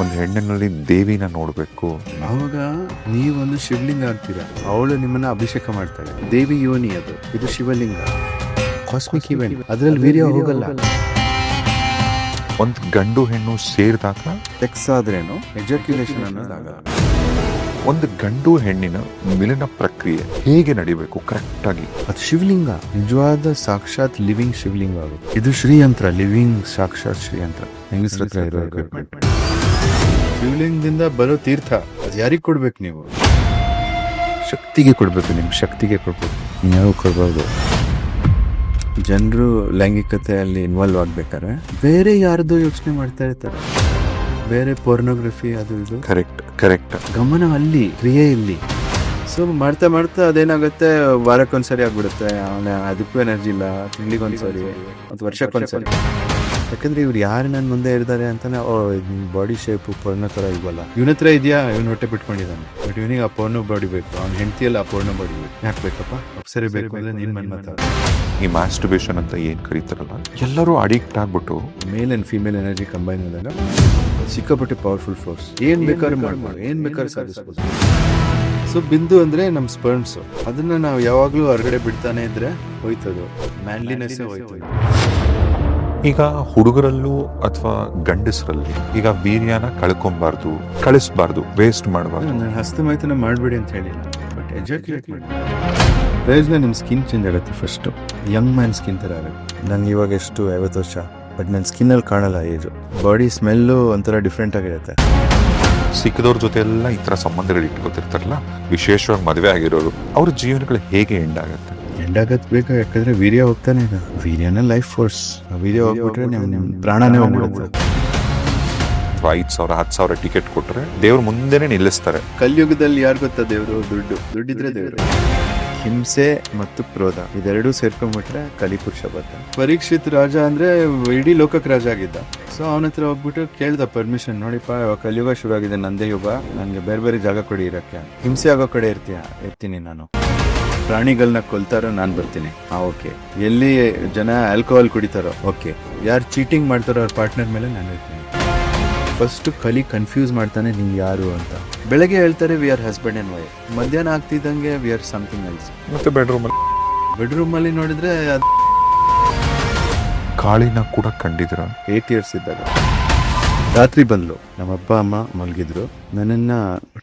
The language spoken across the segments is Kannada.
ಒಂದು ಹೆಣ್ಣಿನಲ್ಲಿ ದೇವಿನ ನೋಡಬೇಕು. ಅವಾಗ ನೀವೊಂದು ಶಿವಲಿಂಗ ಆಗ್ತೀರಾ, ಅವಳು ನಿಮ್ಮನ್ನ ಅಭಿಷೇಕ ಮಾಡ್ತಾಳೆ. ದೇವಿ ಯೋನಿ ಅದು, ಇದು ಶಿವಲಿಂಗ, ಕಾಸ್ಮಿಕ್ ಇವೆಂಟ್. ಅದ್ರಲ್ಲಿ ವೀರ್ಯ ಹೋಗಲ್ಲ. ಒಂದು ಗಂಡು ಹೆಣ್ಣು ಸೇರಿದಾಗ ಸೆಕ್ಸ್ ಆದ್ರೇನು ಎಜಾಕ್ಯುಲೇಷನ್ ಅನ್ನೋದಾಗ ಒಂದು ಗಂಡು ಹೆಣ್ಣಿನ ಮಿಲನ ಪ್ರಕ್ರಿಯೆ ಹೇಗೆ ನಡಿಬೇಕು ಕರೆಕ್ಟ್ ಆಗಿ? ಅದು ಶಿವಲಿಂಗ, ನಿಜವಾದ ಸಾಕ್ಷಾತ್ ಲಿವಿಂಗ್ ಶಿವಲಿಂಗ. ಅದು ಇದು ಶ್ರೀಯಂತ್ರ, ಲಿವಿಂಗ್ ಸಾಕ್ಷಾತ್ ಶ್ರೀಯಂತ್ರ. ಹೆಂಗಸ್ರ ಹತ್ರ ಇರೋ ಎಕ್ವಿಪ್ಮೆಂಟ್. ಶಿವಲಿಂಗದಿಂದ ಬರೋ ತೀರ್ಥ ಅದು ಯಾರಿಗೆ ಕೊಡ್ಬೇಕು? ನೀವು ಶಕ್ತಿಗೆ ಕೊಡ್ಬೇಕು. ನಿಮ್ ಶಕ್ತಿಗೆ ಕೊಡ್ಬೇಕು, ನೀವು ಕೊಡ್ಬೋದು. ಜನರು ಲೈಂಗಿಕತೆಯಲ್ಲಿ ಇನ್ವಾಲ್ವ್ ಆಗ್ಬೇಕಾದ್ರೆ ಬೇರೆ ಯಾರ್ದು ಯೋಚನೆ ಮಾಡ್ತಾ ಇರ್ತಾರೆ, ಬೇರೆ ಪೋರ್ನೋಗ್ರಫಿ ಅದು ಇದು. ಕರೆಕ್ಟ್ ಗಮನ ಅಲ್ಲಿ, ಕ್ರಿಯೆ ಇಲ್ಲಿ. ಸೊ ಮಾಡ್ತಾ ಮಾಡ್ತಾ ಅದೇನಾಗುತ್ತೆ, ವಾರಕ್ಕೊಂದ್ಸರಿ ಆಗ್ಬಿಡುತ್ತೆ. ಅವನ ಅದಕ್ಕೂ ಎನರ್ಜಿ ಇಲ್ಲ, ತಿಂಗಳಿಗೊಂದ್ಸರಿ ಮತ್ತು ವರ್ಷಕ್ಕೊಂದ್ಸರಿ. ಯಾಕಂದ್ರೆ ಇವ್ರು ಯಾರು ನನ್ನ ಮುಂದೆ ಇರ್ತಾರೆ ಅಂತಾನೆ, ಬಾಡಿ ಶೇಪು ಪೋರ್ನೋ ಥರ ಇಲ್ವಲ್ಲ. ಇವನ ಹತ್ರ ಇದೆಯಾ, ಇವನು ಹೊಟ್ಟೆ ಬಿಟ್ಕೊಂಡಿದ್ದಾನೆ, ಬಟ್ ಇವನಿಗೆ ಆ ಪೋರ್ನೋ ಬಾಡಿ ಬೇಕು, ಅವ್ನ ಹೆಂಡತಿಯಲ್ಲಿ ಆ ಪೋರ್ನೋ ಬಾಡಿ ಬೇಕು. ಯಾಕೆ ಬೇಕಪ್ಪ? ಅಪ್ಸರಿ ಬೇಕು ಅಂದ್ರೆ ನೀನ್ ಮಾತಾಡ. ಈ ಮಾಸ್ಟರ್ಬೇಷನ್ ಅಂತ ಏನ್ ಕರೀತಾರಲ್ಲ, ಎಲ್ಲರೂ ಅಡಿಕ್ಟ್ ಆಗ್ಬಿಟ್ಟು male and female energy combine ಆದಾಗ ಸಿಕ್ಕಾಪಟ್ಟೆ ಪವರ್ಫುಲ್ ಫೋರ್ಸ್. ಏನ್ ಬೇಕಾದ್ರೂ ಮಾಡ್ಬೋದು, ಏನ್ ಬೇಕಾದ್ರೂ ಸಾಧಿಸ್ಬೋದು. ಸೊ ಬಿಂದು ಅಂದ್ರೆ ನಮ್ ಸ್ಪರ್ಮ್ಸ್, ಅದನ್ನ ನಾವು ಯಾವಾಗ್ಲೂ ಹೊರಗಡೆ ಬಿಡ್ತಾನೆ ಇದ್ರೆ ಹೋಯ್ತದು, ಮ್ಯಾನ್ಲಿನೆಸ್ ಹೋಯ್ತದೆ. ಈಗ ಹುಡುಗರಲ್ಲೂ ಅಥವಾ ಗಂಡಸರಲ್ಲಿ ಈಗ ವೀರ್ಯನ ಕಳ್ಕೊಬಾರ್ದು, ಕಳಿಸ್ಬಾರ್ದು, ವೇಸ್ಟ್ ಮಾಡಬಾರ್ದು. ನಾನು ಹಸ್ತಮೈಥುನ ಮಾಡಬೇಡಿ ಅಂತ ಹೇಳಿಲ್ಲ, ಬಟ್ ಎಜಾಕ್ಯುಲೇಟ್ ಮಾಡಿ. ಪ್ರಯೋಜನ ನಿಮ್ಮ ಸ್ಕಿನ್ ಚೇಂಜ್ ಆಗುತ್ತೆ. ಫಸ್ಟ್ ಯಂಗ್ ಮ್ಯಾನ್ ಸ್ಕಿನ್ ಥರ ಆಗುತ್ತೆ. ನಂಗೆ ಇವಾಗ ಎಷ್ಟು 50 ವರ್ಷ, ಬಟ್ ನನ್ನ ಸ್ಕಿನ್ನಲ್ಲಿ ಕಾಣಲ್ಲ ಏಜು. ಬಾಡಿ ಸ್ಮೆಲ್ಲು ಒಂಥರ ಡಿಫ್ರೆಂಟ್ ಆಗಿರುತ್ತೆ. ಸಿಕ್ಕದವ್ರ ಜೊತೆ ಎಲ್ಲ ಈ ಥರ ಸಂಬಂಧಗಳು ಇಟ್ಕೊತಿರ್ತಾರಲ್ಲ, ವಿಶೇಷವಾಗಿ ಮದುವೆ ಆಗಿರೋರು, ಅವ್ರ ಜೀವನಗಳು ಹೇಗೆ ಎಂಡ್ ಆಗುತ್ತೆ? ಎಂಡಾಗತ್ ಬೇಕು, ಯಾಕಂದ್ರೆ ವೀರ್ಯ ಹೋಗ್ತಾನೆ. ಈಗ ವೀರ್ಯನ ಲೈಫ್ ಫೋರ್ಸ್. ವೀರ್ಯ ಹೋಗ್ಬಿಟ್ರೆ ನಿಮ್ಮ ಪ್ರಾಣನೇ ಹೋಗ್ಬಿಡುತ್ತೆ. 5,000 10,000 ಟಿಕೆಟ್ ಕೊಟ್ರೆ ದೇವ್ರ ಮುಂದೆನೆ ನಿಲ್ಲಿಸ್ತಾರೆ. ಕಲಿಯುಗದಲ್ಲಿ ಯಾರು ಗೊತ್ತಾ ದೇವರು? ದುಡ್ಡಿದ್ರೆ ದೇವರು. ಹಿಂಸೆ ಮತ್ತು ಕ್ರೋಧ ಇದೆರಡೂ ಸೇರ್ಕೊಂಡ್ಬಿಟ್ರೆ ಕಲಿಪುರುಷ ಬರ್ತಾನೆ. ಪರೀಕ್ಷಿತ್ ರಾಜ ಅಂದ್ರೆ ಇಡೀ ಲೋಕಕ್ಕೆ ರಾಜ ಆಗಿದ್ದ. ಸೊ ಅವನ ಹತ್ರ ಹೋಗ್ಬಿಟ್ಟು ಕೇಳ್ದ ಪರ್ಮಿಷನ್, ನೋಡಿಪ್ಪ ಕಲಿಯುಗ ಶುರು ಆಗಿದೆ, ನಂದೇ ಯುಗ, ನನಗೆ ಬೇರೆ ಬೇರೆ ಜಾಗ ಕೊಡಿ ಇರಕ್ಕೆ. ಹಿಂಸೆ ಆಗೋ ಕಡೆ ಇರ್ತೀನಿ ನಾನು. ಪ್ರಾಣಿಗಳನ್ನ ಕೊಲ್ತಾರೋ ನಾನು ಬರ್ತೀನಿ. ಓಕೆ. ಎಲ್ಲಿ ಜನ ಆಲ್ಕೋಹಾಲ್ ಕುಡಿತಾರೋ ಓಕೆ. ಯಾರು ಚೀಟಿಂಗ್ ಮಾಡ್ತಾರೋ ಅವ್ರ ಪಾರ್ಟ್ನರ್ ಮೇಲೆ ನಾನು ಇರ್ತೀನಿ. ಫಸ್ಟ್ ಕಲಿ ಕನ್ಫ್ಯೂಸ್ ಮಾಡ್ತಾನೆ, ನೀವು ಯಾರು ಅಂತ. ಬೆಳಗ್ಗೆ ಹೇಳ್ತಾರೆ we are husband and wife, ಮಧ್ಯಾಹ್ನ ಆಗ್ತಿದ್ದಂಗೆ ವಿ ಆರ್ ಸಮಥಿಂಗ್ ಎಲ್ಸ್. ಮತ್ತೆ ಬೆಡ್ರೂಮ್ ಅಲ್ಲಿ ನೋಡಿದ್ರೆ ಕಾಳಿನ ಕೂಡ ಕಂಡಿದ್ರ. 8 years ಇದ್ದಾಗ ರಾತ್ರಿ ಬಂದ್ಲು, ನಮ್ಮ ಅಪ್ಪ ಅಮ್ಮ ಮಲಗಿದ್ರು, ನನ್ನನ್ನ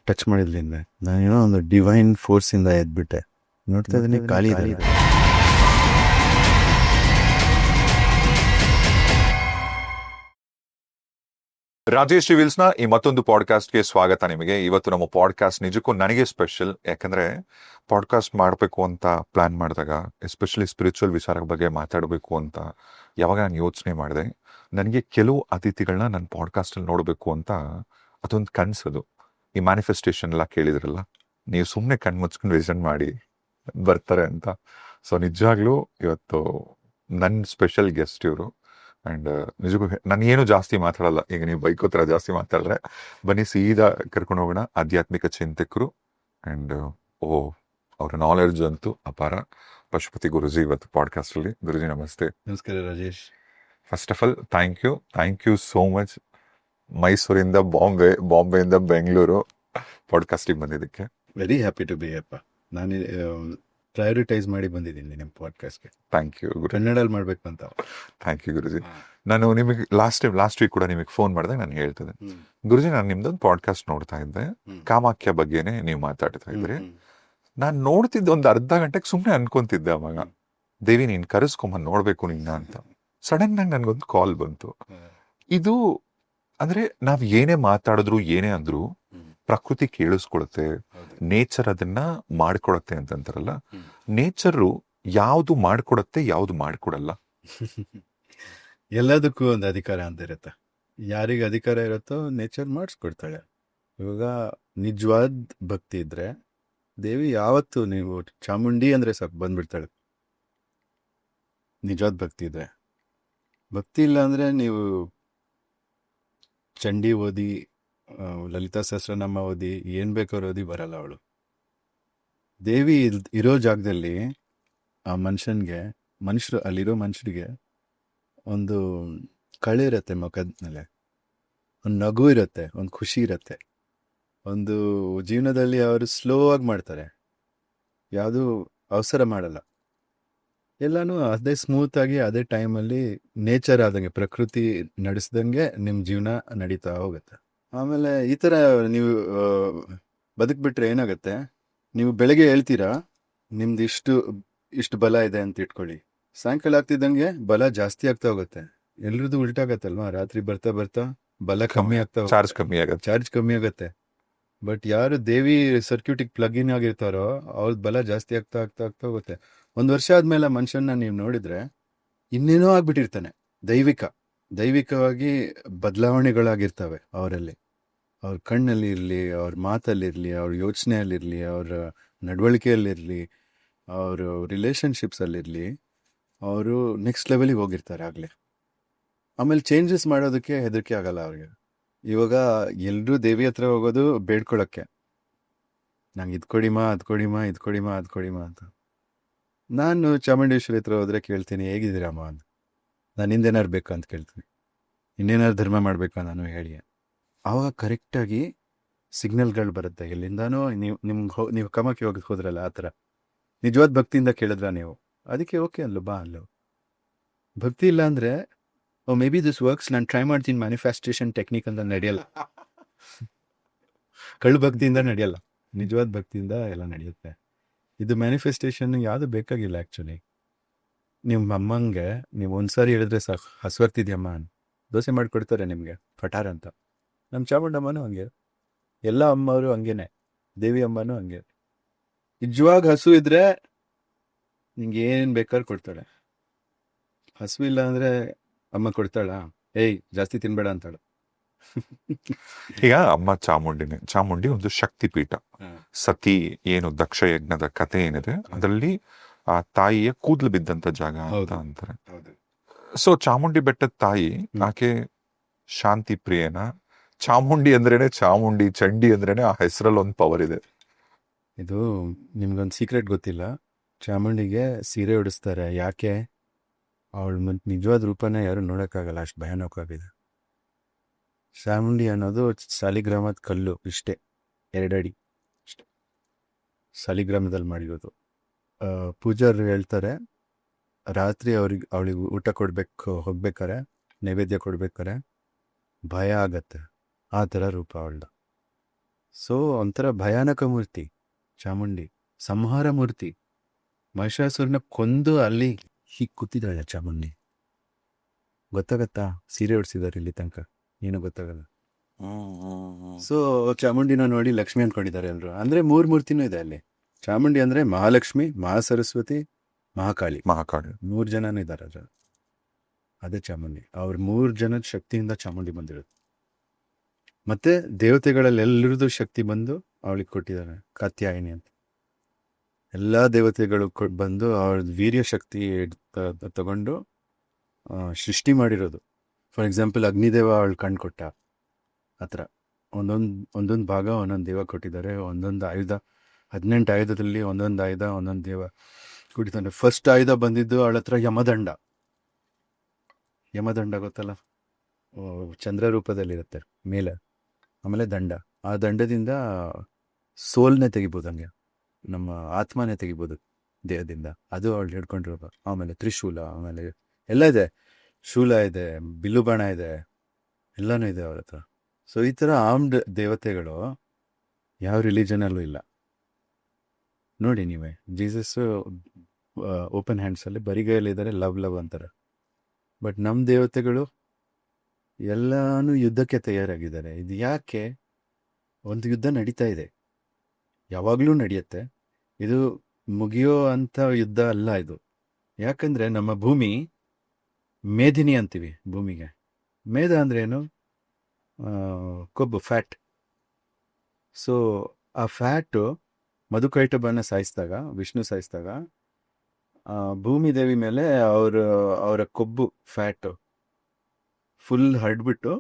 ಟಚ್ ಮಾಡಿದ್ಲಿಂದ ನಾನೇನೋ ಒಂದು ಡಿವೈನ್ ಫೋರ್ಸ್ ಇಂದ ಎದ್ಬಿಟ್ಟೆ. ನೋಡ್ತಾ ಇದ್ದೀನಿ ಕಾಳಿ ಇದೆ. ರಾಜೇಶ್ ರಿವೀಲ್ಸ್ ನ ಈ ಮತ್ತೊಂದು ಪಾಡ್ಕಾಸ್ಟ್ಗೆ ಸ್ವಾಗತ ನಿಮಗೆ. ಇವತ್ತು ನಮ್ಮ ಪಾಡ್ಕಾಸ್ಟ್ ನಿಜಕ್ಕೂ ನನಗೆ ಸ್ಪೆಷಲ್. ಯಾಕಂದ್ರೆ ಪಾಡ್ಕಾಸ್ಟ್ ಮಾಡಬೇಕು ಅಂತ ಪ್ಲಾನ್ ಮಾಡಿದಾಗ, ಎಸ್ಪೆಷಲಿ ಸ್ಪಿರಿಚುವಲ್ ವಿಚಾರದ ಬಗ್ಗೆ ಮಾತಾಡಬೇಕು ಅಂತ ಯಾವಾಗ ನಾನು ಯೋಚನೆ ಮಾಡಿದೆ, ನನಗೆ ಕೆಲವು ಅತಿಥಿಗಳನ್ನ ನನ್ನ ಪಾಡ್ಕಾಸ್ಟಲ್ಲಿ ನೋಡಬೇಕು ಅಂತ ಅದೊಂದು ಕನಸದು. ಈ ಮ್ಯಾನಿಫೆಸ್ಟೇಷನ್ ಎಲ್ಲ ಕೇಳಿದ್ರಲ್ಲ, ನೀವು ಸುಮ್ಮನೆ ಕಣ್ಣು ಮುಚ್ಕೊಂಡು ವಿಷನ್ ಮಾಡಿ ಬರ್ತಾರೆ ಅಂತ. ಸೊ ನಿಜವಾಗ್ಲೂ ಇವತ್ತು ನನ್ನ ಸ್ಪೆಷಲ್ ಗೆಸ್ಟ್ ಇವರು. ಆ್ಯಂಡ್ ನಿಜಕ್ಕೂ ನಾನೇನು ಜಾಸ್ತಿ ಮಾತಾಡಲ್ಲ, ಈಗ ನೀವು ಬೈಕೋತ್ರ ಜಾಸ್ತಿ ಮಾತಾಡಿದ್ರೆ, ಬನ್ನಿ ಸೀದಾ ಕರ್ಕೊಂಡು ಹೋಗೋಣ. ಆಧ್ಯಾತ್ಮಿಕ ಚಿಂತಕರು ಆ್ಯಂಡ್ ಅವರ ನಾಲೆಡ್ಜ್ ಅಂತೂ ಅಪಾರ. ಪಶುಪತಿ ಗುರುಜಿ ಇವತ್ತು ಪಾಡ್ಕಾಸ್ಟಲ್ಲಿ. ಗುರುಜಿ ನಮಸ್ತೆ. ನಮಸ್ಕಾರ Rajesh. First of all thank you so much. ಮೈಸೂರಿಂದ ಬಾಂಬೆಯಿಂದ ಬೆಂಗಳೂರು ಪಾಡ್ಕಾಸ್ಟಿಗೆ ಬಂದಿದ್ದಕ್ಕೆ ವೆರಿ ಹ್ಯಾಪಿ ಟು ಬಿ ಅಪ್ಪ. ನಾನು ಪ್ರಯಾರಿಟೈಸ್ ಮಾಡಿ ಬಂದಿದ್ದೀನಿ ನಿಮ್ಮ ಪಾಡ್ಕಾಸ್ಟ್ಗೆ. Thank you. ಕನ್ನಡಲ್ಲಿ ಮಾಡ್ಬೇಕು ಅಂತ. ಥ್ಯಾಂಕ್ ಯು ಗುರುಜಿ. ನಾನು ನಿಮಗೆ ಲಾಸ್ಟ್ ವೀಕ್ ಕೂಡ ನಿಮಗೆ ಫೋನ್ ಮಾಡಿದಾಗ ನಾನು ಹೇಳ್ತಿದ್ದೆ, ಗುರುಜಿ ನಾನು ನಿಮ್ದೊಂದು ಪಾಡ್ಕಾಸ್ಟ್ ನೋಡ್ತಾ ಇದ್ದೆ, ಕಾಮಾಖ್ಯ ಬಗ್ಗೆನೇ ನೀವು ಮಾತಾಡ್ತಾ ಇದ್ರಿ. ನಾನು ನೋಡ್ತಿದ್ದೆ, ಒಂದು ಅರ್ಧ ಗಂಟೆಗೆ ಸುಮ್ಮನೆ ಅನ್ಕೊಂತಿದ್ದೆ ಅವಾಗ, ದೇವಿ ನೀನ್ ಕರೆಸ್ಕೊಂಬಂದು ನೋಡ್ಬೇಕು ನಿನ್ನ ಅಂತ. ಸಡನ್ ಆಗಿ ನನ್ಗೊಂದು ಕಾಲ್ ಬಂತು. ಇದು ಅಂದ್ರೆ ನಾವ್ ಏನೇ ಮಾತಾಡಿದ್ರು ಏನೇ ಅಂದ್ರು ಪ್ರಕೃತಿ ಕೇಳಿಸ್ಕೊಳುತ್ತೆ, ನೇಚರ್ ಅದನ್ನ ಮಾಡ್ಕೊಡತ್ತೆ ಅಂತಂತಾರಲ್ಲ. ನೇಚರು ಯಾವ್ದು ಮಾಡ್ಕೊಡತ್ತೆ, ಯಾವ್ದು ಮಾಡ್ಕೊಡಲ್ಲ. ಎಲ್ಲದಕ್ಕೂ ಒಂದು ಅಧಿಕಾರ ಅಂತ ಇರುತ್ತೆ. ಯಾರಿಗೆ ಅಧಿಕಾರ ಇರುತ್ತೋ ನೇಚರ್ ಮಾಡಿಸ್ಕೊಡ್ತಾಳೆ. ಇವಾಗ ನಿಜವಾದ ಭಕ್ತಿ ಇದ್ರೆ ದೇವಿ ಯಾವತ್ತು, ನೀವು ಚಾಮುಂಡಿ ಅಂದ್ರೆ ಸಾಕು ಬಂದ್ಬಿಡ್ತಾಳೆ. ನಿಜವಾದ ಭಕ್ತಿ ಇದ್ರೆ. ಭಕ್ತಿ ಇಲ್ಲ ಅಂದ್ರೆ ನೀವು ಚಂಡಿ ಓದಿ, ಲಲಿತಾ ಸಹಸ್ರನಾಮ ಓದಿ, ಏನ್ ಬೇಕಾದ್ರೂ ಓದಿ ಬರಲ್ಲ ಅವಳು. ದೇವಿ ಇರೋ ಜಾಗದಲ್ಲಿ ಆ ಅಲ್ಲಿರೋ ಮನುಷ್ಯರಿಗೆ ಒಂದು ಕಳೆ ಇರತ್ತೆ ಮುಖದ ಮೇಲೆ. ಒಂದು ನಗು ಇರುತ್ತೆ, ಒಂದು ಖುಷಿ ಇರುತ್ತೆ. ಒಂದು ಜೀವನದಲ್ಲಿ ಅವರು ಸ್ಲೋ ಆಗಿ ಮಾಡ್ತಾರೆ, ಯಾವುದು ಅವಸರ ಮಾಡಲ್ಲ. ಎಲ್ಲಾನು ಅದೇ ಸ್ಮೂತ್ ಆಗಿ ಅದೇ ಟೈಮಲ್ಲಿ ನೇಚರ್ ಆದಂಗೆ, ಪ್ರಕೃತಿ ನಡೆಸ್ದಂಗೆ ನಿಮ್ಮ ಜೀವನ ನಡೀತಾ ಹೋಗುತ್ತೆ. ಆಮೇಲೆ ಈ ಥರ ನೀವು ಬದುಕ್ಬಿಟ್ರೆ ಏನಾಗುತ್ತೆ, ನೀವು ಬೆಳಗ್ಗೆ ಹೇಳ್ತೀರಾ ನಿಮ್ದು ಇಷ್ಟು ಬಲ ಇದೆ ಅಂತ ಇಟ್ಕೊಳ್ಳಿ, ಸಾಯಂಕಾಲ ಆಗ್ತಿದ್ದಂಗೆ ಬಲ ಜಾಸ್ತಿ ಆಗ್ತಾ ಹೋಗುತ್ತೆ. ಎಲ್ರದ್ದು ಉಲ್ಟಾಗತ್ತಲ್ವಾ, ರಾತ್ರಿ ಬರ್ತಾ ಬರ್ತಾ ಬಲ ಕಮ್ಮಿ ಆಗ್ತಾ ಚಾರ್ಜ್ ಕಮ್ಮಿ ಆಗುತ್ತೆ. ಚಾರ್ಜ್ ಕಮ್ಮಿ ಆಗುತ್ತೆ. ಬಟ್ ಯಾರು ದೇವಿ ಸರ್ಕ್ಯೂಟಿಗೆ ಪ್ಲಗ್ ಇನ್ ಆಗಿರ್ತಾರೋ ಅವ್ರದ್ದು ಬಲ ಜಾಸ್ತಿ ಆಗ್ತಾ ಆಗ್ತಾ ಆಗ್ತಾ ಹೋಗುತ್ತೆ. 1 ವರ್ಷ ಆದ್ಮೇಲೆ ಮನುಷ್ಯನ ನೀವು ನೋಡಿದ್ರೆ ಇನ್ನೇನೋ ಆಗ್ಬಿಟ್ಟಿರ್ತಾನೆ. ದೈವಿಕವಾಗಿ ಬದಲಾವಣೆಗಳಾಗಿರ್ತವೆ ಅವರಲ್ಲಿ. ಅವ್ರ ಕಣ್ಣಲ್ಲಿ ಇರಲಿ, ಅವ್ರ ಮಾತಲ್ಲಿರಲಿ, ಅವ್ರ ಯೋಚನೆಯಲ್ಲಿರಲಿ, ಅವ್ರ ನಡವಳಿಕೆಯಲ್ಲಿರಲಿ, ಅವ್ರ ರಿಲೇಷನ್ಶಿಪ್ಸಲ್ಲಿರಲಿ, ಅವರು ನೆಕ್ಸ್ಟ್ ಲೆವೆಲಿಗೆ ಹೋಗಿರ್ತಾರೆ ಆಗಲೇ. ಆಮೇಲೆ ಚೇಂಜಸ್ ಮಾಡೋದಕ್ಕೆ ಹೆದರಿಕೆ ಆಗಲ್ಲ ಅವ್ರಿಗೆ. ಇವಾಗ ಎಲ್ಲರೂ ದೇವಿ ಹತ್ರ ಹೋಗೋದು ಬೇಡ್ಕೊಳಕ್ಕೆ, ನಂಗೆ ಇದು ಕೊಡಿಮಾ, ಅದು ಕೊಡಿಮಾ, ಇದು ಕೊಡಿಮಾ, ಅದು ಕೊಡಿಮಾ ಅಂತ. ನಾನು ಚಾಮುಂಡೇಶ್ವರಿ ಹತ್ರ ಹೋದ್ರೆ ಕೇಳ್ತೀನಿ, ಹೇಗಿದ್ದೀರಮ್ಮ ಅಂತ. ನಾನು ಹಿಂದೇನಾರು ಬೇಕಾ ಅಂತ ಕೇಳ್ತೀನಿ, ಇನ್ನೇನಾದ್ರು ಧರ್ಮ ಮಾಡಬೇಕಾ ನಾನು ಹೇಳಿ. ಆವಾಗ ಕರೆಕ್ಟಾಗಿ ಸಿಗ್ನಲ್ಗಳು ಬರುತ್ತೆ ಎಲ್ಲಿಂದಾನೋ. ನೀವು ಕಮಕ್ಕೆ ಹೋದ್ರಲ್ಲ ಆ ಥರ ನಿಜವಾದ ಭಕ್ತಿಯಿಂದ ಕೇಳಿದ್ರ ನೀವು, ಅದಕ್ಕೆ ಓಕೆ ಅಲ್ಲೋ ಬಾ ಅಲ್ಲೋ. ಭಕ್ತಿ ಇಲ್ಲ ಅಂದರೆ ಮೇ ಬಿ ದಿಸ್ ವರ್ಕ್ಸ್, ನಾನು ಟ್ರೈ ಮಾಡ್ತೀನಿ ಮ್ಯಾನಿಫೆಸ್ಟೇಷನ್ ಟೆಕ್ನಿಕ್ ಅಂತ ನಡೆಯಲ್ಲ. ಕಳ್ಳು ಭಕ್ತಿಯಿಂದ ನಡೆಯಲ್ಲ, ನಿಜವಾದ ಭಕ್ತಿಯಿಂದ ಎಲ್ಲ ನಡೆಯುತ್ತೆ. ಇದು ಮ್ಯಾನಿಫೆಸ್ಟೇಷನ್ ಯಾವುದು ಬೇಕಾಗಿಲ್ಲ ಆ್ಯಕ್ಚುಲಿ. ನಿಮ್ಮ ಅಮ್ಮಂಗೆ ನೀವು ಒಂದ್ಸಾರಿ ಹೇಳಿದ್ರೆ ಸಾಕು, ಹಸ್ವರ್ತಿದ್ಯಮ್ಮ ದೋಸೆ ಮಾಡಿಕೊಡ್ತಾರೆ ನಿಮಗೆ ಪಟಾರ ಅಂತ. ನಮ್ಮ ಚಾಮುಂಡಮ್ಮನೂ ಹಂಗೆ, ಎಲ್ಲ ಅಮ್ಮವರು ಹಂಗೇನೆ, ದೇವಿ ಅಮ್ಮನೂ ಹಂಗೆ. ನಿಜವಾಗ ಹಸು ಇದ್ರೆ ನಿಂಗೆ ಏನು ಬೇಕಾದ್ರೂ ಕೊಡ್ತಾಳೆ. ಹಸು ಇಲ್ಲ ಅಂದರೆ ಅಮ್ಮ ಕೊಡ್ತಾಳ, ಏಯ್ ಜಾಸ್ತಿ ತಿನ್ಬೇಡ ಅಂತಾಳ. ಈಗ ಅಮ್ಮ ಚಾಮುಂಡಿ ಒಂದು ಶಕ್ತಿ ಪೀಠ. ಸತಿ ಏನು ದಕ್ಷ ಯಜ್ಞದ ಕಥೆ ಏನಿದೆ ಅದರಲ್ಲಿ ಆ ತಾಯಿಯ ಕೂದಲು ಬಿದ್ದಂತ ಜಾಗ ಅಂತ ಅಂತಾರೆ. ಸೊ ಚಾಮುಂಡಿ ಬೆಟ್ಟದ ತಾಯಿ ಆಕೆ ಶಾಂತಿ ಪ್ರಿಯನ. ಚಾಮುಂಡಿ ಅಂದ್ರೇನೆ ಚಾಮುಂಡಿ, ಚಂಡಿ ಅಂದ್ರೇನೆ ಆ ಹೆಸರಲ್ಲಿ ಒಂದು ಪವರ್ ಇದೆ. ಇದು ನಿಮ್ಗೊಂದು ಸೀಕ್ರೆಟ್ ಗೊತ್ತಿಲ್ಲ, ಚಾಮುಂಡಿಗೆ ಸೀರೆ ಉಡಿಸ್ತಾರೆ. ಯಾಕೆ? ಅವಳ ನಿಜವಾದ ರೂಪನ ಯಾರು ನೋಡೋಕ್ಕಾಗಲ್ಲ, ಅಷ್ಟು ಭಯಾನಕವಾಗಿದೆ. ಚಾಮುಂಡಿ ಅನ್ನೋದು ಸಾಲಿಗ್ರಾಮದ ಕಲ್ಲು, ಇಷ್ಟೇ 2 ಅಡಿ ಅಷ್ಟೆ, ಸಾಲಿಗ್ರಾಮದಲ್ಲಿ ಮಾಡಿರೋದು. ಪೂಜಾರು ಹೇಳ್ತಾರೆ, ರಾತ್ರಿ ಅವಳಿಗೆ ಊಟ ಹೋಗ್ಬೇಕಾರೆ, ನೈವೇದ್ಯ ಕೊಡ್ಬೇಕಾರೆ ಭಯ ಆಗತ್ತೆ, ಆ ಥರ ರೂಪ ಅವಳ್ದು. ಸೊ ಒಂಥರ ಭಯಾನಕ ಮೂರ್ತಿ ಚಾಮುಂಡಿ, ಸಂಹಾರ ಮೂರ್ತಿ. ಮಹಿಷಾಸುರನ ಕೊಂದು ಅಲ್ಲಿ ಹೀಗೆ ಕೂತಿದ್ದಾಳೆ ಚಾಮುಂಡಿ. ಗೊತ್ತಾಗತ್ತಾ? ಸೀರೆ ಉಡ್ಸಿದ್ದಾರೆ ಇಲ್ಲಿ ತನಕ, ಏನು ಗೊತ್ತಾಗಲ್ಲ. ಸೊ ಚಾಮುಂಡಿನ ನೋಡಿ ಲಕ್ಷ್ಮಿ ಅನ್ಕೊಂಡಿದ್ದಾರೆ ಎಲ್ರು. ಅಂದ್ರೆ 3 ಮೂರ್ತಿನೂ ಇದೆ ಅಲ್ಲಿ. ಚಾಮುಂಡಿ ಅಂದ್ರೆ ಮಹಾಲಕ್ಷ್ಮಿ, ಮಹಾಸರಸ್ವತಿ, ಮಹಾಕಾಳಿ. 3 ಜನನೂ ಇದ್ದಾರೆ ಅದ್ರ. ಅದೇ ಚಾಮುಂಡಿ. ಅವ್ರ 3 ಜನದ ಶಕ್ತಿಯಿಂದ ಚಾಮುಂಡಿ ಬಂದಿರೋದು. ಮತ್ತೆ ದೇವತೆಗಳಲ್ಲೆಲ್ಲರದು ಶಕ್ತಿ ಬಂದು ಅವಳಿಗೆ ಕೊಟ್ಟಿದ್ದಾರೆ, ಕಾತ್ಯಾಯಿನಿ ಅಂತ. ಎಲ್ಲ ದೇವತೆಗಳು ಬಂದು ಅವಳ ವೀರ್ಯ ಶಕ್ತಿ ತಗೊಂಡು ಸೃಷ್ಟಿ ಮಾಡಿರೋದು. ಫಾರ್ ಎಕ್ಸಾಂಪಲ್ ಅಗ್ನಿದೇವ ಅವಳು ಕಣ್ಣು ಕೊಟ್ಟ, ಆ ಥರ ಒಂದೊಂದು ಭಾಗ ಒಂದೊಂದು ದೇವ ಕೊಟ್ಟಿದ್ದಾರೆ. ಒಂದೊಂದು ಆಯುಧ, 18 ಆಯುಧದಲ್ಲಿ ಒಂದೊಂದು ಆಯುಧ ಒಂದೊಂದು ದೇವ ಕೊಟ್ಟಿದ್ದಾರೆ. ಫಸ್ಟ್ ಆಯುಧ ಬಂದಿದ್ದು ಅವಳ ಹತ್ರ ಯಮದಂಡ ಗೊತ್ತಲ್ಲ, ಚಂದ್ರ ರೂಪದಲ್ಲಿರುತ್ತೆ ಮೇಲೆ. ಆಮೇಲೆ ದಂಡ, ಆ ದಂಡದಿಂದ ಸೋಲ್ನೇ ತೆಗಿಬೋದು, ಹಂಗೆ ನಮ್ಮ ಆತ್ಮನೇ ತೆಗಿಬೋದು ದೇಹದಿಂದ. ಅದು ಅವಳು ಹಿಡ್ಕೊಂಡಿರೋ. ಆಮೇಲೆ ತ್ರಿಶೂಲ, ಆಮೇಲೆ ಎಲ್ಲ ಇದೆ, ಶೂಲ ಇದೆ, ಬಿಲ್ಲು ಬಾಣ ಇದೆ, ಎಲ್ಲನೂ ಇದೆ ಅವ್ರ ಹತ್ರ. ಸೊ ಈ ಥರ ಆರ್ಮ್ಡ್ ದೇವತೆಗಳು ಯಾವ ರಿಲಿಜನಲ್ಲೂ ಇಲ್ಲ. ನೋಡಿ ನೀವೇ, ಜೀಸಸ್ ಓಪನ್ ಹ್ಯಾಂಡ್ಸಲ್ಲಿ ಬರಿಗೈಯಲ್ಲಿದ್ದಾರೆ, ಲವ್ ಅಂತಾರೆ. ಬಟ್ ನಮ್ಮ ದೇವತೆಗಳು ಎಲ್ಲಾನು ಯುದ್ಧಕ್ಕೆ ತಯಾರಾಗಿದ್ದಾರೆ. ಇದು ಯಾಕೆ? ಒಂದು ಯುದ್ಧ ನಡೀತಾ ಇದೆ, ಯಾವಾಗಲೂ ನಡೆಯುತ್ತೆ. ಇದು ಮುಗಿಯೋ ಅಂಥ ಯುದ್ಧ ಅಲ್ಲ ಇದು. ಯಾಕಂದರೆ ನಮ್ಮ ಭೂಮಿ ಮೇದಿನಿ ಅಂತೀವಿ ಭೂಮಿಗೆ. ಮೇದ ಅಂದ್ರೆ ಏನು? ಕೊಬ್ಬು, ಫ್ಯಾಟ್. ಸೊ ಆ ಫ್ಯಾಟು ಮಧುಕೈಟಭನ ಸಾಯಿಸಿದಾಗ, ವಿಷ್ಣು ಸಾಯಿಸಿದಾಗ, ಭೂಮಿ ದೇವಿ ಮೇಲೆ ಅವರ ಕೊಬ್ಬು, ಫ್ಯಾಟು ಫುಲ್ ಹರಡ್ಬಿಟ್ಟು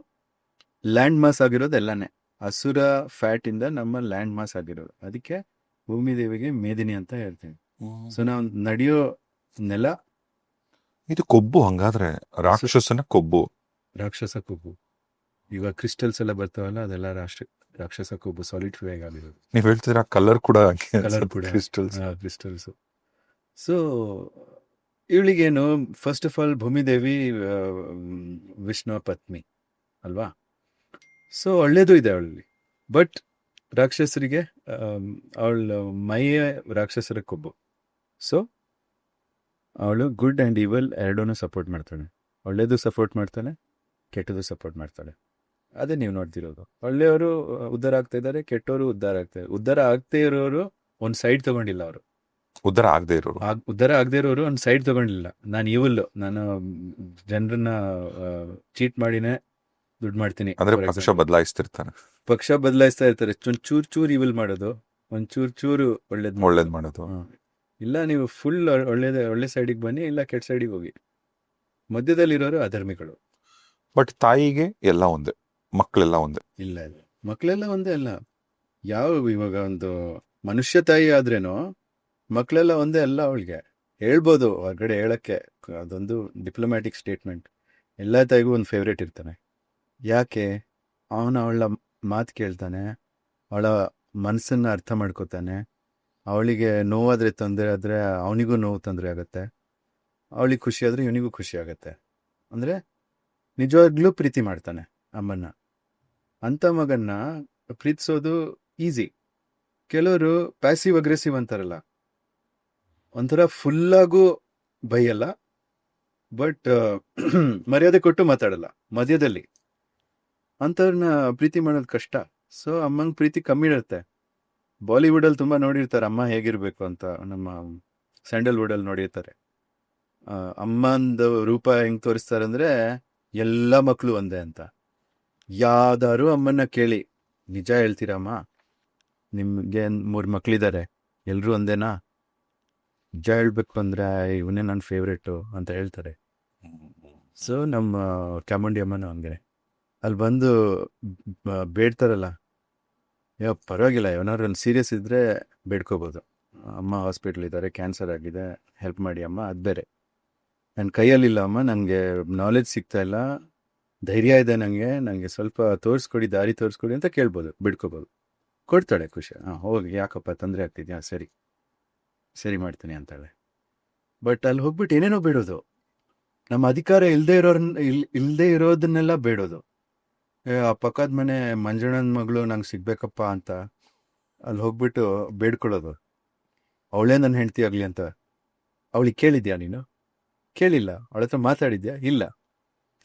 ಲ್ಯಾಂಡ್ ಮಾಸ್ ಆಗಿರೋದು ಎಲ್ಲನೇ. ಅಸುರ ಫ್ಯಾಟಿಂದ ನಮ್ಮ ಲ್ಯಾಂಡ್ ಮಾಸ್ ಆಗಿರೋದು. ಅದಕ್ಕೆ ಭೂಮಿ ದೇವಿಗೆ ಮೇದಿನಿ ಅಂತ ಹೇಳ್ತೀವಿ. ಸೊ ನಾವು ನಡೆಯೋ ನೆಲ ಇದು ಕೊಬ್ಬು. ಹಂಗಾದ್ರೆ ರಾಕ್ಷಸ ಕೊಬ್ಬು. ಇವಾಗ ಕ್ರಿಸ್ಟಲ್ಸ್ ಎಲ್ಲ ಬರ್ತಾವಲ್ಲ, ಅದೆಲ್ಲ ರಾಕ್ಷಸ ಕೊಬ್ಬು ಸಾಲಿಡಿಫೈ ಆಗಿರೋದು. ನೀವ್ ಹೇಳ್ತಿದ್ರ ಕಲರ್ ಕೂಡ ಕಲರ್ ಕೂಡ ಕ್ರಿಸ್ಟಲ್ಸ್. ಕ್ರಿಸ್ಟಲ್ಸ್. ಸೊ ಇವಳಿಗೇನು, first of all Bhoomidevi Vishnu ಪತ್ನಿ ಅಲ್ವಾ? ಸೊ ಒಳ್ಳೇದು ಇದೆ ಅವಳಲ್ಲಿ. ಬಟ್ ರಾಕ್ಷಸರಿಗೆ ಅವಳ ಮೈಯ ರಾಕ್ಷಸರ ಕೊಬ್ಬು. ಸೊ ಅವಳು ಗುಡ್ ಆ್ಯಂಡ್ ಈವಲ್ ಎರಡೂ ಸಪೋರ್ಟ್ ಮಾಡ್ತಾಳೆ. ಒಳ್ಳೇದು ಸಪೋರ್ಟ್ ಮಾಡ್ತಾಳೆ, ಕೆಟ್ಟದ್ದು ಸಪೋರ್ಟ್ ಮಾಡ್ತಾಳೆ. ಅದೇ ನೀವು ನೋಡ್ತಿರೋದು. ಒಳ್ಳೆಯವರು ಉದ್ಧಾರ ಆಗ್ತಾ ಇದ್ದಾರೆ, ಕೆಟ್ಟವರು ಉದ್ಧಾರ ಆಗ್ತಾ ಇರೋರು ಒಂದು ಸೈಡ್ ತಗೊಂಡಿಲ್ಲ. ಅವರು ಉದ್ಧಾರ ಆಗದೆ ಇರೋರು, ಉದ್ಧಾರ ಆಗದೆ ಇರೋರು ಒಂದು ಸೈಡ್ ತಗೊಂಡಿಲ್ಲ. ನಾನು ಇವಲ್ಲು, ನಾನು ಜನರನ್ನ ಚೀಟ್ ಮಾಡಿನೇ ದುಡ್ಡು ಮಾಡ್ತೀನಿ ಅಂದ್ರೆ for ಪಕ್ಷ example. ಬದಲಾಯಿಸ್ತಿರ್ತಾನೆ, ಪಕ್ಷ ಬದಲಾಯಿಸ್ತಾ ಇರ್ತಾರೆ. ಚೂರು ಇವಲ್ ಮಾಡೋದು, ಚೂರು ಒಳ್ಳೇದು ಒಳ್ಳೇದ್ ಮಾಡೋದು. ಇಲ್ಲ ನೀವು ಫುಲ್ ಒಳ್ಳೆ ಸೈಡಿಗೆ ಬನ್ನಿ, ಇಲ್ಲ ಕೆಟ್ಟ ಸೈಡಿಗೆ ಹೋಗಿ. ಮಧ್ಯದಲ್ಲಿರೋರು ಅಧರ್ಮಿಗಳು. ಬಟ್ ತಾಯಿಗೆ ಎಲ್ಲ ಒಂದೇ, ಮಕ್ಕಳೆಲ್ಲ ಒಂದೇ. ಇಲ್ಲ ಮಕ್ಕಳೆಲ್ಲ ಒಂದೇ ಅಲ್ಲ. ಇವಾಗ ಒಂದು ಮನುಷ್ಯ ತಾಯಿ ಆದ್ರೇನು ಮಕ್ಕಳೆಲ್ಲ ಒಂದೇ ಅಲ್ಲ. ಅವಳಿಗೆ ಹೇಳ್ಬೋದು ಹೊರಗಡೆ ಹೇಳಕ್ಕೆ, ಅದೊಂದು ಡಿಪ್ಲೊಮ್ಯಾಟಿಕ್ ಸ್ಟೇಟ್ಮೆಂಟ್. ಎಲ್ಲ ತಾಯಿಗೂ ಒಂದು ಫೇವ್ರೇಟ್ ಇರ್ತಾನೆ. ಯಾಕೆ? ಅವಳ ಮಾತು ಕೇಳ್ತಾನೆ, ಅವಳ ಮನಸ್ಸನ್ನ ಅರ್ಥ ಮಾಡ್ಕೋತಾನೆ. ಅವಳಿಗೆ ನೋವಾದ್ರೆ, ತೊಂದರೆ ಆದ್ರೆ ಅವನಿಗೂ ನೋವು ತೊಂದರೆ ಆಗುತ್ತೆ. ಅವಳಿಗೆ ಖುಷಿ ಆದ್ರೆ ಇವನಿಗೂ ಖುಷಿ ಆಗುತ್ತೆ. ಅಂದ್ರೆ ನಿಜವಾಗ್ಲೂ ಪ್ರೀತಿ ಮಾಡ್ತಾನೆ ಅಮ್ಮನ್ನ. ಅಂತ ಮಗನ್ನ ಪ್ರೀತಿಸೋದು ಈಸಿ. ಕೆಲವರು ಪ್ಯಾಸಿವ್ ಅಗ್ರೆಸಿವ್ ಅಂತಾರಲ್ಲ, ಒಂಥರ ಫುಲ್ಲಾಗೂ ಬೈಯಲ್ಲ, ಬಟ್ ಮರ್ಯಾದೆ ಕೊಟ್ಟು ಮಾತಾಡಲ್ಲ ಮಧ್ಯದಲ್ಲಿ. ಅಂಥವ್ರನ್ನ ಪ್ರೀತಿ ಮಾಡೋದು ಕಷ್ಟ. ಸೊ ಅಮ್ಮಂಗೆ ಪ್ರೀತಿ ಕಮ್ಮಿ ಇರುತ್ತೆ. ಬಾಲಿವುಡಲ್ಲಿ ತುಂಬ ನೋಡಿರ್ತಾರೆ ಅಮ್ಮ ಹೇಗಿರಬೇಕು ಅಂತ. ನಮ್ಮ ಸ್ಯಾಂಡಲ್ವುಡಲ್ಲಿ ನೋಡಿರ್ತಾರೆ. ಅಮ್ಮಂದು ರೂಪ ಹೆಂಗೆ ತೋರಿಸ್ತಾರೆ ಅಂದರೆ ಎಲ್ಲ ಮಕ್ಕಳು ಒಂದೇ ಅಂತ. ಯಾವ್ದಾದ್ರು ಅಮ್ಮನ್ನ ಕೇಳಿ, ನಿಜ ಹೇಳ್ತೀರಮ್ಮ, ನಿಮಗೆ 3 ಮಕ್ಕಳಿದ್ದಾರೆ, ಎಲ್ಲರೂ ಒಂದೇನಾ? ನಿಜ ಹೇಳ್ಬೇಕು ಅಂದರೆ ಇವನೇ ನನ್ನ ಫೇವ್ರೇಟು ಅಂತ ಹೇಳ್ತಾರೆ. ಸೊ ನಮ್ಮ ಚಾಮುಂಡಿ ಅಮ್ಮನೂ ಹಂಗೆ. ಅಲ್ಲಿ ಬಂದು ಬೇಡ್ತಾರಲ್ಲ, ಪರವಾಗಿಲ್ಲ, ಏನಾದ್ರು ಒಂದು ಸೀರಿಯಸ್ ಇದ್ದರೆ ಬೇಡ್ಕೋಬೋದು. ಅಮ್ಮ ಹಾಸ್ಪಿಟ್ಲ್ ಇದ್ದಾರೆ, ಕ್ಯಾನ್ಸರ್ ಆಗಿದೆ, ಹೆಲ್ಪ್ ಮಾಡಿ ಅಮ್ಮ. ಅದು ಬೇರೆ. ನನ್ನ ಕೈಯಲ್ಲಿಲ್ಲ ಅಮ್ಮ, ನನಗೆ ನಾಲೆಜ್ ಸಿಗ್ತಾ ಇಲ್ಲ, ಧೈರ್ಯ ಇದೆ ನನಗೆ ಸ್ವಲ್ಪ ತೋರಿಸ್ಕೊಡಿ, ದಾರಿ ತೋರಿಸ್ಕೊಡಿ ಅಂತ ಕೇಳ್ಬೋದು, ಬಿಡ್ಕೋಬೋದು. ಕೊಡ್ತಾಳೆ ಖುಷಿ. ಹೋಗಿ, ಯಾಕಪ್ಪ ತೊಂದರೆ ಆಗ್ತಿದ್ಯಾ? ಸರಿ ಮಾಡ್ತೀನಿ ಅಂತಾಳೆ. ಬಟ್ ಅಲ್ಲಿ ಹೋಗ್ಬಿಟ್ಟು ಏನೇನೋ ಬೇಡೋದು, ನಮ್ಮ ಅಧಿಕಾರ ಇಲ್ಲದೆ ಇರೋದನ್ನೆಲ್ಲ ಬೇಡೋದು. ಆ ಪಕ್ಕದ ಮನೆ ಮಂಜಣ್ಣನ ಮಗಳು ನಂಗೆ ಸಿಗ್ಬೇಕಪ್ಪ ಅಂತ ಅಲ್ಲಿ ಹೋಗ್ಬಿಟ್ಟು ಬೇಡ್ಕೊಳ್ಳೋದು. ಅವಳೇ ನನ್ನ ಹೆಂಡತಿ ಆಗಲಿ ಅಂತ. ಅವಳಿಗೆ ಕೇಳಿದ್ಯಾ ನೀನು? ಕೇಳಿಲ್ಲ. ಅವಳ ಹತ್ರ ಮಾತಾಡಿದ್ಯಾ? ಇಲ್ಲ.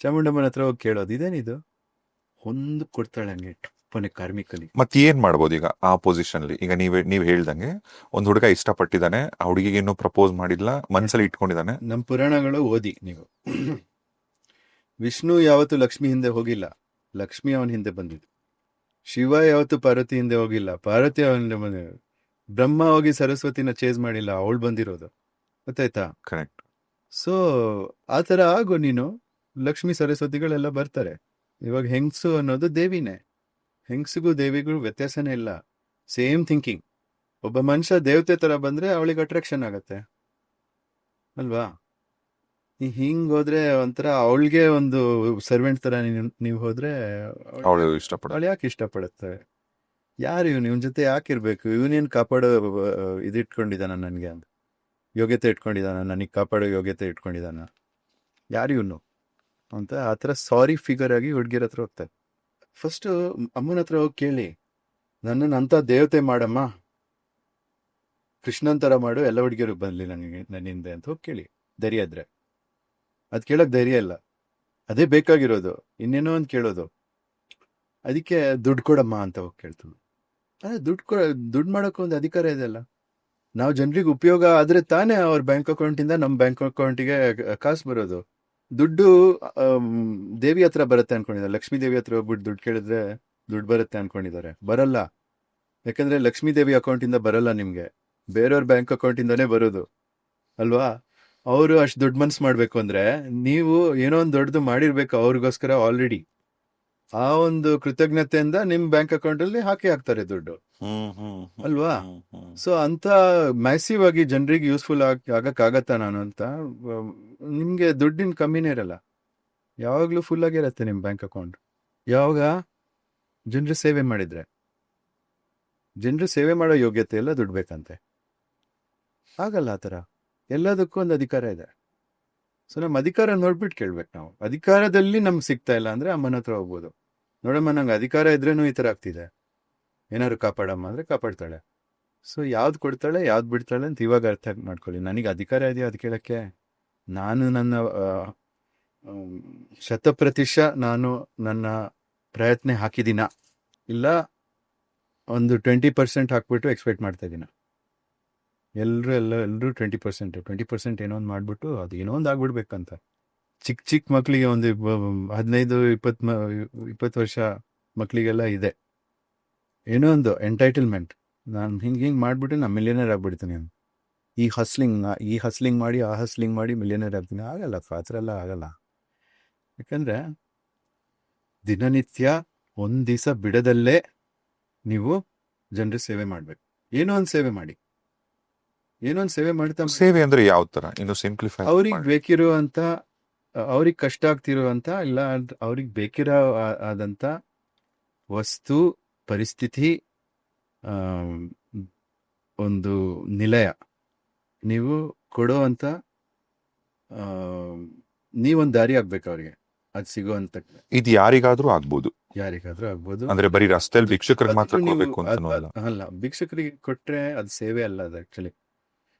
ಚಾಮುಂಡಮ್ಮನ ಹತ್ರ ಹೋಗಿ ಕೇಳೋದು. ಇದೇನಿದು? ಹೊಂದು ಕೊಡ್ತಾಳೆ ಹಂಗೆ ಟಪ್ಪನೆ ಕಾರ್ಮಿಕಲಿ. ಮತ್ತೆ ಏನ್ ಮಾಡ್ಬೋದು ಈಗ ಆ ಪೊಸಿಷನ್ ಅಲ್ಲಿ? ಈಗ ನೀವ್ ಹೇಳ್ದಂಗೆ ಒಂದ್ ಹುಡುಗ ಇಷ್ಟಪಟ್ಟಿದ್ದಾನೆ, ಆ ಹುಡುಗಿಗೆ ಇನ್ನೂ ಪ್ರಪೋಸ್ ಮಾಡಿಲ್ಲ, ಮನ್ಸಲ್ಲಿ ಇಟ್ಕೊಂಡಿದ್ದಾನೆ. ನಮ್ಮ ಪುರಾಣಗಳು ಓದಿ ನೀವು. ವಿಷ್ಣು ಯಾವತ್ತು ಲಕ್ಷ್ಮಿ ಹಿಂದೆ ಹೋಗಿಲ್ಲ, ಲಕ್ಷ್ಮಿ ಅವನ ಹಿಂದೆ ಬಂದಿದ್ದು. ಶಿವ ಯಾವತ್ತು ಪಾರ್ವತಿ ಹಿಂದೆ ಹೋಗಿಲ್ಲ, ಪಾರ್ವತಿ ಅವನ ಹಿಂದೆ ಬಂದಿದ್ದು. ಬ್ರಹ್ಮ ಹೋಗಿ ಸರಸ್ವತಿನ ಚೇಸ್ ಮಾಡಿಲ್ಲ, ಅವಳು ಬಂದಿರೋದು. ಗೊತ್ತಾಯ್ತಾ? ಕರೆಕ್ಟ್. ಸೊ ಆ ಥರ ಆಗು ನೀನು. ಲಕ್ಷ್ಮಿ ಸರಸ್ವತಿಗಳೆಲ್ಲ ಬರ್ತಾರೆ. ಇವಾಗ ಹೆಂಗಸು ಅನ್ನೋದು ದೇವಿನೇ. ಹೆಂಗಸಿಗೂ ದೇವಿಗೂ ವ್ಯತ್ಯಾಸನೇ ಇಲ್ಲ. Same thinking. ಒಬ್ಬ ಮನುಷ್ಯ ದೇವತೆ ಥರ ಬಂದರೆ ಅವಳಿಗೆ ಅಟ್ರಾಕ್ಷನ್ ಆಗತ್ತೆ ಅಲ್ವಾ? ಹಿಂಗೆ ಹೋದ್ರೆ ಒಂಥರ ಅವಳಿಗೆ ಒಂದು ಸರ್ವೆಂಟ್ ಥರ ನೀವು ಹೋದ್ರೆ ಅವಳು ಇಷ್ಟಪಡ, ಅವಳು ಯಾಕೆ ಇಷ್ಟಪಡುತ್ತೆ? ಯಾರು ಇವನ ಜೊತೆ ಯಾಕಿರ್ಬೇಕು? ಇವನೇನು ಕಾಪಾಡೋ ಇದಿಟ್ಕೊಂಡಿದ್ದಾನ ನನಗೆ ಅಂತ, ಯೋಗ್ಯತೆ ಇಟ್ಕೊಂಡಿದ್ದಾನ, ನನಗೆ ಕಾಪಾಡೋ ಯೋಗ್ಯತೆ ಇಟ್ಕೊಂಡಿದ್ದಾನ? ಯಾರು ಇವನು ಅಂತ ಆ ಥರ ಸಾರಿ ಫಿಗರ್ ಆಗಿ ಹುಡುಗಿರ ಹತ್ರ ಹೋಗ್ತಾರೆ. ಫಸ್ಟು ಅಮ್ಮನ ಹತ್ರ ಹೋಗಿ ಕೇಳಿ, ನನ್ನನ್ನು ಅಂಥ ದೇವತೆ ಮಾಡಮ್ಮ, ಕೃಷ್ಣನ್ ಥರ ಮಾಡು, ಎಲ್ಲ ಹುಡುಗಿಯರು ಬರಲಿ ನನ್ನ ಹಿಂದೆ ಅಂತ ಹೋಗಿ ಕೇಳಿ. ಧೈರ್ಯ ಇದ್ರೆ. ಅದು ಕೇಳೋಕೆ ಧೈರ್ಯ ಇಲ್ಲ, ಅದೇ ಬೇಕಾಗಿರೋದು. ಇನ್ನೇನೋ ಒಂದು ಕೇಳೋದು. ಅದಕ್ಕೆ ದುಡ್ಡು ಕೊಡಮ್ಮ ಅಂತ ಹೋಗಿ ಕೇಳ್ತೀವಿ. ಅದೇ ದುಡ್ಡು ಮಾಡೋಕೆ ಒಂದು ಅಧಿಕಾರ ಇದೆಯಲ್ಲ. ನಾವು ಜನರಿಗೆ ಉಪಯೋಗ ಆದರೆ ತಾನೇ ಅವ್ರ ಬ್ಯಾಂಕ್ ಅಕೌಂಟಿಂದ ನಮ್ಮ ಬ್ಯಾಂಕ್ ಅಕೌಂಟಿಗೆ ಕಾಸು ಬರೋದು. ದುಡ್ಡು ದೇವಿ ಹತ್ರ ಬರುತ್ತೆ ಅನ್ಕೊಂಡಿದ್ದಾರೆ. ಲಕ್ಷ್ಮೀ ದೇವಿ ಹತ್ರ ಹೋಗ್ಬಿಟ್ಟು ದುಡ್ಡು ಕೇಳಿದ್ರೆ ದುಡ್ಡು ಬರುತ್ತೆ ಅನ್ಕೊಂಡಿದ್ದಾರೆ. ಬರಲ್ಲ. ಯಾಕಂದ್ರೆ ಲಕ್ಷ್ಮೀ ದೇವಿ ಅಕೌಂಟಿಂದ ಬರಲ್ಲ ನಿಮಗೆ, ಬೇರೆಯವ್ರ ಬ್ಯಾಂಕ್ ಅಕೌಂಟಿಂದಾನೇ ಬರೋದು ಅಲ್ವಾ? ಅವರು ಅಷ್ಟು ದುಡ್ಡು ಮನ್ಸು ಮಾಡಬೇಕು ಅಂದ್ರೆ ನೀವು ಏನೋ ಒಂದು ದೊಡ್ಡದು ಮಾಡಿರ್ಬೇಕು ಅವ್ರಿಗೋಸ್ಕರ ಆಲ್ರೆಡಿ. ಆ ಒಂದು ಕೃತಜ್ಞತೆಯಿಂದ ನಿಮ್ ಬ್ಯಾಂಕ್ ಅಕೌಂಟ್ ಅಲ್ಲಿ ಹಾಕ್ತಾರೆ ದುಡ್ಡು ಅಲ್ವಾ? ಸೊ ಅಂತ ಮ್ಯಾಸಿವ್ ಆಗಿ ಜನರಿಗೆ ಯೂಸ್ಫುಲ್ ಆಗಕ್ಕಾಗತ್ತಾ ನಾನು ಅಂತ? ನಿಮ್ಗೆ ದುಡ್ಡಿನ ಕಮ್ಮಿನೇ ಇರಲ್ಲ, ಯಾವಾಗ್ಲೂ ಫುಲ್ ಆಗಿರತ್ತೆ ನಿಮ್ ಬ್ಯಾಂಕ್ ಅಕೌಂಟ್. ಯಾವಾಗ ಜನರ ಸೇವೆ ಮಾಡಿದ್ರೆ, ಜನರು ಸೇವೆ ಮಾಡೋ ಯೋಗ್ಯತೆ ಎಲ್ಲ ದುಡ್ಡು ಬೇಕಂತೆ. ಆಗಲ್ಲ ಆ ಥರ. ಎಲ್ಲದಕ್ಕೂ ಒಂದು ಅಧಿಕಾರ ಇದೆ. ಸೊ ನಮ್ಮ ಅಧಿಕಾರ ನೋಡ್ಬಿಟ್ಟು ಕೇಳ್ಬೇಕು ನಾವು. ಅಧಿಕಾರದಲ್ಲಿ ನಮ್ಗೆ ಸಿಗ್ತಾ ಇಲ್ಲ ಅಂದ್ರೆ ಅಮ್ಮನ ಹತ್ರ ಹೋಗ್ಬೋದು. ನೋಡಮ್ಮ, ನಂಗೆ ಅಧಿಕಾರ ಇದ್ರೇನು ಈ ಥರ ಆಗ್ತಿದೆ, ಏನಾದ್ರು ಕಾಪಾಡಮ್ಮ ಅಂದರೆ ಕಾಪಾಡ್ತಾಳೆ. ಸೊ ಯಾವ್ದು ಕೊಡ್ತಾಳೆ ಯಾವ್ದು ಬಿಡ್ತಾಳೆ ಅಂತ ಇವಾಗ ಅರ್ಥ ಮಾಡ್ಕೊಳ್ಳಿ. ನನಗೆ ಅಧಿಕಾರ ಇದೆಯಾ ಅದು ಕೇಳೋಕ್ಕೆ? ನಾನು ನನ್ನ 100% ನಾನು ನನ್ನ ಪ್ರಯತ್ನ ಹಾಕಿದ್ದೀನ, ಇಲ್ಲ ಒಂದು 20% ಹಾಕ್ಬಿಟ್ಟು ಎಕ್ಸ್ಪೆಕ್ಟ್ ಮಾಡ್ತಾ ಇದ್ದೀನ? ಎಲ್ಲರೂ 20% ಏನೋ ಒಂದು ಮಾಡಿಬಿಟ್ಟು ಅದು ಏನೋ ಒಂದು ಆಗ್ಬಿಡ್ಬೇಕಂತ. ಚಿಕ್ಕ ಮಕ್ಕಳಿಗೆ ಒಂದು 15-20 ವರ್ಷ ಮಕ್ಕಳಿಗೆಲ್ಲ ಇದೆ ಏನೋ ಒಂದು ಎಂಟೈಟಲ್ಮೆಂಟ್. ನಾನು ಹಿಂಗೆ ಮಾಡಿಬಿಟ್ಟು ನಾನು ಮಿಲಿಯನರ್ ಆಗ್ಬಿಡ್ತೀನಿ ಅಂತ. ಈ ಹಸ್ಲಿಂಗ್ ಮಾಡಿ ಆ ಹಸ್ಲಿಂಗ್ ಮಾಡಿ ಮಿಲಿಯನರ್ ಆಗ್ತೀನಿ. ಆಗಲ್ಲ, ಆ ಥರ ಎಲ್ಲ ಆಗಲ್ಲ. ಯಾಕಂದರೆ ದಿನನಿತ್ಯ ಒಂದು ದಿವಸ ಬಿಡದಲ್ಲೇ ನೀವು ಜನರ ಸೇವೆ ಮಾಡಬೇಕು. ಏನೋ ಒಂದು ಸೇವೆ ಮಾಡಿ, ಏನೋ ಒಂದು ಸೇವೆ ಮಾಡ್ತಾ ಸೇವೆ ಅಂದ್ರೆ ಯಾವ ತರ ಇನ್ನು ಸಿಂಪ್ಲಿಫೈ ಅವ್ರಿಗೆ ಬೇಕಿರುವಂತ, ಅವ್ರಿಗೆ ಕಷ್ಟ ಆಗ್ತಿರುವಂತ, ಇಲ್ಲ ಅವ್ರಿಗೆ ಬೇಕಿರೋ ಆದಂತ ವಸ್ತು, ಪರಿಸ್ಥಿತಿ, ಒಂದು ನಿಲಯ ನೀವು ಕೊಡೋ ಅಂತ, ನೀವೊಂದು ದಾರಿ ಆಗ್ಬೇಕು ಅವ್ರಿಗೆ. ಅದು ಸಿಗೋವಂತ ಇದು ಯಾರಿಗಾದ್ರೂ ಆಗ್ಬೋದು, ಯಾರಿಗಾದ್ರೂ ಆಗ್ಬೋದು. ಅಂದ್ರೆ ಬರೀ ರಸ್ತೆಯಲ್ಲಿ ಭಿಕ್ಷಕರಿಗೆ ಮಾತ್ರ ಕೊಡ್ಬೇಕು ಅಂತ ಅಲ್ಲ, ಭಿಕ್ಷಕರಿಗೆ ಕೊಟ್ರೆ ಅದು ಸೇವೆ ಅಲ್ಲ, ಅದು ಆಕ್ಚುಲಿ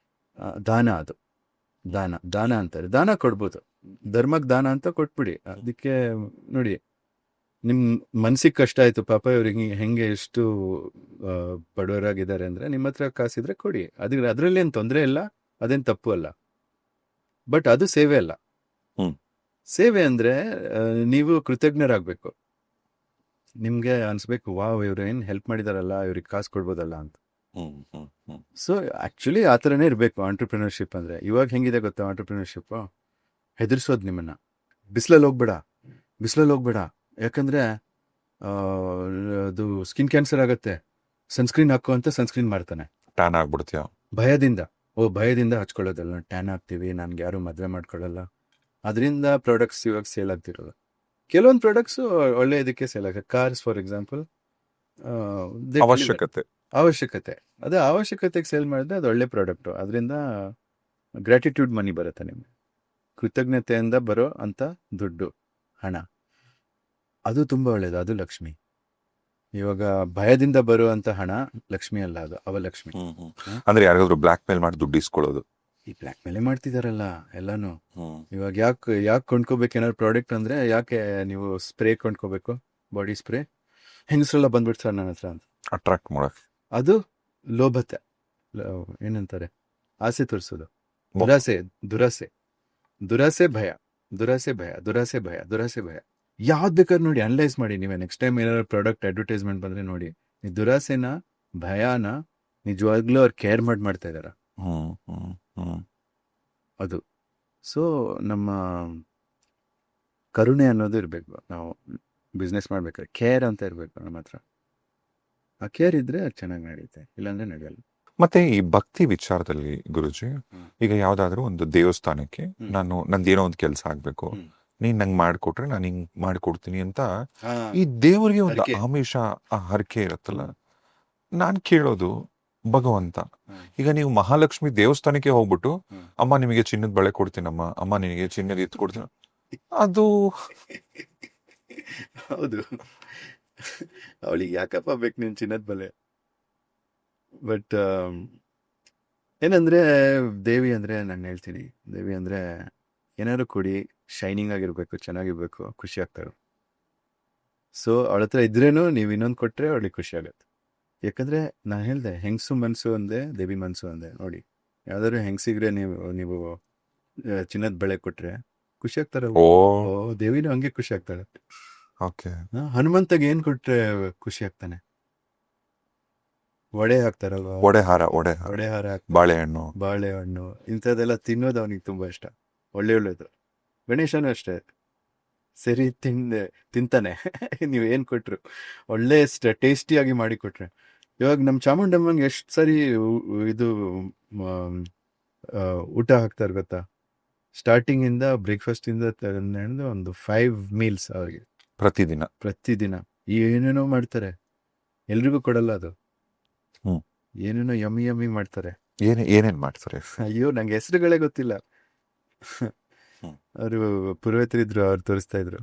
ದಾನ. ಅದು ದಾನ ಅಂತಾರೆ. ದಾನ ಕೊಡ್ಬೋದು, ಧರ್ಮಕ್ಕೆ ದಾನ ಅಂತ ಕೊಟ್ಬಿಡಿ. ಅದಕ್ಕೆ ನೋಡಿ, ನಿಮ್ ಮನ್ಸಿಗೆ ಕಷ್ಟ ಆಯ್ತು, ಪಾಪ ಇವ್ರಿಗೆ ಹೆಂಗೆ ಎಷ್ಟು ಬಡವರಾಗಿದ್ದಾರೆ ಅಂದ್ರೆ ನಿಮ್ಮ ಹತ್ರ ಕಾಸಿದ್ರೆ ಕೊಡಿ. ಅದ್ರಲ್ಲಿ ಏನು ತೊಂದರೆ ಇಲ್ಲ, ಅದೇನು ತಪ್ಪು ಅಲ್ಲ. ಬಟ್ ಅದು ಸೇವೆ ಅಲ್ಲ. ಸೇವೆ ಅಂದ್ರೆ ನೀವು ಕೃತಜ್ಞರಾಗಬೇಕು. ನಿಮ್ಗೆ ಅನ್ಸ್ಬೇಕು, ವಾವ್, ಇವ್ರು ಏನ್ ಹೆಲ್ಪ್ ಮಾಡಿದಾರಲ್ಲ, ಇವ್ರಿಗೆ ಕಾಸು ಕೊಡ್ಬೋದಲ್ಲ ಅಂತ. ಸೊ ಆಕ್ಚುಲಿ ಆ ಥರನೇ ಇರಬೇಕು ಆಂಟ್ರಪ್ರಿನರ್ಶಿಪ್ ಅಂದ್ರೆ. ಇವಾಗ ಹೆಂಗಿದೆ ಗೊತ್ತಾ ಆಂಟ್ರಪ್ರಿನರ್ಶಿಪ್? ಹೆದರ್ಸೋದು ನಿಮ್ಮನ್ನ. ಬಿಸಿಲಲ್ಲಿ ಹೋಗ್ಬೇಡ, ಯಾಕಂದ್ರೆ ಅದು ಸ್ಕಿನ್ ಕ್ಯಾನ್ಸರ್ ಆಗತ್ತೆ, ಸನ್ಸ್ಕ್ರೀನ್ ಹಾಕೋ ಅಂತ ಸನ್ಸ್ಕ್ರೀನ್ ಮಾಡ್ತಾನೆ. ಟ್ಯಾನ್ ಆಗ್ಬಿಡ್ತೀಯ ಭಯದಿಂದ ಹಚ್ಕೊಳ್ಳೋದಲ್ಲ. ಟ್ಯಾನ್ ಆಗ್ತೀವಿ, ನನ್ಗೆ ಯಾರು ಮದುವೆ ಮಾಡ್ಕೊಳ್ಳಲ್ಲ. ಅದರಿಂದ ಪ್ರಾಡಕ್ಟ್ಸ್ ಇವಾಗ ಸೇಲ್ ಆಗ್ತಿರೋದು. ಕೆಲವೊಂದು ಪ್ರಾಡಕ್ಟ್ಸ್ ಒಳ್ಳೆ ಇದಕ್ಕೆ ಸೇಲ್ ಆಗುತ್ತೆ. ಕಾರ್ಸ್ ಫಾರ್ ಎಕ್ಸಾಂಪಲ್, ಅವಶ್ಯಕತೆ ಅದೇ ಅವಶ್ಯಕತೆಗೆ ಸೇಲ್ ಮಾಡಿದ್ರೆ ಅದು ಒಳ್ಳೆ ಪ್ರಾಡಕ್ಟು. ಅದರಿಂದ ಗ್ರ್ಯಾಟಿಟ್ಯೂಡ್ ಮನಿ ಬರುತ್ತೆ ನಿಮಗೆ. ಕೃತಜ್ಞತೆಯಿಂದ ಬರೋ ಅಂತ ದುಡ್ಡು, ಹಣ, ಅದು ತುಂಬ ಒಳ್ಳೇದು. ಅದು ಲಕ್ಷ್ಮಿ. ಇವಾಗ ಭಯದಿಂದ ಬರುವಂತ ಹಣ ಲಕ್ಷ್ಮಿ ಅಲ್ಲ, ಅದು ಅವಲಕ್ಷ್ಮಿ. ಅಂದ್ರೆ ಯಾರಿಗಾದ್ರು ಬ್ಲಾಕ್ ಮೇಲ್ ಮಾಡಿ ದುಡ್ಡು ಇಸ್ಕೊಳ್ಳೋದು. ಈ ಬ್ಲ್ಯಾಕ್ ಮೇಲೇ ಮಾಡ್ತಿದಾರಲ್ಲ ಎಲ್ಲಾನು. ಇವಾಗ ಯಾಕೆ ಕೊಂಡ್ಕೋಬೇಕು ಏನಾದ್ರು ಪ್ರಾಡಕ್ಟ್ ಅಂದ್ರೆ, ಯಾಕೆ ನೀವು ಸ್ಪ್ರೇ ಕೊಂಡ್ಕೋಬೇಕು, ಬಾಡಿ ಸ್ಪ್ರೇ? ಹೆಂಗಸ್ರೆಲ್ಲ ಬಂದ್ಬಿಡ್ತಾರೆ ನನ್ನ ಹತ್ರ ಅಂತ ಅಟ್ರಾಕ್ಟ್ ಮಾಡಕ್. ಅದು ಲೋಭತೆ, ಏನಂತಾರೆ, ಆಸೆ ತೋರಿಸೋದು. ದುರಾಸೆ ಭಯ. ಯಾವ್ದು ಬೇಕಾದ್ರೆ ನೋಡಿ, ಅನಲೈಸ್ ಮಾಡಿ ನೀವೇ. ನೆಕ್ಸ್ಟ್ ಟೈಮ್ ಏನಾದ್ರು ಪ್ರಾಡಕ್ಟ್ ಅಡ್ವರ್ಟೈಸ್ಮೆಂಟ್ ಬಂದ್ರೆ ನೋಡಿ, ಈ ದುರಾಸೆನ, ಭಯಾನ ನಿಜವಾಗ್ಲೂ ಅವ್ರು ಕೇರ್ ಮಾಡ್ತಾ ಇದಾರ. ಅದು. ಸೊ ನಮ್ಮ ಕರುಣೆ ಅನ್ನೋದು ಇರಬೇಕು. ನಾವು ಬಿಸ್ನೆಸ್ ಮಾಡ್ಬೇಕಾದ್ರೆ ಕೇರ್ ಅಂತ ಇರಬೇಕು ನಮ್ಮ ಹತ್ರ. ಆ ಕೇರ್ ಇದ್ರೆ ಅದು ಚೆನ್ನಾಗಿ ನಡೆಯುತ್ತೆ, ಇಲ್ಲಾಂದ್ರೆ ನಡೆಯಲ್ಲ. ಮತ್ತೆ ಈ ಭಕ್ತಿ ವಿಚಾರದಲ್ಲಿ ಗುರುಜಿ, ಈಗ ಯಾವ್ದಾದ್ರು ಒಂದು ದೇವಸ್ಥಾನಕ್ಕೆ ನಂದೇನೋ ಒಂದು ಕೆಲಸ ಆಗ್ಬೇಕು, ನೀನ್ ನಂಗೆ ಮಾಡ್ಕೊಟ್ರೆ ನಾನು ಹಿಂಗ್ ಮಾಡ್ಕೊಡ್ತೀನಿ ಅಂತ ಈ ದೇವರಿಗೆ ಒಂದು ಆಮಿಷ, ಆ ಹರಕೆ ಇರತ್ತಲ್ಲ. ನಾನ್ ಕೇಳೋದು ಭಗವಂತ, ಈಗ ನೀವು ಮಹಾಲಕ್ಷ್ಮಿ ದೇವಸ್ಥಾನಕ್ಕೆ ಹೋಗ್ಬಿಟ್ಟು, ಅಮ್ಮ ನಿಮಗೆ ಚಿನ್ನದ ಬಳೆ ಕೊಡ್ತೀನಮ್ಮ, ಅಮ್ಮ ನಿನಗೆ ಚಿನ್ನದ ಎತ್ತು ಕೊಡ್ತೀನಿ, ಅದು ಹೌದು. ಅವಳಿಗೆ ಯಾಕಪ್ಪ ಬೇಕು ನೀನ್ ಚಿನ್ನದ ಬಲೆ? ಬಟ್ ಏನಂದ್ರೆ, ದೇವಿ ಅಂದ್ರೆ ನಾನು ಹೇಳ್ತೀನಿ, ದೇವಿ ಅಂದ್ರೆ ಏನಾದ್ರು ಕೊಡಿ, ಶೈನಿಂಗ್ ಆಗಿರ್ಬೇಕು, ಚೆನ್ನಾಗಿರ್ಬೇಕು, ಖುಷಿ ಆಗ್ತಾರೆ. ಸೊ ಅವಳ ಹತ್ರ ಇದ್ರೇನು ನೀವು ಇನ್ನೊಂದು ಕೊಟ್ರೆ ಅವಳಿಗೆ ಖುಷಿ ಆಗತ್ತೆ. ಯಾಕಂದ್ರೆ ನಾನು ಹೇಳ್ದೆ, ಹೆಂಗಸು ಮನ್ಸು ಒಂದೇ, ದೇವಿ ಮನ್ಸು ಒಂದೇ. ನೋಡಿ, ಯಾವ್ದಾದ್ರು ಹೆಂಗಸಿಗ್ರೆ ನೀವು ಚಿನ್ನದ ಬಳೆ ಕೊಟ್ರೆ ಖುಷಿ ಆಗ್ತಾರೆ. ದೇವಿನೂ ಹಂಗೆ ಖುಷಿ ಆಗ್ತಾಳೆ. ಹನುಮಂತಗೆ ಏನ್ ಕೊಟ್ರೆ ಖುಷಿ ಆಗ್ತಾನೆ? ವಡೆ ಹಾಕ್ತಾರಲ್ವಾ, ಒಡೆ ಹಾರ, ಬಾಳೆಹಣ್ಣು ಇಂಥದ್ದೆಲ್ಲ ತಿನ್ನೋದು ಅವನಿಗೆ ತುಂಬಾ ಇಷ್ಟ. ಒಳ್ಳೇದು. ಗಣೇಶನೂ ಅಷ್ಟೇ, ಸರಿ ತಿಂತಾನೆ ನೀವು ಏನ್ ಕೊಟ್ರು, ಒಳ್ಳೆ ಟೇಸ್ಟಿಯಾಗಿ ಮಾಡಿ ಕೊಟ್ರೆ. ಇವಾಗ ನಮ್ಮ ಚಾಮುಂಡಮ್ಮಂಗೆ ಎಷ್ಟು ಸರಿ ಇದು ಊಟ ಹಾಕ್ತಾರೆ ಗೊತ್ತಾ? ಸ್ಟಾರ್ಟಿಂಗ್ ಇಂದ ಬ್ರೇಕ್ಫಾಸ್ಟ್ ಇಂದ ಒಂದು 5 meals ಅವ್ರಿಗೆ. ಪ್ರತಿದಿನ ಏನೇನೋ ಮಾಡ್ತಾರೆ, ಎಲ್ರಿಗೂ ಕೊಡಲ್ಲ ಅದು. ಹ್ಮ್. ಏನೇನೋ ಯಮ್ಮಿ ಯಮ್ಮಿ ಮಾಡ್ತಾರೆ. ಏನೇನ್ ಮಾಡ್ತಾರೆ? ಅಯ್ಯೋ, ನಂಗೆ ಹೆಸರುಗಳೇ ಗೊತ್ತಿಲ್ಲ. ಹ್ಮ್. ಅವರು ಪುರೋಹಿತರಿದ್ರು, ಅವ್ರು ತೋರಿಸ್ತಾ ಇದ್ರು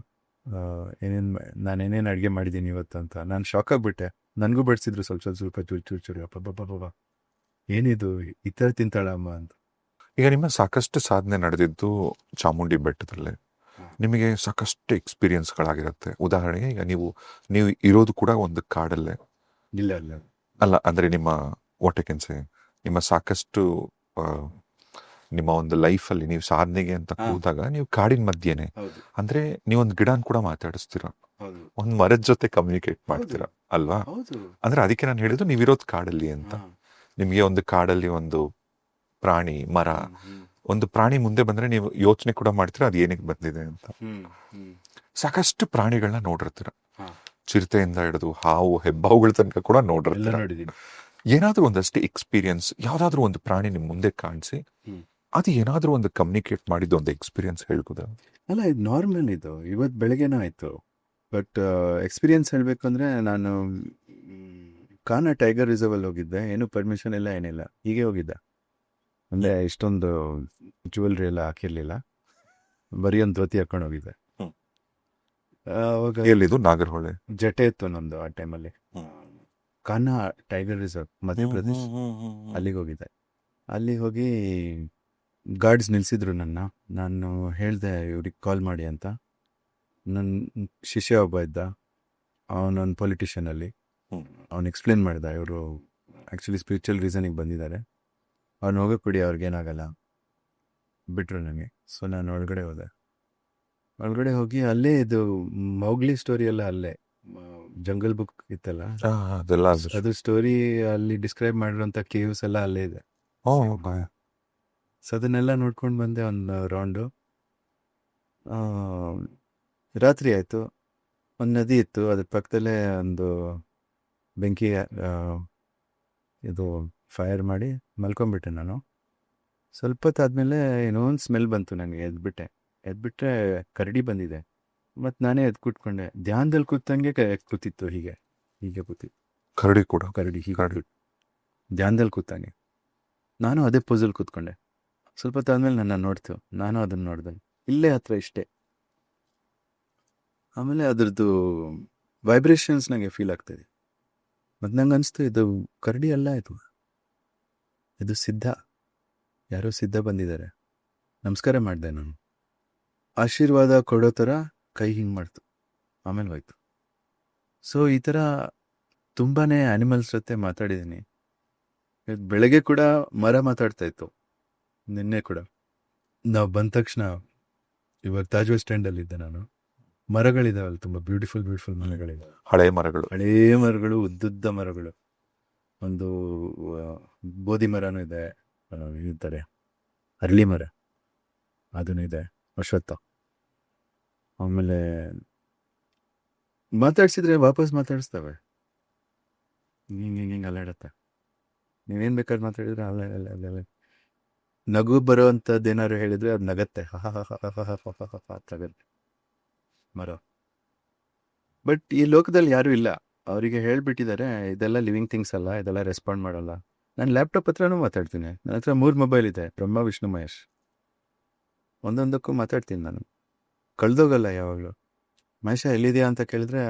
ನಾನೇನೇನು ಅಡುಗೆ ಮಾಡಿದ್ದೀನಿ ಇವತ್ತು ಅಂತ. ನಾನು ಶಾಕ್ ಆಗ್ಬಿಟ್ಟೆ. ನನಗೂ ಬಡಿಸಿದ್ರು ಸ್ವಲ್ಪ ಚೂರು. ಅಬ್ಬಬ್ಬಬ್ಬ, ಏನಿದು, ಈ ಥರ ತಿಂತಾಳ ಅಮ್ಮ ಅಂತ. ಈಗ ನಿಮ್ಮ ಸಾಕಷ್ಟು ಸಾಧನೆ ನಡೆದಿದ್ದು ಚಾಮುಂಡಿ ಬೆಟ್ಟದಲ್ಲೇ. ನಿಮಗೆ ಸಾಕಷ್ಟು ಎಕ್ಸ್ಪೀರಿಯನ್ಸ್ಗಳಾಗಿರುತ್ತೆ. ಉದಾಹರಣೆಗೆ ಈಗ ನೀವು ಇರೋದು ಕೂಡ ಒಂದು ಕಾಡಲ್ಲೇ. ಇಲ್ಲ ಅಲ್ಲ, ಅಂದ್ರೆ ನಿಮ್ಮ ಒಟಕೆನ್ಸೆ ನಿಮ್ಮ ಸಾಕಷ್ಟು ಆ, ನಿಮ್ಮ ಒಂದು ಲೈಫಲ್ಲಿ ನೀವು ಸಾಧನೆಗೆ ಅಂತ ಕೂತಾಗ ನೀವು ಕಾಡಿನ ಮಧ್ಯೆನೆ, ಹೌದು ಅಂದ್ರೆ ನೀವೊಂದು ಗಿಡನ ಕೂಡ ಮಾತಾಡಿಸ್ತೀರ, ಹೌದು ಒಂದ್ ಮರದ ಜೊತೆ ಕಮ್ಯುನಿಕೇಟ್ ಮಾಡ್ತೀರ ಅಲ್ವಾ? ಹೌದು. ಅಂದ್ರೆ ಅದಕ್ಕೆ ನಾನು ಹೇಳಿದ್ದು ನೀವಿರೋದು ಕಾಡಲ್ಲಿ ಅಂತ. ನಿಮಗೆ ಒಂದು ಕಾಡಲ್ಲಿ ಒಂದು ಪ್ರಾಣಿ, ಮರ, ಒಂದು ಪ್ರಾಣಿ ಮುಂದೆ ಬಂದ್ರೆ ನೀವು ಯೋಚನೆ ಕೂಡ ಮಾಡ್ತೀರಾ ಅದು ಏನಕ್ಕೆ ಬಂದಿದೆ ಅಂತ. ಸಾಕಷ್ಟು ಪ್ರಾಣಿಗಳನ್ನ ನೋಡಿರ್ತೀರ, ಚಿರತೆಯಿಂದ ಹಿಡಿದು ಹಾವು, ಹೆಬ್ಬಾವುಗಳ ತನಕ ಕೂಡ ಎಲ್ಲ ನೋಡಿರ್ತೀರ. ನೋಡಿದ್ದೀನಿ. ಏನಾದ್ರೂ ಒಂದಷ್ಟು ಎಕ್ಸ್ಪೀರಿಯನ್ಸ್, ಯಾವ್ದಾದ್ರು ಒಂದು ಪ್ರಾಣಿ ನಿಮ್ ಮುಂದೆ ಕಾಣಿಸಿ ಅದು ಏನಾದ್ರೂ ಒಂದು ಕಮ್ಯುನಿಕೇಟ್ ಮಾಡಿದ್ದು ಒಂದು ಎಕ್ಸ್ಪೀರಿಯನ್ಸ್ ಹೇಳ್ಬೋದಾ? ಅಲ್ಲ, ಇದು ನಾರ್ಮಲ್. ಇದು ಇವತ್ತು ಬೆಳಗ್ಗೆನೂ ಆಯಿತು. ಬಟ್ ಎಕ್ಸ್ಪೀರಿಯನ್ಸ್ ಹೇಳಬೇಕಂದ್ರೆ, ನಾನು ಕಾನ ಟೈಗರ್ ರಿಸರ್ವಲ್ಲಿ ಹೋಗಿದ್ದೆ. ಏನು ಪರ್ಮಿಷನ್ ಇಲ್ಲ, ಏನಿಲ್ಲ, ಹೀಗೆ ಹೋಗಿದ್ದೆ. ಅಂದರೆ ಇಷ್ಟೊಂದು ಜ್ಯುವೆಲ್ರಿ ಎಲ್ಲ ಹಾಕಿರಲಿಲ್ಲ, ಬರೀ ಒಂದು ಧೋತಿ ಹಾಕೊಂಡು ಹೋಗಿದ್ದೆ. ಅವಾಗ ಎಲ್ಲಿದು? ನಾಗರಹೊಳೆ ಜಟೆ ಇತ್ತು ನಂದು ಆ ಟೈಮಲ್ಲಿ. Kana tiger reserve, Madhya Pradesh. ಅಲ್ಲಿಗೆ ಹೋಗಿದ್ದೆ. ಅಲ್ಲಿಗೆ ಹೋಗಿ ಗಾರ್ಡ್ಸ್ ನಿಲ್ಲಿಸಿದ್ರು ನನ್ನ. ನಾನು ಹೇಳಿದೆ ಇವ್ರಿಗೆ ಕಾಲ್ ಮಾಡಿ ಅಂತ. ನನ್ನ ಶಿಷ್ಯ ಒಬ್ಬ ಇದ್ದ, ಅವನೊಂದು ಪೊಲಿಟಿಷಿಯನಲ್ಲಿ. ಅವನು ಎಕ್ಸ್ಪ್ಲೇನ್ ಮಾಡಿದ, ಇವರು ಆ್ಯಕ್ಚುಲಿ ಸ್ಪಿರಿಚುವಲ್ ರೀಸನಿಗೆ ಬಂದಿದ್ದಾರೆ, ಅವ್ನು ಹೋಗಕ್ಕೆ ಬಿಡಿ, ಅವ್ರಿಗೇನಾಗಲ್ಲ, ಬಿಟ್ಟರು ನನಗೆ. ಸೊ ನಾನು ಒಳಗಡೆ ಹೋಗಿ ಅಲ್ಲೇ ಇದು ಮೌಗ್ಲಿ ಸ್ಟೋರಿ ಎಲ್ಲ ಅಲ್ಲೇ, ಜಂಗಲ್ ಬುಕ್ ಇತ್ತಲ್ಲ, ಅದೆಲ್ಲ ಅದು ಸ್ಟೋರಿ ಅಲ್ಲಿ ಡಿಸ್ಕ್ರೈಬ್ ಮಾಡಿರೋಂಥ ಕೇವ್ಸ್ ಎಲ್ಲ ಅಲ್ಲೇ ಇದೆ. ಸೊ ಅದನ್ನೆಲ್ಲ ನೋಡ್ಕೊಂಡು ಬಂದೆ ಒಂದು ರೌಂಡು. ರಾತ್ರಿ ಆಯಿತು. ಒಂದು ನದಿ ಇತ್ತು, ಅದ್ರ ಪಕ್ಕದಲ್ಲೇ ಒಂದು ಬೆಂಕಿ ಇದು ಫೈರ್ ಮಾಡಿ ಮಲ್ಕೊಂಡ್ಬಿಟ್ಟೆ ನಾನು. ಸ್ವಲ್ಪ ಹೊತ್ತಾದ್ಮೇಲೆ ಏನೋ ಒಂದು ಸ್ಮೆಲ್ ಬಂತು ನನಗೆ. ಎದ್ಬಿಟ್ರೆ ಕರಡಿ ಬಂದಿದೆ. ಮತ್ತು ನಾನೇ ಕೂತ್ಕೊಂಡೆ. ಧ್ಯಾನದಲ್ಲಿ ಕೂತಂಗೆ ಕೂತಿತ್ತು, ಹೀಗೆ ಕೂತಿತ್ತು. ಕರಡಿ ಕೂಡ? ಕರಡಿ ಹೀಗೆ ಧ್ಯಾನದಲ್ಲಿ ಕೂತಂಗೆ. ನಾನು ಅದೇ ಪೋಸಲ್ಲಿ ಕೂತ್ಕೊಂಡೆ. ಸ್ವಲ್ಪ ಹೊತ್ತಾದ್ಮೇಲೆ ನನ್ನ ನೋಡ್ತು, ನಾನು ಅದನ್ನು ನೋಡಿದೆ, ಇಲ್ಲೇ ಹತ್ರ ಇಷ್ಟೇ. ಆಮೇಲೆ ಅದ್ರದ್ದು ವೈಬ್ರೇಷನ್ಸ್ ನನಗೆ ಫೀಲ್ ಆಗ್ತಾಯಿದೆ. ಮತ್ತು ನಂಗೆ ಅನಿಸ್ತು, ಇದು ಕರಡಿ ಅಲ್ಲ, ಇದು ಸಿದ್ಧ, ಯಾರೋ ಸಿದ್ಧ ಬಂದಿದ್ದಾರೆ. ನಮಸ್ಕಾರ ಮಾಡಿದೆ ನಾನು. ಆಶೀರ್ವಾದ ಕೊಡೋ ಥರ ಕೈ ಹಿಂಗೆ ಮಾಡ್ತು, ಆಮೇಲೆ ಹೋಯ್ತು. ಸೊ ಈ ಥರ ತುಂಬಾ ಆ್ಯನಿಮಲ್ಸ್ ಜೊತೆ ಮಾತಾಡಿದ್ದೀನಿ. ಬೆಳಗ್ಗೆ ಕೂಡ ಮರ ಮಾತಾಡ್ತಾ ಇತ್ತು, ನಿನ್ನೆ ಕೂಡ. ನಾವು ಬಂದ ತಕ್ಷಣ, ಇವಾಗ ತಾಜ್ ವೆಸ್ಟ್ ಸ್ಟ್ಯಾಂಡಲ್ಲಿದ್ದೆ ನಾನು, ಮರಗಳಿದಾವಲ್ಲ, ತುಂಬ ಬ್ಯೂಟಿಫುಲ್ ಮರಗಳಿವೆ. ಹಳೇ ಮರಗಳು, ಉದ್ದುದ್ದ ಮರಗಳು. ಒಂದು ಬೋಧಿ ಮರನೂ ಇದೆ, ಇರ್ತಾರೆ ಅರಳಿ ಮರ ಅದೂ ಇದೆ, ಅಶ್ವತ್ಥ. ಆಮೇಲೆ ಮಾತಾಡ್ಸಿದ್ರೆ ವಾಪಸ್ ಮಾತಾಡಿಸ್ತವೆ, ಹಿಂಗೆ ಅಲ್ಲಾಡತ್ತೆ. ನೀವೇನು ಬೇಕಾದ್ರೆ ಮಾತಾಡಿದ್ರೆ ಅಲ್ಲ ನಗು ಬರೋ ಅಂಥದ್ದು ಏನಾದ್ರು ಹೇಳಿದ್ರೆ ಅದು ನಗತ್ತೆ, ತಗತ್ತೆ ಮರ. ಬಟ್ ಈ ಲೋಕದಲ್ಲಿ ಯಾರೂ ಇಲ್ಲ, ಅವರಿಗೆ ಹೇಳ್ಬಿಟ್ಟಿದ್ದಾರೆ ಇದೆಲ್ಲ ಲಿವಿಂಗ್ ಥಿಂಗ್ಸ್ ಅಲ್ಲ, ಇದೆಲ್ಲ ರೆಸ್ಪಾಂಡ್ ಮಾಡಲ್ಲ. ನಾನು ಲ್ಯಾಪ್ಟಾಪ್ ಹತ್ರನೂ ಮಾತಾಡ್ತೀನಿ. ನನ್ನ ಹತ್ರ 3 ಮೊಬೈಲ್ ಇದೆ, ಬ್ರಹ್ಮ ವಿಷ್ಣು ಮಹೇಶ್. ಒಂದೊಂದಕ್ಕೂ ಮಾತಾಡ್ತೀನಿ ನಾನು, ಕಳೆದೋಗಲ್ಲ ಯಾವಾಗಲೂ. ಮಹೇಶ ಎಲ್ಲಿದೆಯಾ ಅಂತ ಕೇಳಿದ್ರೆ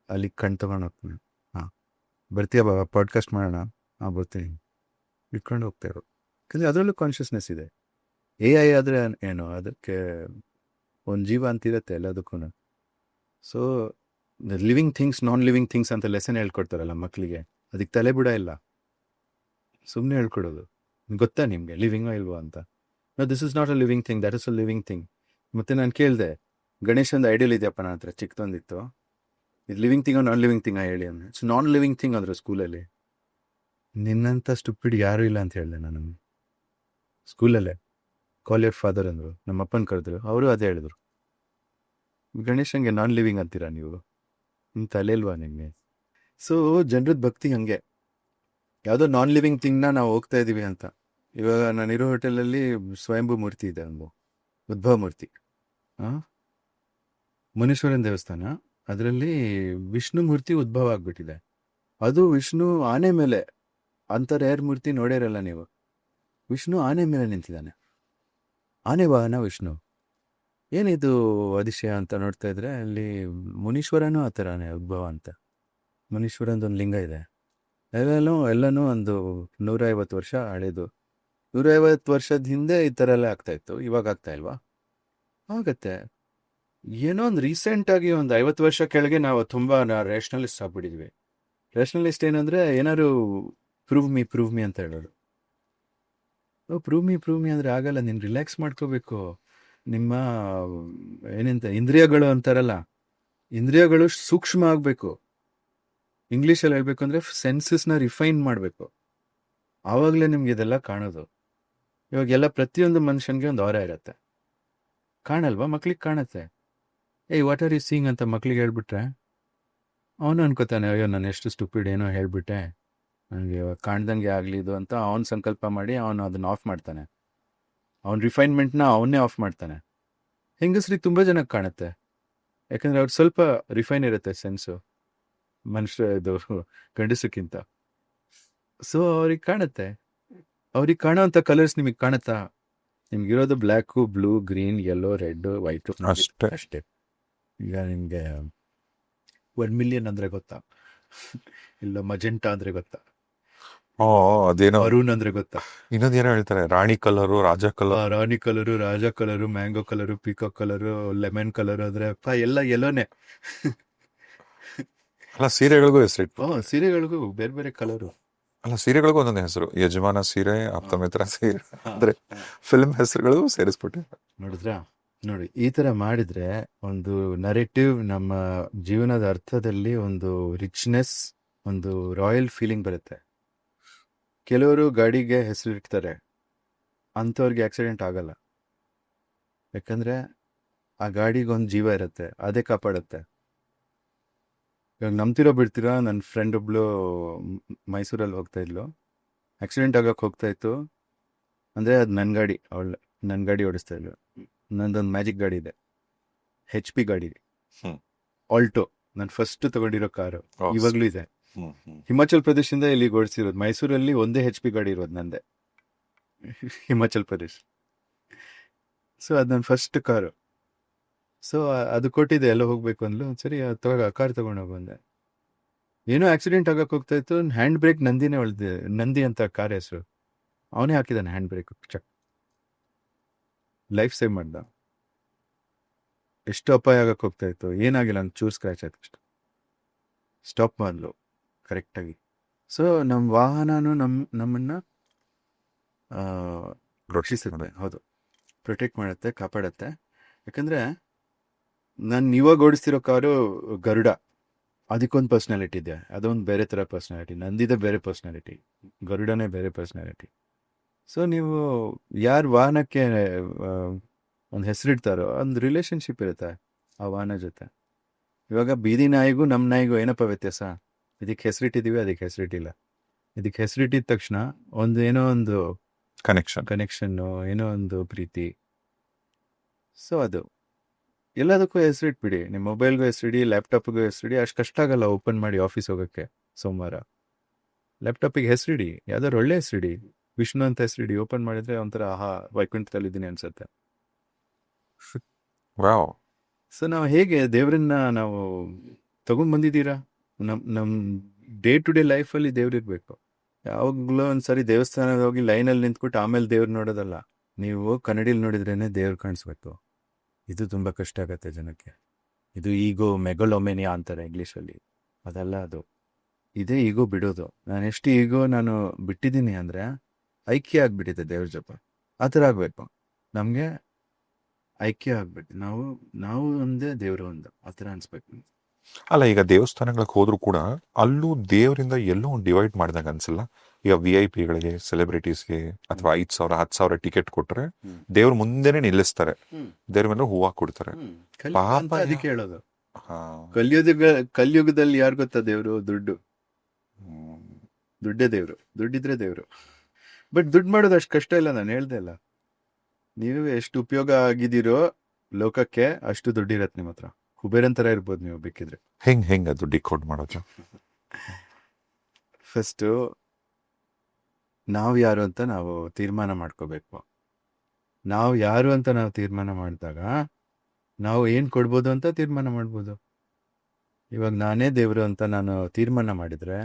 ಅಲ್ಲಿ ಕಣ್ ತೊಗೊಂಡು ಹೋಗ್ತೀನಿ. ಬರ್ತೀಯ ಬಾಬಾ, ಪಾಡ್ಕಾಸ್ಟ್ ಮಾಡೋಣ? ಬರ್ತೀನಿ, ಇಟ್ಕೊಂಡು ಹೋಗ್ತಾಯಿರೋ. ಯಾಕಂದರೆ ಅದರಲ್ಲೂ ಕಾನ್ಷಿಯಸ್ನೆಸ್ ಇದೆ. AI ಆದರೆ ಏನು, ಅದಕ್ಕೆ ಒಂದು ಜೀವ ಅಂತಿರುತ್ತೆ ಎಲ್ಲದಕ್ಕೂ. So living things, non living things ಅಂತ ಲೆಸನ್ ಹೇಳ್ಕೊಡ್ತಾರಲ್ಲ ಮಕ್ಕಳಿಗೆ, ಅದಕ್ಕೆ ತಲೆ ಬಿಡ ಇಲ್ಲ, ಸುಮ್ಮನೆ ಹೇಳ್ಕೊಡೋದು. ಗೊತ್ತಾ ನಿಮಗೆ ಲಿವಿಂಗೋ ಇಲ್ವೋ ಅಂತ? No, this is not a living thing, that is a living thing. ಮತ್ತು ನಾನು ಕೇಳಿದೆ, ಗಣೇಶಂದು ಐಡಿಯಲ್ ಇದೆಯಪ್ಪ ನನ್ನ ಹತ್ರ, ಚಿಕ್ಕದೊಂದಿತ್ತು, ಇದು ಲಿವಿಂಗ್ ಥಿಂಗೋ ನಾನ್ ಲಿವಿಂಗ್ ಥಿಂಗ ಹೇಳಿ ಅಂದರೆ, ಇಟ್ಸ್ ನಾನ್ ಲಿವಿಂಗ್ ಥಿಂಗ್ ಅಂದರು ಸ್ಕೂಲಲ್ಲಿ. ನಿನ್ನಂಥ ಸ್ಟುಪಿಡ್ ಯಾರೂ ಇಲ್ಲ ಅಂತ ಹೇಳಿದೆ ನಾನು ಸ್ಕೂಲಲ್ಲೇ. ಕಾಲ್ ಯುವರ್ ಫಾದರ್ ಅಂದರು, ನಮ್ಮ ಅಪ್ಪನ ಕರೆದ್ರು, ಅವರು ಅದೇ ಹೇಳಿದ್ರು, ಗಣೇಶಂಗೆ ನಾನ್ ಲಿವಿಂಗ್ ಅಂತೀರಾ ನೀವು, ನಿಮ್ಮ ತಲೆ ಇಲ್ವಾ ನಿಮಗೆ? ಸೊ ಜನರದ್ದು ಭಕ್ತಿ ಹಾಗೆ, ಯಾವುದೋ ನಾನ್ ಲಿವಿಂಗ್ ಥಿಂಗ್ನ ನಾವು ಹೋಗ್ತಾ ಇದ್ದೀವಿ ಅಂತ. ಇವಾಗ ನಾನಿರೋ ಹೋಟೆಲಲ್ಲಿ ಸ್ವಯಂಭೂ ಮೂರ್ತಿ ಇದೆ, ಒಂದು ಉದ್ಭವ ಮೂರ್ತಿ. ಮುನೀಶ್ವರನ ದೇವಸ್ಥಾನ, ಅದರಲ್ಲಿ ವಿಷ್ಣು ಮೂರ್ತಿ ಉದ್ಭವ ಆಗ್ಬಿಟ್ಟಿದೆ. ಅದು ವಿಷ್ಣು ಆನೆ ಮೇಲೆ, ಅಂತ ರೇರ್ ಮೂರ್ತಿ ನೋಡಿರಲ್ಲ ನೀವು. ವಿಷ್ಣು ಆನೆ ಮೇಲೆ ನಿಂತಿದ್ದಾನೆ, ಆನೆ ವಾಹನ ವಿಷ್ಣು. ಏನಿದು ಅತಿಶಯ ಅಂತ ನೋಡ್ತಾ ಇದ್ರೆ ಅಲ್ಲಿ ಮುನೀಶ್ವರನೂ ಆ ಥರನೇ ಉದ್ಭವ ಅಂತ. ಮುನೀಶ್ವರಂದೊಂದು ಲಿಂಗ ಇದೆ. ಎಲ್ಲನೂ ಒಂದು 150 ವರ್ಷ ಹಳೇದು. 150 ವರ್ಷದ ಹಿಂದೆ ಈ ಥರ ಎಲ್ಲ ಆಗ್ತಾ ಇತ್ತು, ಇವಾಗ ಆಗ್ತಾ ಇಲ್ವಾ? ಆಗತ್ತೆ. ಏನೋ ಒಂದು ರೀಸೆಂಟಾಗಿ ಒಂದು 50 ವರ್ಷ ಕೆಳಗೆ ನಾವು ತುಂಬ ರೇಷನಲಿಸ್ಟ್ ಆಗ್ಬಿಟ್ಟಿದ್ವಿ. ರೇಷನಲಿಸ್ಟ್ ಏನಂದ್ರೆ ಏನಾದ್ರು ಪ್ರೂವ್ ಮಿ ಅಂತ ಹೇಳೋದು. ಪ್ರೂವ್ ಮಿ ಅಂದ್ರೆ ಆಗಲ್ಲ. ನೀನು ರಿಲ್ಯಾಕ್ಸ್ ಮಾಡ್ಕೋಬೇಕು. ನಿಮ್ಮ ಏನಂತ ಇಂದ್ರಿಯಗಳು ಅಂತಾರಲ್ಲ, ಇಂದ್ರಿಯಗಳು ಸೂಕ್ಷ್ಮ ಆಗಬೇಕು. ಇಂಗ್ಲೀಷಲ್ಲಿ ಹೇಳ್ಬೇಕು ಅಂದ್ರೆ ಸೆನ್ಸಸ್ನ ರಿಫೈನ್ ಮಾಡಬೇಕು. ಆವಾಗಲೇ ನಿಮ್ಗೆ ಇದೆಲ್ಲ ಕಾಣೋದು. ಇವಾಗೆಲ್ಲ ಪ್ರತಿಯೊಂದು ಮನುಷ್ಯನಿಗೆ ಒಂದು ಆರ ಇರತ್ತೆ, ಕಾಣಲ್ವಾ? ಮಕ್ಳಿಗೆ ಕಾಣತ್ತೆ. ವಾಟ್ ಆರ್ ಯು ಸೀಯಿಂಗ್ ಅಂತ ಮಕ್ಳಿಗೆ ಹೇಳ್ಬಿಟ್ರೆ ಅವನು ಅನ್ಕೋತಾನೆ, ಅಯ್ಯೋ ನಾನು ಎಷ್ಟು ಸ್ಟುಪಿಡ್, ಏನೋ ಹೇಳ್ಬಿಟ್ಟೆ, ನನಗೆ ಕಾಣ್ದಂಗೆ ಆಗಲಿ ಇದು ಅಂತ ಅವನು ಸಂಕಲ್ಪ ಮಾಡಿ ಅವನು ಅದನ್ನ ಆಫ್ ಮಾಡ್ತಾನೆ. ಅವನ ರಿಫೈನ್ಮೆಂಟ್ನ ಅವನ್ನೇ ಆಫ್ ಮಾಡ್ತಾನೆ. ಹೆಂಗಸ್ರಿಗೆ ತುಂಬ ಜನಕ್ಕೆ ಕಾಣುತ್ತೆ, ಯಾಕಂದ್ರೆ ಅವ್ರು ಸ್ವಲ್ಪ ರಿಫೈನ್ ಇರುತ್ತೆ ಸೆನ್ಸು ಮನುಷ್ಯ ಇದು ಗಂಡಸಕ್ಕಿಂತ. ಸೊ ಅವ್ರಿಗೆ ಕಾಣುತ್ತೆ. ಅವ್ರಿಗೆ ಕಾಣೋವಂಥ ಕಲರ್ಸ್ ನಿಮಗೆ ಕಾಣುತ್ತಾ? ನಿಮ್ಗಿರೋದು black, blue, green, yellow, red, white ಅಷ್ಟೇ. ಈಗ ನಿಮಗೆ 1 ಮಿಲಿಯನ್ ಅಂದರೆ ಗೊತ್ತಾ? ಇಲ್ಲ ಮಜೆಂಟಾ ಅಂದರೆ ಗೊತ್ತಾ? ಅದೇನೋ ಅರುಣ್ ಅಂದರೆ ಗೊತ್ತಾ? ಇನ್ನೊಂದೇನೋ ಹೇಳ್ತಾರೆ, ರಾಣಿ ಕಲರು, ರಾಜ ಕಲರ್. ರಾಣಿ ಕಲರು, ರಾಜ colour, mango colour, peacock colour, lemon colour ಅಂದ್ರೆ ಎಲ್ಲ ಎಲ್ಲೋನೆ. ಅಲ್ಲ ಸೀರೆಗಳಿಗೂ ಹೆಸರು. ಸೀರೆಗಳಿಗೂ ಬೇರೆ ಬೇರೆ ಕಲರು. ಅಲ್ಲ ಸೀರೆಗಳಿಗೂ ಒಂದೊಂದು ಹೆಸರು. ಯಜಮಾನ ಸೀರೆ, ಆಪ್ತಮಿತ್ರ ಸೀರೆ, ಅಂದ್ರೆ ಫಿಲ್ಮ್ ಹೆಸರುಗಳು ಸೇರಿಸ್ಬಿಟ್ಟು ನೋಡಿದ್ರಾ? ನೋಡಿ, ಈ ತರ ಮಾಡಿದ್ರೆ ಒಂದು ನರೇಟಿವ್, ನಮ್ಮ ಜೀವನದ ಅರ್ಥದಲ್ಲಿ ಒಂದು ರಿಚ್ನೆಸ್, ಒಂದು ರಾಯಲ್ ಫೀಲಿಂಗ್ ಬರುತ್ತೆ. ಕೆಲವರು ಗಾಡಿಗೆ ಹೆಸರಿಡ್ತಾರೆ, ಅಂಥವ್ರಿಗೆ ಆಕ್ಸಿಡೆಂಟ್ ಆಗಲ್ಲ. ಯಾಕಂದ್ರೆ ಆ ಗಾಡಿಗೆ ಒಂದು ಜೀವ ಇರುತ್ತೆ, ಅದೇ ಕಾಪಾಡುತ್ತೆ. ಇವಾಗ ನಂಬ್ತಿರೋ ಬಿಡ್ತೀರಾ, ನನ್ನ ಫ್ರೆಂಡ್ ಒಬ್ಳು ಮೈಸೂರಲ್ಲಿ ಹೋಗ್ತಾ ಇದ್ಲು, ಆಕ್ಸಿಡೆಂಟ್ ಆಗಕ್ಕೆ ಹೋಗ್ತಾ ಇತ್ತು. ಅಂದರೆ ಅದು ನನ್ನ ಗಾಡಿ ಓಡಿಸ್ತಾ ಇದ್ಲು. ನಂದೊಂದು ಮ್ಯಾಜಿಕ್ ಗಾಡಿ ಇದೆ, HP ಗಾಡಿ, ಆಲ್ಟೋ. ನಾನು ಫಸ್ಟ್ ತಗೊಂಡಿರೋ ಕಾರು, ಇವಾಗಲೂ ಇದೆ. ಹಿಮಾಚಲ್ ಪ್ರದೇಶದಿಂದ ಇಲ್ಲಿಗೆ ಓಡಿಸಿರೋದು. ಮೈಸೂರಲ್ಲಿ ಒಂದೇ HP ಗಾಡಿ ಇರೋದು ನಂದೆ, ಹಿಮಾಚಲ್ ಪ್ರದೇಶ್. ಸೊ ಅದು ನನ್ನ ಫಸ್ಟ್ ಕಾರು. ಸೊ ಅದು ಕೊಟ್ಟಿದ್ದೆ, ಎಲ್ಲ ಹೋಗ್ಬೇಕು ಅಂದ್ಲು. ಸರಿ ಕಾರ್ ತಗೊಂಡು ಬಂದೆ. ಏನೋ ಆಕ್ಸಿಡೆಂಟ್ ಆಗಕ್ಕೆ ಹೋಗ್ತಾ ಇತ್ತು. ಹ್ಯಾಂಡ್ ಬ್ರೇಕ್ ನಂದಿನೇ ಹೊಳ್ದೆ, ನಂದಿ ಅಂತ ಕಾರ್ ಹೆಸರು, ಅವನೇ ಹಾಕಿದ್ದಾನೆ ಹ್ಯಾಂಡ್ ಬ್ರೇಕ್, ಚಕ್, ಲೈಫ್ ಸೇವ್ ಮಾಡ್ದ. ಎಷ್ಟು ಅಪಾಯ ಆಗಕ್ಕೆ ಹೋಗ್ತಾ ಇತ್ತು, ಏನಾಗಿಲ್ಲ, ನಂಗೆ ಚೂರು ಸ್ಕ್ರಾಚ್ ಆಯ್ತು ಅಷ್ಟು. ಸ್ಟಾಪ್ ಮಾಡಲು ಕರೆಕ್ಟಾಗಿ. ಸೊ ನಮ್ಮ ವಾಹನನೂ ನಮ್ಮನ್ನು ರಕ್ಷಿಸುತ್ತೆ. ಹೌದು, ಪ್ರೊಟೆಕ್ಟ್ ಮಾಡುತ್ತೆ, ಕಾಪಾಡುತ್ತೆ. ಯಾಕಂದರೆ ನಾನು ಇವಾಗ ಓಡಿಸ್ತಿರೋ ಕಾರು ಗರುಡ, ಅದಕ್ಕೊಂದು ಪರ್ಸ್ನಾಲಿಟಿ ಇದೆ, ಅದೊಂದು ಬೇರೆ ಥರ ಪರ್ಸ್ನಾಲಿಟಿ. ನಂದಿದೆ ಬೇರೆ ಪರ್ಸ್ನಾಲಿಟಿ, ಗರುಡನೇ ಬೇರೆ ಪರ್ಸ್ನಾಲಿಟಿ. ಸೊ ನೀವು ಯಾರು ವಾಹನಕ್ಕೆ ಒಂದು ಹೆಸರಿಡ್ತಾರೋ ಒಂದು ರಿಲೇಷನ್ಶಿಪ್ ಇರುತ್ತೆ ಆ ವಾಹನ ಜೊತೆ. ಇವಾಗ ಬೀದಿ ನಾಯಿಗೂ ನಮ್ಮ ನಾಯಿಗೂ ಏನಪ್ಪ ವ್ಯತ್ಯಾಸ? ಇದಕ್ಕೆ ಹೆಸರಿಟ್ಟಿದ್ದೀವಿ, ಅದಕ್ಕೆ ಹೆಸರಿಟ್ಟಿಲ್ಲ. ಇದಕ್ಕೆ ಹೆಸರಿಟ್ಟಿದ ತಕ್ಷಣ ಏನೋ ಒಂದು ಕನೆಕ್ಷನ್ನು, ಏನೋ ಒಂದು ಪ್ರೀತಿ. ಸೊ ಅದು ಎಲ್ಲದಕ್ಕೂ ಹೆಸರಿಟ್ಬಿಡಿ. ನಿಮ್ಮ ಮೊಬೈಲ್ಗೂ ಹೆಸರಿಡಿ, ಲ್ಯಾಪ್ಟಾಪ್ಗೂ ಹೆಸರಿಡಿ. ಅಷ್ಟು ಕಷ್ಟ ಆಗಲ್ಲ ಓಪನ್ ಮಾಡಿ ಆಫೀಸ್ ಹೋಗೋಕ್ಕೆ ಸೋಮವಾರ. ಲ್ಯಾಪ್ಟಾಪಿಗೆ ಹೆಸರಿಡಿ, ಯಾವ್ದಾದ್ರು ಒಳ್ಳೆ ಹೆಸರಿಡಿ, ವಿಷ್ಣು ಅಂತ ಹೆಸರಿಡಿ. ಓಪನ್ ಮಾಡಿದ್ರೆ ಒಂಥರ ವೈಕುಂಠದಲ್ಲಿದ್ದೀನಿ ಅನ್ಸುತ್ತೆ. ಸೊ ನಾವು ಹೇಗೆ ದೇವ್ರನ್ನ ನಾವು ತಗೊಂಡ್ ಬಂದಿದ್ದೀರಾ? ನಮ್ಮ ಡೇ ಟು ಡೇ ಲೈಫಲ್ಲಿ ದೇವ್ರಿರ್ಬೇಕು. ಯಾವಾಗಲೂ ಒಂದ್ಸರಿ ದೇವಸ್ಥಾನದ ಹೋಗಿ ಲೈನಲ್ಲಿ ನಿಂತ್ಬಿಟ್ಟು ಆಮೇಲೆ ದೇವ್ರು ನೋಡೋದಲ್ಲ. ನೀವು ಕನ್ನಡಿಲಿ ನೋಡಿದ್ರೇನೆ ದೇವ್ರು ಕಾಣಿಸ್ಬೇಕು. ಇದು ತುಂಬ ಕಷ್ಟ ಆಗತ್ತೆ ಜನಕ್ಕೆ. ಇದು ಈಗೋ, ಮೆಗೊಲೊಮೆನಿಯಾ ಅಂತಾರೆ ಇಂಗ್ಲೀಷಲ್ಲಿ. ಅದಲ್ಲ ಅದು. ಇದೇ ಈಗೋ ಬಿಡೋದು. ನಾನು ಎಷ್ಟು ಈಗೋ ನಾನು ಬಿಟ್ಟಿದ್ದೀನಿ ಅಂದರೆ ಐಕ್ಯ ಆಗ್ಬಿಟ್ಟಿದೆ ದೇವ್ರ ಜೊತೆ. ಆ ಥರ ಆಗಬೇಕು. ನಮಗೆ ಐಕ್ಯ ಆಗ್ಬಿಟ್ಟು ನಾವು ಒಂದೇ, ದೇವರು ಒಂದು, ಆ ಥರ ಅನ್ಸ್ಬೇಕು. ಅಲ್ಲ ಈಗ ದೇವಸ್ಥಾನಗಳಿಗೆ ಹೋದ್ರು ಕೂಡ ಅಲ್ಲೂ ದೇವರಿಂದ ಎಲ್ಲೋ ಒಂದು ಡಿವೈಡ್ ಮಾಡಿದಾಗ ಅನ್ಸಲ್ಲ? ಈಗ VIP ಗಳಿಗೆ, ಸೆಲೆಬ್ರಿಟೀಸ್ಗೆ ಅಥವಾ 5,000 10,000 ಟಿಕೆಟ್ ಕೊಟ್ರೆ ದೇವ್ರ ಮುಂದೆನೆ ನಿಲ್ಲಿಸ್ತಾರೆ, ದೇವ್ರ ಮೇಲೆ ಹೂವು ಕೊಡ್ತಾರೆ. ಅದಕ್ಕೆ ಹೇಳೋದು, ಕಲಿಯುಗದಲ್ಲಿ ಯಾರು ಗೊತ್ತಾ ದೇವ್ರು? ದುಡ್ಡೇ ದೇವ್ರು. ದುಡ್ಡಿದ್ರೆ ದೇವ್ರು. ಬಟ್ ದುಡ್ಡು ಮಾಡೋದು ಅಷ್ಟು ಕಷ್ಟ ಇಲ್ಲ. ನಾನು ಹೇಳ್ದೆ ಅಲ್ಲ, ನೀವು ಎಷ್ಟು ಉಪಯೋಗ ಆಗಿದ್ದೀರೋ ಲೋಕಕ್ಕೆ ಅಷ್ಟು ದುಡ್ಡಿರತ್ತೆ ನಿಮ್ಮ ಹತ್ರ. ಕುಬೇರನ್ ತರ ಇರ್ಬೋದು ನೀವು ಬೇಕಿದ್ರೆ. ಹೆಂಗ್ ಅದು ಡಿಕೋಡ್ ಮಾಡೋದು? ಫಸ್ಟ್ ನಾವು ಯಾರು ಅಂತ ನಾವು ತೀರ್ಮಾನ ಮಾಡ್ಕೋಬೇಕು. ನಾವು ಯಾರು ಅಂತ ನಾವು ತೀರ್ಮಾನ ಮಾಡಿದಾಗ ನಾವು ಏನ್ ಕೊಡ್ಬೋದು ಅಂತ ತೀರ್ಮಾನ ಮಾಡ್ಬೋದು. ಇವಾಗ ನಾನೇ ದೇವರು ಅಂತ ನಾನು ತೀರ್ಮಾನ ಮಾಡಿದ್ರೆ,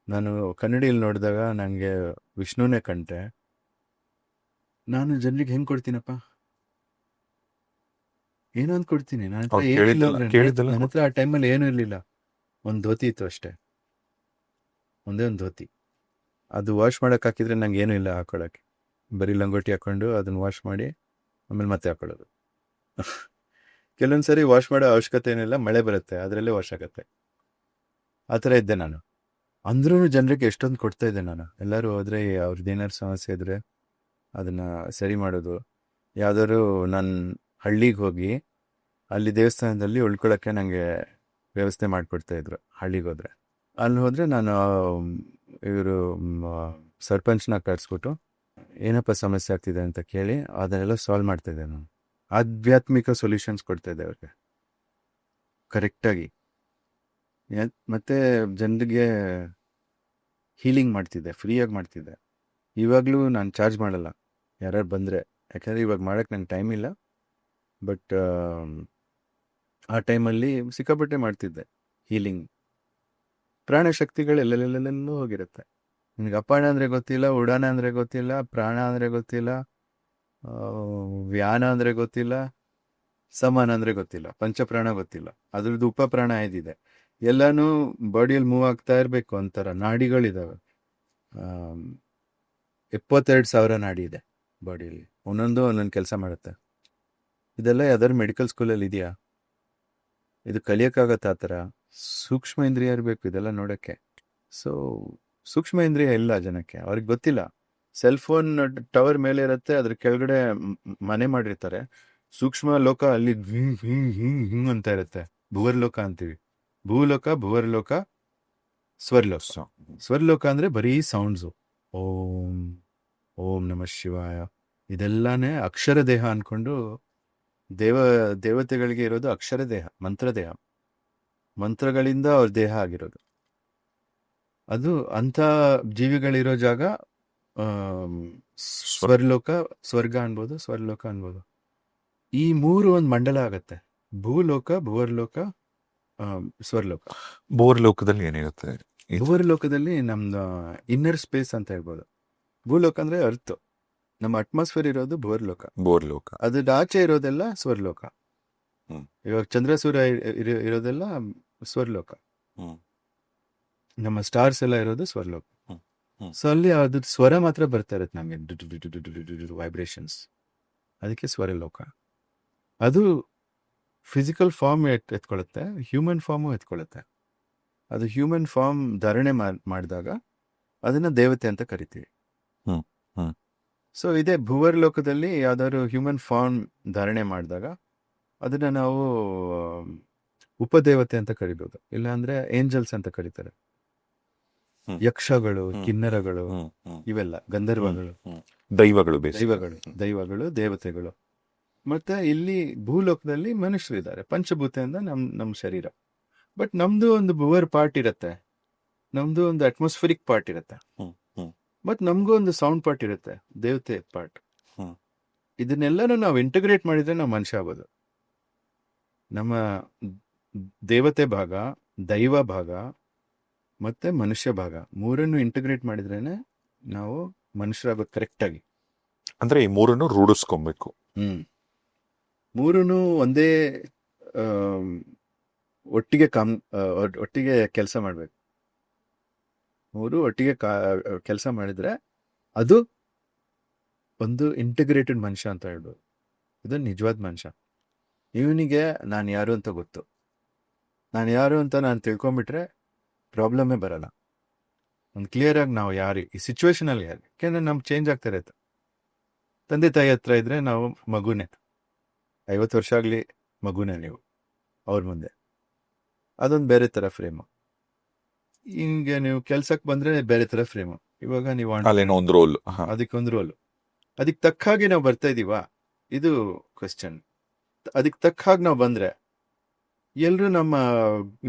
ನಾನು ಕನ್ನಡಿಯಲ್ಲಿ ನೋಡಿದಾಗ ನನಗೆ ವಿಷ್ಣುನೇ ಕಂಡ್ರೆ, ನಾನು ಜನರಿಗೆ ಹೆಂಗ್ ಕೊಡ್ತೀನಪ್ಪ? ಏನೋ ಅಂತ ಕೊಡ್ತೀನಿ. ನನ್ನ ಹತ್ರ ಅವ್ರು ಏನಿಲ್ಲ ಕೇಳಿದ್ದೆಲ್ಲ ನನ್ನ ಹತ್ರ ಆ ಟೈಮಲ್ಲಿ ಏನೂ ಇರಲಿಲ್ಲ. ಒಂದು ಧೋತಿ ಇತ್ತು ಅಷ್ಟೇ, ಒಂದೇ ಒಂದು ಧೋತಿ. ಅದು ವಾಶ್ ಮಾಡಕ್ ಹಾಕಿದ್ರೆ ನಂಗೆ ಏನೂ ಇಲ್ಲ ಹಾಕೊಳ್ಳೋಕ್ಕೆ. ಬರೀ ಲಂಗೋಟಿ ಹಾಕೊಂಡು ಅದನ್ನ ವಾಶ್ ಮಾಡಿ ಆಮೇಲೆ ಮತ್ತೆ ಹಾಕೊಳ್ಳೋದು. ಕೆಲವೊಂದ್ಸರಿ ವಾಶ್ ಮಾಡೋ ಅವಶ್ಯಕತೆ ಏನಿಲ್ಲ, ಮಳೆ ಬರುತ್ತೆ ಅದರಲ್ಲೇ ವಾಶ್ ಆಗುತ್ತೆ. ಆ ಥರ ಇದ್ದೆ ನಾನು. ಅಂದ್ರೂ ಜನರಿಗೆ ಎಷ್ಟೊಂದು ಕೊಡ್ತಾ ಇದ್ದೆ ನಾನು. ಎಲ್ಲರೂ ಹೋದ್ರೆ ಅವ್ರದ್ದೇನಾದ್ರು ಸಮಸ್ಯೆ ಇದ್ರೆ ಅದನ್ನ ಸರಿ ಮಾಡೋದು. ಯಾವ್ದಾದ್ರು ನಾನು ಹಳ್ಳಿಗೆ ಹೋಗಿ ಅಲ್ಲಿ ದೇವಸ್ಥಾನದಲ್ಲಿ ಉಳ್ಕೊಳ್ಳೋಕ್ಕೆ ನನಗೆ ವ್ಯವಸ್ಥೆ ಮಾಡಿಕೊಡ್ತಾ ಇದ್ರು. ಹಳ್ಳಿಗೆ ಹೋದ್ರೆ ಅಲ್ಲಿ ಹೋದ್ರೆ ನಾನು ಇವರು ಸರ್ಪಂಚ್ನ ಕರೆಸ್ಬಿಟ್ಟು ಏನಪ್ಪ ಸಮಸ್ಯೆ ಆಗ್ತಿದೆ ಅಂತ ಕೇಳಿ ಅದನ್ನೆಲ್ಲ ಸಾಲ್ವ್ ಮಾಡ್ತಾ ಇದ್ದೆ ನಾನು. ಆಧ್ಯಾತ್ಮಿಕ ಸೊಲ್ಯೂಷನ್ಸ್ ಕೊಡ್ತಾ ಇದ್ದೆ ಅವ್ರಿಗೆ ಕರೆಕ್ಟಾಗಿ. ಮತ್ತೆ ಜನರಿಗೆ ಹೀಲಿಂಗ್ ಮಾಡ್ತಿದ್ದೆ, ಫ್ರೀಯಾಗಿ ಮಾಡ್ತಿದ್ದೆ. ಇವಾಗಲೂ ನಾನು ಚಾರ್ಜ್ ಮಾಡಲ್ಲ ಯಾರು ಬಂದರೆ, ಯಾಕಂದರೆ ಇವಾಗ ಮಾಡೋಕ್ಕೆ ನಂಗೆ ಟೈಮ್ ಇಲ್ಲ. ಬಟ್ ಆ ಟೈಮಲ್ಲಿ ಸಿಕ್ಕಾಪಟ್ಟೆ ಮಾಡ್ತಿದ್ದೆ ಹೀಲಿಂಗ್. ಪ್ರಾಣಶಕ್ತಿಗಳು ಎಲ್ಲೆಲ್ಲೆಲ್ಲೆಲ್ಲೂ ಹೋಗಿರುತ್ತೆ. ನಿನಗೆ ಅಪಾನ ಅಂದರೆ ಗೊತ್ತಿಲ್ಲ, ಉಡಾನ ಅಂದರೆ ಗೊತ್ತಿಲ್ಲ, ಪ್ರಾಣ ಅಂದರೆ ಗೊತ್ತಿಲ್ಲ, ವ್ಯಾನ ಅಂದರೆ ಗೊತ್ತಿಲ್ಲ, ಸಮಾನ ಅಂದರೆ ಗೊತ್ತಿಲ್ಲ, ಪಂಚಪ್ರಾಣ ಗೊತ್ತಿಲ್ಲ, ಅದ್ರದ್ದು ಉಪಪ್ರಾಣ ಐದಿದೆ. ಎಲ್ಲನೂ ಬಾಡಿಯಲ್ಲಿ ಮೂವ್ ಆಗ್ತಾ ಇರಬೇಕು. ಒಂಥರ ನಾಡಿಗಳಿದ್ದಾವೆ. 72,000 ನಾಡಿ ಇದೆ ಬಾಡಿಯಲ್ಲಿ, ಒಂದೊಂದು ಕೆಲಸ ಮಾಡುತ್ತೆ. ಇದೆಲ್ಲ ಯಾವ್ದಾದ್ರು ಮೆಡಿಕಲ್ ಸ್ಕೂಲಲ್ಲಿ ಇದೆಯಾ? ಇದು ಕಲಿಯೋಕ್ಕಾಗತ್ತೆ? ಆ ಥರ ಸೂಕ್ಷ್ಮ ಇಂದ್ರಿಯ ಇರಬೇಕು ಇದೆಲ್ಲ ನೋಡೋಕ್ಕೆ. ಸೊ ಸೂಕ್ಷ್ಮ ಇಂದ್ರಿಯ ಇಲ್ಲ ಜನಕ್ಕೆ, ಅವ್ರಿಗೆ ಗೊತ್ತಿಲ್ಲ. ಸೆಲ್ ಫೋನ್ ಟವರ್ ಮೇಲೆ ಇರುತ್ತೆ, ಅದ್ರ ಕೆಳಗಡೆ ಮನೆ ಮಾಡಿರ್ತಾರೆ. ಸೂಕ್ಷ್ಮ ಲೋಕ ಅಲ್ಲಿ ಹಿಂಗ್ ಅಂತ ಇರುತ್ತೆ. ಭುವರ್ಲೋಕ ಅಂತೀವಿ. ಭೂಲೋಕ, ಭುವರ್ಲೋಕ, ಸ್ವರ್ಲೋಕ. ಸ್ವರ್ಲೋಕ ಅಂದ್ರೆ ಬರೀ ಸೌಂಡ್ಸು. ಓಂ ಓಂ ನಮಃ ಶಿವಾಯ ಇದೆಲ್ಲಾನೇ ಅಕ್ಷರ ದೇಹ ಅನ್ಕೊಂಡು ದೇವತೆಗಳಿಗೆ ಇರೋದು ಅಕ್ಷರ ದೇಹ, ಮಂತ್ರ ದೇಹ. ಮಂತ್ರಗಳಿಂದ ಅವ್ರ ದೇಹ ಆಗಿರೋದು ಅದು. ಅಂಥ ಜೀವಿಗಳಿರೋ ಜಾಗ ಸ್ವರ್ಲೋಕ, ಸ್ವರ್ಗ ಅನ್ಬೋದು, ಸ್ವರ್ಲೋಕ ಅನ್ಬೋದು. ಈ ಮೂರು ಒಂದು ಮಂಡಲ ಆಗತ್ತೆ: ಭೂಲೋಕ, ಭುವರ್ಲೋಕ, ಸ್ವರ್ಲೋಕ. ಭುವರ್ಲೋಕದಲ್ಲಿ ಏನಿರುತ್ತೆ? ಭುವರ್ಲೋಕದಲ್ಲಿ ನಮ್ದು ಇನ್ನರ್ ಸ್ಪೇಸ್ ಅಂತ ಹೇಳ್ಬೋದು. ಭೂಲೋಕ ಅಂದ್ರೆ ಅರ್ತ್, ನಮ್ಮ ಅಟ್ಮಾಸ್ಫಿಯರ್ ಇರೋದು ಭುವರ್ಲೋಕ. ಭುವರ್ಲೋಕ ಅದ್ರ ಆಚೆ ಇರೋದೆಲ್ಲ ಸ್ವರ್ಲೋಕ. ಇವಾಗ ಚಂದ್ರಸೂರ್ಯ ಇರೋದೆಲ್ಲ ಸ್ವರ್ಲೋಕ. ನಮ್ಮ ಸ್ಟಾರ್ಸ್ ಎಲ್ಲ ಇರೋದು ಸ್ವರ್ಲೋಕ. ಸೊ ಅಲ್ಲಿ ಅದ್ರ ಸ್ವರ ಮಾತ್ರ ಬರ್ತಾ ಇರುತ್ತೆ ನಮಗೆ, ವೈಬ್ರೇಷನ್ಸ್. ಅದಕ್ಕೆ ಸ್ವರಲೋಕ. ಅದು ಫಿಸಿಕಲ್ ಫಾರ್ಮ್ ಎತ್ಕೊಳ್ಳುತ್ತೆ, ಹ್ಯೂಮನ್ ಫಾರ್ಮು ಎತ್ಕೊಳ್ಳುತ್ತೆ. ಅದು ಹ್ಯೂಮನ್ ಫಾರ್ಮ್ ಧಾರಣೆ ಮಾಡಿದಾಗ ಅದನ್ನ ದೇವತೆ ಅಂತ ಕರಿತೀವಿ. ಸೊ ಇದೇ ಭುವರ್ಲೋಕದಲ್ಲಿ ಯಾವ್ದಾದ್ರು ಹ್ಯೂಮನ್ ಫಾರ್ಮ್ ಧಾರಣೆ ಮಾಡಿದಾಗ ಅದನ್ನ ನಾವು ಉಪದೇವತೆ ಅಂತ ಕರಿಬೋದು, ಇಲ್ಲಾಂದ್ರೆ ಏಂಜಲ್ಸ್ ಅಂತ ಕರೀತಾರೆ. ಯಕ್ಷಗಳು, ಕಿನ್ನರಗಳು, ಇವೆಲ್ಲ ಗಂಧರ್ವಗಳು, ದೈವಗಳು, ದೈವಗಳು, ದೇವತೆಗಳು. ಮತ್ತೆ ಇಲ್ಲಿ ಭೂಲೋಕದಲ್ಲಿ ಮನುಷ್ಯರು ಇದ್ದಾರೆ, ಪಂಚಭೂತೆಯಿಂದ ನಮ್ಮ ಶರೀರ. ಬಟ್ ನಮ್ದು ಒಂದು ಭುವರ್ ಪಾರ್ಟ್ ಇರುತ್ತೆ, ನಮ್ದು ಒಂದು ಅಟ್ಮಾಸ್ಫಿರಿಕ್ ಪಾರ್ಟ್ ಇರುತ್ತೆ, ಮತ್ ನಮ್ಗೂ ಒಂದು ಸೌಂಡ್ ಪಾರ್ಟ್ ಇರುತ್ತೆ, ದೇವತೆ ಪಾರ್ಟ್. ಇದನ್ನೆಲ್ಲನೂ ನಾವು ಇಂಟಿಗ್ರೇಟ್ ಮಾಡಿದ್ರೆ ನಾವು ಮನುಷ್ಯ ಆಗ್ಬೋದು. ನಮ್ಮ ದೇವತೆ ಭಾಗ, ದೈವ ಭಾಗ ಮತ್ತೆ ಮನುಷ್ಯ ಭಾಗ ಮೂರನ್ನು ಇಂಟಿಗ್ರೇಟ್ ಮಾಡಿದ್ರೇನೆ ನಾವು ಮನುಷ್ಯರಾಗೋದು ಕರೆಕ್ಟ್ ಆಗಿ. ಅಂದ್ರೆ ಈ ಮೂರನ್ನು ರೂಢಿಸ್ಕೊಬೇಕು. ಮೂರನ್ನು ಒಂದೇ ಒಟ್ಟಿಗೆ ಕೆಲಸ ಮಾಡ್ಬೇಕು. ಮೂರು ಒಟ್ಟಿಗೆ ಕೆಲಸ ಮಾಡಿದ್ರೆ ಅದು ಒಂದು ಇಂಟಿಗ್ರೇಟೆಡ್ ಮನುಷ್ಯ ಅಂತ ಹೇಳ್ಬೋದು. ಇದು ನಿಜವಾದ ಮನುಷ್ಯ. ಇವನಿಗೆ ನಾನು ಯಾರು ಅಂತ ಗೊತ್ತು. ನಾನು ಯಾರು ಅಂತ ನಾನು ತಿಳ್ಕೊಂಬಿಟ್ರೆ ಪ್ರಾಬ್ಲಮೇ ಬರಲ್ಲ. ಒಂದು ಕ್ಲಿಯರ್ ಆಗಿ ನಾವು ಯಾರು ಈ ಸಿಚುವೇಶನಲ್ಲಿ ಯಾರು, ಯಾಕೆಂದ್ರೆ ನಮ್ಗೆ ಚೇಂಜ್ ಆಗ್ತಾ ಇರುತ್ತೆ. ತಂದೆ ತಾಯಿ ಹತ್ರ ಇದ್ರೆ ನಾವು ಮಗುನೇ, 50 ವರ್ಷ ಆಗಲಿ ಮಗುನೇ ನೀವು ಅವ್ರ ಮುಂದೆ. ಅದೊಂದು ಬೇರೆ ಥರ ಫ್ರೇಮು. ಹಿಂಗೆ ನೀವು ಕೆಲ್ಸಕ್ಕೆ ಬಂದ್ರೆ ಬೇರೆ ಥರ ಫ್ರೇಮು. ಇವಾಗ ನೀವು ಒಂದು ರೋಲ್, ಅದಕ್ಕೊಂದು ರೋಲು. ಅದಕ್ಕೆ ತಕ್ಕ ಹಾಗೆ ನಾವು ಬರ್ತಾ ಇದೀವಾ, ಇದು ಕ್ವೆಶ್ಚನ್. ಅದಕ್ಕೆ ತಕ್ಕ ಹಾಗೆ ನಾವು ಬಂದ್ರೆ ಎಲ್ರು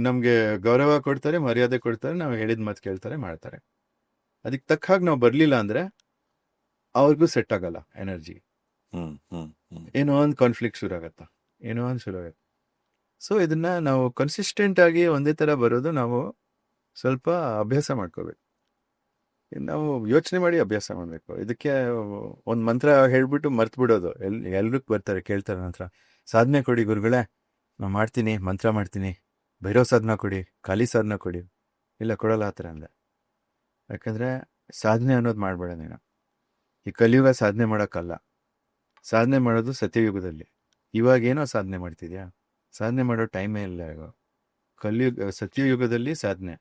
ನಮ್ಗೆ ಗೌರವ ಕೊಡ್ತಾರೆ, ಮರ್ಯಾದೆ ಕೊಡ್ತಾರೆ, ನಾವು ಹೇಳಿದ ಮಾತು ಕೇಳ್ತಾರೆ, ಮಾಡ್ತಾರೆ. ಅದಕ್ಕೆ ತಕ್ಕ ಹಾಗೆ ನಾವು ಬರ್ಲಿಲ್ಲ ಅಂದ್ರೆ ಅವ್ರಿಗೂ ಸೆಟ್ ಆಗಲ್ಲ ಎನರ್ಜಿ. ಏನೋ ಒಂದು ಕಾನ್ಫ್ಲಿಕ್ಟ್ ಶುರು ಆಗತ್ತಾ, ಏನೋ ಒಂದು ಶುರು ಆಗತ್ತೆ. ಸೊ ಇದನ್ನ ನಾವು ಕನ್ಸಿಸ್ಟೆಂಟ್ ಆಗಿ ಒಂದೇ ತರ ಬರೋದು ನಾವು ಸ್ವಲ್ಪ ಅಭ್ಯಾಸ ಮಾಡ್ಕೋಬೇಕು. ನಾವು ಯೋಚನೆ ಮಾಡಿ ಅಭ್ಯಾಸ ಮಾಡ್ಬೇಕು. ಇದಕ್ಕೆ ಒಂದ್ ಮಂತ್ರ ಹೇಳ್ಬಿಟ್ಟು ಮರ್ತ್ ಬಿಡೋದು. ಎಲ್ರು ಬರ್ತಾರೆ, ಕೇಳ್ತಾರೆ ನನ್ನ ಹತ್ರ, ಸಾಧನೆ ಕೊಡಿ ಗುರುಗಳೇ, ನಾ ಮಾಡ್ತೀನಿ, ಮಂತ್ರ ಮಾಡ್ತೀನಿ, ಬೈರೋ ಸಾಧನ ಕೊಡಿ, ಖಾಲಿ ಸಾಧನ ಕೊಡಿ. ಇಲ್ಲ, ಕೊಡಲ್ಲ ಆ ಥರ ಅಂದೆ. ಯಾಕಂದ್ರೆ ಸಾಧನೆ ಅನ್ನೋದು ಮಾಡ್ಬೇಡ ನೀನು. ಈ ಕಲಿಯುಗ ಸಾಧನೆ ಮಾಡೋಕ್ಕಲ್ಲ. ಸಾಧನೆ ಮಾಡೋದು ಸತ್ಯಯುಗದಲ್ಲಿ. ಇವಾಗ ಏನೋ ಸಾಧನೆ ಮಾಡ್ತಿದ್ಯಾ? ಸಾಧನೆ ಮಾಡೋ ಟೈಮೇ ಇಲ್ಲ ಈಗ. ಸತ್ಯಯುಗದಲ್ಲಿ ಸಾಧನೆ.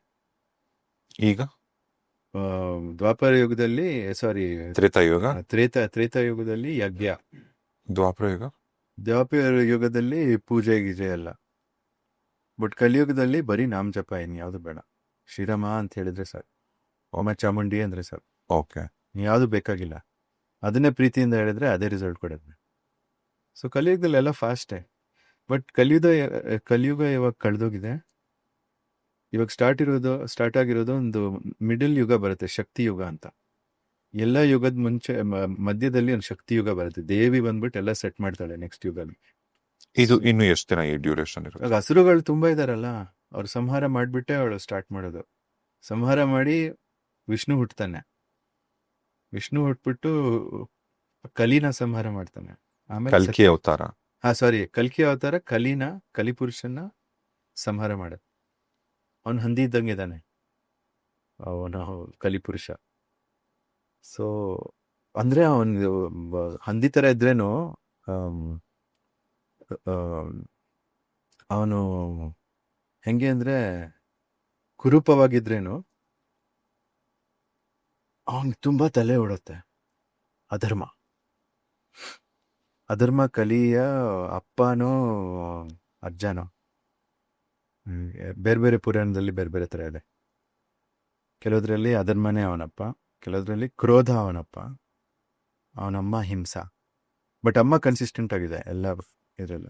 ಈಗ ದ್ವಾಪರ ಯುಗದಲ್ಲಿ, ಸಾರಿ, ತ್ರೇತಾಯುಗ, ತ್ರೇತಾಯುಗದಲ್ಲಿ ಯಜ್ಞ. ದ್ವಾಪರ ಯುಗ, ದ್ವಾಪರ ಯುಗದಲ್ಲಿ ಪೂಜೆ ಗೀಜೆ ಎಲ್ಲ. ಬಟ್ ಕಲಿಯುಗದಲ್ಲಿ ಬರೀ ನಾಮ ಜಪ, ಯಾವುದು ಬೇಡ. ಶ್ರೀರಾಮ ಅಂತ ಹೇಳಿದ್ರೆ ಸಾಕು, ಓಮ ಚಾಮುಂಡಿ ಅಂದ್ರೆ ಸಾಕು. ಓಕೆ, ಯಾವುದು ಬೇಕಾಗಿಲ್ಲ. ಅದನ್ನೇ ಪ್ರೀತಿಯಿಂದ ಹೇಳಿದ್ರೆ ಅದೇ ರಿಸಲ್ಟ್ ಕೊಡುತ್ತೆ. ಸೊ ಕಲಿಯುಗದಲ್ಲಿ ಎಲ್ಲ ಫಾಸ್ಟೇ. ಬಟ್ ಕಲಿಯುಗ ಇವಾಗ ಕಳೆದೋಗಿದೆ. ಇವಾಗ ಸ್ಟಾರ್ಟ್ ಆಗಿರೋದು ಒಂದು ಮಿಡಲ್ ಯುಗ ಬರುತ್ತೆ, ಶಕ್ತಿ ಯುಗ ಅಂತ. ಎಲ್ಲ ಯುಗದ ಮುಂಚೆ ಮಧ್ಯದಲ್ಲಿ ಒಂದು ಶಕ್ತಿ ಯುಗ ಬರುತ್ತೆ. ದೇವಿ ಬಂದ್ಬಿಟ್ಟು ಎಲ್ಲ ಸೆಟ್ ಮಾಡ್ತಾಳೆ ನೆಕ್ಸ್ಟ್ ಯುಗದಲ್ಲಿ. ಇದು ಇನ್ನು ಎಷ್ಟು ದಿನ ಈ ಡ್ಯೂರೇಷನ್ ಇರುತ್ತೆ? ಇವಾಗ ಹಸುರುಗಳು ತುಂಬಾ ಇದಾರಲ್ಲ, ಅವ್ರು ಸಂಹಾರ ಮಾಡ್ಬಿಟ್ಟೆ ಅವಳು ಸ್ಟಾರ್ಟ್ ಮಾಡೋದು. ಸಂಹಾರ ಮಾಡಿ ವಿಷ್ಣು ಹುಟ್ಟುತ್ತಾನೆ. ವಿಷ್ಣು ಹುಟ್ಬಿಟ್ಟು ಕಲಿನ ಸಂಹಾರ ಮಾಡ್ತಾನೆ. ಆಮೇಲೆ ಕಲ್ಕಿ ಅವತಾರ. ಕಲ್ಕಿ ಅವತಾರ ಕಲಿಪುರುಷನ ಸಂಹಾರ ಮಾಡ. ಅವನು ಹಂದಿ ಇದ್ದಂಗೆ ಇದ್ದಾನೆ, ಅವನು ಕಲಿಪುರುಷ. ಸೊ ಅಂದ್ರೆ ಅವನು ಹಂದಿ ತರ ಇದ್ರೇನು ಅವನು ಹೆಂಗೆ ಅಂದ್ರೆ ಕುರೂಪವಾಗಿದ್ರೇನು ಅವನಿಗೆ ತುಂಬಾ ತಲೆ ಓಡುತ್ತೆ. ಅಧರ್ಮ ಕಲಿಯ ಅಪ್ಪನೋ ಅಜ್ಜನೋ, ಬೇರೆ ಬೇರೆ ಪುರಾಣದಲ್ಲಿ ಬೇರೆ ಬೇರೆ ತರ ಇದೆ. ಕೆಲವುದ್ರಲ್ಲಿ ಅಧರ್ಮನೇ ಅವನಪ್ಪ, ಕೆಲವುದ್ರಲ್ಲಿ ಕ್ರೋಧ ಅವನಪ್ಪ, ಅವನಮ್ಮ ಹಿಂಸಾ. ಬಟ್ ಅಮ್ಮ ಕನ್ಸಿಸ್ಟೆಂಟ್ ಆಗಿದೆ ಎಲ್ಲ ಇರಲ್ಲ.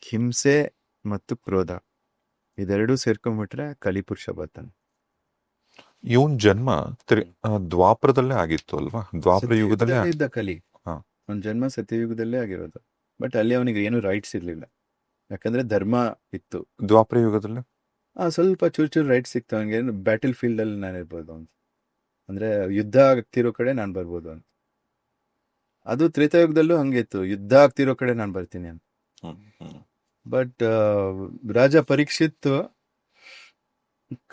ಹಿಂಸೆ ಮತ್ತು ಕ್ರೋಧ ಇದೆರಡೂ ಸೇರ್ಕೊಂಡ್ಬಿಟ್ರೆ ಕಲಿಪುರುಷ ಬರ್ತಾನೆ. ಇವನ್ ಜನ್ಮ ದ್ವಾಪರದಲ್ಲೇ ಆಗಿತ್ತು ಅಲ್ವಾ? ದ್ವಾಪರ ಯುಗದಲ್ಲೇ ಇದ್ದ ಕಲಿ. ಅವನ ಜನ್ಮ ಸತ್ಯಯುಗದಲ್ಲೇ ಆಗಿರೋದು. ಬಟ್ ಅಲ್ಲಿ ಅವನಿಗೆ ಏನು ರೈಟ್ಸ್ ಇರ್ಲಿಲ್ಲ, ಯಾಕಂದ್ರೆ ಧರ್ಮ ಇತ್ತು. ದ್ವಾಪರ ಯುಗದಲ್ಲಿ ಸ್ವಲ್ಪ ಚೂರು ರೈಟ್ಸ್ ಸಿಕ್ತು ಅವನಿಗೆ. ಬ್ಯಾಟಲ್ ಫೀಲ್ಡ್ ಅಲ್ಲಿ ನಾನು ಇರ್ಬೋದು ಅಂತ, ಅಂದ್ರೆ ಯುದ್ಧ ಆಗ್ತಿರೋ ಕಡೆ ನಾನು ಬರ್ಬೋದು ಅಂತ. ಅದು ತ್ರೇತಾಯುಗದಲ್ಲೂ ಹಂಗೆ ಇತ್ತು, ಯುದ್ಧ ಆಗ್ತಿರೋ ಕಡೆ ನಾನು ಬರ್ತೀನಿ ಅಂತ. ಬಟ್ ರಾಜ ಪರೀಕ್ಷಿತ್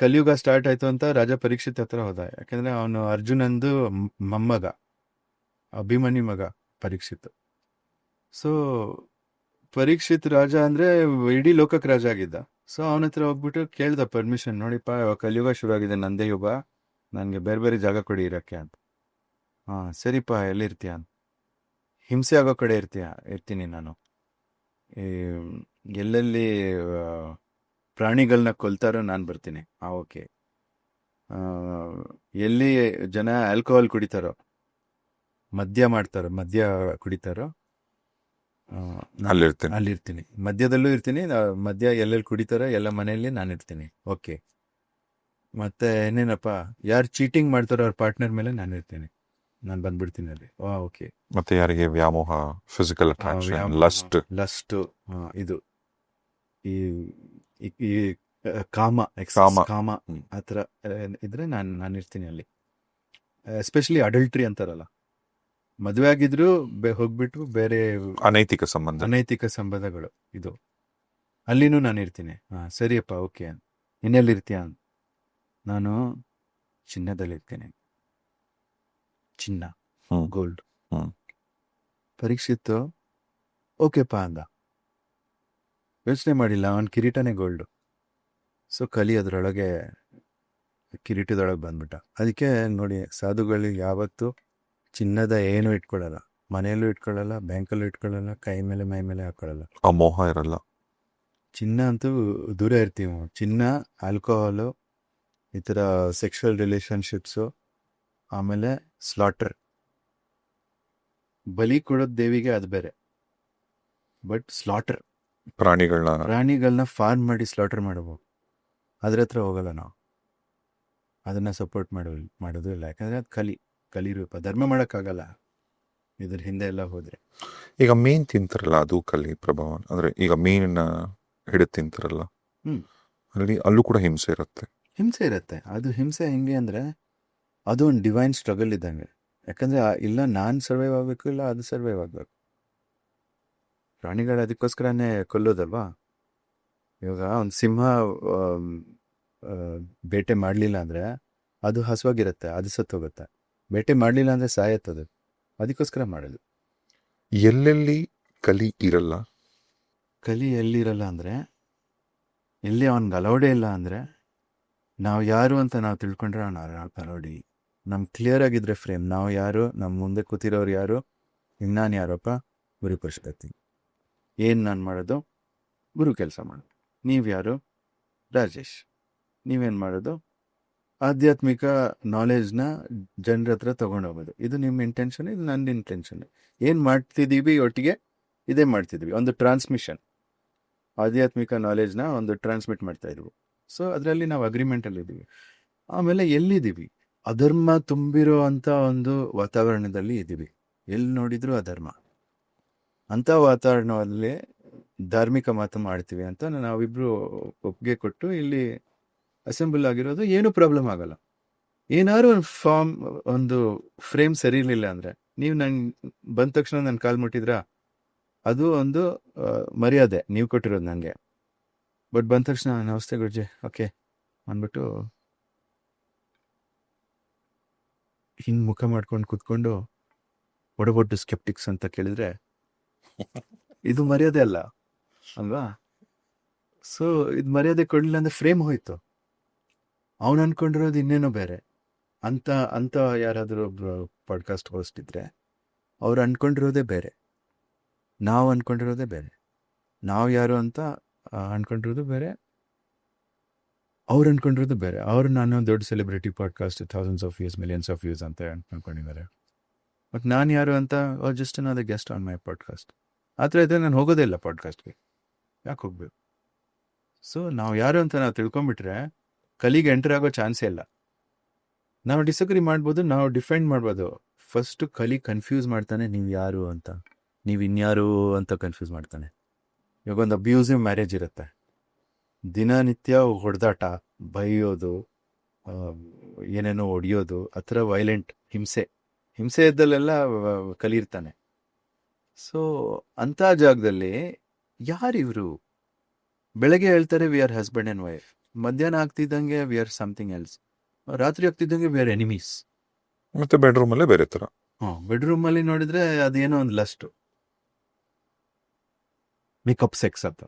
ಕಲಿಯುಗ ಸ್ಟಾರ್ಟ್ ಆಯ್ತು ಅಂತ ರಾಜ ಪರೀಕ್ಷಿತ್ ಹತ್ರ ಹೋದ. ಯಾಕಂದ್ರೆ ಅವನು ಅರ್ಜುನಂದು ಮೊಮ್ಮಗ, ಅಭಿಮನ್ಯು ಮಗ ಪರೀಕ್ಷಿತ್. ಸೊ ಪರೀಕ್ಷಿತ್ ರಾಜ ಅಂದ್ರೆ ಇಡೀ ಲೋಕಕ್ಕೆ ರಾಜ ಆಗಿದ್ದ. ಸೊ ಅವನ ಹತ್ರ ಹೋಗ್ಬಿಟ್ಟು ಕೇಳ್ದ ಪರ್ಮಿಷನ್, ನೋಡಿಪ್ಪ ಕಲಿಯುಗ ಶುರು ಆಗಿದೆ, ನಂದೇ ಯುಗ, ನನ್ಗೆ ಬೇರೆ ಬೇರೆ ಜಾಗ ಕೊಡಿ ಇರಕ್ಕೆ ಅಂತ. ಸರಿಪ್ಪ, ಎಲ್ಲಿರ್ತೀಯ ಅಂತ. ಹಿಂಸೆ ಆಗೋ ಕಡೆ ಇರ್ತೀನಿ ನಾನು. ಎಲ್ಲೆಲ್ಲಿ ಪ್ರಾಣಿಗಳನ್ನ ಕೊಲ್ತಾರೋ ನಾನು ಬರ್ತೀನಿ. ಓಕೆ. ಎಲ್ಲಿ ಜನ ಆಲ್ಕೋಹಾಲ್ ಕುಡಿತಾರೋ, ಮದ್ಯ ಕುಡಿತಾರೋ ಅಲ್ಲಿರ್ತೀನಿ. ಮದ್ಯದಲ್ಲೂ ಇರ್ತೀನಿ. ಮದ್ಯ ಎಲ್ಲೆಲ್ಲಿ ಕುಡಿತಾರೋ ಎಲ್ಲ ಮನೆಯಲ್ಲಿ ನಾನು ಇರ್ತೀನಿ. ಓಕೆ. ಮತ್ತೆ ಏನೇನಪ್ಪ, ಯಾರು ಚೀಟಿಂಗ್ ಮಾಡ್ತಾರೋ ಅವ್ರ ಪಾರ್ಟ್ನರ್ ಮೇಲೆ ನಾನು ಇರ್ತೀನಿ, ನಾನು ಬಂದ್ಬಿಡ್ತೀನಿ ಅಲ್ಲಿ. ಓಕೆ. ಮತ್ತೆ ಯಾರಿಗೆ ವ್ಯಾಮೋಹ, ಫಿಸಿಕಲ್ ಅಟ್ರಾಕ್ಷನ್, ಲಸ್ಟ್, ಇದು ಈ ಕಾಮ ಆತರ ಇದ್ರೆ ನಾನು ಇರ್ತೀನಿ ಅಲ್ಲಿ. ಎಸ್ಪೆಷಲಿ ಅಡಲ್ಟ್ರಿ ಅಂತಾರಲ್ಲ, ಮದುವೆ ಆಗಿದ್ರು ಹೋಗ್ಬಿಟ್ಟು ಬೇರೆ ಅನೈತಿಕ ಸಂಬಂಧಗಳು, ಇದು ಅಲ್ಲಿನೂ ನಾನು ಇರ್ತೀನಿ. ಸರಿಯಪ್ಪ, ಓಕೆ. ಇನ್ನೆಲ್ಲಿರ್ತೀಯ? ನಾನು ಚಿನ್ನದಲ್ಲಿರ್ತೀನಿ. ಚಿನ್ನ, ಗೋಲ್ಡ್. ಪರೀಕ್ಷಿತ್ ಓಕೆಪ್ಪ ಅಂದ. ಯೋಚನೆ ಮಾಡಿಲ್ಲ, ಅವನ್ ಕಿರೀಟನೇ ಗೋಲ್ಡ್. ಸೊ ಕಲಿ ಅದ್ರೊಳಗೆ ಕಿರೀಟದೊಳಗೆ ಬಂದ್ಬಿಟ್ಟ. ಅದಕ್ಕೆ ನೋಡಿ, ಸಾಧುಗಳಿಗೆ ಯಾವತ್ತು ಚಿನ್ನದ ಏನು ಇಟ್ಕೊಳ್ಳಲ್ಲ, ಮನೆಯಲ್ಲೂ ಇಟ್ಕೊಳ್ಳಲ್ಲ, ಬ್ಯಾಂಕಲ್ಲೂ ಇಟ್ಕೊಳ್ಳಲ್ಲ, ಕೈ ಮೇಲೆ ಮೈ ಮೇಲೆ ಹಾಕೊಳ್ಳಲ್ಲ. ಆ ಮೋಹ ಇರಲ್ಲ. ಚಿನ್ನ ಅಂತೂ ದೂರ ಇರ್ತೀವಿ. ಚಿನ್ನ, ಆಲ್ಕೋಹಾಲು, ಈ ಥರ ಸೆಕ್ಷುವಲ್ ರಿಲೇಶನ್ಶಿಪ್ಸು, ಆಮೇಲೆ ಸ್ಲಾಟರ್, ಬಲಿ ಕೊಡೋದು ದೇವಿಗೆ ಅದು ಬೇರೆ. ಬಟ್ ಸ್ಲಾಟರ್, ಪ್ರಾಣಿಗಳನ್ನ ಫಾರ್ಮ್ ಮಾಡಿ ಸ್ಲಾಟರ್ ಮಾಡಬಹುದು. ಅದ್ರ ಹತ್ರ ಹೋಗಲ್ಲ ನಾವು, ಅದನ್ನ ಸಪೋರ್ಟ್ ಮಾಡೋದು ಇಲ್ಲ. ಯಾಕಂದ್ರೆ ಅದು ಕಲಿ ರೂಪ, ಧರ್ಮ ಮಾಡೋಕ್ಕಾಗಲ್ಲ ಇದ್ರ ಹಿಂದೆ ಎಲ್ಲ ಹೋದ್ರೆ. ಈಗ ಮೀನ್ ತಿಂತಾರಲ್ಲ, ಅದು ಕಲಿ ಪ್ರಭಾವ. ಅಂದ್ರೆ ಈಗ ಮೀನನ್ನ ಹಿಡಿದು ತಿಂತಾರಲ್ಲ, ಅಲ್ಲೂ ಕೂಡ ಹಿಂಸೆ ಇರುತ್ತೆ. ಅದು ಹಿಂಸೆ ಹೆಂಗೆ ಅಂದ್ರೆ ಅದು ಒಂದು ಡಿವೈನ್ ಸ್ಟ್ರಗಲ್ ಇದ್ದಂಗೆ. ಯಾಕಂದ್ರೆ ಇಲ್ಲ ನಾನು ಸರ್ವೈವ್ ಆಗಬೇಕು, ಇಲ್ಲ ಅದು ಸರ್ವೈವ್ ಆಗಬೇಕು. ಪ್ರಾಣಿಗಳು ಅದಕ್ಕೋಸ್ಕರನೇ ಕೊಲ್ಲೋದಲ್ವಾ. ಇವಾಗ ಒಂದು ಸಿಂಹ ಬೇಟೆ ಮಾಡಲಿಲ್ಲ ಅಂದರೆ ಅದು ಹಸುವಾಗಿರುತ್ತೆ, ಅದು ಸತ್ತೋಗುತ್ತೆ. ಬೇಟೆ ಮಾಡಲಿಲ್ಲ ಅಂದರೆ ಸಾಯತ್ತದು, ಅದಕ್ಕೋಸ್ಕರ ಮಾಡೋದು. ಎಲ್ಲೆಲ್ಲಿ ಕಲಿ ಇರಲ್ಲ, ಕಲಿ ಎಲ್ಲಿರಲ್ಲ ಅಂದರೆ ಎಲ್ಲಿ ಅವ್ನಿಗೆ ಅಲೌಡೇ ಇಲ್ಲ ಅಂದರೆ ನಾವು ಯಾರು ಅಂತ ನಾವು ತಿಳ್ಕೊಂಡ್ರೆ ಅವ್ನು ಅಲೌಡಿ. ನಮ್ಗೆ ಕ್ಲಿಯರ್ ಆಗಿದ್ರೆ ಫ್ರೇಮ್, ನಾವು ಯಾರು, ನಮ್ಮ ಮುಂದೆ ಕೂತಿರೋರು ಯಾರು, ಇನ್ನು ನಾನು ಯಾರಪ್ಪ, ಗುರು ಪುರುಷೋತ್ತಮ. ಏನು ನಾನು ಮಾಡೋದು? ಗುರು ಕೆಲಸ ಮಾಡೋದು. ನೀವು ಯಾರು? ರಾಜೇಶ್. ನೀವೇನು ಮಾಡೋದು? ಆಧ್ಯಾತ್ಮಿಕ ನಾಲೆಜ್ನ ಜನರ ಹತ್ರ ತೊಗೊಂಡೋಗೋದು. ಇದು ನಿಮ್ಮ ಇಂಟೆನ್ಷನ್, ಇದು ನನ್ನ ಇಂಟೆನ್ಷನ್. ಏನು ಮಾಡ್ತಿದ್ದೀವಿ ಒಟ್ಟಿಗೆ? ಇದೇ ಮಾಡ್ತಿದ್ವಿ, ಒಂದು ಟ್ರಾನ್ಸ್ಮಿಷನ್. ಆಧ್ಯಾತ್ಮಿಕ ನಾಲೆಜ್ನ ಒಂದು ಟ್ರಾನ್ಸ್ಮಿಟ್ ಮಾಡ್ತಾ ಇದ್ವು. ಸೊ ಅದರಲ್ಲಿ ನಾವು ಅಗ್ರಿಮೆಂಟಲ್ಲಿ ಇದ್ದೀವಿ. ಆಮೇಲೆ ಎಲ್ಲಿದ್ದೀವಿ? ಅಧರ್ಮ ತುಂಬಿರೋ ಅಂಥ ಒಂದು ವಾತಾವರಣದಲ್ಲಿ ಇದ್ದೀವಿ. ಎಲ್ಲಿ ನೋಡಿದ್ರು ಅಧರ್ಮ. ಅಂಥ ವಾತಾವರಣದಲ್ಲಿ ಧಾರ್ಮಿಕ ಮಾತು ಮಾಡ್ತೀವಿ ಅಂತ ನಾವಿಬ್ರು ಒಪ್ಪಿಗೆ ಕೊಟ್ಟು ಇಲ್ಲಿ ಅಸೆಂಬಲ್ ಆಗಿರೋದು. ಏನೂ ಪ್ರಾಬ್ಲಮ್ ಆಗಲ್ಲ. ಏನಾದ್ರು ಒಂದು ಫ್ರೇಮ್ ಸರಿ ಇರಲಿಲ್ಲ ಅಂದರೆ, ನೀವು ನಂಗೆ ಬಂದ ತಕ್ಷಣ ನನ್ನ ಕಾಲು ಮುಟ್ಟಿದ್ರಾ, ಅದು ಒಂದು ಮರ್ಯಾದೆ ನೀವು ಕೊಟ್ಟಿರೋದು ನನಗೆ. ಬಟ್ ಬಂದ ತಕ್ಷಣ ನಮಸ್ತೆ ಗುರುಜಿ, ಓಕೆ ಅಂದ್ಬಿಟ್ಟು ಹಿಂಗೆ ಮುಖ ಮಾಡ್ಕೊಂಡು ಕೂತ್ಕೊಂಡು ಒಡಬೊಟ್ಟು ಸ್ಕೆಪ್ಟಿಕ್ಸ್ ಅಂತ ಕೇಳಿದ್ರೆ ಇದು ಮರ್ಯಾದೆ ಅಲ್ಲ ಅಲ್ವಾ? ಸೊ ಇದು ಮರ್ಯಾದೆ ಕೊಡಲಿಲ್ಲ ಅಂದರೆ ಫ್ರೇಮ್ ಹೋಯ್ತು. ಅವನು ಅನ್ಕೊಂಡಿರೋದು ಇನ್ನೇನೋ ಬೇರೆ. ಅಂತ ಯಾರಾದರೂ ಒಬ್ರು ಪಾಡ್ಕಾಸ್ಟ್ ಹೋಸ್ಟ್ ಇದ್ರೆ ಅವ್ರು ಅನ್ಕೊಂಡಿರೋದೇ ಬೇರೆ, ನಾವು ಅನ್ಕೊಂಡಿರೋದೇ ಬೇರೆ. ನಾವು ಯಾರು ಅಂತ ಅನ್ಕೊಂಡಿರೋದು ಬೇರೆ, ಅವ್ರು ಅನ್ಕೊಂಡಿರೋದು ಬೇರೆ. ಅವ್ರು ನಾನು ದೊಡ್ಡ celebrity podcast, thousands of views, millions of views ಅಂತ ಅನ್ಕೊಂಡಿದ್ದಾರೆ. ಬಟ್ ನಾನು ಯಾರು ಅಂತ, just another guest on my podcast. ಆ ಥರ ಇದ್ದರೆ ನಾನು ಹೋಗೋದೇ ಇಲ್ಲ ಪಾಡ್ಕಾಸ್ಟ್ಗೆ. ಯಾಕೆ ಹೋಗ್ಬೇಕು? ಸೊ ನಾವು ಯಾರು ಅಂತ ನಾವು ತಿಳ್ಕೊಂಬಿಟ್ರೆ ಕಲಿಗೆ ಎಂಟರ್ ಆಗೋ ಚಾನ್ಸೇ ಇಲ್ಲ. ನಾವು ಡಿಸಗ್ರಿ ಮಾಡ್ಬೋದು, ನಾವು ಡಿಫೆಂಡ್ ಮಾಡ್ಬೋದು. ಫಸ್ಟು ಕಲಿ ಕನ್ಫ್ಯೂಸ್ ಮಾಡ್ತಾನೆ, ನೀವು ಯಾರು ಅಂತ, ನೀವು ಇನ್ಯಾರು ಅಂತ ಕನ್ಫ್ಯೂಸ್ ಮಾಡ್ತಾನೆ. ಇವಾಗ ಒಂದು ಅಬ್ಯೂಸಿವ್ ಮ್ಯಾರೇಜ್ ಇರುತ್ತೆ, ದಿನನಿತ್ಯ ಹೊಡೆದಾಟ, ಬೈಯೋದು, ಏನೇನೋ ಹೊಡೆಯೋದು, ಆ ಥರ ವೈಲೆಂಟ್ ಹಿಂಸೆ ಇದ್ದಲ್ಲೆಲ್ಲ ಕಲಿರ್ತಾನೆ. ಸೊ ಅಂಥ ಜಾಗದಲ್ಲಿ ಯಾರಿವರು? ಬೆಳಗ್ಗೆ ಹೇಳ್ತಾರೆ we are husband and wife, ಮಧ್ಯಾಹ್ನ ಆಗ್ತಿದ್ದಂಗೆ ವಿ ಆರ್ ಸಮಥಿಂಗ್ ಎಲ್ಸ್, ರಾತ್ರಿ ಆಗ್ತಿದ್ದಂಗೆ ವಿ ಆರ್ ಎನಿಮೀಸ್. ಮತ್ತೆ ಬೆಡ್ರೂಮಲ್ಲೇ ಬೇರೆ ಥರ. ಬೆಡ್ರೂಮಲ್ಲಿ ನೋಡಿದ್ರೆ ಅದೇನೋ ಒಂದು ಲಸ್ಟು, ಮೇಕಪ್ ಸೆಕ್ಸ್ ಅಂತ.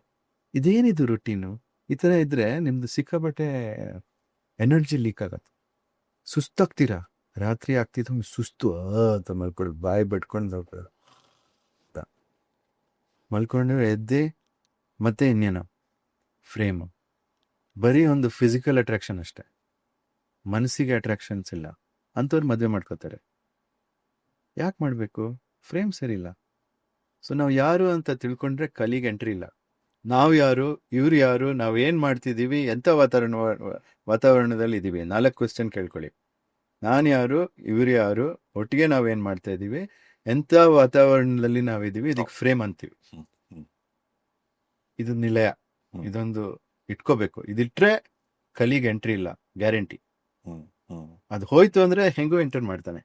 ಇದೇನಿದು ರುಟೀನು? ಈ ಥರ ಇದ್ದರೆ ನಿಮ್ಮದು ಸಿಕ್ಕಾಬಟ್ಟೆ ಎನರ್ಜಿ ಲೀಕ್ ಆಗತ್ತೆ, ಸುಸ್ತಾಗ್ತೀರಾ. ರಾತ್ರಿ ಆಗ್ತಿದ್ದಂಗೆ ಸುಸ್ತು ಅಂತ ಮಲ್ಕೊಳ್ಳಿ, ಬಾಯಿ ಬಡ್ಕೊಂಡು ಮಲ್ಕೊಂಡ್ರೆ ಎದ್ದೆ ಮತ್ತೆ ಇನ್ನೇನು ಫ್ರೇಮು. ಬರೀ ಒಂದು ಫಿಸಿಕಲ್ ಅಟ್ರಾಕ್ಷನ್ ಅಷ್ಟೆ, ಮನಸ್ಸಿಗೆ ಅಟ್ರಾಕ್ಷನ್ಸ್ ಇಲ್ಲ. ಅಂಥವ್ರು ಮದುವೆ ಮಾಡ್ಕೋತಾರೆ. ಯಾಕೆ ಮಾಡಬೇಕು? ಫ್ರೇಮ್ ಸರಿ ಇಲ್ಲ. ಸೊ ನಾವು ಯಾರು ಅಂತ ತಿಳ್ಕೊಂಡ್ರೆ ಕಲಿಗೆ ಎಂಟ್ರಿ ಇಲ್ಲ. ನಾವು ಯಾರು, ಇವ್ರು ಯಾರು, ನಾವೇನು ಮಾಡ್ತಿದ್ದೀವಿ, ಎಂಥ ವಾತಾವರಣದಲ್ಲಿ ಇದ್ದೀವಿ. 4 ಕ್ವೆಶ್ಚನ್ ಕೇಳ್ಕೊಳ್ಳಿ. ನಾನು ಯಾರು, ಇವ್ರು ಯಾರು, ಒಟ್ಟಿಗೆ ನಾವೇನು ಮಾಡ್ತಾ ಇದ್ದೀವಿ, ಎಂಥ ವಾತಾವರಣದಲ್ಲಿ ನಾವಿದ್ದೀವಿ, ಇದಕ್ಕೆ ಫ್ರೇಮ್ ಅಂತೀವಿ. ಇದು ನಿಲಯ, ಇದೊಂದು ಇಟ್ಕೋಬೇಕು. ಇದಿಟ್ರೆ ಕಲಿಗೆ ಎಂಟ್ರಿ ಇಲ್ಲ, ಗ್ಯಾರಂಟಿ. ಅದು ಹೋಯ್ತು ಅಂದರೆ ಹೆಂಗೋ ಎಂಟರ್ ಮಾಡ್ತಾನೆ.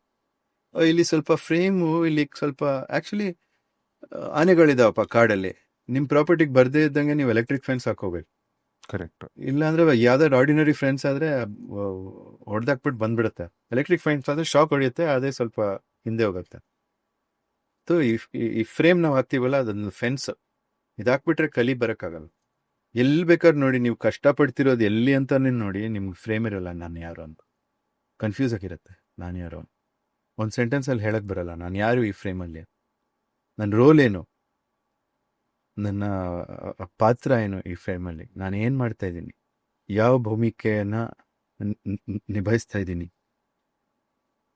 ಇಲ್ಲಿ ಸ್ವಲ್ಪ ಫ್ರೇಮು, ಇಲ್ಲಿ ಸ್ವಲ್ಪ ಆ್ಯಕ್ಚುಲಿ ಆನೆಗಳಿದಾವಪ್ಪ ಕಾಡಲ್ಲಿ. ನಿಮ್ಮ ಪ್ರಾಪರ್ಟಿಗೆ ಬರದೇ ಇದ್ದಂಗೆ ನೀವು ಎಲೆಕ್ಟ್ರಿಕ್ ಫೆನ್ಸ್ ಹಾಕೋಬೇಕು. ಕರೆಕ್ಟ್. ಇಲ್ಲಾಂದ್ರೆ ಯಾವ್ದಾದ್ರು ಆರ್ಡಿನರಿ ಫ್ರೆಂಡ್ಸ್ ಆದರೆ ಹೊಡೆದಾಕ್ಬಿಟ್ಟು ಬಂದ್ಬಿಡುತ್ತೆ. ಎಲೆಕ್ಟ್ರಿಕ್ ಫೆನ್ಸ್ ಆದರೆ ಶಾಕ್ ಹೊಡೆಯುತ್ತೆ, ಅದೇ ಸ್ವಲ್ಪ ಹಿಂದೆ ಹೋಗುತ್ತೆ. ಸೊ ಈ ಫ್ರೇಮ್ ನಾವು ಹಾಕ್ತೀವಲ್ಲ, ಅದೊಂದು ಫೆನ್ಸ್. ಇದಾಕ್ಬಿಟ್ರೆ ಕಲಿ ಬರೋಕ್ಕಾಗಲ್ಲ. ಎಲ್ಲಿ ಬೇಕಾದ್ರೆ ನೋಡಿ, ನೀವು ಕಷ್ಟಪಡ್ತಿರೋದು ಎಲ್ಲಿ ಅಂತಾನೆ ನೋಡಿ, ನಿಮ್ಗೆ ಫ್ರೇಮ್ ಇರೋಲ್ಲ. ನಾನು ಯಾರು ಅಂತ ಕನ್ಫ್ಯೂಸ್ ಆಗಿರುತ್ತೆ. ನಾನು ಯಾರು ಒಂದು ಸೆಂಟೆನ್ಸಲ್ಲಿ ಹೇಳಕ್ಕೆ ಬರಲ್ಲ. ನಾನು ಯಾರು ಈ ಫ್ರೇಮಲ್ಲಿ, ನನ್ನ ರೋಲ್ ಏನು, ನನ್ನ ಪಾತ್ರ ಏನು ಈ ಫ್ರೇಮಲ್ಲಿ, ನಾನು ಏನು ಮಾಡ್ತಾ ಇದ್ದೀನಿ, ಯಾವ ಭೂಮಿಕೆಯನ್ನು ನಿಭಾಯಿಸ್ತಾ ಇದ್ದೀನಿ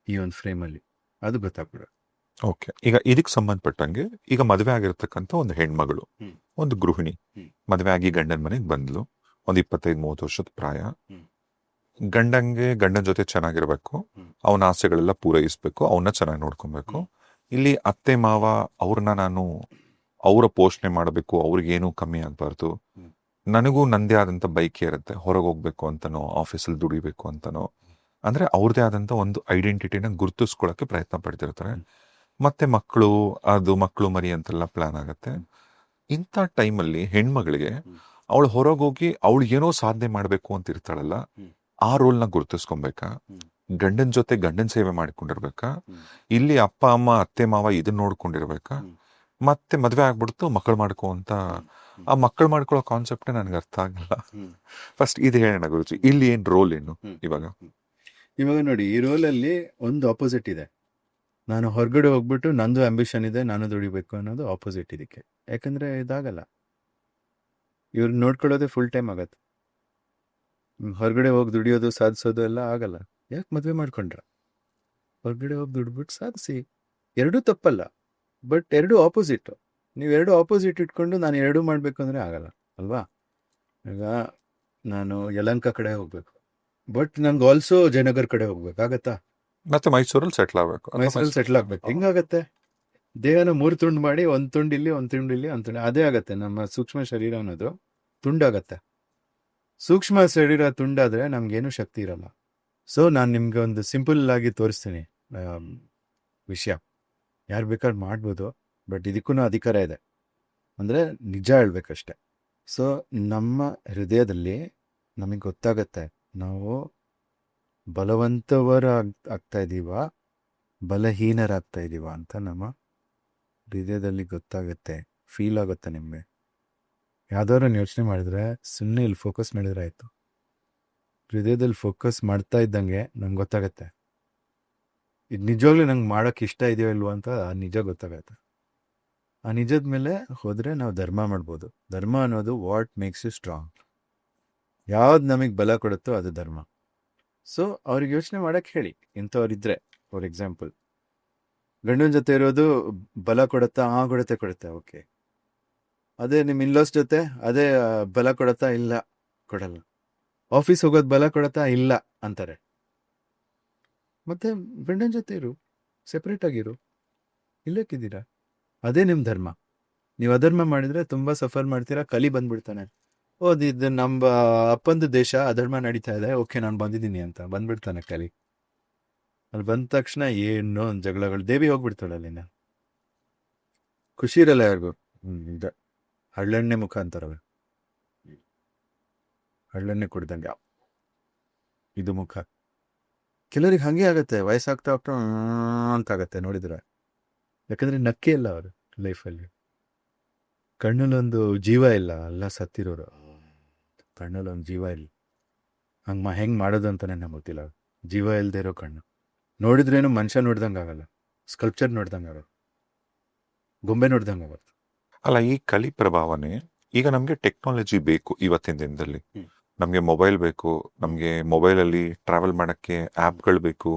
ಈ ಒಂದು ಫ್ರೇಮಲ್ಲಿ, ಅದು ಗೊತ್ತಾಗ್ಬಿಡೋದು. ಓಕೆ. ಈಗ ಇದಕ್ಕೆ ಸಂಬಂಧಪಟ್ಟಂಗೆ ಈಗ ಮದುವೆ ಆಗಿರ್ತಕ್ಕಂಥ ಒಂದು ಹೆಣ್ಮಗಳು, ಹ್ಮ್. ಒಂದು ಗೃಹಿಣಿ, ಹ್ಮ್. ಮದುವೆ ಆಗಿ ಗಂಡನ ಮನೆಗೆ ಬಂದ್ಲು, ಒಂದು 25-30 ವರ್ಷದ ಪ್ರಾಯ. ಹ್ಮ್. ಗಂಡನ ಜೊತೆ ಚೆನ್ನಾಗಿರ್ಬೇಕು, ಹ್ಮ್. ಅವನ ಆಸೆಗಳೆಲ್ಲ ಪೂರೈಸ್ಬೇಕು, ಅವನ್ನ ಚೆನ್ನಾಗಿ ನೋಡ್ಕೊಬೇಕು. ಹ್ಮ್. ಇಲ್ಲಿ ಅತ್ತೆ ಮಾವ ಅವ್ರನ್ನ ನಾನು ಅವರ ಪೋಷಣೆ ಮಾಡಬೇಕು, ಅವ್ರಿಗೇನು ಕಮ್ಮಿ ಆಗ್ಬಾರ್ದು. ಹ್ಮ್. ನನಗೂ ನಂದೇ ಆದಂತ ಬೈಕ್ ಇರುತ್ತೆ, ಹೊರಗೆ ಹೋಗ್ಬೇಕು ಅಂತನೋ ಆಫೀಸಲ್ಲಿ ದುಡಿಬೇಕು ಅಂತನೋ, ಅಂದ್ರೆ ಅವ್ರದೇ ಆದಂತ ಒಂದು ಐಡೆಂಟಿಟಿನ ಗುರುತಿಸ್ಕೊಳಕ್ಕೆ ಪ್ರಯತ್ನ ಪಡ್ತಿರ್ತಾರೆ. ಹ್ಮ್. ಮತ್ತೆ ಮಕ್ಕಳು ಮರಿ ಅಂತೆಲ್ಲ ಪ್ಲಾನ್ ಆಗತ್ತೆ. ಹ್ಮ್. ಇಂಥ ಟೈಮಲ್ಲಿ ಹೆಣ್ಮಗಳಿಗೆ ಹ್ಮ್. ಅವಳು ಹೊರಗೋಗಿ ಅವಳು ಏನೋ ಸಾಧನೆ ಮಾಡ್ಬೇಕು ಅಂತ ಇರ್ತಾಳಲ್ಲ, ಹ್ಮ್. ಆ ರೋಲ್ನ ಗುರುತಿಸ್ಕೊಬೇಕಾ? ಹ್ಮ್. ಗಂಡನ ಜೊತೆ ಗಂಡನ ಸೇವೆ ಮಾಡ್ಕೊಂಡಿರ್ಬೇಕಾ? ಹ್ಮ್. ಇಲ್ಲಿ ಅಪ್ಪ ಅಮ್ಮ ಅತ್ತೆ ಮಾವ ಇದನ್ನ ನೋಡ್ಕೊಂಡಿರ್ಬೇಕಾ? ಹ್ಮ್. ಮತ್ತೆ ಮದ್ವೆ ಆಗ್ಬಿಡ್ತು ಮಕ್ಕಳು ಮಾಡ್ಕೊ ಅಂತ, ಹ್ಮ್. ಆ ಮಕ್ಕಳು ಮಾಡ್ಕೊಳ್ಳೋ ಕಾನ್ಸೆಪ್ಟೇ ನನಗೆ ಅರ್ಥ ಆಗಲ್ಲ. ಹ್ಮ್. ಫಸ್ಟ್ ಇದು ಹೇಳೋಣ ಗುರುಜಿ, ಇಲ್ಲಿ ಏನ್ ರೋಲ್ ಏನು ಹ್ಮ್. ಇವಾಗ? ಇವಾಗ ನೋಡಿ, ಈ ರೋಲಲ್ಲಿ ಒಂದು ಆಪೋಸಿಟ್ ಇದೆ. ನಾನು ಹೊರಗಡೆ ಹೋಗ್ಬಿಟ್ಟು ನಂದು ಆಂಬಿಷನ್ ಇದೆ, ನಾನು ದುಡಿಬೇಕು ಅನ್ನೋದು ಆಪೋಸಿಟ್ ಇದಕ್ಕೆ. ಯಾಕಂದ್ರೆ ಇದಾಗಲ್ಲ, ಇವ್ರು ನೋಡ್ಕೊಳ್ಳೋದೇ ಫುಲ್ ಟೈಮ್ ಆಗತ್ತೆ. ಹೊರಗಡೆ ಹೋಗಿ ದುಡಿಯೋದು ಸಾಧಿಸೋದು ಎಲ್ಲ ಆಗಲ್ಲ. ಯಾಕೆ ಮದುವೆ ಮಾಡ್ಕೊಂಡ್ರ? ಹೊರಗಡೆ ಹೋಗಿ ದುಡ್ಬಿಟ್ಟು ಸಾಧಿಸಿ, ಎರಡೂ ತಪ್ಪಲ್ಲ, ಬಟ್ ಎರಡು ಆಪೋಸಿಟ್. ನೀವು ಎರಡು ಆಪೋಸಿಟ್ ಇಟ್ಕೊಂಡು ನಾನು ಎರಡೂ ಮಾಡಬೇಕು ಅಂದರೆ ಆಗಲ್ಲ ಅಲ್ವಾ? ಈಗ ನಾನು ಯಲಹಂಕ ಕಡೆ ಹೋಗ್ಬೇಕು, ಬಟ್ ನಂಗೆ ಆಲ್ಸೋ ಜಯನಗರ್ ಕಡೆ ಹೋಗ್ಬೇಕಾಗತ್ತಾ? ಮತ್ತೆ ಮೈಸೂರಲ್ಲಿ ಸೆಟ್ಲ್ ಆಗ್ಬೇಕು, ಮೈಸೂರಲ್ಲಿ ಸೆಟ್ಲ್ ಆಗ್ಬೇಕು. ಹೆಂಗಾಗತ್ತೆ? ದೇಹನ 3 ತುಂಡು ಮಾಡಿ, ಒಂದು ತುಂಡು ಇಲ್ಲಿ, ಒಂದು ತುಂಡು ಇಲ್ಲಿ, ಒಂದು ತುಂಡು ಅದೇ ಆಗತ್ತೆ. ನಮ್ಮ ಸೂಕ್ಷ್ಮ ಶರೀರ ಅನ್ನೋದು ತುಂಡಾಗತ್ತೆ. ಸೂಕ್ಷ್ಮ ಶರೀರ ತುಂಡಾದ್ರೆ ನಮ್ಗೇನು ಶಕ್ತಿ ಇರಲ್ಲ. ಸೊ ನಾನು ನಿಮ್ಗೆ ಒಂದು ಸಿಂಪಲ್ ಆಗಿ ತೋರಿಸ್ತೀನಿ ವಿಷಯ. ಯಾರು ಬೇಕಾದ್ರೂ ಮಾಡ್ಬೋದು, ಬಟ್ ಇದಕ್ಕೂ ಅಧಿಕಾರ ಇದೆ, ಅಂದರೆ ನಿಜ ಹೇಳ್ಬೇಕಷ್ಟೆ. ಸೊ ನಮ್ಮ ಹೃದಯದಲ್ಲಿ ನಮಗೆ ಗೊತ್ತಾಗತ್ತೆ ನಾವು ಆಗ್ತಾ ಇದ್ದೀವ, ಬಲಹೀನರಾಗ್ತಾ ಇದ್ದೀವ ಅಂತ ನಮ್ಮ ಹೃದಯದಲ್ಲಿ ಗೊತ್ತಾಗುತ್ತೆ, ಫೀಲ್ ಆಗುತ್ತೆ. ನಿಮಗೆ ಯಾವ್ದಾದ್ರು ಯೋಚನೆ ಮಾಡಿದ್ರೆ ಸುಮ್ಮನೆ ಇಲ್ಲಿ ಫೋಕಸ್ ಮಾಡಿದ್ರೆ ಆಯಿತು. ಹೃದಯದಲ್ಲಿ ಫೋಕಸ್ ಮಾಡ್ತಾ ಇದ್ದಂಗೆ ನಂಗೆ ಗೊತ್ತಾಗತ್ತೆ ಇದು ನಿಜವಾಗ್ಲೂ ನಂಗೆ ಮಾಡೋಕ್ಕೆ ಇಷ್ಟ ಇದೆಯೋ ಇಲ್ವೋ ಅಂತ. ನಿಜ ಗೊತ್ತಾಗತ್ತೆ. ಆ ನಿಜದ ಮೇಲೆ ಹೋದರೆ ನಾವು ಧರ್ಮ ಮಾಡ್ಬೋದು. ಧರ್ಮ ಅನ್ನೋದು ವಾಟ್ ಮೇಕ್ಸ್ ಯು ಸ್ಟ್ರಾಂಗ್. ಯಾವ್ದು ನಮಗೆ ಬಲ ಕೊಡುತ್ತೋ ಅದು ಧರ್ಮ. ಸೊ ಅವ್ರಿಗೆ ಯೋಚನೆ ಮಾಡೋಕ್ಕೆ ಹೇಳಿ, ಇಂಥವ್ರಿದ್ರೆ. ಫಾರ್ ಎಕ್ಸಾಂಪಲ್, ಗಂಡನ ಜೊತೆ ಇರೋದು ಬಲ ಕೊಡುತ್ತಾ? ಕೊಡುತ್ತೆ. ಓಕೆ. ಅದೇ ನಿಮ್ಮ ಇನ್ಲಾಸ್ ಜೊತೆ ಅದೇ ಬಲ ಕೊಡುತ್ತಾ? ಇಲ್ಲ, ಕೊಡಲ್ಲ. ಆಫೀಸ್ ಹೋಗೋದು ಬಲ ಕೊಡುತ್ತಾ? ಇಲ್ಲ ಅಂತಾರೆ. ಮತ್ತೆ ಗಂಡನ ಜೊತೆ ಇರು, ಸೆಪ್ರೇಟ್ ಆಗಿರು, ಇಲ್ಲಕ್ಕಿದ್ದೀರಾ? ಅದೇ ನಿಮ್ಮ ಧರ್ಮ. ನೀವು ಅಧರ್ಮ ಮಾಡಿದ್ರೆ ತುಂಬ ಸಫರ್ ಮಾಡ್ತೀರಾ, ಕಲಿ ಬಂದ್ಬಿಡ್ತಾನೆ. ಇದು ನಮ್ಮ ಅಪ್ಪಂದು ದೇಶ, ಅಧರ್ಮ ನಡೀತಾ ಇದೆ, ಓಕೆ ನಾನು ಬಂದಿದ್ದೀನಿ ಅಂತ ಬಂದ್ಬಿಡ್ತಾನೆ ಕಲಿ. ಅಲ್ಲಿ ಬಂದ ತಕ್ಷಣ ಏನೋ ಒಂದು ಜಗಳಗಳು, ದೇವಿ ಹೋಗ್ಬಿಡ್ತಾಳೆ ಅಲ್ಲಿನ. ಖುಷಿ ಇರಲ್ಲ ಯಾರಿಗೂ. ಹಳ್ಳೆಣ್ಣೆ ಮುಖ ಅಂತಾರವೆ, ಹಳ್ಳೆಣ್ಣೆ ಕುಡ್ದಂಗೆ ಇದು ಮುಖ. ಕೆಲವರಿಗೆ ಹಂಗೆ ಆಗತ್ತೆ, ವಯಸ್ಸಾಗ್ತಾ ಹೋಗ್ತಾ ಅಂತಾಗತ್ತೆ ನೋಡಿದ್ರೆ. ಯಾಕಂದ್ರೆ ನಕ್ಕೆ ಇಲ್ಲ ಅವರು ಲೈಫಲ್ಲಿ. ಕಣ್ಣಲ್ಲೊಂದು ಜೀವ ಇಲ್ಲ, ಎಲ್ಲ ಸತ್ತಿರೋರು. ಕಣ್ಣಲ್ಲೊಂದು ಜೀವ ಇಲ್ಲ. ಹೆಂಗೆ ಮಾಡೋದು ಅಂತಾನೆ ನಮ್ಗೆ ಗೊತ್ತಿಲ್ಲ. ಜೀವ ಇಲ್ಲದೆ ಇರೋ ಕಣ್ಣು ನೋಡಿದ್ರೇನು ಮನುಷ್ಯ ನೋಡ್ದಂಗೆ ಆಗಲ್ಲ, ಸ್ಕಲ್ಪ್ಚರ್ ನೋಡ್ದಂಗೆ ಆಗಲ್ಲ, ಗೊಂಬೆ ನೋಡ್ದಂಗೆ ಆಗತ್ತೆ. ಅಲ್ಲ, ಈ ಕಲಿ ಪ್ರಭಾವನೆ ಈಗ ನಮ್ಗೆ ಟೆಕ್ನಾಲಜಿ ಬೇಕು ಇವತ್ತಿನ ದಿನದಲ್ಲಿ. ನಮ್ಗೆ ಮೊಬೈಲ್ ಬೇಕು, ನಮ್ಗೆ ಮೊಬೈಲಲ್ಲಿ ಟ್ರಾವೆಲ್ ಮಾಡಕ್ಕೆ ಆ್ಯಪ್ಗಳು ಬೇಕು,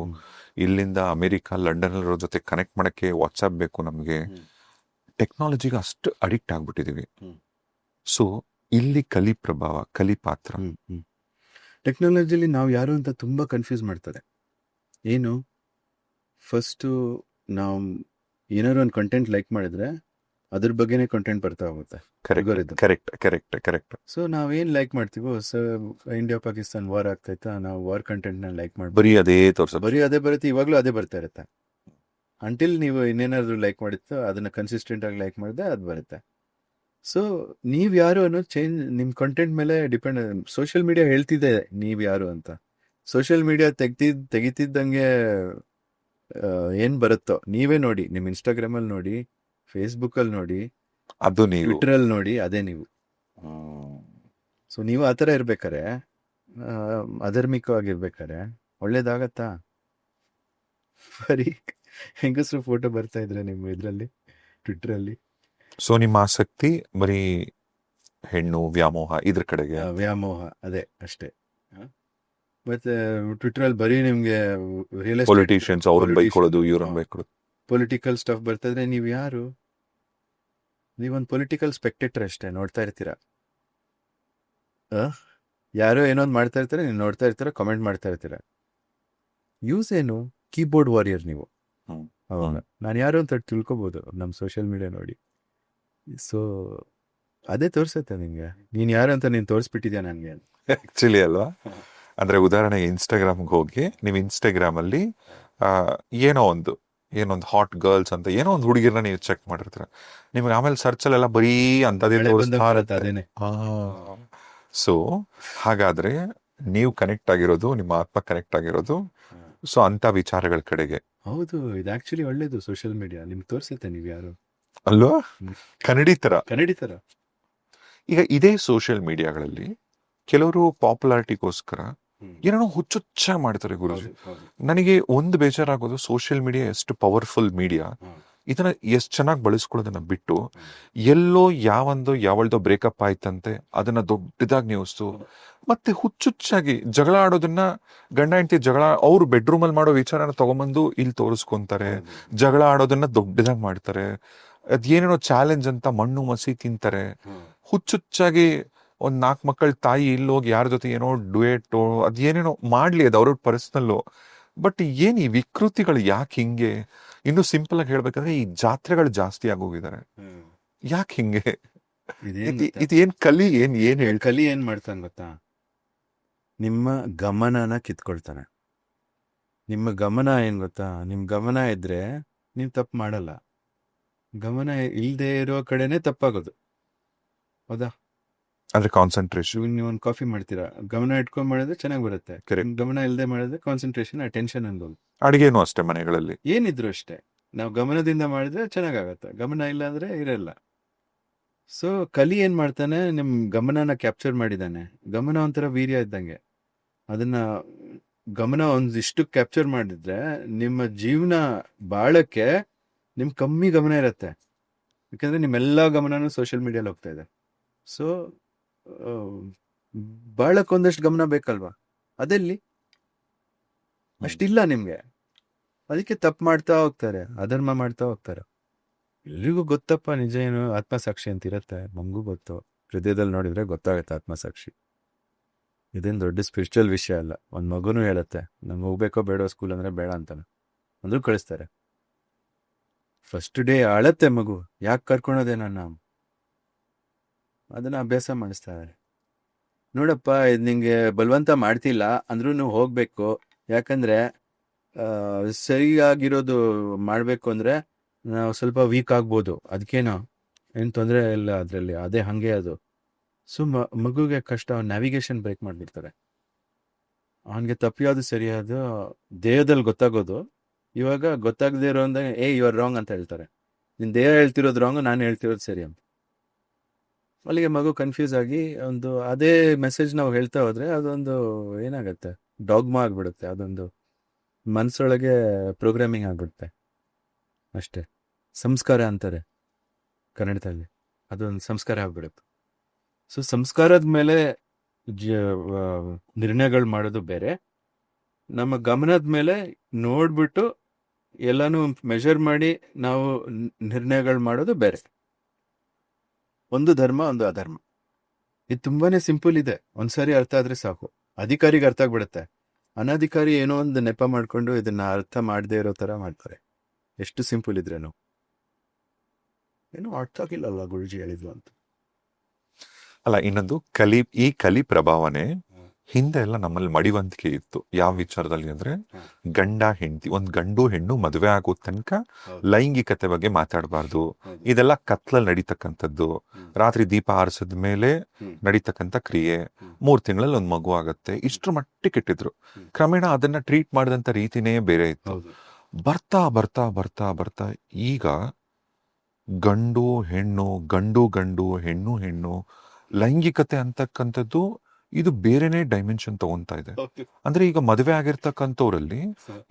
ಇಲ್ಲಿಂದ ಅಮೆರಿಕ ಲಂಡನ್ ಅಲ್ಲಿರೋ ಜೊತೆ ಕನೆಕ್ಟ್ ಮಾಡಕ್ಕೆ ವಾಟ್ಸಾಪ್ ಬೇಕು. ನಮ್ಗೆ ಟೆಕ್ನಾಲಜಿಗೆ ಅಷ್ಟು ಅಡಿಕ್ಟ್ ಆಗ್ಬಿಟ್ಟಿದೀವಿ. ಸೊ ಇಲ್ಲಿ ಕಲಿ ಪ್ರಭಾವ, ಕಲಿ ಪಾತ್ರ. ಟೆಕ್ನಾಲಜಿಲಿ ನಾವು ಯಾರು ಅಂತ ತುಂಬಾ ಕನ್ಫ್ಯೂಸ್ ಮಾಡ್ತಾರೆ. ಏನು, ಫಸ್ಟು ನಾವು ಏನಾದ್ರು ಒಂದು ಕಂಟೆಂಟ್ ಲೈಕ್ ಮಾಡಿದ್ರೆ ಅದ್ರ ಬಗ್ಗೆನೇ ಕಂಟೆಂಟ್ ಬರ್ತಾ ಹೋಗುತ್ತೆ. ಕರೆಕ್ಟ್. ಸೊ ನಾವೇನ್ ಲೈಕ್ ಮಾಡ್ತೀವೋ, ಇಂಡಿಯಾ ಪಾಕಿಸ್ತಾನ್ ವಾರ್ ಆಗ್ತೈತಾ, ನಾವು ವಾರ್ ಕಂಟೆಂಟ್ ನ ಲೈಕ್ ಮಾಡಿ ಬರೀ ಅದೇ ಬರುತ್ತೆ. ಇವಾಗ್ಲೂ ಅದೇ ಬರ್ತಾ ಇರುತ್ತೆ. ಅಂಟಿಲ್ ನೀವು ಇನ್ನೇನಾದ್ರು ಲೈಕ್ ಮಾಡಿತ್ತು ಅದನ್ನ ಕನ್ಸಿಸ್ಟೆಂಟ್ ಆಗಿ ಲೈಕ್ ಮಾಡಿದ್ರೆ ಅದು ಬರುತ್ತೆ. ಸೊ ನೀವ್ ಯಾರು ಅನ್ನೋದು ಚೇಂಜ್ ನಿಮ್ ಕಂಟೆಂಟ್ ಮೇಲೆ ಡಿಪೆಂಡ್. ಸೋಷಿಯಲ್ ಮೀಡಿಯಾ ಹೇಳ್ತಿದೆ ನೀವ್ ಯಾರು ಅಂತ. ಸೋಷಿಯಲ್ ಮೀಡಿಯಾ ತೆಗಿತಿದ್ದಂಗೆ ಏನ್ ಬರುತ್ತೋ ನೀವೇ ನೋಡಿ. ನಿಮ್ ಇನ್ಸ್ಟಾಗ್ರಾಮ್ ಅಲ್ಲಿ ನೋಡಿ, ಫೇಸ್ಬುಕ್ ಅಲ್ಲಿ ನೋಡಿ, ಅದು ನೀವು ಟ್ವಿಟರ್ ಅಲ್ಲಿ ನೋಡಿ, ಅದೇ ನೀವು. ಸೊ ನೀವು ಆತರ ಇರ್ಬೇಕಾರೆ, ಅಧರ್ಮಿಕವಾಗಿರ್ಬೇಕಾರೆ ಒಳ್ಳೇದಾಗತ್ತಾ? ಬರೀ ಹೆಂಗಸರು ಫೋಟೋ ಬರ್ತಾ ಇದ್ರೆ ನಿಮ್ಮ ಇದ್ರಲ್ಲಿ, ಟ್ವಿಟರ್ ಅಲ್ಲಿ. ಸೊ ನಿಮ್ಮ ಆಸಕ್ತಿ ಬರೀ ಹೆಣ್ಣು ವ್ಯಾಮೋಹ ಇದ್ರ ಕಡೆಗೆ. ವ್ಯಾಮೋಹ ಅದೇ ಅಷ್ಟೇ. ಮತ್ತೆ ಟ್ವಿಟರ್ ಅಲ್ಲಿ ಬರೀ ನಿಮ್ಗೆ ಪೊಲಿಟಿಷಿಯನ್ಸ್ ಅವ್ರನ್ನ ಬೈಕೊಳ್ಳೋದು, ಇವ್ರನ್ನ ಬೈಕೊಳ್ಳೋದು. ಪೊಲಿಟಿಕಲ್ ಸ್ಟಫ್ ಬರ್ತದ್ರೆ ನೀವು ಯಾರು? ನೀವೊಂದು ಪೊಲಿಟಿಕಲ್ ಸ್ಪೆಕ್ಟೇಟರ್ ಅಷ್ಟೇ, ನೋಡ್ತಾ ಇರ್ತೀರಾ. ಯಾರೋ ಏನೋ ಒಂದು ಮಾಡ್ತಾ ಇರ್ತಾರೆ, ನೀವು ನೋಡ್ತಾ ಇರ್ತೀರಾ, ಕಾಮೆಂಟ್ ಮಾಡ್ತಾ ಇರ್ತೀರಾ. ಯೂಸ್ ಏನು? ಕೀಬೋರ್ಡ್ ವಾರಿಯರ್ ನೀವು. ಅವಾಗ ನಾನು ಯಾರು ಅಂತ ತಿಳ್ಕೊಬೋದು ನಮ್ಮ ಸೋಷಿಯಲ್ ಮೀಡಿಯಾ ನೋಡಿ. ಸೊ ಅದೇ ತೋರಿಸುತ್ತೆ ನಿಮಗೆ ನೀನು ಯಾರು ಅಂತ ನೀನು ತೋರಿಸ್ಬಿಟ್ಟಿದ್ಯಾ ನನಗೆ. ಆಕ್ಚುಲಿ ಅಲ್ವಾ? ಅಂದ್ರೆ ಉದಾಹರಣೆಗೆ ಇನ್ಸ್ಟಾಗ್ರಾಮ್ಗೆ ಹೋಗಿ ನೀವು ಇನ್ಸ್ಟಾಗ್ರಾಮಲ್ಲಿ ಏನೊಂದು ಹಾಟ್ ಗರ್ಲ್ಸ್ ಅಂತ ಏನೋ ಒಂದು ಹುಡುಗಿರನ್ನ ನೀವು ಚೆಕ್ ಮಾಡಿರ್ತೀರ. ನಿಮ್ಗೆ ಆಮೇಲೆ ಸರ್ಚಲ್ಲೆಲ್ಲ ಬರೀ ಅಂತದೇ ತೋರಿಸ್ತಾ ಇರುತ್ತೆ. ಅದೇನೆ. ಸೊ ಹಾಗಾದ್ರೆ ನೀವು ಕನೆಕ್ಟ್ ಆಗಿರೋದು, ನಿಮ್ಮ ಆತ್ಮ ಕನೆಕ್ಟ್ ಆಗಿರೋದು ಸೊ ಅಂತ ವಿಚಾರಗಳ ಕಡೆಗೆ. ಹೌದು, ಇದು ಆಕ್ಚುಲಿ ಒಳ್ಳೇದು. ಸೋಷಿಯಲ್ ಮೀಡಿಯಾ ನಿಮ್ಗೆ ತೋರಿಸುತ್ತೆ ನೀವು ಯಾರು ಅಲ್ವಾ? ಕನ್ನಡಿ ತರ. ಈಗ ಇದೇ ಸೋಷಿಯಲ್ ಮೀಡಿಯಾಗಳಲ್ಲಿ ಕೆಲವರು ಪಾಪ್ಯುಲಾರಿಟಿಗೋಸ್ಕರ ಏನೋ ಹುಚ್ಚುಚ್ಚ ಮಾಡ್ತಾರೆ ಗುರುಜಿ. ನನಗೆ ಒಂದು ಬೇಜಾರಾಗೋದು, ಸೋಷಿಯಲ್ ಮೀಡಿಯಾ ಎಷ್ಟು ಪವರ್ಫುಲ್ ಮೀಡಿಯಾ, ಇದನ್ನ ಎಷ್ಟು ಚೆನ್ನಾಗಿ ಬಳಸ್ಕೊಳ್ಳೋದನ್ನ ಬಿಟ್ಟು ಎಲ್ಲೋ ಯಾವಳ್ದೋ ಬ್ರೇಕಪ್ ಆಯ್ತಂತೆ ಅದನ್ನ ದೊಡ್ಡದಾಗಿ ನ್ಯೂಸು, ಮತ್ತೆ ಹುಚ್ಚುಚ್ಚಾಗಿ ಜಗಳ ಆಡೋದನ್ನ, ಗಂಡ ಹೆಂಡತಿ ಜಗಳ ಅವ್ರು ಬೆಡ್ರೂಮ್ ಅಲ್ಲಿ ಮಾಡೋ ವಿಚಾರನ ತಗೊಂಬಂದು ಇಲ್ಲಿ ತೋರಿಸ್ಕೊಂತಾರೆ. ಜಗಳ ಆಡೋದನ್ನ ದೊಡ್ಡದಾಗಿ ಮಾಡ್ತಾರೆ. ಅದೇನೇನೋ ಚಾಲೆಂಜ್ ಅಂತ ಮಣ್ಣು ಮಸಿ ತಿಂತಾರೆ. ಹುಚ್ಚುಚ್ಚಾಗಿ ಒಂದ್ 4 ಮಕ್ಕಳ ತಾಯಿ ಇಲ್ಲೋಗಿ ಯಾರ ಜೊತೆ ಏನೋ ಡುಯೆಟ್ ಅದೇನೇನೋ ಮಾಡ್ಲಿ, ಅದು ಅವ್ರ ಪರ್ಸನಲ್ಲು. ಬಟ್ ಏನ್ ಈ ವಿಕೃತಿಗಳು ಯಾಕೆ ಹಿಂಗೆ? ಇನ್ನು ಸಿಂಪಲ್ ಆಗಿ ಹೇಳ್ಬೇಕಂದ್ರೆ ಈ ಜಾತ್ರೆಗಳು ಜಾಸ್ತಿ ಆಗೋಗಿದ್ದಾರೆ. ಯಾಕೆ ಹಿಂಗೆ? ಇದೇನ್ ಕಲಿ ಏನ್ ಕಲಿ ಏನ್ ಮಾಡ್ತಾನೆ ಗೊತ್ತಾ? ನಿಮ್ಮ ಗಮನನ ಕಿತ್ಕೊಳ್ತಾನೆ. ನಿಮ್ಮ ಗಮನ ಏನ್ ಗೊತ್ತಾ? ನಿಮ್ ಗಮನ ಇದ್ರೆ ನೀವು ತಪ್ಪು ಮಾಡಲ್ಲ. ಗಮನ ಇಲ್ದೇ ಇರೋ ಕಡೆನೆ ತಪ್ಪಾಗೋದು. ಹೌದಾ? ಅಂದ್ರೆ ಕಾನ್ಸಂಟ್ರೇಷನ್. ನೀವು ಒಂದು ಕಾಫಿ ಮಾಡ್ತೀರಾ, ಗಮನ ಇಟ್ಕೊಂಡ್ ಮಾಡಿದ್ರೆ ಚೆನ್ನಾಗಿ ಬರುತ್ತೆ. ಗಮನ ಇಲ್ಲದೆ ಮಾಡಿದ್ರೆ ಕಾನ್ಸಂಟ್ರೇಷನ್, ಅಟೆನ್ಷನ್ ಅನ್ನೋದು. ಅಡಿಗೆನೂ ಅಷ್ಟೇ, ಮನೆಗಳಲ್ಲಿ ಏನಿದ್ರು ಅಷ್ಟೇ. ನಾವು ಗಮನದಿಂದ ಮಾಡಿದ್ರೆ ಚೆನ್ನಾಗತ್ತೆ, ಗಮನ ಇಲ್ಲ ಅಂದ್ರೆ ಇರಲ್ಲ. ಸೊ ಕಲಿ ಏನ್ ಮಾಡ್ತಾನೆ? ನಿಮ್ ಗಮನನ ಕ್ಯಾಪ್ಚರ್ ಮಾಡಿದಾನೆ. ಗಮನ ಒಂಥರ ವೀರ್ಯ ಇದ್ದಂಗೆ. ಅದನ್ನ ಗಮನ ಒಂದಿಷ್ಟು ಕ್ಯಾಪ್ಚರ್ ಮಾಡಿದ್ರೆ ನಿಮ್ಮ ಜೀವನ ಬಾಳಕ್ಕೆ ನಿಮ್ ಕಮ್ಮಿ ಗಮನ ಇರತ್ತೆ. ಯಾಕಂದ್ರೆ ನಿಮ್ಮೆಲ್ಲಾ ಗಮನನೂ ಸೋಷಿಯಲ್ ಮೀಡಿಯಲ್ಲಿ ಹೋಗ್ತಾ ಇದೆ. ಸೊ ಬಾಳಕ್ ಒಂದಷ್ಟು ಗಮನ ಬೇಕಲ್ವಾ? ಅದೆಲ್ಲಿ ಅಷ್ಟಿಲ್ಲ ನಿಮ್ಗೆ. ಅದಕ್ಕೆ ತಪ್ಪು ಮಾಡ್ತಾ ಹೋಗ್ತಾರೆ, ಅಧರ್ಮ ಮಾಡ್ತಾ ಹೋಗ್ತಾರೆ. ಎಲ್ರಿಗೂ ಗೊತ್ತಪ್ಪ ನಿಜ ಏನು, ಆತ್ಮಸಾಕ್ಷಿ ಅಂತ ಇರತ್ತೆ. ನಮಗೂ ಗೊತ್ತು, ಹೃದಯದಲ್ಲಿ ನೋಡಿದ್ರೆ ಗೊತ್ತಾಗತ್ತೆ ಆತ್ಮಸಾಕ್ಷಿ. ಇದೇನು ದೊಡ್ಡ ಸ್ಪಿರಿಚುವಲ್ ವಿಷಯ ಅಲ್ಲ. ಒಂದು ಮಗುನೂ ಹೇಳತ್ತೆ, ನಮ್ಗೆ ಹೋಗ್ಬೇಕೋ ಬೇಡೋ ಸ್ಕೂಲ್ ಅಂದ್ರೆ ಬೇಡ ಅಂತಾನೆ, ಅಂದ್ರೂ ಕಳಿಸ್ತಾರೆ. ಫಸ್ಟ್ ಡೇ ಅಳತ್ತೆ ಮಗು, ಯಾಕೆ ಕರ್ಕೊಳೋದೆ ನನ್ನ, ಅದನ್ನ ಅಭ್ಯಾಸ ಮಾಡಿಸ್ತಾರೆ. ನೋಡಪ್ಪ, ಇದು ನಿಂಗೆ ಬಲವಂತ ಮಾಡ್ತಿಲ್ಲ ಅಂದ್ರೂ ನೀವು ಹೋಗ್ಬೇಕು. ಯಾಕಂದ್ರೆ ಸರಿಯಾಗಿರೋದು ಮಾಡ್ಬೇಕು ಅಂದ್ರೆ ನಾವು ಸ್ವಲ್ಪ ವೀಕ್ ಆಗ್ಬೋದು, ಅದಕ್ಕೇನೋ ಏನು ತೊಂದರೆ ಇಲ್ಲ ಅದರಲ್ಲಿ, ಅದೇ ಹಂಗೆ ಅದು. ಸೊ ಮಗುಗೆ ಕಷ್ಟ, ನ್ಯಾವಿಗೇಷನ್ ಬ್ರೇಕ್ ಮಾಡಿಬಿಡ್ತಾರೆ. ಅವನಿಗೆ ತಪ್ಪಿಯೋದು ಸರಿಯಾದ ದೇಹದಲ್ಲಿ ಗೊತ್ತಾಗೋದು. ಇವಾಗ ಗೊತ್ತಾಗದೇ ಇರೋ ಅಂದಾಗ ಯು ಆರ್ ರಾಂಗ್ ಅಂತ ಹೇಳ್ತಾರೆ. ನಿನ್ನ ದೇಹ ಹೇಳ್ತಿರೋದು ರಾಂಗ್, ನಾನು ಹೇಳ್ತಿರೋದು ಸರಿ ಅಂತ. ಅಲ್ಲಿಗೆ ಮಗು ಕನ್ಫ್ಯೂಸ್ ಆಗಿ ಒಂದು ಅದೇ ಮೆಸೇಜ್ ನಾವು ಹೇಳ್ತಾ ಹೋದ್ರೆ ಅದೊಂದು ಏನಾಗತ್ತೆ, ಡಾಗ್ಮಾ ಆಗ್ಬಿಡುತ್ತೆ. ಅದೊಂದು ಮನಸ್ಸೊಳಗೆ ಪ್ರೋಗ್ರಾಮಿಂಗ್ ಆಗ್ಬಿಡುತ್ತೆ ಅಷ್ಟೇ. ಸಂಸ್ಕಾರ ಅಂತಾರೆ ಕನ್ನಡದಲ್ಲಿ, ಅದೊಂದು ಸಂಸ್ಕಾರ ಆಗ್ಬಿಡುತ್ತೆ. ಸೊ ಸಂಸ್ಕಾರದ ಮೇಲೆ ನಿರ್ಣಯಗಳು ಮಾಡೋದು ಬೇರೆ, ನಮ್ಮ ಗಮನದ ಮೇಲೆ ನೋಡ್ಬಿಟ್ಟು ಎಲ್ಲಾನು ಮೆಷರ್ ಮಾಡಿ ನಾವು ನಿರ್ಣಯಗಳು ಮಾಡೋದು ಬೇರೆ. ಒಂದು ಧರ್ಮ, ಒಂದು ಅಧರ್ಮ. ಇದು ತುಂಬಾನೇ ಸಿಂಪಲ್ ಇದೆ. ಒಂದ್ಸರಿ ಅರ್ಥ ಆದ್ರೆ ಸಾಕು. ಅಧಿಕಾರಿಗೆ ಅರ್ಥ ಆಗ್ಬಿಡುತ್ತೆ. ಅನಧಿಕಾರಿ ಏನೋ ಒಂದು ನೆಪ ಮಾಡ್ಕೊಂಡು ಇದನ್ನ ಅರ್ಥ ಮಾಡದೇ ಇರೋ ತರ ಮಾಡ್ತಾರೆ. ಎಷ್ಟು ಸಿಂಪಲ್ ಇದ್ರೇನು. ಏನೋ ಅರ್ಥ ಆಗಿಲ್ಲಲ್ಲ ಗುರುಜಿ ಹೇಳಿದ್ಲು ಅಂತ. ಅಲ್ಲ, ಇನ್ನೊಂದು ಈ ಕಲಿ ಪ್ರಭಾವನೆ ಹಿಂದೆ ಎಲ್ಲ ನಮ್ಮಲ್ಲಿ ಮಡಿವಂತಿಕೆ ಇತ್ತು. ಯಾವ ವಿಚಾರದಲ್ಲಿ ಅಂದ್ರೆ, ಗಂಡ ಹೆಂಡತಿ, ಒಂದ್ ಗಂಡು ಹೆಣ್ಣು ಮದುವೆ ಆಗೋ ತನಕ ಲೈಂಗಿಕತೆ ಬಗ್ಗೆ ಮಾತಾಡಬಾರ್ದು. ಇದೆಲ್ಲ ಕತ್ಲಲ್ಲಿ ನಡೀತಕ್ಕಂಥದ್ದು. ರಾತ್ರಿ ದೀಪ ಆರಿಸಿದ ಮೇಲೆ ನಡೀತಕ್ಕಂಥ ಕ್ರಿಯೆ. 3 ತಿಂಗಳಲ್ಲಿ ಒಂದ್ ಮಗು ಆಗತ್ತೆ. ಇಷ್ಟ್ರ ಮಟ್ಟಿಗೆ ಇಟ್ಟಿದ್ರು. ಕ್ರಮೇಣ ಅದನ್ನ ಟ್ರೀಟ್ ಮಾಡಿದಂತ ರೀತಿನೇ ಬೇರೆ ಇತ್ತು. ಬರ್ತಾ ಬರ್ತಾ ಬರ್ತಾ ಬರ್ತಾ ಈಗ ಗಂಡು ಹೆಣ್ಣು, ಗಂಡು ಗಂಡು, ಹೆಣ್ಣು ಹೆಣ್ಣು, ಲೈಂಗಿಕತೆ ಅಂತಕ್ಕಂಥದ್ದು ಇದು ಬೇರೆನೇ ಡೈಮೆನ್ಷನ್ ತಗೊಂತಾ ಇದೆ. ಅಂದ್ರೆ ಈಗ ಮದುವೆ ಆಗಿರ್ತಕ್ಕಂಥವ್ರಲ್ಲಿ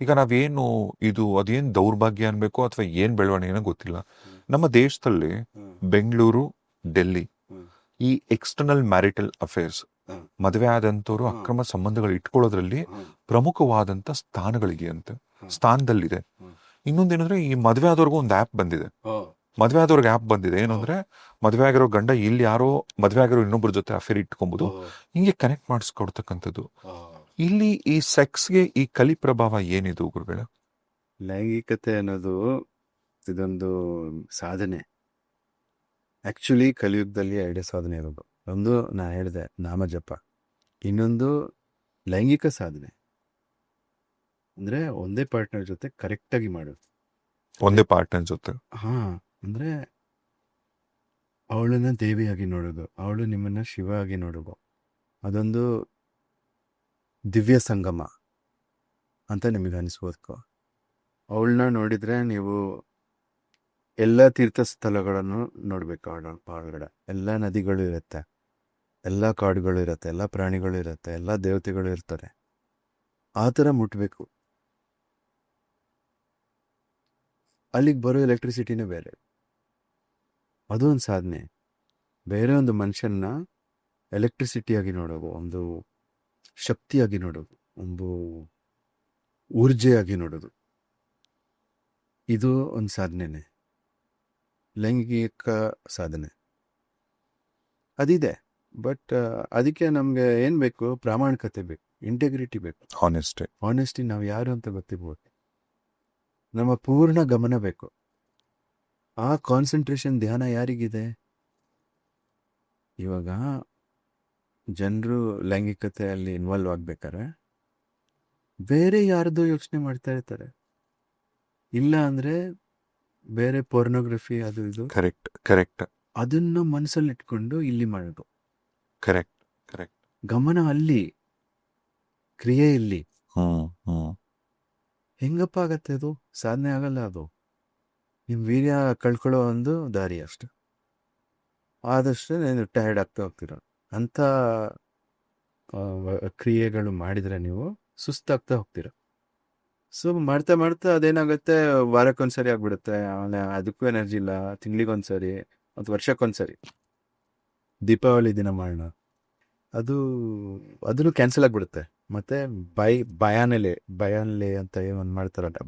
ಈಗ ನಾವೇನು ಇದು ಅದೇನ್ ದೌರ್ಭಾಗ್ಯ ಅನ್ಬೇಕು ಅಥವಾ ಏನ್ ಬೆಳವಣಿಗೆ ಗೊತ್ತಿಲ್ಲ. ನಮ್ಮ ದೇಶದಲ್ಲಿ ಬೆಂಗಳೂರು, ಡೆಲ್ಲಿ ಈ ಎಕ್ಸ್ಟರ್ನಲ್ ಮ್ಯಾರಿಟಲ್ ಅಫೇರ್ಸ್, ಮದುವೆ ಆದಂತವ್ರು ಅಕ್ರಮ ಸಂಬಂಧಗಳು ಇಟ್ಕೊಳ್ಳೋದ್ರಲ್ಲಿ ಪ್ರಮುಖವಾದಂತ ಸ್ಥಾನದಲ್ಲಿದೆ. ಇನ್ನೊಂದೇನಂದ್ರೆ ಈ ಮದ್ವೆ ಆದವ್ರಿಗೂ ಒಂದು ಆ್ಯಪ್ ಬಂದಿದೆ. ಮದ್ವೆ ಆದವ್ರಿಗೆ ಆ್ಯಪ್ ಬಂದಿದೆ. ಏನು ಅಂದ್ರೆ ಮದ್ವೆ ಆಗಿರೋ ಗಂಡ ಇಲ್ಲಿ ಯಾರೋ ಮದ್ವೆ ಆಗಿರೋ ಇನ್ನೊಬ್ಬರ ಜೊತೆ ಅಫೇರ್ ಇಟ್ಕೊಂಬೋದು, ಹಿಂಗೆ ಕನೆಕ್ಟ್ ಮಾಡಿಸ್ಕೊಡ್ತಕ್ಕಂಥದ್ದು. ಇಲ್ಲಿ ಈ ಸೆಕ್ಸ್ಗೆ ಈ ಕಲಿ ಪ್ರಭಾವ ಏನಿದು ಗುರುಗಳೇ? ಲೈಂಗಿಕತೆ ಅನ್ನೋದು ಇದೊಂದು ಸಾಧನೆ. ಆಕ್ಚುಲಿ ಕಲಿಯುಗದಲ್ಲಿ 2 ಸಾಧನೆ ಇರೋದು. ಒಂದು ನಾ ಹೇಳಿದೆ ನಾಮಜಪ, ಇನ್ನೊಂದು ಲೈಂಗಿಕ ಸಾಧನೆ. ಅಂದ್ರೆ ಒಂದೇ ಪಾರ್ಟ್ನರ್ ಜೊತೆ ಕರೆಕ್ಟಾಗಿ ಮಾಡೋದು. ಒಂದೇ ಪಾರ್ಟ್ನರ್ ಜೊತೆ ಹಾ, ಅಂದ್ರೆ ಅವಳನ್ನ ದೇವಿಯಾಗಿ ನೋಡೋದು, ಅವಳು ನಿಮ್ಮನ್ನ ಶಿವ ಆಗಿ ನೋಡೋದು. ಅದೊಂದು ದಿವ್ಯ ಸಂಗಮ ಅಂತ ನಿಮಗೆ ಅನಿಸ್ಬೋದು. ಅವಳನ್ನ ನೋಡಿದ್ರೆ ನೀವು ಎಲ್ಲ ತೀರ್ಥ ಸ್ಥಳಗಳನ್ನು ನೋಡ್ಬೇಕು. ಅವಳ ಒಳಗಡೆ ಎಲ್ಲ ನದಿಗಳು ಇರುತ್ತೆ, ಎಲ್ಲ ಕಾಡುಗಳು ಇರುತ್ತೆ, ಎಲ್ಲ ಪ್ರಾಣಿಗಳು ಇರುತ್ತೆ, ಎಲ್ಲ ದೇವತೆಗಳು ಇರ್ತಾರೆ. ಆ ಥರ ಮುಟ್ಬೇಕು. ಅಲ್ಲಿಗೆ ಬರೋ ಎಲೆಕ್ಟ್ರಿಸಿಟಿನೇ ಬೇರೆ. ಅದು ಒಂದು ಸಾಧನೆ. ಬೇರೆ ಒಂದು ಮನುಷ್ಯನ ಎಲೆಕ್ಟ್ರಿಸಿಟಿಯಾಗಿ ನೋಡೋದು, ಒಂದು ಶಕ್ತಿಯಾಗಿ ನೋಡೋದು, ಒಂದು ಊರ್ಜೆಯಾಗಿ ನೋಡೋದು, ಇದು ಒಂದು ಸಾಧನೆನೇ. ಲೈಂಗಿಕ ಸಾಧನೆ ಅದಿದೆ. ಬಟ್ ಅದಕ್ಕೆ ನಮಗೆ ಏನು ಬೇಕು? ಪ್ರಾಮಾಣಿಕತೆ ಬೇಕು, ಇಂಟೆಗ್ರಿಟಿ ಬೇಕು, ಹಾನೆಸ್ಟಿ. ನಾವು ಯಾರು ಅಂತ ಗೊತ್ತಿರ್ಬೋದು. ನಮ್ಮ ಪೂರ್ಣ ಗಮನ ಬೇಕು. ಆ ಕಾನ್ಸಂಟ್ರೇಷನ್ ಧ್ಯಾನ ಯಾರಿಗಿದೆ? ಇವಾಗ ಜನರು ಲೈಂಗಿಕತೆಯಲ್ಲಿ ಇನ್ವಾಲ್ವ್ ಆಗ್ಬೇಕಾರೆ ಬೇರೆ ಯಾರ್ದು ಯೋಚನೆ ಮಾಡ್ತಾ ಇರ್ತಾರೆ. ಇಲ್ಲ ಅಂದ್ರೆ ಬೇರೆ ಪೋರ್ನೋಗ್ರಫಿ ಅದು ಇದು ಕರೆಕ್ಟ್ ಅದನ್ನ ಮನಸ್ಸಲ್ಲಿ ಇಟ್ಕೊಂಡು ಇಲ್ಲಿ ಮಾಡೋದು. ಕರೆಕ್ಟ್ ಗಮನ ಅಲ್ಲಿ, ಕ್ರಿಯೆ ಇಲ್ಲಿ. ಹೆಂಗಪ್ಪ ಆಗತ್ತೆ ಅದು? ಸಾಧನೆ ಆಗಲ್ಲ ಅದು. ನಿಮ್ ವೀರ್ಯ ಕಳ್ಕೊಳ್ಳೋ ಒಂದು ದಾರಿ ಅಷ್ಟೆ. ಆದಷ್ಟು ನೀವು ಟಯರ್ಡ್ ಆಗ್ತಾ ಹೋಗ್ತೀರ. ಅಂತ ಕ್ರಿಯೆಗಳು ಮಾಡಿದ್ರೆ ನೀವು ಸುಸ್ತಾಗ್ತಾ ಹೋಗ್ತೀರ. ಸೊ ಮಾಡ್ತಾ ಮಾಡ್ತಾ ಅದೇನಾಗುತ್ತೆ, ವಾರಕ್ಕೊಂದ್ಸರಿ ಆಗ್ಬಿಡುತ್ತೆ. ಆಮೇಲೆ ಅದಕ್ಕೂ ಎನರ್ಜಿ ಇಲ್ಲ. ತಿಂಗಳಿಗೊಂದ್ಸರಿ ಮತ್ತು ವರ್ಷಕ್ಕೊಂದ್ಸರಿ ದೀಪಾವಳಿ ದಿನ ಮಾಡೋಣ, ಅದನ್ನು ಕ್ಯಾನ್ಸಲ್ ಆಗಿಬಿಡುತ್ತೆ. ಮತ್ತೆ ಬಯಾನ್ಲೆ ಅಂತ ಒಂದು ಮಾಡ್ತಾರಲ್ಲ,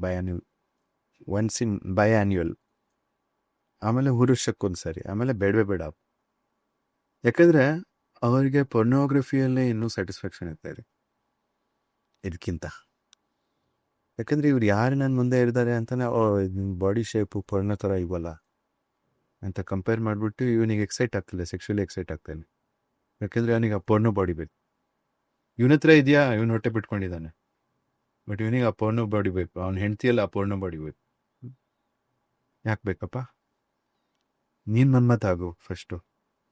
ಬಯಾನ್ಯುವಲ್, ಆಮೇಲೆ ವರ್ಷಕ್ಕೊಂದ್ಸರಿ, ಆಮೇಲೆ ಬೇಡವೇ ಬೇಡ. ಯಾಕಂದ್ರೆ ಅವರಿಗೆ ಪೊರ್ನೋಗ್ರಫಿಯಲ್ಲೇ ಇನ್ನೂ ಸ್ಯಾಟಿಸ್ಫ್ಯಾಕ್ಷನ್ ಇರ್ತಾ ಇದೆ ಇದಕ್ಕಿಂತ. ಯಾಕಂದ್ರೆ ಇವ್ರು ಯಾರು ನನ್ನ ಮುಂದೆ ಇರ್ತಾರೆ ಅಂತಾನೆ, ಬಾಡಿ ಶೇಪು ಪೊರ್ನೋ ಥರ ಇವಲ್ಲ ಅಂತ ಕಂಪೇರ್ ಮಾಡಿಬಿಟ್ಟು ಇವನಿಗೆ ಎಕ್ಸೈಟ್ ಆಗ್ತಿಲ್ಲ, ಸೆಕ್ಷುಲಿ ಎಕ್ಸೈಟ್ ಆಗ್ತಾನೆ. ಯಾಕೆಂದ್ರೆ ಅವನಿಗೆ ಆ ಪೊರ್ನೋ ಬಾಡಿ ಬೇಕು. ಇವನ ಹತ್ರ ಇದೆಯಾ, ಇವನು ಹೊಟ್ಟೆ ಬಿಟ್ಕೊಂಡಿದ್ದಾನೆ, ಬಟ್ ಇವನಿಗೆ ಆ ಪೊರ್ನೋ ಬಾಡಿ ಬೇಕು. ಅವ್ನ ಹೆಂಡ್ತಿಯಲ್ಲ ಆ ಪೊರ್ನೋ ಬಾಡಿ ಬೇಕು. ಯಾಕೆ ಬೇಕಪ್ಪ? ನೀನ್ ಮನ್ಮತ ಆಗು ಫಸ್ಟು.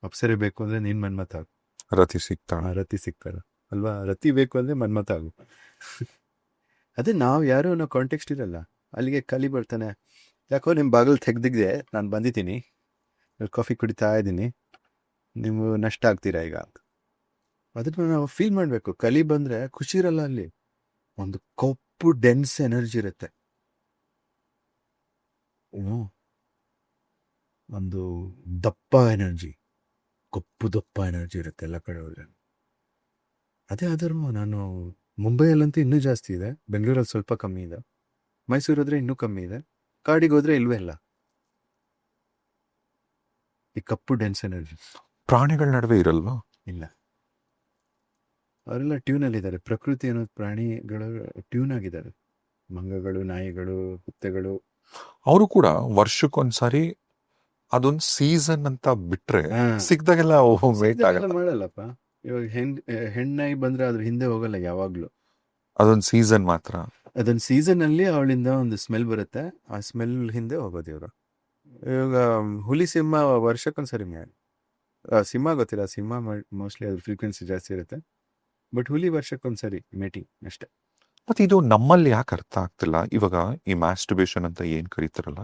ಅಪ್ಸರೆ ಬೇಕು ಅಂದ್ರೆ ನೀನ್ ಮನ್ಮತ ಆಗು, ರತಿ ಸಿಗ್ತಾರ ಅಲ್ವಾ? ರತಿ ಬೇಕು ಅಂದ್ರೆ ಮನ್ಮತ ಆಗು. ಅದೇ ನಾವು ಯಾರು ಅನ್ನೋ ಕಾಂಟೆಕ್ಸ್ಟ್ ಇರಲ್ಲ. ಅಲ್ಲಿಗೆ ಕಲಿ ಬರ್ತಾನೆ, ಯಾಕೋ ನಿಮ್ಮ ಬಾಗಿಲು ತೆಗ್ದಿದ್ದೆ, ನಾನು ಬಂದಿದ್ದೀನಿ, ಕಾಫಿ ಕುಡಿತಾ ಇದ್ದೀನಿ, ನೀವು ನಷ್ಟ ಆಗ್ತೀರಾ ಈಗ. ಅದನ್ನ ನಾವು ಫೀಲ್ ಮಾಡಬೇಕು. ಕಲಿ ಬಂದರೆ ಖುಷಿ ಇರಲ್ಲ. ಅಲ್ಲಿ ಒಂದು ಕಪ್ಪು ಡೆನ್ಸ್ ಎನರ್ಜಿ ಇರುತ್ತೆ, ಒಂದು ದಪ್ಪ ಎನರ್ಜಿ, ಕಪ್ಪು ದಪ್ಪ ಎನರ್ಜಿ ಇರುತ್ತೆ ಎಲ್ಲ ಕಡೆ ಹೋದ್ರೆ. ಅದೇ ಅಧರ್ಮ. ನಾನು ಮುಂಬೈಯಲ್ಲಂತೂ ಇನ್ನೂ ಜಾಸ್ತಿ ಇದೆ, ಬೆಂಗಳೂರಲ್ಲಿ ಸ್ವಲ್ಪ ಕಮ್ಮಿ ಇದೆ, ಮೈಸೂರು ಹೋದ್ರೆ ಇನ್ನೂ ಕಮ್ಮಿ ಇದೆ, ಕಾಡಿಗೆ ಹೋದ್ರೆ ಇಲ್ವೇ ಇಲ್ಲ ಈ ಕಪ್ಪು ಡೆನ್ಸ್ ಎನರ್ಜಿ. ಪ್ರಾಣಿಗಳ ನಡುವೆ ಇರಲ್ವಾ? ಇಲ್ಲ, ಅವರೆಲ್ಲ ಟ್ಯೂನಲ್ಲಿದ್ದಾರೆ. ಪ್ರಕೃತಿ ಅನ್ನೋದು ಪ್ರಾಣಿಗಳು ಟ್ಯೂನ್ ಆಗಿದ್ದಾರೆ. ಮಂಗಗಳು, ನಾಯಿಗಳು, ಕುತ್ತೆಗಳು, ಅವರು ಕೂಡ ವರ್ಷಕ್ಕೊಂದ್ಸಾರಿ ಅದೊಂದು ಸೀಸನ್ ಅಂತ ಬಿಟ್ರೆ ಸಿಕ್ದಾಗೆಲ್ಲ ವೇಟ್ ಆಗಲ್ಲ, ಮಾಡಲ್ಲಪ್ಪ. ಇವಾಗ ಹೆಣ್ಣಾಗಿ ಬಂದ್ರೆ ಅದ್ರ ಹಿಂದೆ ಹೋಗಲ್ಲ ಯಾವಾಗ್ಲೂ. ಅದೊಂದು ಸೀಸನ್ ಮಾತ್ರ. ಅದೊಂದು ಸೀಸನ್ ಅಲ್ಲಿ ಅವಳಿಂದ ಒಂದು ಸ್ಮೆಲ್ ಬರುತ್ತೆ, ಆ ಸ್ಮೆಲ್ ಹಿಂದೆ ಹೋಗೋದು ಇವರು. ಇವಾಗ ಹುಲಿ ಸಿಂಹ ವರ್ಷಕ್ಕೊಂದ್ಸರಿ ಸಿಂಹ ಗೊತ್ತಿಲ್ಲ, ಸಿಂಹ ಮೋಸ್ಟ್ಲಿ ಅದ್ರ ಫ್ರೀಕ್ವೆನ್ಸಿ ಜಾಸ್ತಿ ಇರುತ್ತೆ, ಬಟ್ ಹುಲಿ ವರ್ಷಕ್ಕೊಂದ್ಸರಿ ಮೇಟಿಂಗ್ ಅಷ್ಟೇ. ಮತ್ತೆ ಇದು ನಮ್ಮಲ್ಲಿ ಯಾಕೆ ಅರ್ಥ ಆಗ್ತಿಲ್ಲ? ಇವಾಗ ಈ ಮ್ಯಾಸ್ಟರ್ಬೇಷನ್ ಅಂತ ಏನ್ ಕರೀತಾರಲ್ಲ,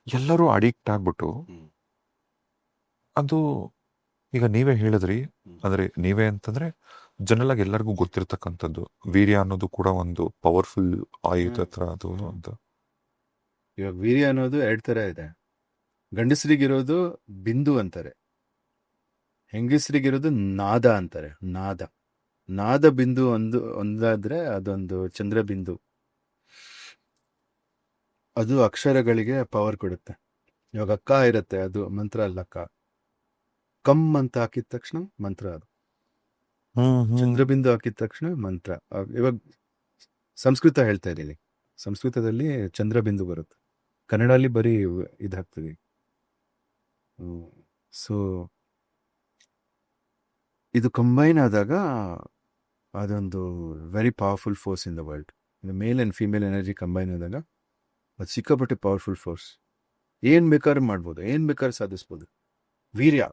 ಎಲ್ಲರೂ ಅಡಿಕ್ಟ್ ಆಗ್ಬಿಟ್ಟು ಅದು, ಈಗ ನೀವೇ ಹೇಳಿದ್ರಿ, ಅಂದ್ರೆ ನೀವೇ ಅಂತಂದ್ರೆ ಜನರಲ್ ಆಗಿ ಎಲ್ಲರಿಗೂ ಗೊತ್ತಿರ್ತಕ್ಕಂಥದ್ದು, ವೀರ್ಯ ಅನ್ನೋದು ಕೂಡ ಒಂದು ಪವರ್ಫುಲ್ ಆಯುಧ ಹತ್ರ ಅದು ಅಂತ. ಇವಾಗ ವೀರ್ಯ ಅನ್ನೋದು 2 ತರ ಇದೆ. ಗಂಡಸರಿಗಿರೋದು ಬಿಂದು ಅಂತಾರೆ, ಹೆಂಗಸರಿಗಿರೋದು ನಾದ ಅಂತಾರೆ. ನಾದ ಬಿಂದು ಒಂದಾದ್ರೆ ಅದೊಂದು ಚಂದ್ರ ಬಿಂದು. ಅದು ಅಕ್ಷರಗಳಿಗೆ ಪವರ್ ಕೊಡುತ್ತೆ. ಇವಾಗ ಅಕ್ಕ ಇರುತ್ತೆ, ಅದು ಮಂತ್ರ ಅಲ್ಲ. ಅಕ್ಕ ಕಮ್ ಅಂತ ಹಾಕಿದ ತಕ್ಷಣ ಮಂತ್ರ ಅದು. ಚಂದ್ರಬಿಂದು ಹಾಕಿದ ತಕ್ಷಣ ಮಂತ್ರ. ಇವಾಗ ಸಂಸ್ಕೃತ ಹೇಳ್ತಾ ಇದ್ದೀನಿ, ಸಂಸ್ಕೃತದಲ್ಲಿ ಚಂದ್ರಬಿಂದು ಬರುತ್ತೆ, ಕನ್ನಡಲ್ಲಿ ಬರೀ ಇದಾಗ್ತದೆ. ಸೊ ಇದು ಕಂಬೈನ್ ಆದಾಗ ಅದೊಂದು very powerful force in the world. ಇದು male and female energy combine ಆದಾಗ ಅದು ಸಿಕ್ಕಾಪಟ್ಟೆ ಪವರ್ಫುಲ್ ಫೋರ್ಸ್. ಏನು ಬೇಕಾದ್ರೂ ಮಾಡ್ಬೋದು, ಏನು ಬೇಕಾದ್ರೂ ಸಾಧಿಸ್ಬೋದು, ವೀರ್ಯ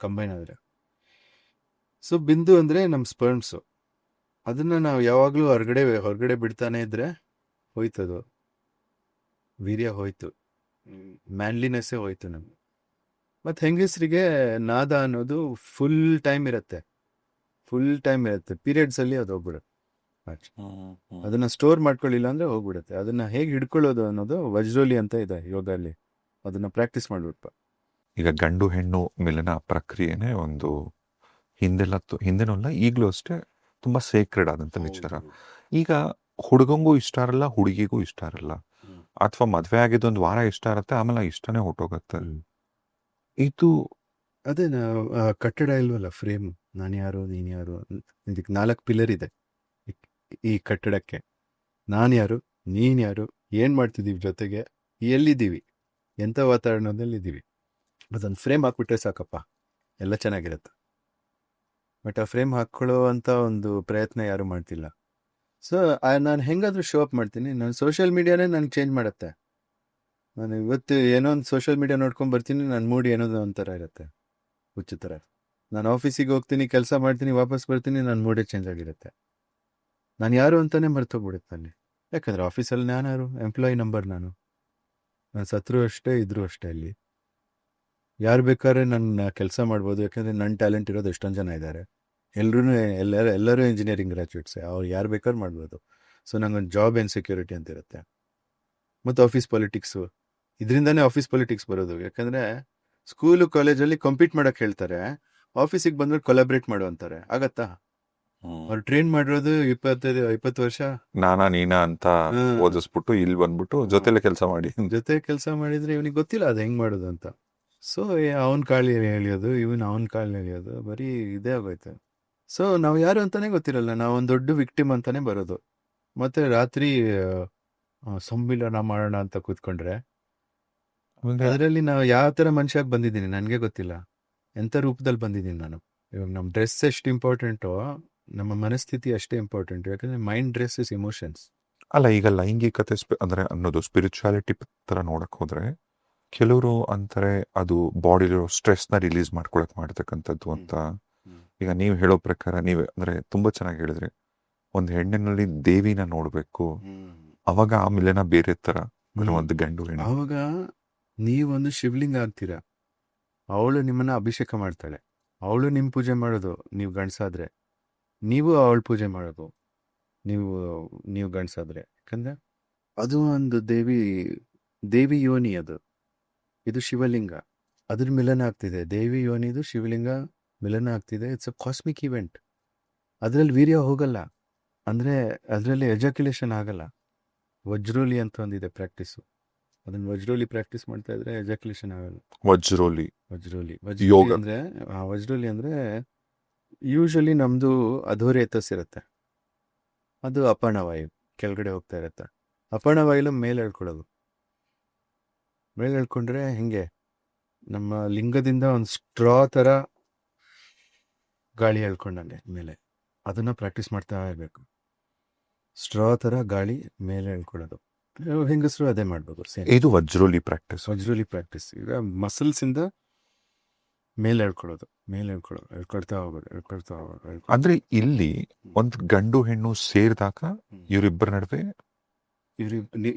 ಕಂಬೈನ್ ಆದರೆ. ಸೊ ಬಿಂದು ಅಂದರೆ ನಮ್ಮ ಸ್ಪರ್ಮ್ಸು. ಅದನ್ನು ನಾವು ಯಾವಾಗಲೂ ಹೊರಗಡೆ ಬಿಡ್ತಾನೆ ಇದ್ರೆ ಹೋಯ್ತದು, ವೀರ್ಯ ಹೋಯ್ತು, ಮ್ಯಾನ್ಲಿನೆಸ್ಸೇ ಹೋಯ್ತು ನಮ್ಗೆ. ಮತ್ತು ಹೆಂಗಸರಿಗೆ ನಾದ ಅನ್ನೋದು ಫುಲ್ ಟೈಮ್ ಇರುತ್ತೆ, ಪೀರಿಯಡ್ಸಲ್ಲಿ ಅದು ಹೋಗ್ಬಿಡುತ್ತೆ. ಅದನ್ನ ಸ್ಟೋರ್ ಮಾಡ್ಕೊಳ್ಳಿಲ್ಲ ಅಂದ್ರೆ ಹೋಗ್ಬಿಡುತ್ತೆ. ಅದನ್ನ ಹೇಗೆ ಹಿಡ್ಕೊಳ್ಳೋದು ಅನ್ನೋದು ವಜ್ರೋಲಿ ಅಂತ ಇದೆ ಯೋಗದಲ್ಲಿ, ಅದನ್ನ ಪ್ರಾಕ್ಟೀಸ್ ಮಾಡ್ಬಿಡ್ಪ. ಈಗ ಗಂಡು ಹೆಣ್ಣು ಮಿಲನ ಪ್ರಕ್ರಿಯೆನೇ ಒಂದು ಹಿಂದೆನೂ ಅಲ್ಲ ಈಗಲೂ ಅಷ್ಟೇ ತುಂಬಾ ಸೇಕ್ರೆಡ್ ಆದಂತ ವಿಚಾರ. ಈಗ ಹುಡುಗಂಗೂ ಇಷ್ಟ ಇರಲ್ಲ, ಹುಡುಗಿಗೂ ಇಷ್ಟ ಇರಲ್ಲ, ಅಥವಾ ಮದ್ವೆ ಆಗಿದ್ದೊಂದು ವಾರ ಇಷ್ಟ ಇರತ್ತೆ, ಆಮೇಲೆ ಇಷ್ಟನೇ ಹೊಟ್ಟೋಗತ್ತೆ. ಇದು ಅದೇ ಕಟ್ಟಡ ಇಲ್ವಲ್ಲ, ಫ್ರೇಮ್. ನಾನು ಯಾರು, ನೀನು ಯಾರು, ಇದಕ್ಕೆ 4 ಪಿಲ್ಲರ್ ಇದೆ ಈ ಕಟ್ಟಡಕ್ಕೆ. ನಾನು ಯಾರು, ನೀನು ಯಾರು, ಏನು ಮಾಡ್ತಿದ್ದೀವಿ ಜೊತೆಗೆ, ಎಲ್ಲಿದ್ದೀವಿ, ಎಂಥ ವಾತಾವರಣದಲ್ಲಿದ್ದೀವಿ, ಅದೊಂದು ಫ್ರೇಮ್ ಹಾಕ್ಬಿಟ್ರೆ ಸಾಕಪ್ಪ, ಎಲ್ಲ ಚೆನ್ನಾಗಿರುತ್ತೆ. ಬಟ್ ಆ ಫ್ರೇಮ್ ಹಾಕ್ಕೊಳ್ಳೋ ಅಂತ ಒಂದು ಪ್ರಯತ್ನ ಯಾರು ಮಾಡ್ತಿಲ್ಲ. ಸೊ ನಾನು ಹೆಂಗಾದ್ರೂ ಶೋ ಅಪ್ ಮಾಡ್ತೀನಿ. ನಾನು ಸೋಷಿಯಲ್ ಮೀಡಿಯಾನೇ ನನಗೆ ಚೇಂಜ್ ಮಾಡುತ್ತೆ. ನಾನು ಇವತ್ತು ಏನೋ ಒಂದು ಸೋಷಿಯಲ್ ಮೀಡಿಯಾ ನೋಡ್ಕೊಂಡು ಬರ್ತೀನಿ, ನನ್ನ ಮೂಡ್ ಏನೋ ಒಂಥರ ಇರುತ್ತೆ, ಹುಚ್ಚು ಥರ. ನಾನು ಆಫೀಸಿಗೆ ಹೋಗ್ತೀನಿ, ಕೆಲಸ ಮಾಡ್ತೀನಿ, ವಾಪಸ್ ಬರ್ತೀನಿ, ನನ್ನ ಮೂಡೇ ಚೇಂಜ್ ಆಗಿರುತ್ತೆ. ನಾನು ಯಾರು ಅಂತಾನೆ ಮರ್ತೋಗ್ಬಿಡುತ್ತೆ ಅಲ್ಲಿ. ಯಾಕಂದರೆ ಆಫೀಸಲ್ಲಿ ನಾನು ಯಾರು, ಎಂಪ್ಲಾಯಿ ನಂಬರ್. ನಾನು ಸತ್ರು ಅಷ್ಟೇ, ಇದ್ರೂ ಅಷ್ಟೇ. ಅಲ್ಲಿ ಯಾರು ಬೇಕಾದ್ರೆ ನನ್ನ ಕೆಲಸ ಮಾಡ್ಬೋದು, ಯಾಕಂದರೆ ನನ್ನ ಟ್ಯಾಲೆಂಟ್ ಇರೋದು ಎಷ್ಟೊಂದು ಜನ ಇದ್ದಾರೆ. ಎಲ್ಲರೂ ಇಂಜಿನಿಯರಿಂಗ್ ಗ್ರ್ಯಾಜುಯೇಟ್ಸೇ, ಅವ್ರು ಯಾರು ಬೇಕಾದ್ರೂ ಮಾಡ್ಬೋದು. ಸೊ ನಂಗೊಂದು ಜಾಬ್ ಇನ್ಸೆಕ್ಯೂರಿಟಿ ಅಂತ ಇರುತ್ತೆ. ಮತ್ತು ಆಫೀಸ್ ಪಾಲಿಟಿಕ್ಸು, ಇದರಿಂದನೇ ಆಫೀಸ್ ಪಾಲಿಟಿಕ್ಸ್ ಬರೋದು. ಯಾಕಂದರೆ ಸ್ಕೂಲು ಕಾಲೇಜಲ್ಲಿ ಕಾಂಪೀಟ್ ಮಾಡೋಕ್ಕೆ ಹೇಳ್ತಾರೆ, ಆಫೀಸಿಗೆ ಬಂದ್ಬಿಟ್ಟು ಕೊಲಾಬ್ರೇಟ್ ಮಾಡು ಅಂತಾರೆ. ಆಗತ್ತಾ? ಅವ್ರು ಟ್ರೈನ್ ಮಾಡಿರೋದು 20 ವರ್ಷ ನೀನಾ ಅಂತ ಓದಿಸ್ಬಿಟ್ಟು ಇಲ್ಲಿ ಬಂದ್ಬಿಟ್ಟು ಜೊತೆಲೆ ಕೆಲಸ ಮಾಡಿದ್ರೆ ಇವನಿಗೆ ಗೊತ್ತಿಲ್ಲ ಅದು ಹೆಂಗ್ ಮಾಡೋದು ಅಂತ. ಸೊ ಅವನ ಕಾಳಿ ಎಳಿಯೋದು, ಅವನ ಕಾಳಿ ಎಳಿಯೋದು, ಬರೀ ಇದೇ ಆಗೋಯ್ತು. ಸೊ ನಾವು ಯಾರು ಅಂತಾನೆ ಗೊತ್ತಿರಲ್ಲ, ನಾವು ಒಂದು ದೊಡ್ಡ ವಿಕ್ಟಿಮ್ ಅಂತಾನೆ ಬರೋದು. ಮತ್ತೆ ರಾತ್ರಿ ಸಂಮಿಲನ ಮಾಡೋಣ ಅಂತ ಕೂತ್ಕೊಂಡ್ರೆ ಅದರಲ್ಲಿ ನಾವು ಯಾವ ಥರ ಮನುಷ್ಯಾಗಿ ಬಂದಿದ್ದೀನಿ ನನಗೆ ಗೊತ್ತಿಲ್ಲ, ಎಂಥ ರೂಪದಲ್ಲಿ ಬಂದಿದ್ದೀನಿ ನಾನು. ಇವಾಗ ನಮ್ಮ ಡ್ರೆಸ್ ಎಷ್ಟು ಇಂಪಾರ್ಟೆಂಟೋ, ನಮ್ಮ ಮನಸ್ಥಿತಿ ಅಷ್ಟೇ ಇಂಪಾರ್ಟೆಂಟ್. ಯಾಕಂದ್ರೆ ಮೈಂಡ್ ಡ್ರೆಸ್ ಇಸ್ ಇಮೋಷನ್ಸ್. ಅಲ್ಲ, ಈಗ ಲೈಂಗಿಕತೆ ಅಂದ್ರೆ ಅನ್ನೋದು ಸ್ಪಿರಿಚುಯಾಲಿಟಿ ತರ ನೋಡಕ್ ಹೋದ್ರೆ ಕೆಲವರು ಅಂತಾರೆ ಅದು ಬಾಡಿಲಿರೋ ಸ್ಟ್ರೆಸ್ನ ರಿಲೀಸ್ ಮಾಡ್ಕೊಳಕ್ ಮಾಡ್ತಕ್ಕಂಥದ್ದು ಅಂತ. ಈಗ ನೀವು ಹೇಳೋ ಪ್ರಕಾರ ನೀವೇ ಅಂದ್ರೆ ತುಂಬಾ ಚೆನ್ನಾಗಿ ಹೇಳಿದ್ರಿ, ಒಂದು ಹೆಣ್ಣಿನಲ್ಲಿ ದೇವಿನ ನೋಡ್ಬೇಕು, ಅವಾಗ ಆ ಮಿಲನ ಬೇರೆ ತರ. ಒಂದು ಗಂಡು ಹೆಣ್ಣು, ಅವಾಗ ನೀವೊಂದು ಶಿವಲಿಂಗ ಆಗ್ತೀರಾ, ಅವಳು ನಿಮ್ಮನ್ನ ಅಭಿಷೇಕ ಮಾಡ್ತಾಳೆ, ಅವಳು ನಿಮ್ಮ ಪೂಜೆ ಮಾಡೋದು ನೀವು ಗಂಡಸಾದ್ರೆ, ನೀವು ಅವಳು ಪೂಜೆ ಮಾಡೋದು ನೀವು ಗಂಡಸಾದ್ರೆ. ಯಾಕಂದ್ರೆ ಅದು ಒಂದು ದೇವಿ ಯೋನಿ, ಇದು ಶಿವಲಿಂಗ, ಅದ್ರ ಮಿಲನ ಆಗ್ತಿದೆ. ದೇವಿ ಯೋನಿದು ಶಿವಲಿಂಗ ಮಿಲನ ಆಗ್ತಿದೆ. It's a cosmic event. ಅದರಲ್ಲಿ ವೀರ್ಯ ಹೋಗಲ್ಲ, ಅಂದರೆ ಅದರಲ್ಲಿ ಎಜಾಕ್ಯುಲೇಷನ್ ಆಗಲ್ಲ. ವಜ್ರೋಲಿ ಅಂತ ಒಂದಿದೆ ಪ್ರಾಕ್ಟೀಸು, ಅದನ್ನ ವಜ್ರೋಲಿ ಪ್ರಾಕ್ಟೀಸ್ ಮಾಡ್ತಾ ಇದ್ರೆ ಎಜಾಕ್ಯುಲೇಷನ್ ಆಗಲ್ಲ. ವಜ್ರೋಲಿ ಯೋಗ ಅಂದ್ರೆ ವಜ್ರೋಲಿ ಅಂದ್ರೆ ಯೂಶಲಿ ನಮ್ದು ಅಧೋರೇತಸ್ ಇರುತ್ತೆ, ಅದು ಅಪರ್ಣವಾಯು ಕೆಳಗಡೆ ಹೋಗ್ತಾ ಇರುತ್ತೆ. ಅಪರ್ಣವಾಯು ಮೇಲೆ ಹೇಳ್ಕೊಳ್ಳೋದು. ಮೇಲೆ ಹೇಳ್ಕೊಂಡ್ರೆ ಹಿಂಗೆ ನಮ್ಮ ಲಿಂಗದಿಂದ ಒಂದು ಸ್ಟ್ರಾ ಥರ ಗಾಳಿ ಹೇಳ್ಕೊಂಡಂಗೆ ಮೇಲೆ, ಅದನ್ನ ಪ್ರಾಕ್ಟೀಸ್ ಮಾಡ್ತಾ ಇರಬೇಕು. ಸ್ಟ್ರಾ ಥರ ಗಾಳಿ ಮೇಲೆ ಹೇಳ್ಕೊಳ್ಳೋದು. ಹೆಂಗಸರು ಅದೇ ಮಾಡ್ಬೋದು. ಇದು ವಜ್ರೋಲಿ ಪ್ರಾಕ್ಟೀಸ್. ಈಗ ಮಸಲ್ಸ್ ಇಂದ ಮೇಲೆ ಹೇಳ್ಕೊಳ್ಳೋದು, ಹೇಳ್ಕೊಳ್ತಾ ಹೋಗೋದು. ಅಂದ್ರೆ ಇಲ್ಲಿ ಒಂದು ಗಂಡು ಹೆಣ್ಣು ಸೇರಿದಾಗ ಇವರಿಬ್ಬರ ನಡುವೆ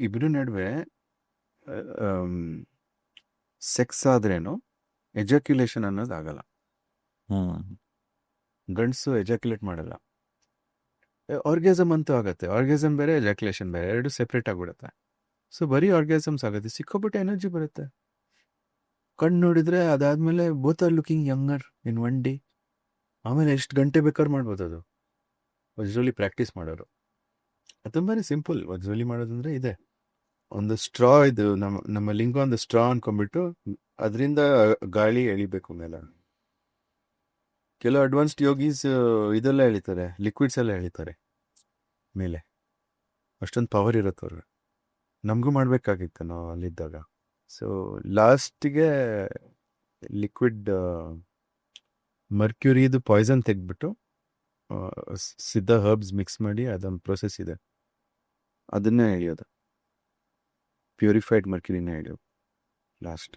ಇಬ್ಬರ ನಡುವೆ ಸೆಕ್ಸ್ ಆದ್ರೇನು ಎಜಾಕ್ಯುಲೇಷನ್ ಅನ್ನೋದು ಆಗಲ್ಲ. ಗಂಡಸು ಎಜಾಕ್ಯುಲೇಟ್ ಮಾಡಲ್ಲ. ಆರ್ಗ್ಯಾಸಮ್ ಅಂತೂ ಆಗುತ್ತೆ. ಆರ್ಗ್ಯಾಸಮ್ ಬೇರೆ, ಎಜಾಕ್ಯುಲೇಷನ್ ಬೇರೆ, ಎರಡು ಸೆಪ್ರೇಟ್ ಆಗಿಬಿಡುತ್ತೆ. ಸೊ ಬರೀ ಆರ್ಗ್ಯಾಸಮ್ಸ್ ಆಗುತ್ತೆ, ಸಿಕ್ಕಾಪಟ್ಟೆ ಎನರ್ಜಿ ಬರುತ್ತೆ. ಕಣ್ಣು ನೋಡಿದ್ರೆ ಅದಾದ್ಮೇಲೆ both are looking younger in 1 day. ಆಮೇಲೆ ಎಷ್ಟು ಗಂಟೆ ಬೇಕಾದ್ರೂ ಮಾಡ್ಬೋದು. ಅದು ವಜ್ರೋಲಿ ಪ್ರಾಕ್ಟೀಸ್ ಮಾಡೋರು. ಅದು ತುಂಬಾ ಸಿಂಪಲ್. ವಜ್ರೋಲಿ ಮಾಡೋದಂದ್ರೆ ಇದೆ, ಒಂದು ಸ್ಟ್ರಾ ಇದು ನಮ್ಮ ಲಿಂಗ ಒಂದು ಸ್ಟ್ರಾ ಅನ್ಕೊಂಡ್ಬಿಟ್ಟು ಅದರಿಂದ ಗಾಳಿ ಎಳಿಬೇಕು ಮೇಲೆ. ಕೆಲವು ಅಡ್ವಾನ್ಸ್ಡ್ ಯೋಗೀಸ್ ಇದೆಲ್ಲ ಎಳಿತಾರೆ, ಲಿಕ್ವಿಡ್ಸ್ ಎಲ್ಲ ಎಳಿತಾರೆ ಮೇಲೆ. ಅಷ್ಟೊಂದು ಪವರ್ ಇರುತ್ತೆ ಅವ್ರಿಗೆ. ನಮಗೂ ಮಾಡಬೇಕಾಗಿತ್ತು ನಾವು ಅಲ್ಲಿದ್ದಾಗ. ಸೊ ಲಾಸ್ಟಿಗೆ ಲಿಕ್ವಿಡ್ ಮರ್ಕ್ಯೂರಿದು ಪಾಯ್ಸನ್ ತೆಗೆದ್ಬಿಟ್ಟು ಸಿದ್ಧ ಹರ್ಬ್ಸ್ ಮಿಕ್ಸ್ ಮಾಡಿ ಅದೊಂದು ಪ್ರೊಸೆಸ್ ಇದೆ, ಅದನ್ನೇ ಎಳಿಯೋದು. ಪ್ಯೂರಿಫೈಡ್ ಮರ್ಕ್ಯೂರಿನೇ ಎಳಿಯೋದು ಲಾಸ್ಟ್.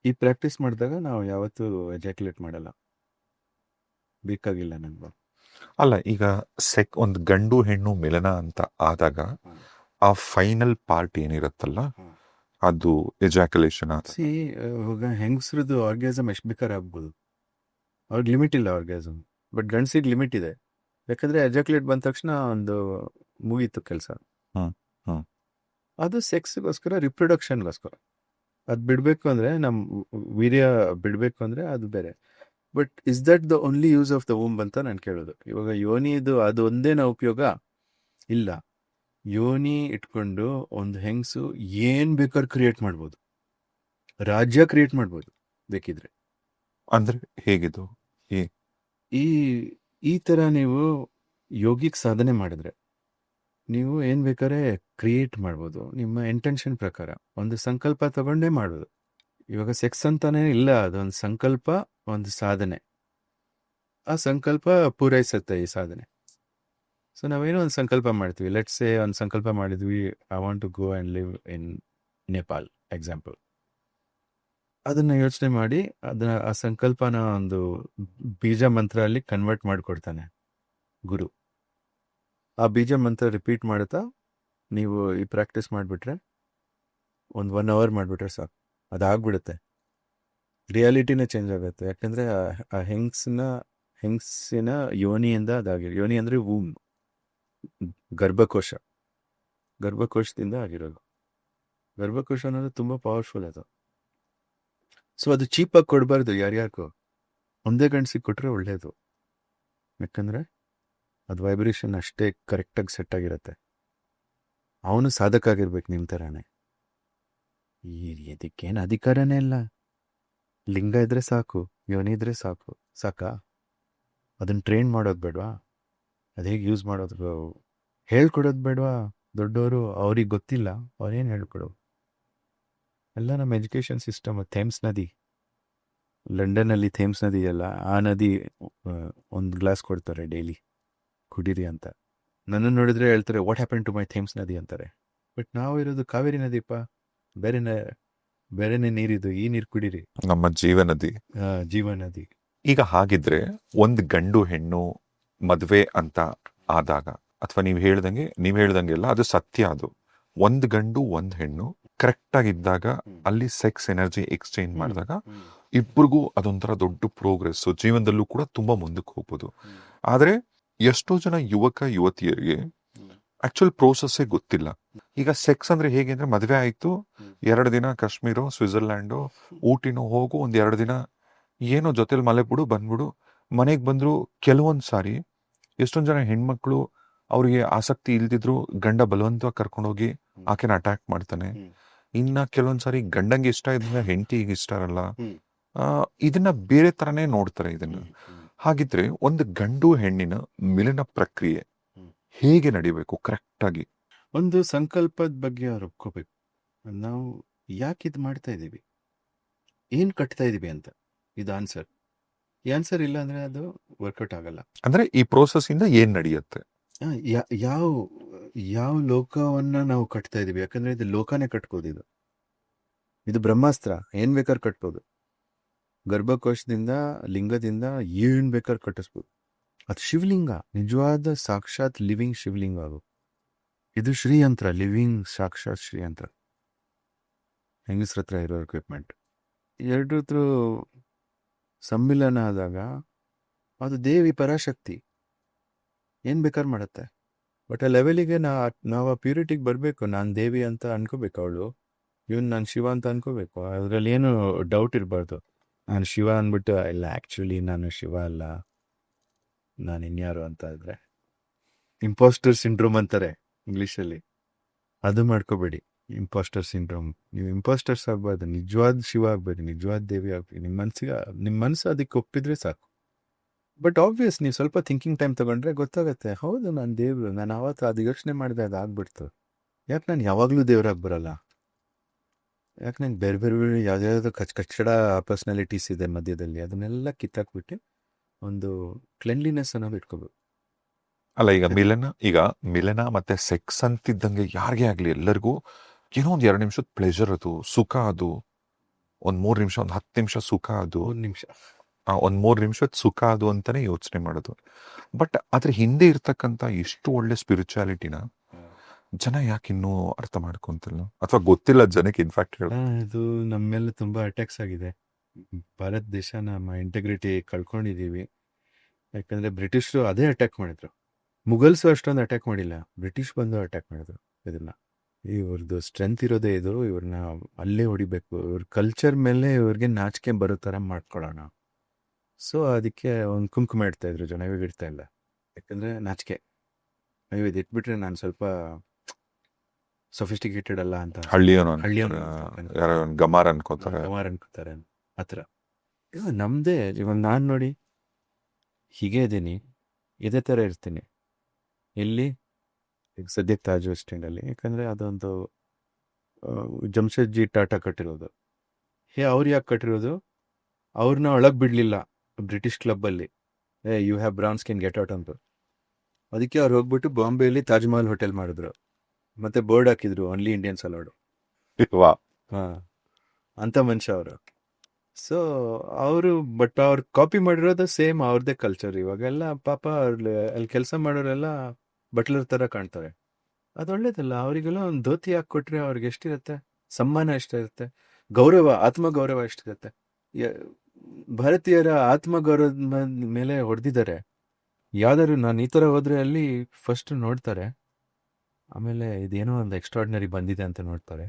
ಈ ಪ್ರಾಕ್ಟೀಸ್ ಮಾಡಿದಾಗ ನಾವು ಯಾವತ್ತೂ ಎಜಾಕ್ಯುಲೇಟ್ ಮಾಡಲ್ಲ, ಬೇಕಾಗಿಲ್ಲ ನನಗೆ. ಅಲ್ಲ, ಈಗ ಒಂದು ಗಂಡು ಹೆಣ್ಣು ಮಿಲನ ಅಂತ ಆದಾಗ ಆ ಫೈನಲ್ ಪಾರ್ಟ್ ಏನಿರುತ್ತಲ್ಲ ಅದು ಎಜಾಕ್ಯುಲೇಷನ್. ಸಿ ಇವಾಗ ಹೆಂಗಸ್ರದ್ದು ಆರ್ಗ್ಯಾಸಮ್ ಎಷ್ಟು ಬೇಕಾದ್ರೆ ಆಗ್ಬೋದು, ಅವ್ರಿಗೆ ಲಿಮಿಟ್ ಇಲ್ಲ ಆರ್ಗ್ಯಾಸಮ್. ಬಟ್ ಗಂಡಸಿಗೆ ಲಿಮಿಟ್ ಇದೆ, ಯಾಕಂದ್ರೆ ಎಜಾಕ್ಯುಲೇಟ್ ಬಂದ ತಕ್ಷಣ ಒಂದು ಮುಗೀತು ಕೆಲಸ. ಅದು ಸೆಕ್ಸ್ಗೋಸ್ಕರ, ರಿಪ್ರೊಡಕ್ಷನ್ಗೋಸ್ಕರ. ಅದು ಬಿಡಬೇಕು ಅಂದರೆ, ನಮ್ಮ ವೀರ್ಯ ಬಿಡಬೇಕು ಅಂದರೆ ಅದು ಬೇರೆ. But is that the only use of the whom ಅಂತ ನಾನು ಕೇಳೋದು. ಇವಾಗ ಯೋನಿದು ಅದು ಒಂದೇನ ಉಪಯೋಗ ಇಲ್ಲ. ಯೋನಿ ಇಟ್ಕೊಂಡು ಒಂದು ಹೆಂಗಸು ಏನು ಬೇಕಾದ್ರೆ ಕ್ರಿಯೇಟ್ ಮಾಡ್ಬೋದು, ರಾಜ್ಯ ಕ್ರಿಯೇಟ್ ಮಾಡ್ಬೋದು ಬೇಕಿದ್ರೆ. ಅಂದ್ರೆ ಹೇಗಿದು? ಈ ಥರ ನೀವು ಯೋಗಿಕ್ ಸಾಧನೆ ಮಾಡಿದ್ರೆ ನೀವು ಏನು ಬೇಕಾದ್ರೆ ಕ್ರಿಯೇಟ್ ಮಾಡ್ಬೋದು, ನಿಮ್ಮ ಇಂಟೆನ್ಷನ್ ಪ್ರಕಾರ. ಒಂದು ಸಂಕಲ್ಪ ತಗೊಂಡೇ ಮಾಡೋದು. ಇವಾಗ ಸೆಕ್ಸ್ ಅಂತಾನೆ ಇಲ್ಲ, ಅದೊಂದು ಸಂಕಲ್ಪ, ಒಂದು ಸಾಧನೆ. ಆ ಸಂಕಲ್ಪ ಪೂರೈಸುತ್ತೆ ಈ ಸಾಧನೆ. ಸೊ ನಾವೇನೋ ಒಂದು ಸಂಕಲ್ಪ ಮಾಡ್ತೀವಿ. ಲೆಟ್ಸ್ ಸೇ ಒಂದು ಸಂಕಲ್ಪ ಮಾಡಿದ್ವಿ, I want to go and live in Nepal example. ಅದನ್ನು ಯೋಚನೆ ಮಾಡಿ ಆ ಸಂಕಲ್ಪನ ಒಂದು ಬೀಜ ಮಂತ್ರ ಅಲ್ಲಿ ಕನ್ವರ್ಟ್ ಮಾಡಿಕೊಡ್ತಾನೆ ಗುರು. ಆ ಬೀಜ ಮಂತ್ರ ರಿಪೀಟ್ ಮಾಡುತ್ತಾ ನೀವು ಈ ಪ್ರಾಕ್ಟೀಸ್ ಮಾಡಿಬಿಟ್ರೆ, ಒಂದು 1 hour ಮಾಡಿಬಿಟ್ರೆ ಸಾಕು, ಅದಾಗ್ಬಿಡುತ್ತೆ. ರಿಯಾಲಿಟಿನೇ ಚೇಂಜ್ ಆಗುತ್ತೆ. ಯಾಕಂದರೆ ಆ ಹೆಂಗಸಿನ ಯೋನಿಯಿಂದ ಅದಾಗಿರೋ, ಯೋನಿ ಅಂದರೆ ವೂಮ್, ಗರ್ಭಕೋಶದಿಂದ ಆಗಿರೋದು. ಗರ್ಭಕೋಶ ಅನ್ನೋದು ತುಂಬ ಪವರ್ಫುಲ್ ಅದು. ಸೊ ಅದು ಚೀಪಾಗಿ ಕೊಡಬಾರ್ದು ಯಾರ್ಯಾರಿಗೂ. ಒಂದೇ ಗಂಡಸಿಗೆ ಕೊಟ್ಟರೆ ಒಳ್ಳೆಯದು, ಯಾಕಂದರೆ ಅದು ವೈಬ್ರೇಷನ್ ಅಷ್ಟೇ ಕರೆಕ್ಟಾಗಿ ಸೆಟ್ ಆಗಿರುತ್ತೆ. ಅವನು ಸಾಧಕ ಆಗಿರ್ಬೇಕು ನಿಮ್ಮ ಥರನೇ. ಇದಕ್ಕೇನು ಅಧಿಕಾರನೇ ಇಲ್ಲ. ಲಿಂಗ ಇದ್ರೆ ಸಾಕು, ಯೋನಿ ಇದ್ರೆ ಸಾಕಾ? ಅದನ್ನು ಟ್ರೈನ್ ಮಾಡೋದು ಬೇಡವಾ? ಅದು ಹೇಗೆ ಯೂಸ್ ಮಾಡೋದು ಹೇಳ್ಕೊಡೋದು ಬೇಡವಾ? ದೊಡ್ಡವರು ಅವ್ರಿಗೆ ಗೊತ್ತಿಲ್ಲ, ಅವ್ರೇನು ಹೇಳ್ಕೊಡೋ? ಎಲ್ಲ ನಮ್ಮ ಎಜುಕೇಷನ್ ಸಿಸ್ಟಮ್. ಥೇಮ್ಸ್ ನದಿ, ಲಂಡನ್ನಲ್ಲಿ ಥೇಮ್ಸ್ ನದಿ ಎಲ್ಲ, ಆ ನದಿ 1 glass ಕೊಡ್ತಾರೆ ಡೈಲಿ ಕುಡೀರಿ ಅಂತ. ನನ್ನನ್ನು ನೋಡಿದ್ರೆ ಹೇಳ್ತಾರೆ, what happen to my Thames ನದಿ ಅಂತಾರೆ. ಬಟ್ ನಾವು ಇರೋದು ಕಾವೇರಿ ನದಿಪ್ಪ, ಬೇರೆನೇ ನೀರಿದು, ಈ ನೀರು ಕುಡೀರಿ, ನಮ್ಮ ಜೀವನದಿ. ಜೀವನದಿ. ಈಗ ಹಾಗಿದ್ರೆ ಒಂದು ಗಂಡು ಹೆಣ್ಣು ಮದುವೆ ಅಂತ ಆದಾಗ, ಅಥವಾ ನೀವು ಹೇಳ್ದಂಗೆಲ್ಲ ಅದು ಸತ್ಯ. ಅದು ಒಂದು ಗಂಡು ಒಂದು ಹೆಣ್ಣು ಕರೆಕ್ಟ್ ಆಗಿದ್ದಾಗ, ಅಲ್ಲಿ ಸೆಕ್ಸ್ ಎನರ್ಜಿ ಎಕ್ಸ್ಚೇಂಜ್ ಮಾಡಿದಾಗ ಇಬ್ಬರಿಗೂ ಅದೊಂಥರ ದೊಡ್ಡ ಪ್ರೋಗ್ರೆಸ್, ಜೀವನದಲ್ಲೂ ಕೂಡ ತುಂಬಾ ಮುಂದಕ್ಕೆ ಹೋಗ್ಬೋದು. ಆದ್ರೆ ಎಷ್ಟೋ ಜನ ಯುವತಿಯರಿಗೆ ಆಕ್ಚುಲ್ ಪ್ರೋಸೆಸ್ಸೇ ಗೊತ್ತಿಲ್ಲ. ಈಗ ಸೆಕ್ಸ್ ಅಂದ್ರೆ ಹೇಗೆ ಅಂದ್ರೆ, ಮದುವೆ ಆಯ್ತು, 2 ದಿನ ಕಾಶ್ಮೀರೋ, ಸ್ವಿಟ್ಜರ್ಲ್ಯಾಂಡೋ, ಊಟಿನೋ ಹೋಗು, 1-2 ದಿನ ಏನೋ ಜೊತೆಲಿ ಮಲೆ ಬಿಡು, ಬಂದ್ಬಿಡು. ಮನೆಗೆ ಬಂದ್ರು ಕೆಲವೊಂದು ಸಾರಿ ಎಷ್ಟೊಂದು ಜನ ಹೆಣ್ಮಕ್ಳು ಅವ್ರಿಗೆ ಆಸಕ್ತಿ ಇಲ್ದಿದ್ರು ಗಂಡ ಬಲವಂತವಾಗಿ ಕರ್ಕೊಂಡೋಗಿ ಆಕೆನ ಅಟ್ಯಾಕ್ ಮಾಡ್ತಾನೆ. ಇನ್ನ ಕೆಲವೊಂದ್ ಸಾರಿ ಗಂಡಂಗೆ ಇಷ್ಟ ಇದ್ರೆ ಹೆಂಡತಿಗೆ ಇಷ್ಟ ಇರಲ್ಲ. ಇದನ್ನ ಬೇರೆ ತರನೇ ನೋಡ್ತಾರೆ ಇದನ್ನ. ಹಾಗಿದ್ರೆ ಒಂದು ಗಂಡು ಹೆಣ್ಣಿನ ಮಿಲನ ಪ್ರಕ್ರಿಯೆ ಹೇಗೆ ನಡಿಬೇಕು ಕರೆಕ್ಟ್ ಆಗಿ? ಒಂದು ಸಂಕಲ್ಪದ ಬಗ್ಗೆ ಅವ್ರು ಒಪ್ಕೋಬೇಕು. ನಾವು ಯಾಕೆ ಇದು ಮಾಡ್ತಾ ಇದ್ದೀವಿ, ಏನ್ ಕಟ್ತಾ ಇದೀವಿ ಅಂತ. ಇದು ಆನ್ಸರ್. ಈ ಆನ್ಸರ್ ಇಲ್ಲ ಅಂದ್ರೆ ಅದು ವರ್ಕೌಟ್ ಆಗಲ್ಲ. ಅಂದ್ರೆ ಈ ಪ್ರೋಸೆಸ್ ಇಂದ ಏನ್ ನಡೆಯುತ್ತೆ? ಯಾವ ಲೋಕವನ್ನ ನಾವು ಕಟ್ತಾ ಇದೀವಿ? ಯಾಕಂದ್ರೆ ಇದು ಲೋಕನೇ ಕಟ್ಬೋದು. ಇದು ಬ್ರಹ್ಮಾಸ್ತ್ರ, ಏನ್ ಬೇಕಾದ್ರೆ ಕಟ್ಬೋದು. ಗರ್ಭಕೋಶದಿಂದ, ಲಿಂಗದಿಂದ ಏನ್ ಬೇಕಾದ್ರೆ ಕಟ್ಟಿಸ್ಬೋದು. ಅದು ಶಿವಲಿಂಗ, ನಿಜವಾದ ಸಾಕ್ಷಾತ್ ಲಿವಿಂಗ್ ಶಿವಲಿಂಗ. ಅದು ಇದು ಶ್ರೀಯಂತ್ರ, ಲಿವಿಂಗ್ ಸಾಕ್ಷಾತ್ ಶ್ರೀಯಂತ್ರ. ಹೆಂಗಸ್ರ ಹತ್ರ ಇರೋ ಎಕ್ವಿಪ್ಮೆಂಟ್. ಎರಡರ ಸಮ್ಮಿಲನ ಆದಾಗ ಅದು ದೇವಿ ಪರಾಶಕ್ತಿ ಏನ್ ಬೇಕಾದ್ರೆ ಮಾಡುತ್ತೆ. ಬಟ್ ಆ ಲೆವೆಲಿಗೆ ನಾವು ಆ ಪ್ಯೂರಿಟಿಗೆ ಬರಬೇಕು. ನಾನು ದೇವಿ ಅಂತ ಅನ್ಕೋಬೇಕು, ಅವಳು ನಾನು ಶಿವ ಅಂತ ಅನ್ಕೋಬೇಕು. ಅದರಲ್ಲಿ ಏನು ಡೌಟ್ ಇರಬಾರ್ದು. ನಾನು ಶಿವ ಅಂದ್ಬಿಟ್ಟು ಇಲ್ಲ, ಆ್ಯಕ್ಚುಲಿ ನಾನು ಶಿವ ಅಲ್ಲ, ನಾನು ಇನ್ಯಾರು ಅಂತ ಇದ್ರೆ ಇಂಪೋಸ್ಟರ್ ಸಿಂಡ್ರೋಮ್ ಅಂತಾರೆ ಇಂಗ್ಲೀಷಲ್ಲಿ. ಅದು ಮಾಡ್ಕೋಬೇಡಿ. Impostor syndrome. ನೀವು ಇಂಪಾಸ್ಟರ್ಸ್ ಆಗ್ಬಾರ್ದು, ನಿಜವಾದ ಶಿವ ಆಗ್ಬೇಡಿ, ನಿಜವಾದ ದೇವಿ ಆಗ್ಬೇಡಿ. ನಿಮ್ಮ ಮನಸ್ಸು ಅದಕ್ಕೆ ಒಪ್ಪಿದ್ರೆ ಸಾಕು. ಬಟ್ ಆಬ್ವಿಯಸ್ ನೀವು ಸ್ವಲ್ಪ ಥಿಂಕಿಂಗ್ ಟೈಮ್ ತಗೊಂಡ್ರೆ ಗೊತ್ತಾಗತ್ತೆ, ಹೌದು ನಾನು ದೇವ್ರು, ನಾನು ಆವತ್ತು ಅದು ಯೋಚನೆ ಮಾಡಿದೆ, ಅದು ಆಗ್ಬಿಡ್ತು. ಯಾಕೆ ನಾನು ಯಾವಾಗಲೂ ದೇವ್ರಾಗಿ ಬರಲ್ಲ? ಯಾಕೆ ನಂಗೆ ಬೇರೆ ಬೇರೆ ಯಾವ್ದಾವ್ದು ಕಚ್ಚಡ ಪರ್ಸ್ನಾಲಿಟೀಸ್ ಇದೆ ಮಧ್ಯದಲ್ಲಿ, ಅದನ್ನೆಲ್ಲ ಕಿತ್ತಾಕ್ಬಿಟ್ಟು ಒಂದು ಕ್ಲೆನ್ಲಿನೆಸ್ ಅನ್ನೋದು ಇಟ್ಕೋಬೇಕು. ಅಲ್ಲ, ಮಿಲನ ಮತ್ತೆ ಸೆಕ್ಸ್ ಅಂತಿದ್ದಂಗೆ ಯಾರಿಗೇ ಆಗ್ಲಿ ಎಲ್ಲರಿಗೂ ಏನೋ ಒಂದ್ 2 ನಿಮಿಷದ ಪ್ಲೆಜರ್, ಅದು ಸುಖ, ಅದು ಒಂದ್ 3 ನಿಮಿಷ, ಒಂದ್ 10 ನಿಮಿಷ ಸುಖ, ಅದು ಒಂದು ನಿಮಿಷ, ಒಂದ್ 3 ನಿಮಿಷದ ಸುಖ ಅದು ಅಂತಾನೆ ಯೋಚನೆ ಮಾಡೋದು. ಬಟ್ ಅದ್ರ ಹಿಂದೆ ಇರ್ತಕ್ಕಂಥ ಎಷ್ಟು ಒಳ್ಳೆ ಸ್ಪಿರಿಚುಯಾಲಿಟಿನ ಜನ ಯಾಕೆ ಇನ್ನೂ ಅರ್ಥ ಮಾಡ್ಕೊಂತಿಲ್ಲ, ಅಥವಾ ಗೊತ್ತಿಲ್ಲ ಜನಕ್ಕೆ. ಇನ್ಫ್ಯಾಕ್ಟ್ ಇದು ನಮ್ಮ ಮೇಲೆ ತುಂಬಾ ಅಟ್ಯಾಕ್ಸ್ ಆಗಿದೆ. ಭಾರತ ದೇಶ ನಮ್ಮ ಇಂಟೆಗ್ರಿಟಿ ಕಳ್ಕೊಂಡಿದೀವಿ. ಯಾಕಂದ್ರೆ ಬ್ರಿಟಿಷರು ಅದೇ ಅಟ್ಯಾಕ್ ಮಾಡಿದ್ರು. ಮುಗಲ್ಸು ಅಷ್ಟೊಂದು ಅಟ್ಯಾಕ್ ಮಾಡಿಲ್ಲ, ಬ್ರಿಟಿಷ್ ಬಂದು ಅಟ್ಯಾಕ್ ಮಾಡಿದ್ರು ಇದನ್ನ. ಇವ್ರದ್ದು ಸ್ಟ್ರೆಂತ್ ಇರೋದೇ ಇದು, ಇವ್ರನ್ನ ಅಲ್ಲೇ ಹೊಡಿಬೇಕು, ಇವ್ರ ಕಲ್ಚರ್ ಮೇಲೆ ಇವ್ರಿಗೆ ನಾಚಿಕೆ ಬರೋ ಥರ ಮಾಡ್ಕೊಳ್ಳೋಣ. ಸೊ ಅದಕ್ಕೆ ಒಂದು ಕುಂಕುಮ ಇಡ್ತಾ ಇದ್ರು ಜನ, ಇವಾಗ ಇಡ್ತಾ ಇಲ್ಲ. ಯಾಕಂದ್ರೆ ನಾಚಿಕೆ, ಅಯ್ಯೋ ಇದು ಇಟ್ಬಿಟ್ರೆ ನಾನು ಸ್ವಲ್ಪ ಸೊಫಿಸ್ಟಿಕೇಟೆಡ್ ಅಲ್ಲ ಅಂತ, ಹಳ್ಳಿಯವನು ಹಳ್ಳಿಯವನು ಯಾರೋ ಗಮಾರ್ ಅನ್ಕೋತಾರೆ, ಗಮಾರ್ ಅನ್ಕೋತಾರೆ ಆ ಥರ. ಇವಾಗ ನಮ್ಮದೇ, ಇವಾಗ ನಾನು ನೋಡಿ ಹೀಗೆ ಇದ್ದೀನಿ, ಇದೇ ಥರ ಇರ್ತೀನಿ. ಇಲ್ಲಿ ಈಗ ಸದ್ಯಕ್ಕೆ ತಾಜ್ ವೆಸ್ಟ್ ಎಂಡಲ್ಲಿ, ಯಾಕಂದರೆ ಅದೊಂದು ಜಮ್ಶೆಡ್ಜಿ ಟಾಟಾ ಕಟ್ಟಿರೋದು. ಅವ್ರು ಯಾಕೆ ಕಟ್ಟಿರೋದು? ಅವ್ರನ್ನ ಒಳಗೆ ಬಿಡಲಿಲ್ಲ ಬ್ರಿಟಿಷ್ ಕ್ಲಬ್ಬಲ್ಲಿ, you have brown skin, get out ಅಂತ. ಅದಕ್ಕೆ ಅವ್ರು ಹೋಗ್ಬಿಟ್ಟು ಬಾಂಬೆಯಲ್ಲಿ ತಾಜ್ ಮಹಲ್ ಹೋಟೆಲ್ ಮಾಡಿದ್ರು, ಮತ್ತೆ ಬೋರ್ಡ್ ಹಾಕಿದ್ರು, ಓನ್ಲಿ ಇಂಡಿಯನ್ಸ್ ಅಲೌಡ್. ಹಾಂ, ಅಂಥ ಮನುಷ್ಯ ಅವರು. ಸೊ ಅವರು, ಬಟ್ ಅವ್ರು ಕಾಪಿ ಮಾಡಿರೋದು ಸೇಮ್ ಅವ್ರದ್ದೇ ಕಲ್ಚರ್. ಇವಾಗೆಲ್ಲ ಪಾಪ ಅವ್ರು ಅಲ್ಲಿ ಕೆಲಸ ಮಾಡೋರೆಲ್ಲ ಬಟ್ಲರ್ ಥರ ಕಾಣ್ತಾರೆ. ಅದು ಒಳ್ಳೇದಲ್ಲ. ಅವರಿಗೆಲ್ಲ ಒಂದು ಧೋತಿ ಹಾಕಿ ಕೊಟ್ರೆ ಅವ್ರಿಗೆ ಎಷ್ಟಿರುತ್ತೆ, ಸಮ್ಮಾನ ಎಷ್ಟಿರುತ್ತೆ, ಗೌರವ, ಆತ್ಮಗೌರವ ಎಷ್ಟಿರುತ್ತೆ. ಭಾರತೀಯರ ಆತ್ಮಗೌರವದ ಮೇಲೆ ಹೊಡೆದಿದ್ದಾರೆ. ಯಾವ್ದಾದ್ರು ನಾನು ಈ ಥರ ಹೋದ್ರೆ ಅಲ್ಲಿ ಫಸ್ಟ್ ನೋಡ್ತಾರೆ, ಆಮೇಲೆ ಇದೇನೋ ಒಂದು ಎಕ್ಸ್ಟ್ರಾರ್ಡಿನರಿ ಬಂದಿದೆ ಅಂತ ನೋಡ್ತಾರೆ.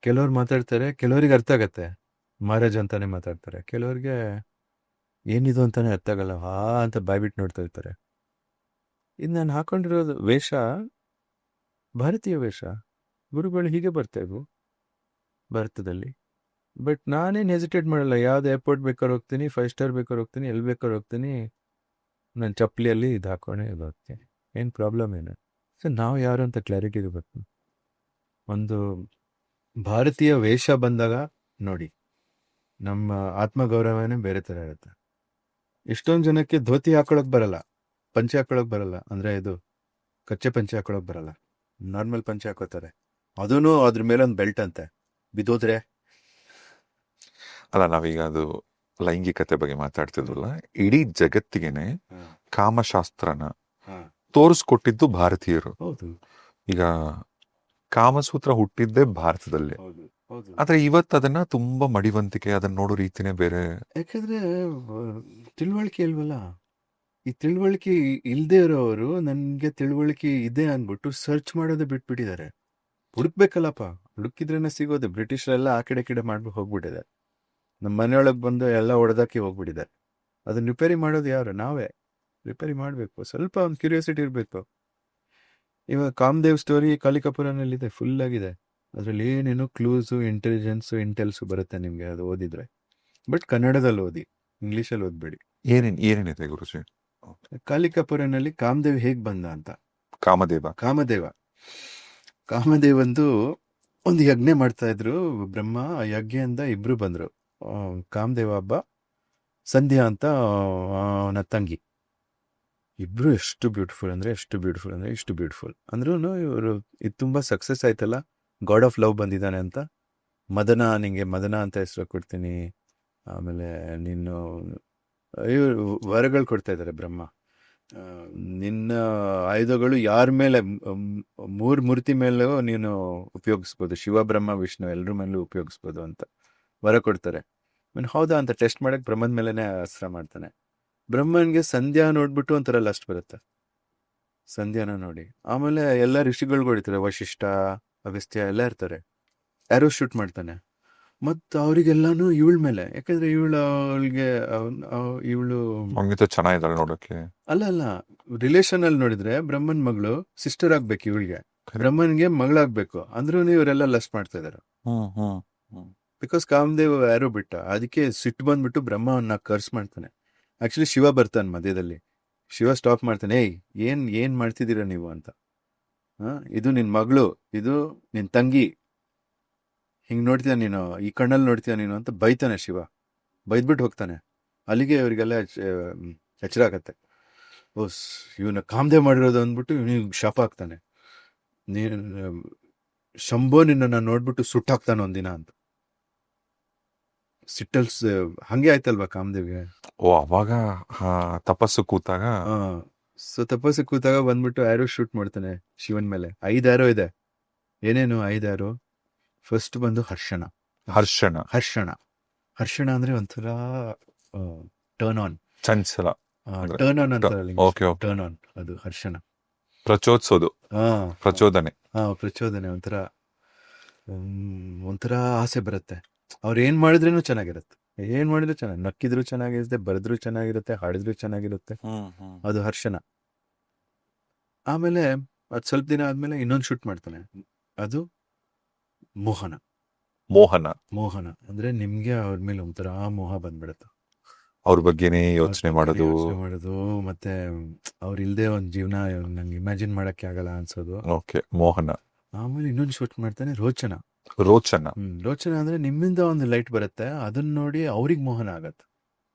ಕೆಲವ್ರು ಮಾತಾಡ್ತಾರೆ, ಕೆಲವರಿಗೆ ಅರ್ಥ ಆಗತ್ತೆ, ಮಹಾರಾಜ್ ಅಂತಾನೆ ಮಾತಾಡ್ತಾರೆ. ಕೆಲವ್ರಿಗೆ ಏನಿದು ಅಂತಾನೆ ಅರ್ಥ ಆಗಲ್ಲ, ಅಂತ ಬಾಯ್ಬಿಟ್ಟು ನೋಡ್ತಾ ಇರ್ತಾರೆ. ಇದು ನಾನು ಹಾಕೊಂಡಿರೋದು ವೇಷ ಭಾರತೀಯ ವೇಷ. ಗುರುಗಳು ಹೀಗೆ ಬರ್ತಾ ಇದ್ವು ಭಾರತದಲ್ಲಿ. ಬಟ್ ನಾನೇನು ಹೆಸಿಟೇಟ್ ಮಾಡಲ್ಲ. ಯಾವ್ದು ಏರ್ಪೋರ್ಟ್ ಬೇಕಾದ್ರೆ ಹೋಗ್ತೀನಿ, 5 ಸ್ಟಾರ್ ಬೇಕಾದ್ರೆ ಹೋಗ್ತೀನಿ, ಎಲ್ಲಿ ಬೇಕಾದ್ರೆ ಹೋಗ್ತೀನಿ, ನನ್ನ ಚಪ್ಪಲಿಯಲ್ಲಿ ಇದು ಹಾಕೊಂಡೆ ಇದು ಹೋಗ್ತೀನಿ, ಏನು ಪ್ರಾಬ್ಲಮ್ ಏನು? ಸೊ ನಾವು ಯಾರು ಅಂತ ಕ್ಲಾರಿಟಿ ಇರಬೇಕು. ಒಂದು ಭಾರತೀಯ ವೇಷ ಬಂದಾಗ ನೋಡಿ, ನಮ್ಮ ಆತ್ಮಗೌರವನೇ ಬೇರೆ ಥರ ಇರುತ್ತೆ. ಎಷ್ಟೊಂದು ಜನಕ್ಕೆ ಧೋತಿ ಹಾಕೊಳಕ್ ಬರಲ್ಲ, ಪಂಚೆ ಹಾಕೊಳಕ್ ಬರಲ್ಲ, ಅಂದರೆ ಇದು ಕಚ್ಚೆ ಪಂಚೆ ಹಾಕೊಳಕ್ ಬರಲ್ಲ, ನಾರ್ಮಲ್ ಪಂಚೆ ಹಾಕೋತಾರೆ. ಅದೂ ಅದ್ರ ಮೇಲೆ ಒಂದು ಬೆಲ್ಟ್ ಅಂತೆ, ಬಿದ್ದೋದ್ರೆ. ಅಲ್ಲ, ನಾವೀಗ ಅದು ಲೈಂಗಿಕತೆ ಬಗ್ಗೆ ಮಾತಾಡ್ತಿದ್ವಲ್ಲ, ಇಡೀ ಜಗತ್ತಿಗೆನೆ ಕಾಮಶಾಸ್ತ್ರನ ತೋರಿಸ್ಕೊಟ್ಟಿದ್ದು ಭಾರತೀಯರು. ಹೌದು, ಈಗ ಕಾಮಸೂತ್ರ ಹುಟ್ಟಿದ್ದೇ ಭಾರತದಲ್ಲಿ. ಆದ್ರೆ ಇವತ್ತು ಅದನ್ನ ತುಂಬಾ ಮಡಿವಂತಿಕೆ, ಅದನ್ನ ನೋಡೋ ರೀತಿನೇ ಬೇರೆ. ಯಾಕಂದ್ರೆ ತಿಳುವಳಿಕೆ ಇಲ್ವಲ್ಲ. ಈ ತಿಳುವಳಿಕೆ ಇಲ್ಲದೆ ಇರೋರು ನನಗೆ ತಿಳುವಳಿಕೆ ಇದೆ ಅಂದ್ಬಿಟ್ಟು ಸರ್ಚ್ ಮಾಡೋದೇ ಬಿಟ್ಬಿಟ್ಟಿದ್ದಾರೆ. ಹುಡುಕ್ಬೇಕಲ್ಲಪ್ಪ, ಹುಡುಕಿದ್ರೇನೆ ಸಿಗೋದು. ಬ್ರಿಟಿಷರೆಲ್ಲ ಆ ಕಡೆ ಮಾಡ್ಬಿಟ್ಟು ಹೋಗ್ಬಿಟ್ಟಿದೆ. ನಮ್ಮ ಮನೆಯೊಳಗೆ ಬಂದು ಎಲ್ಲ ಹೊಡೆದಾಕಿ ಹೋಗ್ಬಿಟ್ಟಿದ್ದಾರೆ. ಅದನ್ನ ರಿಪೇರಿ ಮಾಡೋದು ಯಾರು? ನಾವೇ ರಿಪೇರಿ ಮಾಡಬೇಕು. ಸ್ವಲ್ಪ ಒಂದು ಕ್ಯೂರಿಯಾಸಿಟಿ ಇರಬೇಕು. ಇವಾಗ ಕಾಮದೇವ್ ಸ್ಟೋರಿ ಕಾಲಿಕಪುರನಲ್ಲಿದೆ, ಫುಲ್ ಆಗಿದೆ. ಅದರಲ್ಲಿ ಏನೇನೋ ಕ್ಲೂಸು, ಇಂಟೆಲಿಜೆನ್ಸು, ಇಂಟೆಲ್ಸು ಬರುತ್ತೆ ನಿಮಗೆ ಅದು ಓದಿದ್ರೆ. ಬಟ್ ಕನ್ನಡದಲ್ಲಿ ಓದಿ, ಇಂಗ್ಲೀಷಲ್ಲಿ ಓದ್ಬೇಡಿ. ಏನೇನಿದೆ ಗುರುಜಿ? ಕಾಲಿಕಪುರನಲ್ಲಿ ಕಾಮದೇವ್ ಹೇಗೆ ಬಂದ ಅಂತ. ಕಾಮದೇವಂದು ಒಂದು ಯಜ್ಞ ಮಾಡ್ತಾ ಇದ್ರು ಬ್ರಹ್ಮ. ಆ ಯಜ್ಞದಿಂದ ಇಬ್ರು ಬಂದ್ರು. ಕಾಮದೇವ ಹಬ್ಬ, ಸಂಧ್ಯಾ ಅಂತ ಅವನ ತಂಗಿ. ಇಬ್ರು ಎಷ್ಟು ಬ್ಯೂಟಿಫುಲ್ ಅಂದ್ರೆ ಇಷ್ಟು ಬ್ಯೂಟಿಫುಲ್ ಅಂದ್ರೂ ಇವರು ಇದು ತುಂಬಾ ಸಕ್ಸಸ್ ಆಯ್ತಲ್ಲ, ಗಾಡ್ ಆಫ್ ಲವ್ ಬಂದಿದ್ದಾನೆ ಅಂತ. ನಿಂಗೆ ಮದನ ಅಂತ ಹೆಸರು ಕೊಡ್ತೀನಿ, ಆಮೇಲೆ ನೀನು ಇವರು ವರಗಳು ಕೊಡ್ತಾ ಇದ್ದಾರೆ ಬ್ರಹ್ಮ. ನಿನ್ನ ಆಯುಧಗಳು ಯಾರ ಮೇಲೆ, 3 ಮೂರ್ತಿ ಮೇಲೂ ನೀನು ಉಪಯೋಗಿಸ್ಬೋದು, ಶಿವ ಬ್ರಹ್ಮ ವಿಷ್ಣು ಎಲ್ಲರ ಮೇಲೂ ಉಪಯೋಗಿಸ್ಬೋದು ಅಂತ ವರ ಕೊಡ್ತಾರೆ. ಹೌದಾ ಅಂತ ಟೆಸ್ಟ್ ಮಾಡಕ್ಕೆ ಬ್ರಹ್ಮನ ಮೇಲೆನೆ ಅಸ್ತ್ರ ಮಾಡ್ತಾನೆ. ಬ್ರಹ್ಮನ್ಗೆ ಸಂಧ್ಯಾ ನೋಡ್ಬಿಟ್ಟು ಒಂಥರ ಲಸ್ಟ್ ಬರುತ್ತೆ, ಸಂಧ್ಯಾನ ನೋಡಿ. ಆಮೇಲೆ ಎಲ್ಲ ಋಷಿಗಳು ಹೊಡಿತಾರೆ, ವಶಿಷ್ಠ, ಅಗಸ್ತ್ಯ ಎಲ್ಲ ಇರ್ತಾರೆ. ಯಾರೋ ಶೂಟ್ ಮಾಡ್ತಾನೆ. ಮತ್ತು ಅವರಿಗೆಲ್ಲಾನು ಇವಳ ಮೇಲೆ, ಯಾಕಂದ್ರೆ ಇವಳು ಚೆನ್ನಾಗಿದ್ದಾಳೆ ನೋಡೋಕೆ. ಅಲ್ಲ ರಿಲೇಷನ್ ಅಲ್ಲಿ ನೋಡಿದ್ರೆ ಬ್ರಹ್ಮನ್ ಮಗಳು ಸಿಸ್ಟರ್ ಆಗ್ಬೇಕು ಇವಳಿಗೆ. ಬ್ರಹ್ಮನ್ಗೆ ಮಗಳಾಗ್ಬೇಕು ಅಂದ್ರೂ ಇವರೆಲ್ಲ ಲಸ್ಟ್ ಮಾಡ್ತಾ ಇದಾರೆ. ಬಿಕಾಸ್ ಕಾಮದೇವ್ ಯಾರೋ ಬಿಟ್ಟ, ಅದಕ್ಕೆ ಸಿಟ್ಟು ಬಂದ್ಬಿಟ್ಟು ಬ್ರಹ್ಮವನ್ನ ಕರ್ಸ್ ಮಾಡ್ತಾನೆ. ಆಕ್ಚುಲಿ ಶಿವ ಬರ್ತಾನೆ ಮಧ್ಯದಲ್ಲಿ. ಶಿವ ಸ್ಟಾಪ್ ಮಾಡ್ತಾನೆ, ಏನ್ ಮಾಡ್ತಿದ್ದೀರಾ ನೀವು ಅಂತ. ಇದು ನಿನ್ ಮಗಳು, ಇದು ನಿನ್ ತಂಗಿ, ಹಿಂಗ್ ನೋಡ್ತೀಯ ನೀನು, ಈ ಕಣ್ಣಲ್ಲಿ ನೋಡ್ತೀಯ ನೀನು ಅಂತ ಬೈತಾನೆ ಶಿವ. ಬೈದ್ಬಿಟ್ಟು ಹೋಗ್ತಾನೆ. ಅಲ್ಲಿಗೆ ಇವರಿಗೆಲ್ಲ ಎಚ್ಚರ ಆಗತ್ತೆ. ಓಸ್ ಇವನ ಕಾಮದೇವ್ ಮಾಡಿರೋದು ಅಂದ್ಬಿಟ್ಟು ಇವನಿಗೆ ಶಾಪ ಆಗ್ತಾನೆ. ನೀನು ಶಂಭೋ ನಿನ್ನ ನೋಡ್ಬಿಟ್ಟು ಸುಟ್ಟಾಕ್ತಾನೆ ಒಂದಿನ ಅಂತ. ಸಿಟ್ಟಲ್ಸ್ ಹಂಗೆ ಆಯ್ತಲ್ವಾ ಕಾಮದೇವ್ಗೆ. ಓ ಅವಾಗ ತಪಸ್ಸು ಕೂತಾಗ ಸೊ ತಪಸ್ಸು ಕೂತಾಗ ಬಂದ್ಬಿಟ್ಟು ಆರೋ ಶೂಟ್ ಮಾಡ್ತಾನೆ ಶಿವನ್ ಮೇಲೆ. 5 ಆರೋ ಇದೆ. ಏನೇನು 5 ಆರೋ? ಫಸ್ಟ್ ಬಂದು ಹರ್ಷಣ. ಹರ್ಷಣ ಅಂದ್ರೆ ಒಂಥರ ಟರ್ನ್ ಆನ್, ಚಂಚಲ, ಟರ್ನ್ ಆನ್ ಅಂತ. ಓಕೆ ಟರ್ನ್ ಆನ್ ಅದು ಹರ್ಷಣ. ಪ್ರಚೋದಿಸೋದು, ಪ್ರಚೋದನೆ. ಪ್ರಚೋದನೆ ಒಂಥರ ಆಸೆ ಬರುತ್ತೆ. ಅವ್ರು ಏನ್ ಮಾಡಿದ್ರೇನು ಚೆನ್ನಾಗಿರುತ್ತೆ. ಏನ್ ಮಾಡಿದ್ರು ಚೆನ್ನಾಗಿ, ನಕ್ಕಿದ್ರು ಚೆನ್ನಾಗಿರುತ್ತೆ, ಬರೆದ್ರು ಚೆನ್ನಾಗಿರುತ್ತೆ, ಹಾಡಿದ್ರು ಚೆನ್ನಾಗಿರುತ್ತೆ. ಅದು ಹರ್ಷಣ. ಆಮೇಲೆ ಅದ್ ಸ್ವಲ್ಪ ದಿನ ಆದ್ಮೇಲೆ ಇನ್ನೊಂದು ಶೂಟ್ ಮಾಡ್ತಾನೆ. ಅದು ಮೋಹನ ಅಂದ್ರೆ ನಿಮ್ಗೆ ಅವ್ರ ಮೇಲೆ ಒಂಥರ ಮೋಹ ಬಂದ್ಬಿಡುತ್ತೆ. ಅವ್ರ ಬಗ್ಗೆನೇ ಯೋಚನೆ ಮಾಡೋದು, ಮತ್ತೆ ಅವ್ರ ಇಲ್ದೆ ಒಂದ್ ಜೀವನ ನಂಗೆ ಇಮ್ಯಾಜಿನ್ ಮಾಡಕ್ಕೆ ಆಗಲ್ಲ ಅನ್ಸೋದು. ಓಕೆ, ಮೋಹನ. ಆಮೇಲೆ ಇನ್ನೊಂದು ಶೂಟ್ ಮಾಡ್ತಾನೆ, ರೋಚನ. ಅಂದ್ರೆ ನಿಮ್ಮಿಂದ ಒಂದು ಲೈಟ್ ಬರುತ್ತೆ, ಅದನ್ನ ನೋಡಿ ಅವ್ರಿಗೆ ಮೋಹನ ಆಗತ್ತೆ.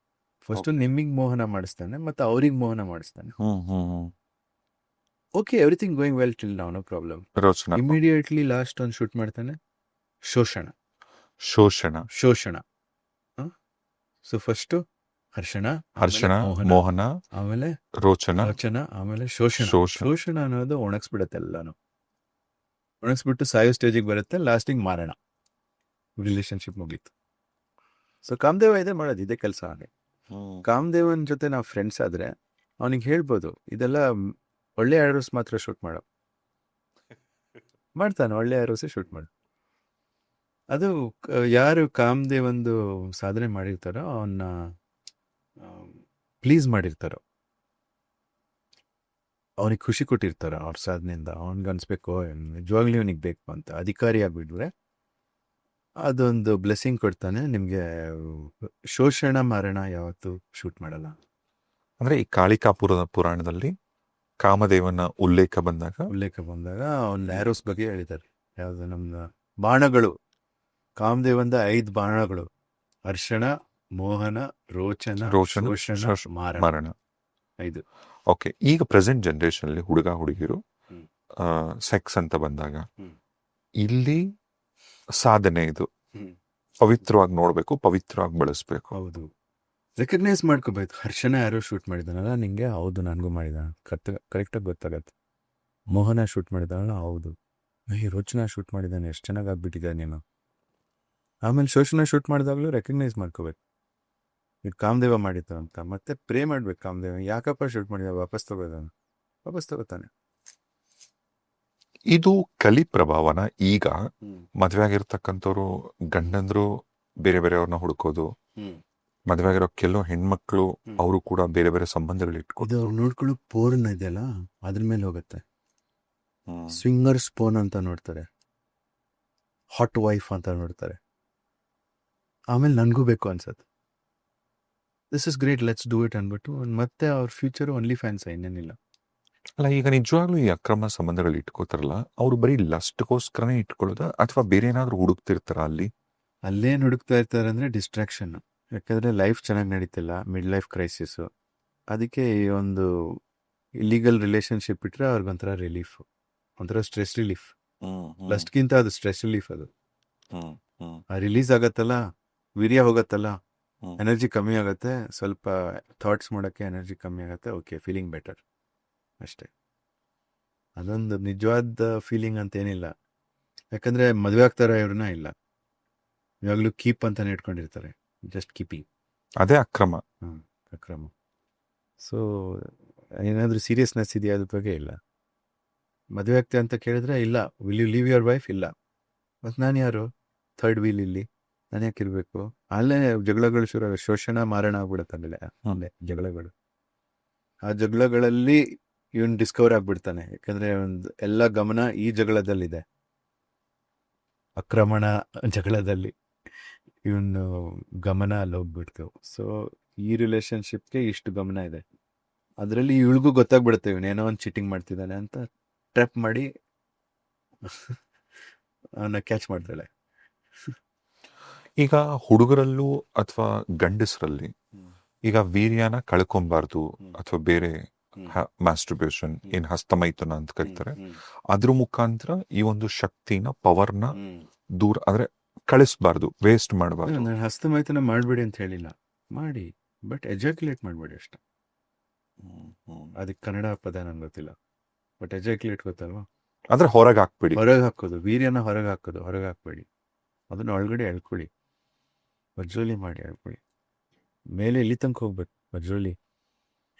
ಫಸ್ಟ್ ನಿಮ್ಮಿಗೆ ಮೋಹನ ಮಾಡಿಸ್ತಾನೆ, ಮತ್ತೆ ಅವ್ರಿಗೆ ಮೋಹನ ಮಾಡಿಸ್ತಾನೆ. Okay, everything going well till now, no problem. Immediately last ಒಂದು ಶೂಟ್ ಮಾಡ್ತಾನೆ, ಶೋಷಣ. ಸೊ ಫಸ್ಟ್ ಹರ್ಷಣ, ಮೋಹನ, ಆಮೇಲೆ ರೋಚನ, ಆಮೇಲೆ ಶೋಷಣ ಅನ್ನೋದು ಒಣಗಿಸ್ಬಿಡತ್ತೆ ಎಲ್ಲಾನು. ಒಣಗಿಸ್ಬಿಟ್ಟು ಸಾಯೋ ಸ್ಟೇಜಿಗೆ ಬರುತ್ತೆ. ಲಾಸ್ಟಿಂಗ್ ಮಾರಣ, ರಿಲೇಶನ್ಶಿಪ್ ಮುಗೀತು. ಸೊ ಕಾಮದೇವ ಇದೆ ಮಾಡೋದು ಇದೇ ಕೆಲಸ. ಹಾಗೆ ಕಾಮದೇವನ್ ಜೊತೆ ನಾವು ಫ್ರೆಂಡ್ಸ್ ಆದ್ರೆ ಅವನಿಗೆ ಹೇಳ್ಬೋದು, ಇದೆಲ್ಲ ಒಳ್ಳೆ ಆರೋಸ್ ಮಾತ್ರ ಶೂಟ್ ಮಾಡ್ತಾನೆ, ಒಳ್ಳೆ ಆರೋಸೇ ಶೂಟ್ ಮಾಡು. ಅದು ಯಾರು ಕಾಮದೇವಂದು ಸಾಧನೆ ಮಾಡಿರ್ತಾರೋ, ಅವನ್ನ ಪ್ಲೀಸ್ ಮಾಡಿರ್ತಾರೋ, ಅವನಿಗೆ ಖುಷಿ ಕೊಟ್ಟಿರ್ತಾರ ಅವ್ರ ಸಾಧನೆಯಿಂದ, ಅವನ್ಗೆ ಅನ್ಸ್ಬೇಕು ನಿಜವಾಗ್ಲೂ ಇವನಿಗೆ ಬೇಕು ಅಂತ. ಅಧಿಕಾರಿ ಆಗ್ಬಿಟ್ರೆ ಅದೊಂದು ಬ್ಲೆಸ್ಸಿಂಗ್ ಕೊಡ್ತಾನೆ ನಿಮ್ಗೆ. ಶೋಷಣ ಮಾರಣ ಯಾವತ್ತು ಶೂಟ್ ಮಾಡಲ್ಲ. ಅಂದ್ರೆ ಈ ಕಾಳಿಕಾಪುರದ ಪುರಾಣದಲ್ಲಿ ಕಾಮದೇವನ ಉಲ್ಲೇಖ ಬಂದಾಗ ಅವ್ನ ಆರೋಸ್ ಬಗ್ಗೆ ಹೇಳಿದ್ದಾರೆ. ಯಾವ್ದು ನಮ್ದು ಬಾಣಗಳು, ಕಾಮದೇವಂದ 5 ಬಾಣಗಳು: ಹರ್ಷಣ, ಮೋಹನ, ರೋಚನ, ಮಾರಣ. 5. ಓಕೆ, ಈಗ ಪ್ರೆಸೆಂಟ್ ಜನರೇಷನ್ ಅಲ್ಲಿ ಹುಡುಗಿರು ಸೆಕ್ಸ್ ಅಂತ ಬಂದಾಗ ಇಲ್ಲಿ ಸಾಧನೆ, ಇದು ಪವಿತ್ರವಾಗಿ ನೋಡ್ಬೇಕು, ಪವಿತ್ರವಾಗಿ ಬಳಸ್ಬೇಕು. ಹೌದು, ರೆಕಗ್ನೈಸ್ ಮಾಡ್ಕೋಬೇಕು. ಹರ್ಷಣ ಯಾರೋ ಶೂಟ್ ಮಾಡಿದಾನಲ್ಲ ನಿಂಗೆ, ಹೌದು ನನಗೂ ಮಾಡಿದ, ಕರೆಕ್ಟಾಗಿ ಗೊತ್ತಾಗತ್ತೆ. ಮೋಹನ ಶೂಟ್ ಮಾಡಿದಾನಲ್ಲ, ಹೌದು. ರೋಚನ ಶೂಟ್ ಮಾಡಿದಾನೆ, ಎಷ್ಟು ಚೆನ್ನಾಗಿ ಆಗ್ಬಿಟ್ಟಿದೆ ನೀನು. ಆಮೇಲೆ ಶೋಷಣ ಶೂಟ್ ಮಾಡಿದಾಗಲೂ ರೆಕಗ್ನೈಸ್ ಮಾಡ್ಕೋಬೇಕು, ಇದು ಕಾಮದೇವ ಮಾಡಿದ್ದು ಅಂತ. ಮತ್ತೆ ಪ್ರೇ ಮಾಡ್ಬೇಕು, ಕಾಮದೇವ ಯಾಕಪ್ಪ ಶೂಟ್ ಮಾಡಿದ, ವಾಪಸ್ ತಗೋತಾನೆ. ಇದು ಕಲಿ ಪ್ರಭಾವನ. ಈಗ ಮದ್ವೆ ಆಗಿರ್ತಕ್ಕಂಥವ್ರು ಗಂಡಂದ್ರು ಬೇರೆ ಬೇರೆಯವ್ರನ್ನ ಹುಡುಕೋದು, ಮದ್ವೆ ಆಗಿರೋ ಕೆಲವು ಹೆಣ್ಮಕ್ಳು ಅವರು ಕೂಡ ಬೇರೆ ಬೇರೆ ಸಂಬಂಧಗಳು ಇಟ್ಕೊಂಡು ಅವ್ರು ನೋಡ್ಕೊಳ್ಳೋ ಪೋರ್ನ್ ಇದೆಯಲ್ಲ, ಅದ್ರ ಮೇಲೆ ಹೋಗುತ್ತೆ. ಸ್ವಿಂಗರ್ಸ್ ಪೋರ್ನ್ ಅಂತ ನೋಡ್ತಾರೆ, ಹಾಟ್ ವೈಫ್ ಅಂತ ನೋಡ್ತಾರೆ. ಆಮೇಲೆ ನನಗೂ ಬೇಕು ಅನ್ಸತ್ತೆ, this is great, let's do it ಅಂದ್ಬಿಟ್ಟು ಮತ್ತೆ ಅವ್ರ ಫ್ಯೂಚರ್ ಓನ್ಲಿ ಫ್ಯಾನ್ಸ್, ಇನ್ನೇನಿಲ್ಲ. ಅಲ್ಲ, ಈಗ ನಿಜವಾಗ್ಲೂ ಈ ಅಕ್ರಮ ಸಂಬಂಧಗಳು ಇಟ್ಕೋತಾರಲ್ಲ, ಅವ್ರು ಬರೀ ಲಸ್ಟ್ಗೋಸ್ಕರನೇ ಇಟ್ಕೊಳ್ಳೋದ ಅಥವಾ ಬೇರೆ ಏನಾದ್ರು ಹುಡುಕ್ತಿರ್ತಾರ? ಅಲ್ಲೇನು ಹುಡುಕ್ತಾ ಇರ್ತಾರೆ ಅಂದ್ರೆ ಡಿಸ್ಟ್ರಾಕ್ಷನ್. ಯಾಕಂದ್ರೆ ಲೈಫ್ ಚೆನ್ನಾಗಿ ನಡೀತಿಲ್ಲ, ಮಿಡ್ ಲೈಫ್ ಕ್ರೈಸಿಸ್. ಅದಕ್ಕೆ ಈ ಒಂದು ಇಲ್ಲಿಗಲ್ ರಿಲೇಶನ್ಶಿಪ್ ಇಟ್ರೆ ಅವ್ರಿಗೊಂಥರ ರಿಲೀಫ್, ಒಂಥರ ಸ್ಟ್ರೆಸ್ ರಿಲೀಫ್. ಲಸ್ಟ್ಗಿಂತ ಅದು ಸ್ಟ್ರೆಸ್ ರಿಲೀಫ್. ಅದು ರಿಲೀಸ್ ಆಗತ್ತಲ್ಲ, ವೀರ್ಯ ಹೋಗತ್ತಲ್ಲ, ಎನರ್ಜಿ ಕಮ್ಮಿ ಆಗುತ್ತೆ, ಸ್ವಲ್ಪ ಥಾಟ್ಸ್ ಮಾಡೋಕ್ಕೆ ಎನರ್ಜಿ ಕಮ್ಮಿ ಆಗುತ್ತೆ. ಓಕೆ, ಫೀಲಿಂಗ್ ಬೆಟರ್ ಅಷ್ಟೇ. ಅದೊಂದು ನಿಜವಾದ ಫೀಲಿಂಗ್ ಅಂತ ಏನಿಲ್ಲ. ಯಾಕಂದ್ರೆ ಮದುವೆ ಆಗ್ತಾರ ಇವ್ರನ್ನ ಇಲ್ಲ, ಇವಾಗಲೂ ಕೀಪ್ ಅಂತಾನೆ ಇಟ್ಕೊಂಡಿರ್ತಾರೆ, ಜಸ್ಟ್ ಕೀಪಿಂಗ್. ಅದೇ ಅಕ್ರಮ. ಅಕ್ರಮ. ಸೊ ಏನಾದರೂ ಸೀರಿಯಸ್ನೆಸ್ ಇದೆಯಾ ಅದ್ರ ಬಗ್ಗೆ ಇಲ್ಲ. ಮದುವೆ ಆಗ್ತೆ ಅಂತ ಕೇಳಿದ್ರೆ ಇಲ್ಲ, will you leave your wife? ಇಲ್ಲ. ಮತ್ತು ನಾನು ಯಾರು? ಥರ್ಡ್ ವೀಲ್ ಇಲ್ಲಿ, ನಾನು ಯಾಕೆ ಇರಬೇಕು? ಅಲ್ಲೇ ಜಗಳಗಳು ಶೋಷಣ ಮಾರಣ ಆಗ್ಬಿಡುತ್ತೆ. ಆಮೇಲೆ ಜಗಳಗಳು, ಆ ಜಗಳಗಳಲ್ಲಿ ಇವನ್ ಡಿಸ್ಕವರ್ ಆಗ್ಬಿಡ್ತಾನೆ. ಯಾಕಂದ್ರೆ ಒಂದು ಎಲ್ಲ ಗಮನ ಈ ಜಗಳದಲ್ಲಿದೆ, ಆಕ್ರಮಣ ಜಗಳದಲ್ಲಿ ಇವನು ಗಮನ ಅಲ್ಲಿ ಹೋಗ್ಬಿಡ್ತು. ಸೊ ಈ ರಿಲೇಶನ್ಶಿಪ್ಗೆ ಇಷ್ಟು ಗಮನ ಇದೆ. ಅದರಲ್ಲಿ ಇವಳಿಗೂ ಗೊತ್ತಾಗ್ಬಿಡುತ್ತೆ ಇವನೇನೋ ಒಂದು ಚೀಟಿಂಗ್ ಮಾಡ್ತಿದ್ದಾನೆ ಅಂತ. ಟ್ರ್ಯಾಪ್ ಮಾಡಿ ಅವನ್ನ ಕ್ಯಾಚ್ ಮಾಡ್ತಾಳೆ. ಈಗ ಹುಡುಗರಲ್ಲೂ ಅಥವಾ ಗಂಡಸರಲ್ಲಿ ಈಗ ವೀರ್ಯನ ಕಳ್ಕೊಂಬಾರ್ದು ಅಥವಾ ಬೇರೆ ಮಾಸ್ಟರ್ಬೇಷನ್ ಏನ್ ಹಸ್ತಮೈಥುನ ಅಂತ ಕರೀತಾರೆ, ಅದ್ರ ಮುಖಾಂತರ ಈ ಒಂದು ಶಕ್ತಿನ ಪವರ್ನ ದೂರ ಅಂದ್ರೆ ಕಳಿಸ್ಬಾರ್ದು, ವೇಸ್ಟ್ ಮಾಡಬಾರ್ದು. ನಾನು ಹಸ್ತಮೈಥುನ ಮಾಡ್ಬೇಡಿ ಅಂತ ಹೇಳಿಲ್ಲ, ಮಾಡಿ, ಬಟ್ ಎಜಾಕ್ಯುಲೇಟ್ ಮಾಡ್ಬೇಡಿ ಅಷ್ಟೆ. ಅದಕ್ಕೆ ಕನ್ನಡ ಪದ ನಂಗೆ ಗೊತ್ತಿಲ್ಲ, ಬಟ್ ಎಜಾಕ್ಯುಲೇಟ್ ಗೊತ್ತಲ್ವಾ? ಅಂದ್ರೆ ಹೊರಗೆ ಹಾಕ್ಬಿಡಿ, ಹೊರಗೆ ಹಾಕೋದು, ವೀರ್ಯನ ಹೊರಗೆ ಹಾಕೋದು, ಹೊರಗೆ ಹಾಕ್ಬೇಡಿ, ಅದನ್ನ ಒಳಗಡೆ ಎಳ್ಕೊಳ್ಳಿ, ವಜ್ರೋಲಿ ಮಾಡಿ ಎಳ್ಕೊಳ್ಳಿ. ಮೇಲೆ ಇಲ್ಲಿ ತನಕ ಹೋಗ್ಬೇಕು ವಜ್ರೋಲಿ.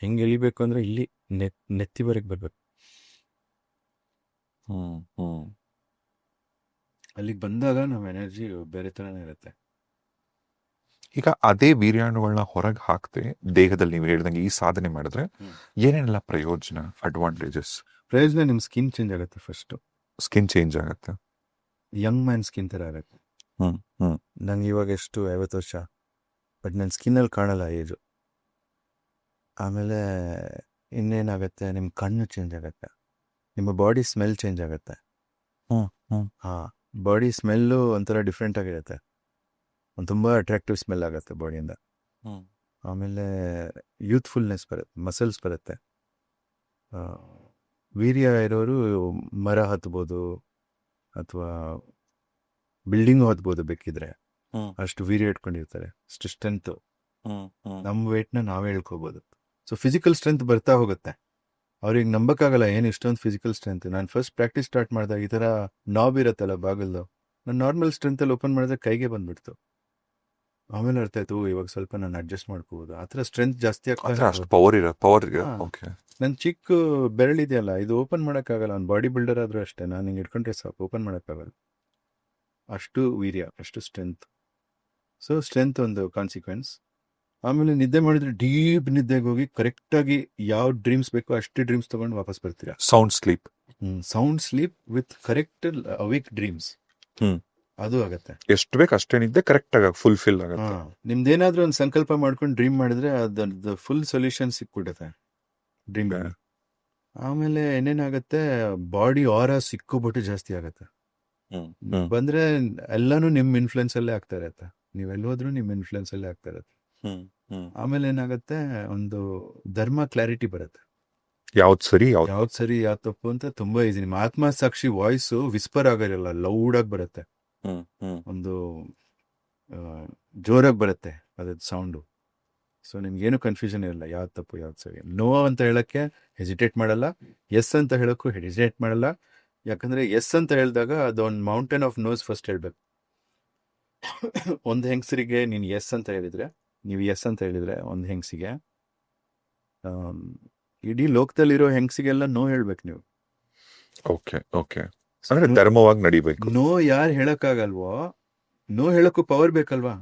ಹೆಂಗೆ ಎಳಿಬೇಕು ಅಂದ್ರೆ ಇಲ್ಲಿ ನೆತ್ತಿವರೆಗೆ ಬರ್ಬೇಕು. ಅಲ್ಲಿಗೆ ಬಂದಾಗ ನಮ್ಮ ಎನರ್ಜಿ ಬೇರೆ ಥರನೇ ಇರುತ್ತೆ. ಈಗ ಅದೇ ವೀರ್ಯಾಣುಗಳನ್ನ ಹೊರಗೆ ಹಾಕ್ತೆ ದೇಹದಲ್ಲಿ ನೀವು ಹೇಳ್ದಂಗೆ ಈ ಸಾಧನೆ ಮಾಡಿದ್ರೆ ಏನೇನೆಲ್ಲ ಪ್ರಯೋಜನ, ಅಡ್ವಾಂಟೇಜಸ್? ಪ್ರಯೋಜನ, ನಿಮ್ಮ ಸ್ಕಿನ್ ಚೇಂಜ್ ಆಗುತ್ತೆ. ಫಸ್ಟು ಸ್ಕಿನ್ ಚೇಂಜ್ ಆಗುತ್ತೆ, ಯಂಗ್ ಮ್ಯಾನ್ ಸ್ಕಿನ್ ಥರ ಆಗುತ್ತೆ. ನಂಗೆ ಇವಾಗ ಎಷ್ಟು 50 ವರ್ಷ, ಬಟ್ ನನ್ನ ಸ್ಕಿನ್ನಲ್ಲಿ ಕಾಣಲ್ಲ ಏಜು. ಆಮೇಲೆ ಇನ್ನೇನಾಗತ್ತೆ, ನಿಮ್ಮ ಕಣ್ಣು ಚೇಂಜ್ ಆಗುತ್ತೆ, ನಿಮ್ಮ ಬಾಡಿ ಸ್ಮೆಲ್ ಚೇಂಜ್ ಆಗುತ್ತೆ. ಹಾಂ, ಬಾಡಿ ಸ್ಮೆಲ್ಲು ಒಂಥರ ಡಿಫ್ರೆಂಟ್ ಆಗಿರುತ್ತೆ, ಒಂದು ತುಂಬ ಅಟ್ರಾಕ್ಟಿವ್ ಸ್ಮೆಲ್ ಆಗುತ್ತೆ ಬಾಡಿಯಿಂದ. ಆಮೇಲೆ ಯೂತ್ಫುಲ್ನೆಸ್ ಬರುತ್ತೆ, ಮಸಲ್ಸ್ ಬರುತ್ತೆ. ವೀರ್ಯ ಇರೋರು ಮರ ಹತ್ಬೋದು ಅಥವಾ ಬಿಲ್ಡಿಂಗು ಹತ್ಬೋದು ಬೇಕಿದ್ರೆ, ಅಷ್ಟು ವೀರ್ಯ ಇಟ್ಕೊಂಡಿರ್ತಾರೆ, ಅಷ್ಟು ಸ್ಟ್ರೆಂತು. ನಮ್ಮ ವೇಟ್ನ ನಾವೇ ಹೇಳ್ಕೋಬೋದು. ಸೊ ಫಿಸಿಕಲ್ ಸ್ಟ್ರೆಂತ್ ಬರ್ತಾ ಹೋಗುತ್ತೆ. ಅವ್ರಿಗೆ ನಂಬಕ್ಕಾಗಲ್ಲ ಏನು ಇಷ್ಟೊಂದು ಫಿಸಿಕಲ್ ಸ್ಟ್ರೆಂತ್. ನಾನು ಫಸ್ಟ್ ಪ್ರಾಕ್ಟೀಸ್ ಸ್ಟಾರ್ಟ್ ಮಾಡಿದಾಗ ಈ ಥರ ನಾಬ್ ಇರತ್ತಲ್ಲ ಬಾಗಿಲ್ದು, ನಾನು ನಾರ್ಮಲ್ ಸ್ಟ್ರೆಂತಲ್ಲಿ ಓಪನ್ ಮಾಡಿದ್ರೆ ಕೈಗೆ ಬಂದ್ಬಿಡ್ತು. ಆಮೇಲೆ ಅರ್ಥ ಆಯ್ತು, ಇವಾಗ ಸ್ವಲ್ಪ ನಾನು ಅಡ್ಜಸ್ಟ್ ಮಾಡ್ಕೋಬೋದು. ಆ ಥರ ಸ್ಟ್ರೆಂತ್ ಜಾಸ್ತಿ ಆಗ್ತಾ ಪವರ್. ನನ್ನ ಚಿಕ್ಕ ಬೆರಳಿದೆಯಲ್ಲ, ಇದು ಓಪನ್ ಮಾಡೋಕ್ಕಾಗಲ್ಲ. ಅವ್ನು ಬಾಡಿ ಬಿಲ್ಡರ್ ಆದರೂ ಅಷ್ಟೇ, ನಾನು ಹಿಂಗೆ ಇಟ್ಕೊಂಡ್ರೆ ಸಾಕು, ಓಪನ್ ಮಾಡೋಕ್ಕಾಗಲ್ಲ. ಅಷ್ಟು ವೀರ್ಯ, ಅಷ್ಟು ಸ್ಟ್ರೆಂತ್. ಸೊ ಸ್ಟ್ರೆಂತ್ ಒಂದು ಕಾನ್ಸಿಕ್ವೆನ್ಸ್. ಆಮೇಲೆ ನಿದ್ದೆ ಮಾಡಿದ್ರೆ ಡೀಪ್ ನಿದ್ದೆಗೆ ಹೋಗಿ ಕರೆಕ್ಟಾಗಿ ಯಾವ ಡ್ರೀಮ್ಸ್ ಬೇಕೋ ಅಷ್ಟು ಡ್ರೀಮ್ಸ್ ತೊಗೊಂಡು ವಾಪಸ್ ಬರ್ತೀರಾ. Sound sleep. Sound sleep with correct awake dreams, ಅದು ಆಗತ್ತೆ. ಎಷ್ಟು ಬೇಕು ಅಷ್ಟೇ ನಿದ್ದೆ ಕರೆಕ್ಟ್ ಆಗಿ ಫುಲ್ಫಿಲ್ ಆಗುತ್ತೆ. ನಿಮ್ದೇನಾದ್ರೂ ಒಂದು ಸಂಕಲ್ಪ ಮಾಡ್ಕೊಂಡು ಡ್ರೀಮ್ ಮಾಡಿದ್ರೆ ಅದ್ರದ್ದು ಫುಲ್ ಸೊಲ್ಯೂಷನ್ ಸಿಕ್ಬಿಡುತ್ತೆ ಡ್ರೀಮ್. ಆಮೇಲೆ ಏನೇನಾಗತ್ತೆ, ಬಾಡಿ ಆರಾ ಸಿಕ್ಕೋಬಿಟ್ಟು ಜಾಸ್ತಿ ಆಗತ್ತೆ. ಬಂದ್ರೆ ಎಲ್ಲಾನು ನಿಮ್ ಇನ್ಫ್ಲುಯೆನ್ಸ್ ಅಲ್ಲೇ ಆಗ್ತಾ ಇರತ್ತೆ, ನೀವೆಲ್ಲ ಹೋದ್ರು ನಿಮ್ ಇನ್ಫ್ಲುಯೆನ್ಸ್ ಅಲ್ಲೇ ಆಗ್ತಾ ಇರತ್ತೆ. ಆಮೇಲೆ ಏನಾಗತ್ತೆ, ಒಂದು ಧರ್ಮ ಕ್ಲಾರಿಟಿ ಬರುತ್ತೆ. ಯಾವ್ದು ಸರಿ ಯಾವ್ದು ತಪ್ಪು ಅಂತ ತುಂಬಾ ಈಸಿ. ನಿಮ್ಮ ಆತ್ಮ ಸಾಕ್ಷಿ ವಾಯ್ಸು ವಿಸ್ಪರ್ ಆಗಿರಲ್ಲ, ಲೌಡ್ ಆಗಿ ಬರುತ್ತೆ, ಒಂದು ಜೋರಾಗಿ ಬರುತ್ತೆ ಅದ್ರದ್ದು ಸೌಂಡು. ಸೊ ನಿಮ್ಗೇನು ಕನ್ಫ್ಯೂಷನ್ ಇರಲ್ಲ, ಯಾವ್ದು ತಪ್ಪು ಯಾವ್ದು ಸರಿ. ನೋ ಅಂತ ಹೇಳಕ್ಕೆ ಹೆಸಿಟೇಟ್ ಮಾಡಲ್ಲ, ಎಸ್ ಅಂತ ಹೇಳಕ್ಕೂ ಹೆಸಿಟೇಟ್ ಮಾಡಲ್ಲ. ಯಾಕಂದ್ರೆ ಎಸ್ ಅಂತ ಹೇಳಿದಾಗ ಅದೊಂದು ಮೌಂಟೇನ್ ಆಫ್ ನೋಸ್ ಫಸ್ಟ್ ಹೇಳ್ಬೇಕು. ಒಂದು ಹೆಂಗಸರಿಗೆ ನೀನು ಎಸ್ ಅಂತ ಹೇಳಿದ್ರೆ, ನೀವು ಎಸ್ ಅಂತ ಹೇಳಿದ್ರೆ ಒಂದು ಹೆಂಗಸಿಗೆ, ಇಡೀ ಲೋಕದಲ್ಲಿರೋ ಹೆಂಗಸಿಗೆಲ್ಲ ನೋ ಹೇಳ್ಬೇಕು ನೀವು. ಓಕೆ ಅಂದ್ರೆ ಧರ್ಮವಾಗಿ ನಡಿಬೇಕು. ನೋ ಯಾರು ಹೇಳಕ್ಕಾಗಲ್ವೋ, ನೋ ಹೇಳಕ್ಕೂ ಪವರ್ ಬೇಕಲ್ವಾ?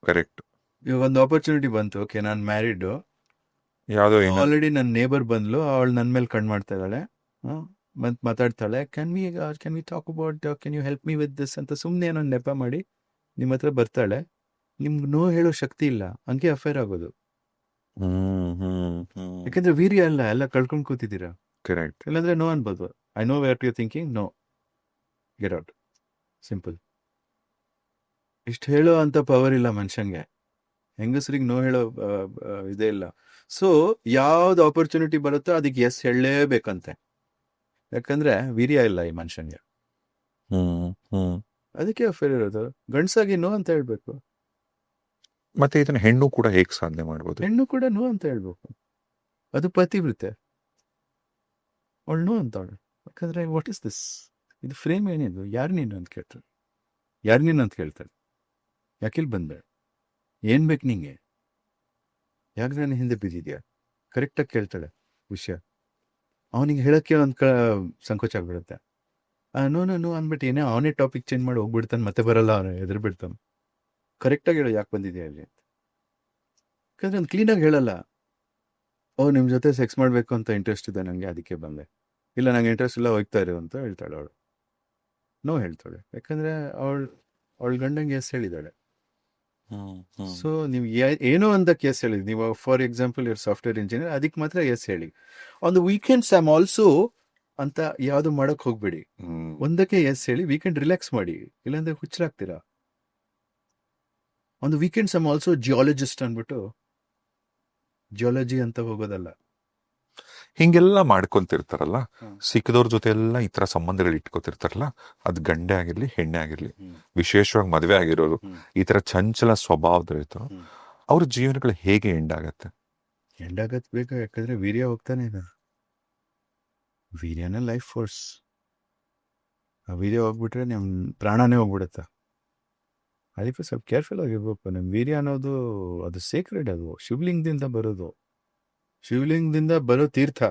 ಕರೆಕ್ಟ್. ಇವಾಗ ಒಂದು ಆಪರ್ಚುನಿಟಿ ಬಂತು, ಓಕೆ ನಾನು ಮ್ಯಾರಿಡ್, ಯಾವ್ದೋ ಆಲ್ರೆಡಿ ನನ್ನ ನೇಬರ್ ಬಂದ್ಲು, ಅವಳು ನನ್ನ ಮೇಲೆ ಕಣ್ಣು ಮಾಡ್ತಾ ಇದ್ದಾಳೆ, ಮತ್ತೆ ಮಾತಾಡ್ತಾಳೆ, can we talk about, can you help me with this ಅಂತ ಸುಮ್ಮನೆ ಏನೋ ನೆಪ ಮಾಡಿ ನಿಮ್ಮ ಹತ್ರ ಬರ್ತಾಳೆ. ನಿಮ್ಗೆ ನೋ ಹೇಳೋ ಶಕ್ತಿ ಇಲ್ಲ, ಹಂಗೆ ಅಫೇರ್ ಆಗೋದು. ಯಾಕಂದ್ರೆ ವೀರ್ಯ ಅಲ್ಲ, ಎಲ್ಲ ಕಳ್ಕೊಂಡ್ ಕೂತಿದ್ದೀರಾ. ಕರೆಕ್ಟ್. ಇಲ್ಲಾಂದ್ರೆ ನೋ ಅನ್ಬೋದು. I know where you thinking, no, get out, simple. ಇಷ್ಟು ಹೇಳೋ ಅಂತ ಪವರ್ ಇಲ್ಲ ಮನುಷ್ಯಂಗೆ, ಹೆಂಗಸರಿಗೆ ನೋ ಹೇಳೋ ಇದೇ ಇಲ್ಲ. ಸೊ ಯಾವ್ದು ಆಪರ್ಚುನಿಟಿ ಬರುತ್ತೋ ಅದಕ್ಕೆ ಎಸ್ ಹೇಳಲೇಬೇಕಂತೆ, ಯಾಕಂದ್ರೆ ವೀರ್ಯ ಇಲ್ಲ ಈ ಮನುಷ್ಯನ್ಗೆ, ಅದಕ್ಕೆ ಅಫೇರ್ ಇರೋದು. ಗಂಡಸಾಗಿ ನೋ ಅಂತ ಹೇಳ್ಬೇಕು. ಮತ್ತೆ ಇದನ್ನ ಹೆಣ್ಣು ಕೂಡ ಹೇಗೆ ಸಾಧನೆ ಮಾಡ್ಬೋದು? ಹೆಣ್ಣು ಕೂಡ ನೋ ಅಂತ ಹೇಳ್ಬೇಕು, ಅದು ಪತಿವ್ರತೆ. ಅವಳು ನೋ ಅಂತವಳು, ಯಾಕಂದ್ರೆ ವಾಟ್ ಇಸ್ ದಿಸ್, ಇದು ಫ್ರೇಮ್ ಏನಿದು, ಯಾರು ನೀನು ಅಂತ ಕೇಳ್ತಾಳೆ, ಯಾರು ನೀನು ಅಂತ ಕೇಳ್ತಾಳೆ, ಯಾಕಿಲ್ಲಿ ಬಂದೆ, ಏನ್ ಬೇಕು ನಿಂಗೆ, ಯಾಕೆ ನಾನು ಹಿಂದೆ ಬಿದ್ದಿದ್ಯಾ, ಕರೆಕ್ಟಾಗಿ ಕೇಳ್ತಾಳೆ ವಿಷಯ. ಅವನಿಗೆ ಹೇಳಕ್ಕೆ ಒಂದು ಸಂಕೋಚ ಆಗ್ಬಿಡುತ್ತೆ. ನೋ ಅಂದ್ಬಿಟ್ಟು ಏನೇ ಅವನೇ ಟಾಪಿಕ್ ಚೇಂಜ್ ಮಾಡಿ ಹೋಗ್ಬಿಡ್ತಾನೆ, ಮತ್ತೆ ಬರಲ್ಲ, ಅವನು ಎದುರು ಬಿಡ್ತಾನೆ. ಕರೆಕ್ಟಾಗಿ ಹೇಳೋ ಯಾಕೆ ಬಂದಿದ್ಯಾ ಅಲ್ಲಿ ಅಂತ. ಯಾಕಂದ್ರೆ ಅವ್ನು ಕ್ಲೀನಾಗಿ ಹೇಳಲ್ಲ, ಓ ನಿಮ್ಮ ಜೊತೆ ಸೆಕ್ಸ್ ಮಾಡಬೇಕು ಅಂತ ಇಂಟ್ರೆಸ್ಟ್ ಇದೆ ನನಗೆ, ಅದಕ್ಕೆ ಬಂದೆ. ಇಲ್ಲ ನಂಗೆ ಇಂಟ್ರೆಸ್ಟ್ ಇಲ್ಲ, ಹೋಗ್ತಾ ಇರು ಅಂತ ಹೇಳ್ತಾಳೆ ಅವಳು. ನೋ ಹೇಳ್ತಾಳೆ, ಯಾಕಂದ್ರೆ ಅವಳ ಗಂಡಂಗೆ ಎಸ್ ಹೇಳಿದಾಳೆ. ಸೊ ನೀವು ಏನೋ ಒಂದಕ್ಕೆ ಎಸ್ ಹೇಳಿ. ನೀವು ಫಾರ್ ಎಕ್ಸಾಂಪಲ್ ಇವ್ರ ಸಾಫ್ಟ್ವೇರ್ ಇಂಜಿನಿಯರ್, ಅದಕ್ಕೆ ಮಾತ್ರ ಎಸ್ ಹೇಳಿ. On the weekends I am also ಅಂತ ಯಾವುದು ಮಾಡಕ್ ಹೋಗ್ಬೇಡಿ. ಒಂದಕ್ಕೆ ಎಸ್ ಹೇಳಿ, ವೀಕೆಂಡ್ ರಿಲ್ಯಾಕ್ಸ್ ಮಾಡಿ, ಇಲ್ಲಾಂದ್ರೆ ಹುಚ್ಚರಾಗ್ತೀರಾ. On the weekends I am also geologist ಅಂದ್ಬಿಟ್ಟು ಜಿಯಾಲಜಿ ಅಂತ ಹೋಗೋದಲ್ಲ. ಹಿಂಗೆಲ್ಲ ಮಾಡ್ಕೊಂತಿರ್ತಾರಲ್ಲ, ಹ್ಮ್. ಸಿಕ್ಕಿದವ್ರ ಜೊತೆ ಎಲ್ಲ ಈ ತರ ಸಂಬಂಧಗಳು ಇಟ್ಕೋತಿರ್ತಾರಲ್ಲ, ಅದು ಗಂಡೆ ಆಗಿರ್ಲಿ ಹೆಣ್ಣೆ ಆಗಿರ್ಲಿ, ವಿಶೇಷವಾಗಿ ಮದುವೆ ಆಗಿರೋರು, ಈ ತರ ಚಂಚಲ ಸ್ವಭಾವದಲ್ಲಿರ್ತಾರೋ ಅವ್ರ ಜೀವನಗಳು ಹೇಗೆ ಎಂಡ್ ಆಗತ್ತೆ? ಎಂಡಾಗತ್ ಬೇಕು, ಯಾಕಂದ್ರೆ ವೀರ್ಯ ಹೋಗ್ತಾನೆ ಇದೆ. ವೀರ್ಯನೇ ಲೈಫ್ ಫೋರ್ಸ್. ಆ ವೀರ್ಯ ಹೋಗ್ಬಿಟ್ರೆ ನಿಮ್ ಪ್ರಾಣನೇ ಹೋಗ್ಬಿಡುತ್ತೆ. ಅದಕ್ಕೆ ಸ್ವಲ್ಪ ಕೇರ್ಫುಲ್ ಆಗಿರ್ಬೇಕು. ನಿಮ್ ವೀರ್ಯ ಅನ್ನೋದು ಅದು ಸೇಕ್ರೆಡ್, ಅದು ಶಿವಲಿಂಗದಿಂದ ಬರೋದು, ಶಿವಲಿಂಗದಿಂದ ಬರೋ ತೀರ್ಥ.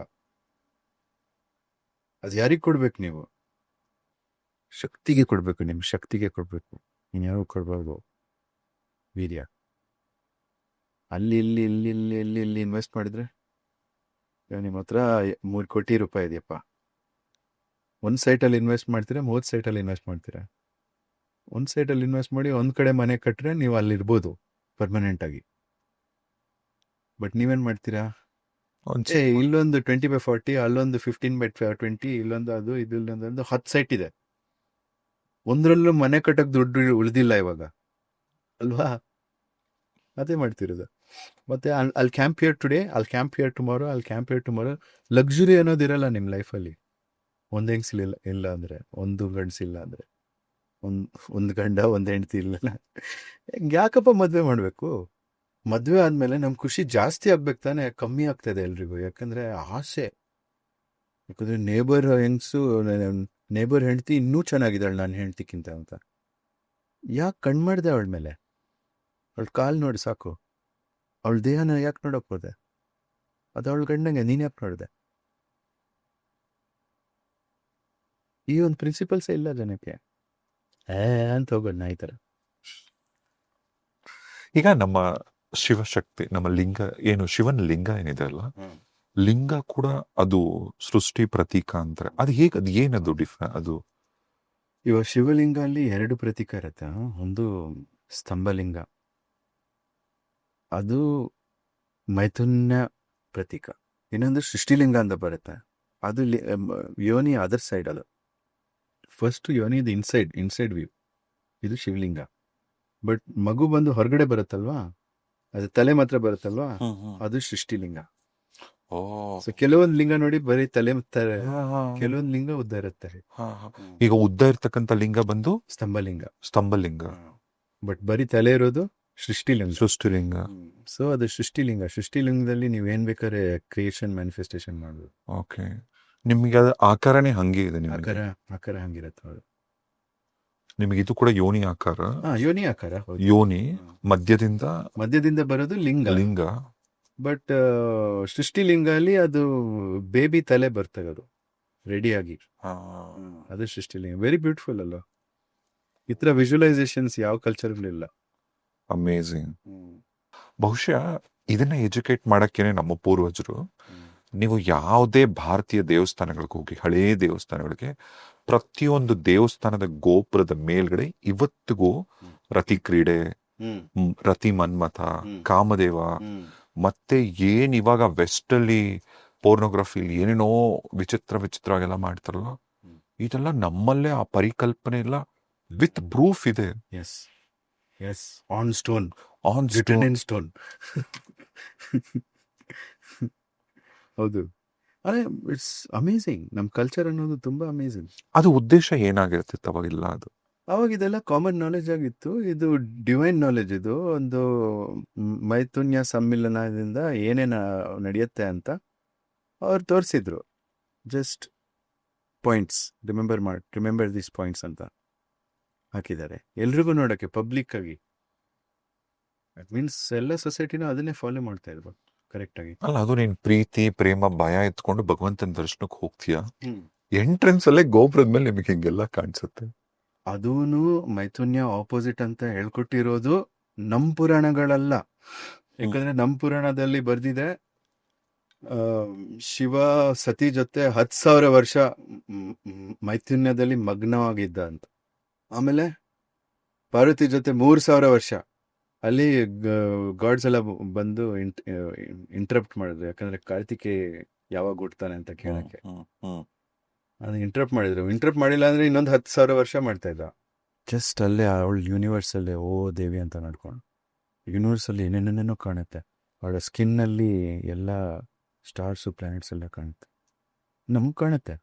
ಅದು ಯಾರಿಗೆ ಕೊಡ್ಬೇಕು? ನೀವು ಶಕ್ತಿಗೆ ಕೊಡ್ಬೇಕು, ನಿಮ್ ಶಕ್ತಿಗೆ ಕೊಡ್ಬೇಕು, ಇನ್ಯಾರು ಕೊಡ್ಬಾರ್ದು ವೀರ್ಯ. ಅಲ್ಲಿ ಇಲ್ಲಿ ಇಲ್ಲಿ ಇಲ್ಲಿ ಇಲ್ಲಿ ಇಲ್ಲಿ ಇನ್ವೆಸ್ಟ್ ಮಾಡಿದ್ರೆ ನಿಮ್ಮ ಹತ್ರ 3 ಕೋಟಿ ರೂಪಾಯಿ ಇದೆಯಪ್ಪ. ಒಂದು ಸೈಟಲ್ಲಿ ಇನ್ವೆಸ್ಟ್ ಮಾಡ್ತೀರಾ, 30 ಸೈಟಲ್ಲಿ ಇನ್ವೆಸ್ಟ್ ಮಾಡ್ತೀರಾ. ಒಂದು ಸೈಟಲ್ಲಿ ಇನ್ವೆಸ್ಟ್ ಮಾಡಿ ಒಂದು ಕಡೆ ಮನೆ ಕಟ್ಟರೆ ನೀವು ಅಲ್ಲಿರ್ಬೋದು ಪರ್ಮನೆಂಟ್ ಆಗಿ. ಬಟ್ ನೀವೇನು ಮಾಡ್ತೀರಾ? ಇಲ್ಲೊಂದು 20/40, ಅಲ್ಲೊಂದು 15/20, ಇಲ್ಲೊಂದು ಅದು ಇದು, ಇಲ್ಲೊಂದು 10 ಸೈಟ್ ಇದೆ. ಒಂದ್ರಲ್ಲೂ ಮನೆ ಕಟ್ಟಕ್ಕೆ ದುಡ್ಡು ಉಳಿದಿಲ್ಲ ಇವಾಗ ಅಲ್ವಾ? ಅದೇ ಮಾಡ್ತಿರೋದು. ಮತ್ತೆ ಅಲ್ಲಿ ಕ್ಯಾಂಪ್ ಹಿಯರ್ ಟುಡೇ, ಅಲ್ಲಿ ಕ್ಯಾಂಪ್ ಹಿಯರ್ ಟುಮಾರೋ, ಅಲ್ಲಿ ಕ್ಯಾಂಪ್ ಹಿಯರ್ ಟುಮಾರೋ. ಲಕ್ಸುರಿ ಅನ್ನೋದಿರಲ್ಲ ನಿಮ್ಮ ಲೈಫಲ್ಲಿ. ಒಂದು ಹೆಂಗ್ಸಿಲ್ಲ ಇಲ್ಲ ಅಂದರೆ, ಒಂದು ಗಂಡಸಿಲ್ಲ ಅಂದರೆ, ಒಂದು ಗಂಡ ಒಂದು ಹೆಂಡತಿ ಇಲ್ಲ, ಯಾಕಪ್ಪ ಮದುವೆ ಮಾಡಬೇಕು? ಮದುವೆ ಆದಮೇಲೆ ನಮ್ಮ ಖುಷಿ ಜಾಸ್ತಿ ಆಗ್ಬೇಕು ತಾನೆ, ಕಮ್ಮಿ ಆಗ್ತದೆ ಎಲ್ರಿಗೂ. ಯಾಕಂದರೆ ಆಸೆ. ಯಾಕಂದರೆ ನೇಬರ್ ಹೆಂಡತಿ ಇನ್ನೂ ಚೆನ್ನಾಗಿದ್ದಾಳೆ ನನ್ನ ಹೆಂಡ್ತಿಕ್ಕಿಂತ ಅಂತ. ಯಾಕೆ ಕಣ್ಣು ಮಾಡಿದೆ ಅವಳ ಮೇಲೆ? ಅವಳ ಕಾಲು ನೋಡಿ ಸಾಕು. ಅವಳ ದೇಹನ ಯಾಕೆ ನೋಡೋಕೆ ಹೋದೆ? ಅದು ಅವಳ ಗಂಡಂಗೆ, ನೀನು ಯಾಕೆ ನೋಡಿದೆ? ಈ ಒಂದು ಪ್ರಿನ್ಸಿಪಲ್ಸೇ ಇಲ್ಲ ಜನಕ್ಕೆ. ಅಂತ ಹೋಗೋಣ ಈ ಥರ. ಈಗ ನಮ್ಮ ಶಿವಶಕ್ತಿ, ನಮ್ಮ ಲಿಂಗ ಏನು, ಶಿವನ ಲಿಂಗ ಏನಿದೆ ಅಲ್ಲ, ಲಿಂಗ ಕೂಡ ಅದು ಸೃಷ್ಟಿ ಪ್ರತೀಕ ಅಂತಾರೆ. ಅದು ಹೇಗೆ, ಅದು ಏನದು ಅದು? ಇವಾಗ ಶಿವಲಿಂಗ ಅಲ್ಲಿ 2 ಪ್ರತೀಕ ಇರುತ್ತೆ. ಒಂದು ಸ್ತಂಭಲಿಂಗ, ಅದು ಮೈಥುನ್ಯ ಪ್ರತೀಕ. ಇನ್ನೊಂದು ಸೃಷ್ಟಿಲಿಂಗ ಅಂತ ಬರುತ್ತೆ, ಅದು ಯೋನಿ ಅದರ್ ಸೈಡ್. ಅದು ಫಸ್ಟ್ ಯೋನಿದು ಇನ್ಸೈಡ್ ವ್ಯೂ, ಇದು ಶಿವಲಿಂಗ. ಬಟ್ ಮಗು ಬಂದು ಹೊರಗಡೆ ಬರುತ್ತಲ್ವಾ, ಅದು ತಲೆ ಮಾತ್ರ ಬರುತ್ತಲ್ವಾ, ಅದು ಸೃಷ್ಟಿಲಿಂಗ. ಸೊ ಕೆಲವೊಂದು ಲಿಂಗ ನೋಡಿ ಬರೀ ತಲೆ ಕೆಲವೊಂದು ಲಿಂಗ ಉದ್ದ ಇರುತ್ತೆ. ಈಗ ಉದ್ದ ಇರ್ತಕ್ಕಂಥ ಲಿಂಗ ಬಂದು ಸ್ತಂಭಲಿಂಗ. ಬಟ್ ಬರೀ ತಲೆ ಇರೋದು ಸೃಷ್ಟಿಲಿಂಗ. ಸೊ ಅದು ಸೃಷ್ಟಿಲಿಂಗದಲ್ಲಿ ನೀವೇನ್ ಬೇಕಾದ್ರೆ ಕ್ರಿಯೇಷನ್ ಮ್ಯಾನಿಫೆಸ್ಟೇಷನ್ ಮಾಡೋದು. ಓಕೆ, ನಿಮ್ಗೆ ಅದು ಆಕಾರನೇ ಹಂಗೆ ಇದೆ. ಆಕಾರ ಹಂಗಿರತ್ತೆ. ಹೌದು, ನಿಮಗೆ ಇದು ಕೂಡ ಯೋನಿ ಆಕಾರ. ಯೋನಿ ಆಕಾರ. ಯೋನಿ ಮಧ್ಯದಿಂದ ಬರೋದು ಲಿಂಗ. ಬಟ್ ಸೃಷ್ಟಿಲಿಂಗ ಅಲ್ಲಿ ಅದು ಬೇಬಿ ತಲೆ ಬರ್ತಗೋದು ರೆಡಿಯಾಗಿ, ಅದು ಸೃಷ್ಟಿಲಿಂಗ. ವೆರಿ ಬ್ಯೂಟಿಫುಲ್ ಅಲ್ಲ? ಈ ತರ ವಿಜುವಲೈಸೇಷನ್ಸ್ ಯಾವ ಕಲ್ಚರ್ಗಳಿಲ್ಲ. ಅಮೇಝಿಂಗ್. ಬಹುಶಃ ಇದನ್ನ ಎಜುಕೇಟ್ ಮಾಡಕ್ಕೇನೆ ನಮ್ಮ ಪೂರ್ವಜರು, ನೀವು ಯಾವುದೇ ಭಾರತೀಯ ದೇವಸ್ಥಾನಗಳಿಗೆ ಹೋಗಿ, ಹಳೇ ದೇವಸ್ಥಾನಗಳಿಗೆ, ಪ್ರತಿಯೊಂದು ದೇವಸ್ಥಾನದ ಗೋಪುರದ ಮೇಲ್ಗಡೆ ಇವತ್ತಿಗೂ ರತಿ ಕ್ರೀಡೆ, ರತಿ ಮನ್ಮಥ, ಕಾಮದೇವ, ಮತ್ತೆ ಏನ್ ಇವಾಗ ವೆಸ್ಟ್ ಅಲ್ಲಿ ಪೋರ್ನೋಗ್ರಫಿಲಿ ಏನೇನೋ ವಿಚಿತ್ರವಾಗೆಲ್ಲ ಮಾಡ್ತಾರಲ್ಲ, ಇದೆಲ್ಲ ನಮ್ಮಲ್ಲೇ ಆ ಪರಿಕಲ್ಪನೆ ಎಲ್ಲ ವಿತ್ ಪ್ರೂಫ್ ಇದೆ. Yes on stone. ಹೌದು, ಅದೇ ಇಟ್ಸ್ ಅಮೇಝಿಂಗ್. ನಮ್ಮ ಕಲ್ಚರ್ ಅನ್ನೋದು ತುಂಬಾ ಅಮೇಝಿಂಗ್. ಅದು ಉದ್ದೇಶ ಏನಾಗಿರ್ತಿತ್ತು ಅವಾಗಿಲ್ಲ? ಅದು ಅವಾಗ ಇದೆಲ್ಲ ಕಾಮನ್ ನಾಲೆಜ್ ಆಗಿತ್ತು. ಇದು ಡಿವೈನ್ ನಾಲೆಜ್. ಇದು ಒಂದು ಮೈಥುನ್ಯ ಸಮ್ಮಿಲನದಿಂದ ಏನೇನು ನಡೆಯುತ್ತೆ ಅಂತ ಅವ್ರು ತೋರಿಸಿದ್ರು. Just points, remember these points ಅಂತ ಹಾಕಿದ್ದಾರೆ ಎಲ್ರಿಗೂ ನೋಡೋಕ್ಕೆ, ಪಬ್ಲಿಕ್ ಆಗಿ. ದಟ್ ಮೀನ್ಸ್ ಎಲ್ಲ ಸೊಸೈಟಿನೂ ಅದನ್ನೇ ಫಾಲೋ ಮಾಡ್ತಾ ಇದ್ರು ಕರೆಕ್ಟ್ ಆಗಿ. ಅಲ್ಲ, ಅದು ನೀನ್ ಪ್ರೀತಿ ಪ್ರೇಮ ಭಯ ಎತ್ಕೊಂಡು ಭಗವಂತನ ದರ್ಶನಕ್ಕೆ ಹೋಗ್ತೀಯ, ಎಂಟ್ರೆನ್ಸ್ ಅಲ್ಲೇ ಗೋಪುರದ ಮೇಲೆ ನಿಮಗೆ ಹಿಂಗೆಲ್ಲ ಕಾಣಿಸುತ್ತೆ. ಅದೂನು ಮೈಥುನ್ಯ ಆಪೋಸಿಟ್ ಅಂತ ಹೇಳ್ಕೊಟ್ಟಿರೋದು ನಮ್ಮ ಪುರಾಣಗಳಲ್ಲ. ಯಾಕಂದ್ರೆ ನಮ್ಮ ಪುರಾಣದಲ್ಲಿ ಬರ್ದಿದೆ ಆ, ಶಿವ ಸತಿ ಜೊತೆ 10,000 ವರ್ಷ ಮೈಥುನ್ಯದಲ್ಲಿ ಮಗ್ನವಾಗಿದ್ದ ಅಂತ. ಆಮೇಲೆ ಪಾರ್ವತಿ ಜೊತೆ 3,000 ವರ್ಷ ಅಲ್ಲಿ ಗಾಡ್ಸ್ ಎಲ್ಲ ಬಂದು ಇಂಟರಪ್ಟ್ ಮಾಡಿದ್ರು, ಯಾಕಂದ್ರೆ ಕಾರ್ತಿಕೆ ಯಾವಾಗ ಹುಡ್ತಾನೆ ಅಂತ ಕೇಳಕ್ಕೆ. ಅದು ಇಂಟರಪ್ಟ್ ಮಾಡಿದ್ರು. ಇಂಟರಪ್ಟ್ ಮಾಡಿಲ್ಲ ಅಂದ್ರೆ ಇನ್ನೊಂದು 10,000 ವರ್ಷ ಮಾಡ್ತಾ ಇದ್ದ. ಜಸ್ಟ್ ಅಲ್ಲೇ ಅವಳು ಯೂನಿವರ್ಸ್ ಅಲ್ಲೇ ಓ ದೇವಿ ಅಂತ ನಡ್ಕೊಂಡು ಯೂನಿವರ್ಸ್ ಅಲ್ಲಿ ಏನೇನೇನೋ ಕಾಣುತ್ತೆ. ಅವಳ ಸ್ಕಿನ್ ಅಲ್ಲಿ ಎಲ್ಲ ಸ್ಟಾರ್ಸು ಪ್ಲಾನೆಟ್ಸ್ ಎಲ್ಲ ಕಾಣುತ್ತೆ, ನಮ್ಗೆ ಕಾಣುತ್ತೆ.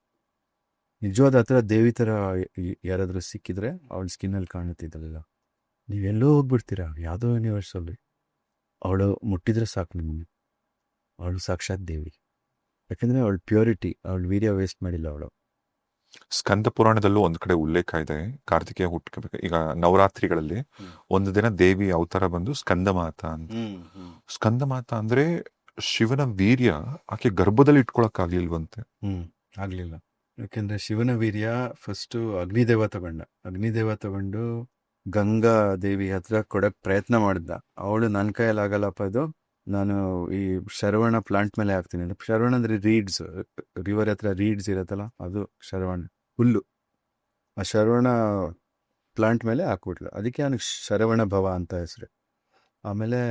ನಿಜವಾದ ಹತ್ರ ದೇವಿ ಥರ ಯಾರಾದರೂ ಸಿಕ್ಕಿದ್ರೆ ಅವಳ ಸ್ಕಿನ್ನಲ್ಲಿ ಕಾಣುತ್ತಿದ್ದಲ್ಲ. ನೀವೆಲ್ಲೋ ಹೋಗ್ಬಿಡ್ತೀರಾ ಯಾವುದೋ ಯೂನಿವರ್ಸಲ್ಲಿ, ಅವಳು ಮುಟ್ಟಿದ್ರೆ ಸಾಕು ನಿಮಗೆ, ಅವಳು ಸಾಕ್ಷಾತ್ ದೇವಿ. ಯಾಕಂದರೆ ಅವಳ ಪ್ಯೂರಿಟಿ, ಅವಳ ವೀರ್ಯ ವೇಸ್ಟ್ ಮಾಡಿಲ್ಲ ಅವಳು. ಸ್ಕಂದ ಪುರಾಣದಲ್ಲೂ ಒಂದ್ ಕಡೆ ಉಲ್ಲೇಖ ಇದೆ, ಕಾರ್ತಿಕೇಯ ಹುಟ್ಟಬೇಕು. ಈಗ ನವರಾತ್ರಿಗಳಲ್ಲಿ ಒಂದು ದಿನ ದೇವಿ ಅವತಾರ ಬಂದು ಸ್ಕಂದ ಮಾತಾ ಅಂತ. ಸ್ಕಂದ ಮಾತಾ ಅಂದ್ರೆ ಶಿವನ ವೀರ್ಯ ಆಕೆ ಗರ್ಭದಲ್ಲಿ ಇಟ್ಕೊಳಕ್ ಆಗ್ಲಿಲ್ವಂತೆ. ಆಗ್ಲಿಲ್ಲ. ಯಾಕೆಂದ್ರೆ ಶಿವನ ವೀರ್ಯ ಫಸ್ಟು ಅಗ್ನಿದೇವ ತಗೊಂಡು ಗಂಗಾ ದೇವಿ ಹತ್ರ ಕೊಡಕ್ ಪ್ರಯತ್ನ ಮಾಡಿದ್ದ. ಅವಳು ನನ್ನ ಕೈಯಲ್ಲಿ ಆಗಲ್ಲಪ್ಪ, ಇದು ನಾನು ಈ ಶರವಣ ಪ್ಲಾಂಟ್ ಮೇಲೆ ಹಾಕ್ತೀನಿ ಅಂತ. ಶರವಣ ಅಂದ್ರೆ ರೀಡ್ಸ್, ರಿವರ್ ಹತ್ರ ರೀಡ್ಸ್ ಇರತ್ತಲ್ಲ, ಅದು ಶರವಣ ಹುಲ್ಲು. ಆ ಶರವಣ ಪ್ಲಾಂಟ್ ಮೇಲೆ ಹಾಕ್ಬಿಟ್ಲು, ಅದಕ್ಕೆ ಅವನಿಗೆ ಶರವಣ ಭವ ಅಂತ ಹೆಸರು. ಆಮೇಲೆ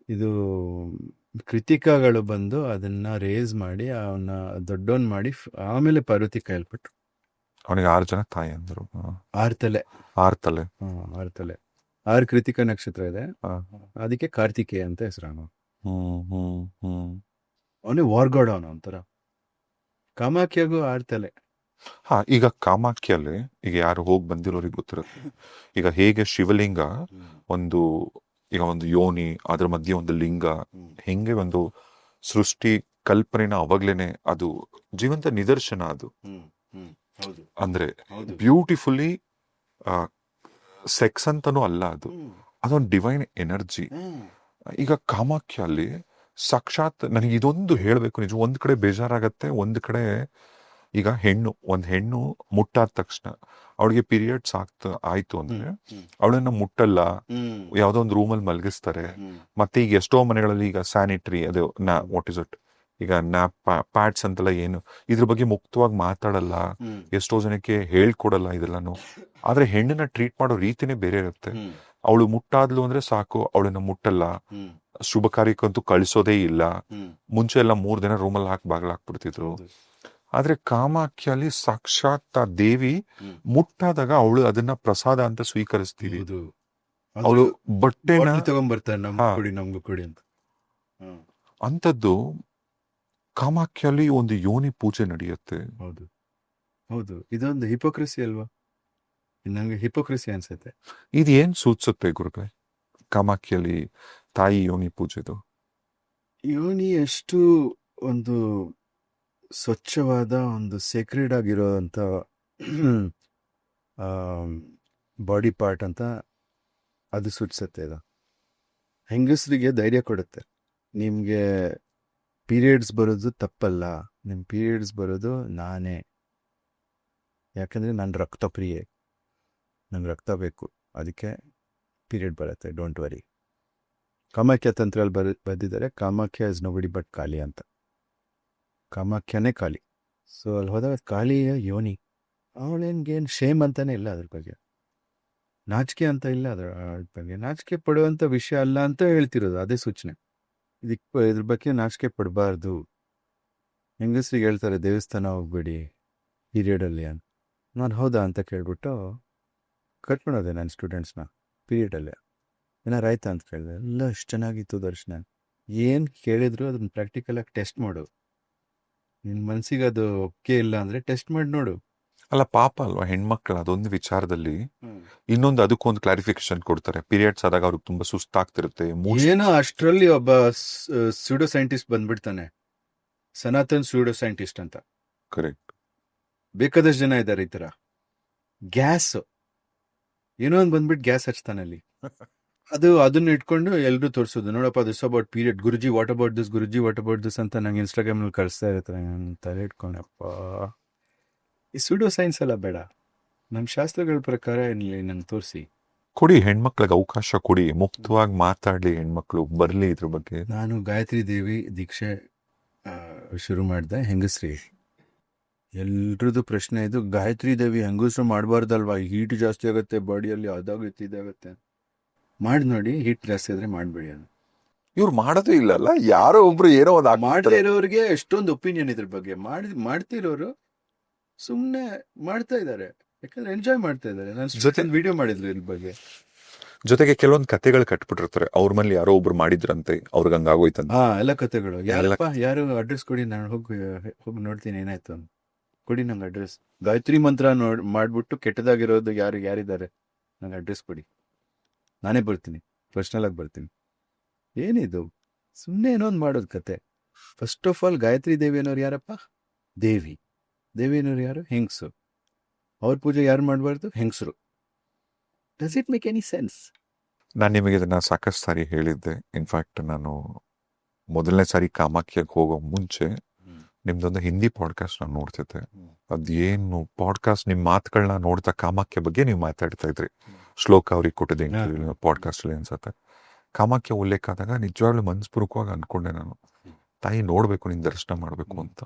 ಇದು ಕೃತಿಕಾಗಳು ಬಂದು ಅದನ್ನ ರೇಸ್ ಮಾಡಿ ಅವನ್ನ ದೊಡ್ಡವನ್ ಮಾಡಿ ಆಮೇಲೆ ಪಾರ್ವತಿ ಕೈಲ್ಪಟ್ರು. ಅವನಿಗೆ 6 ಜನ ತಾಯಿ ಅಂದರು. 6 ತಲೆ. 6 ತಲೆ. 6 ತಲೆ. 6 ಕೃತಿಕ ನಕ್ಷತ್ರ ಇದೆ, ಅದಕ್ಕೆ ಕಾರ್ತಿಕೇಯ ಅಂತ ಹೆಸರು. ಅವನೇ ವಾರ್ಗಾಡ್, ಅವನು ಒಂಥರ. ಕಾಮಾಖ್ಯಾಗೂ 6 ತಲೆ. ಈಗ ಕಾಮಾಖ್ಯಲ್ಲಿ ಈಗ ಯಾರು ಹೋಗಿ ಬಂದಿರೋರಿಗೆ ಗೊತ್ತಿರುತ್ತೆ. ಈಗ ಹೇಗೆ ಶಿವಲಿಂಗ ಒಂದು ಯೋನಿ, ಅದ್ರ ಮಧ್ಯೆ ಒಂದು ಲಿಂಗ, ಹೆಂಗೆ ಒಂದು ಸೃಷ್ಟಿ ಕಲ್ಪನೆನ ಅವಾಗ್ಲೇನೆ ಅದು ಜೀವಂತ ನಿದರ್ಶನ. ಅದು ಅಂದ್ರೆ ಬ್ಯೂಟಿಫುಲಿ ಸೆಕ್ಸ್ ಅಂತಾನೂ ಅಲ್ಲ, ಅದೊಂದು ಡಿವೈನ್ ಎನರ್ಜಿ. ಈಗ ಕಾಮಾಖ್ಯಲ್ಲಿ ಸಾಕ್ಷಾತ್ ನನಗೆ ಇದೊಂದು ಹೇಳ್ಬೇಕು ನಿಜ. ಒಂದ್ ಕಡೆ ಬೇಜಾರಾಗತ್ತೆ, ಒಂದ್ ಕಡೆ ಈಗ ಒಂದ್ ಹೆಣ್ಣು ಮುಟ್ಟಾದ ತಕ್ಷಣ ಅವಳಿಗೆ ಪೀರಿಯಡ್ಸ್ ಆಯ್ತು ಅಂದ್ರೆ ಅವಳನ್ನ ಮುಟ್ಟಲ್ಲ, ಯಾವ್ದೋ ಒಂದು ರೂಮಲ್ಲಿ ಮಲಗಿಸ್ತಾರೆ. ಮತ್ತೆ ಈಗ ಎಷ್ಟೋ ಮನೆಗಳಲ್ಲಿ ಈಗ ಸ್ಯಾನಿಟರಿ ಅದು ವಾಟ್ ಇಸ್ ಇಟ್ ಈಗ ಪ್ಯಾಡ್ಸ್ ಅಂತೆಲ್ಲ ಏನು ಇದ್ರ ಬಗ್ಗೆ ಮುಕ್ತವಾಗಿ ಮಾತಾಡಲ್ಲ, ಎಷ್ಟೋ ಜನಕ್ಕೆ ಹೇಳ್ಕೊಡಲ್ಲ ಇದೆಲ್ಲಾನು. ಆದ್ರೆ ಹೆಣ್ಣನ್ನ ಟ್ರೀಟ್ ಮಾಡೋ ರೀತಿನೇ ಬೇರೆ ಇರುತ್ತೆ. ಅವಳು ಮುಟ್ಟಾದ್ಲು ಅಂದ್ರೆ ಸಾಕು, ಅವಳನ್ನ ಮುಟ್ಟಲ್ಲ, ಶುಭ ಕಾರ್ಯಕ್ಕಂತೂ ಕಳಿಸೋದೇ ಇಲ್ಲ. ಮುಂಚೆ ಎಲ್ಲ 3 ದಿನ ರೂಮಲ್ಲಿ ಬಾಗ್ಲಾಕ್ಬಿಡ್ತಿದ್ರು. ಆದ್ರೆ ಕಾಮಾಖ್ಯಲ್ಲಿ ಸಾಕ್ಷಾತ್ ಆ ದೇವಿ ಮುಟ್ಟಾದಾಗ ಅವಳು ಅದನ್ನ ಪ್ರಸಾದ ಅಂತ ಸ್ವೀಕರಿಸ್ತೀವಿ. ಅವಳು ಬಟ್ಟೆನ ತಗೊಂಡ್ಬರ್ತಾರೆ, ನಮ್ಗೂ ಕೊಡಿ ಅಂತ. ಅಂತದ್ದು ಕಾಮಾಖ್ಯಲ್ಲಿ ಒಂದು ಯೋನಿ ಪೂಜೆ ನಡೆಯುತ್ತೆ. ಹೌದು, ಇದೊಂದು ಹಿಪೋಕ್ರಸಿ ಅಲ್ವಾ? ನಂಗೆ ಹಿಪೋಕ್ರಸಿ ಅನ್ಸುತ್ತೆ. ಇದು ಏನ್ ಸೂಚಿಸುತ್ತೆ ಗುರುಗಳೇ ಕಾಮಾಖ್ಯಲ್ಲಿ ತಾಯಿ ಯೋನಿ ಪೂಜೆದು? ಯೋನಿ ಎಷ್ಟು ಒಂದು ಸ್ವಚ್ಛವಾದ, ಒಂದು ಸೇಕ್ರೆಡ್ ಆಗಿರೋಂಥ ಬಾಡಿ ಪಾರ್ಟ್ ಅಂತ ಅದು ಸೂಚಿಸುತ್ತೆ. ಇದು ಹೆಂಗಸರಿಗೆ ಧೈರ್ಯ ಕೊಡುತ್ತೆ. ನಿಮಗೆ ಪೀರಿಯಡ್ಸ್ ಬರೋದು ತಪ್ಪಲ್ಲ, ನಿಮ್ಮ ಪೀರಿಯಡ್ಸ್ ಬರೋದು ನಾನೇ, ಯಾಕಂದರೆ ನಾನು ರಕ್ತಪ್ರಿಯೆ, ನಂಗೆ ರಕ್ತ ಬೇಕು, ಅದಕ್ಕೆ ಪೀರಿಯಡ್ ಬರುತ್ತೆ, ಡೋಂಟ್ ವರಿ. ಕಾಮಾಖ್ಯ ತಂತ್ರಲ್ಲಿ ಬಂದಿದ್ದಾರೆ, Kamakhya is nobody but Kali ಅಂತ. ಕಾಮಾಖ್ಯನೇ ಕಾಳಿ. ಸೊ ಅಲ್ಲಿ ಹೋದಾಗ ಕಾಳಿಯ ಯೋನಿ, ಅವಳೇನ್ಗೇನು ಶೇಮ್ ಅಂತಾನೆ ಇಲ್ಲ, ಅದ್ರ ಬಗ್ಗೆ ನಾಚಿಕೆ ಅಂತ ಇಲ್ಲ, ಅದ್ರ ಬಗ್ಗೆ ನಾಚಿಕೆ ಪಡುವಂಥ ವಿಷಯ ಅಲ್ಲ ಅಂತ ಹೇಳ್ತಿರೋದು. ಅದೇ ಸೂಚನೆ. ಇದ್ರ ಬಗ್ಗೆ ನಾಚಿಕೆ ಪಡಬಾರ್ದು. ಹೆಂಗಸ್ರಿಗೆ ಹೇಳ್ತಾರೆ ದೇವಸ್ಥಾನ ಹೋಗ್ಬೇಡಿ ಪೀರಿಯಡಲ್ಲಿ ಅಂತ. ನಾನು ಹೌದಾ ಅಂತ ಕೇಳ್ಬಿಟ್ಟು ಕರ್ಕೊಂಡೋದೆ ನನ್ನ ಸ್ಟೂಡೆಂಟ್ಸ್ನ ಪೀರಿಯಡಲ್ಲೇ. ಏನಾರು ಆಯ್ತಾ ಅಂತ ಕೇಳಿದೆ. ಎಲ್ಲ ಅಷ್ಟು ಚೆನ್ನಾಗಿತ್ತು ದರ್ಶನ. ಏನು ಕೇಳಿದ್ರು ಅದನ್ನ ಪ್ರಾಕ್ಟಿಕಲಾಗಿ ಟೆಸ್ಟ್ ಮಾಡು. ನಿನ್ನ ಮನಸ್ಸಿಗೆ ಅದು ಒಪ್ಪಿಗೆ ಇಲ್ಲ ಅಂದರೆ ಟೆಸ್ಟ್ ಮಾಡಿ ನೋಡು. ಅಲ್ಲ ಪಾಪ ಅಲ್ವಾ ಹೆಣ್ಮಕ್ಳು ಅದೊಂದು ವಿಚಾರದಲ್ಲಿ. ಇನ್ನೊಂದು ಅದಕ್ಕೊಂದು ಕ್ಲಾರಿಫಿಕೇಶನ್ ಕೊಡ್ತಾರೆ, ಪೀರಿಯಡ್ಸ್ ಆದಾಗ ಅವ್ರಿಗೆ ತುಂಬಾ ಸುಸ್ತಾಗ್ತಿರುತ್ತೆ. ಏನೋ ಅಷ್ಟರಲ್ಲಿ ಒಬ್ಬ pseudo scientist ಬಂದ್ಬಿಡ್ತಾನೆ, Sanatan pseudo scientist ಅಂತ. ಕರೆಕ್ಟ್. ಬೇಕಾದಷ್ಟು ಜನ ಇದ್ದಾರೆ ಈ ಥರ. ಗ್ಯಾಸ್ ಏನೋ ಒಂದು ಬಂದ್ಬಿಟ್ಟು ಗ್ಯಾಸ್ ಹಚ್ತಾನೆ ಅಲ್ಲಿ. ಅದನ್ನ ಇಟ್ಕೊಂಡು ಎಲ್ಲರೂ ತೋರಿಸೋದು, ನೋಡಪ್ಪ this about period, Guruji what about this, Guruji what about this ಅಂತ ನಂಗೆ ಇನ್ಸ್ಟಾಗ್ರಾಮ್ನಲ್ಲಿ ಕಳಿಸ್ತಾ ಇರ್ತಾರೆ. ನಾನು ತಲೆ ಇಟ್ಕೊಂಡಪ್ಪ, ಈ ಸ್ಯೂಡೋ ಸೈನ್ಸ್ ಎಲ್ಲ ಬೇಡ, ನಮ್ಮ ಶಾಸ್ತ್ರಗಳ ಪ್ರಕಾರ ಏನಿಲ್ಲ, ನಂಗೆ ತೋರಿಸಿ ಕೊಡಿ, ಹೆಣ್ಮಕ್ಳಿಗೆ ಅವಕಾಶ ಕೊಡಿ, ಮುಕ್ತವಾಗಿ ಮಾತಾಡ್ಲಿ, ಹೆಣ್ಮಕ್ಳು ಬರ್ಲಿ ಇದ್ರ ಬಗ್ಗೆ. ನಾನು ಗಾಯತ್ರಿ ದೇವಿ ದೀಕ್ಷೆ ಶುರು ಮಾಡ್ದೆ ಹೆಂಗಸ್ರಿ. ಎಲ್ರದ್ದು ಪ್ರಶ್ನೆ ಇದು, ಗಾಯತ್ರಿ ದೇವಿ ಹೆಂಗಸ್ರು ಮಾಡಬಾರ್ದಲ್ವಾ, ಹೀಟ್ ಜಾಸ್ತಿ ಆಗುತ್ತೆ ಬಾಡಿಯಲ್ಲಿ, ಅದಾಗುತ್ತೆ ಇದಾಗುತ್ತೆ. ಮಾಡಿ ನೋಡಿ, ಹೀಟ್ ಜಾಸ್ತಿ ಆದ್ರೆ ಮಾಡಬೇಡಿ ಅದು. ಇವ್ರು ಮಾಡೋದೇ ಇಲ್ಲಲ್ಲ, ಯಾರೋ ಒಬ್ರು ಏನೋ ಒಂದು ಮಾಡದೇ ಇರೋರಿಗೆ ಎಷ್ಟೊಂದು ಒಪಿನಿಯನ್ ಇದ್ರ ಬಗ್ಗೆ. ಮಾಡ್ತಿರೋರು ಸುಮ್ಮನೆ ಮಾಡ್ತಾ ಇದ್ದಾರೆ, ಯಾಕಂದ್ರೆ ಎಂಜಾಯ್ ಮಾಡ್ತಾ ಇದ್ದಾರೆ. ನಾನು ವಿಡಿಯೋ ಮಾಡಿದ್ರು ಇದ್ರ ಬಗ್ಗೆ. ಜೊತೆಗೆ ಕೆಲವೊಂದು ಕತೆಗಳು ಕಟ್ಬಿಟ್ಟಿರ್ತಾರೆ, ಅವ್ರ ಮನೇಲಿ ಯಾರೋ ಒಬ್ರು ಮಾಡಿದ್ರಂತೆ, ಅವ್ರಿಗೆ ಹಂಗಾಗೋಯ್ತಂತ. ಎಲ್ಲ ಕತೆಗಳು. ಯಾರು ಅಡ್ರೆಸ್ ಕೊಡಿ, ನಾನು ಹೋಗಿ ನೋಡ್ತೀನಿ ಏನಾಯ್ತು ಅಂತ. ಕೊಡಿ ನಂಗೆ ಅಡ್ರೆಸ್. ಗಾಯತ್ರಿ ಮಂತ್ರ ಮಾಡ್ಬಿಟ್ಟು ಕೆಟ್ಟದಾಗಿರೋದು ಯಾರಿದ್ದಾರೆ, ನಂಗೆ ಅಡ್ರೆಸ್ ಕೊಡಿ, ನಾನೇ ಬರ್ತೀನಿ, ಪರ್ಸ್ನಲ್ ಆಗಿ ಬರ್ತೀನಿ. ಏನಿದು ಸುಮ್ಮನೆ ಏನೋ ಒಂದು ಮಾಡೋದು ಕತೆ. ಫಸ್ಟ್ ಆಫ್ ಆಲ್ ಗಾಯತ್ರಿ ದೇವಿ ಅನ್ನೋರು ಯಾರಪ್ಪ? ದೇವಿ ಅನ್ನೋರು ಯಾರು? ಹೆಂಗಸು. ಅವ್ರ ಪೂಜೆ ಯಾರು ಮಾಡಬಾರ್ದು? ಹೆಂಗಸರು. Does it make any sense? ನಾನು ನಿಮಗೆ ಇದನ್ನ ಸಾಕಷ್ಟು ಸಾರಿ ಹೇಳಿದ್ದೆ. ಇನ್ಫ್ಯಾಕ್ಟ್ ನಾನು ಮೊದಲನೇ ಸಾರಿ ಕಾಮಾಖ್ಯಕ್ಕೆ ಹೋಗೋ ಮುಂಚೆ ನಿಮ್ದೊಂದು ಹಿಂದಿ ಪಾಡ್ಕಾಸ್ಟ್ ನಾನು ನೋಡ್ತಿದ್ದೆ. ಅದೇನು ಪಾಡ್ಕಾಸ್ಟ್, ನಿಮ್ಮ ಮಾತುಗಳನ್ನ ನೋಡ್ತಾ ಕಾಮಾಖ್ಯ ಬಗ್ಗೆ ನೀವು ಮಾತಾಡ್ತಾ ಇದ್ರಿ. ಶ್ಲೋಕ ಅವ್ರಿಗೆ ಕೊಟ್ಟಿದ್ದೆ ಇಂಟರ್ವ್ಯೂ ಪಾಡ್ಕಾಸ್ಟ್ ಅಲ್ಲಿ ಅನ್ಸತ್ತೆ. ಕಾಮಾಖ್ಯ ಉಲ್ಲೇಖ ಆದಾಗ ನಿಜವಾಗ್ಲೂ ಮನಸ್ಪೂರ್ವಕವಾಗಿ ಅನ್ಕೊಂಡೆ ನಾನು, ತಾಯಿ ನೋಡ್ಬೇಕು, ನಿನ್ ದರ್ಶನ ಮಾಡ್ಬೇಕು ಅಂತ.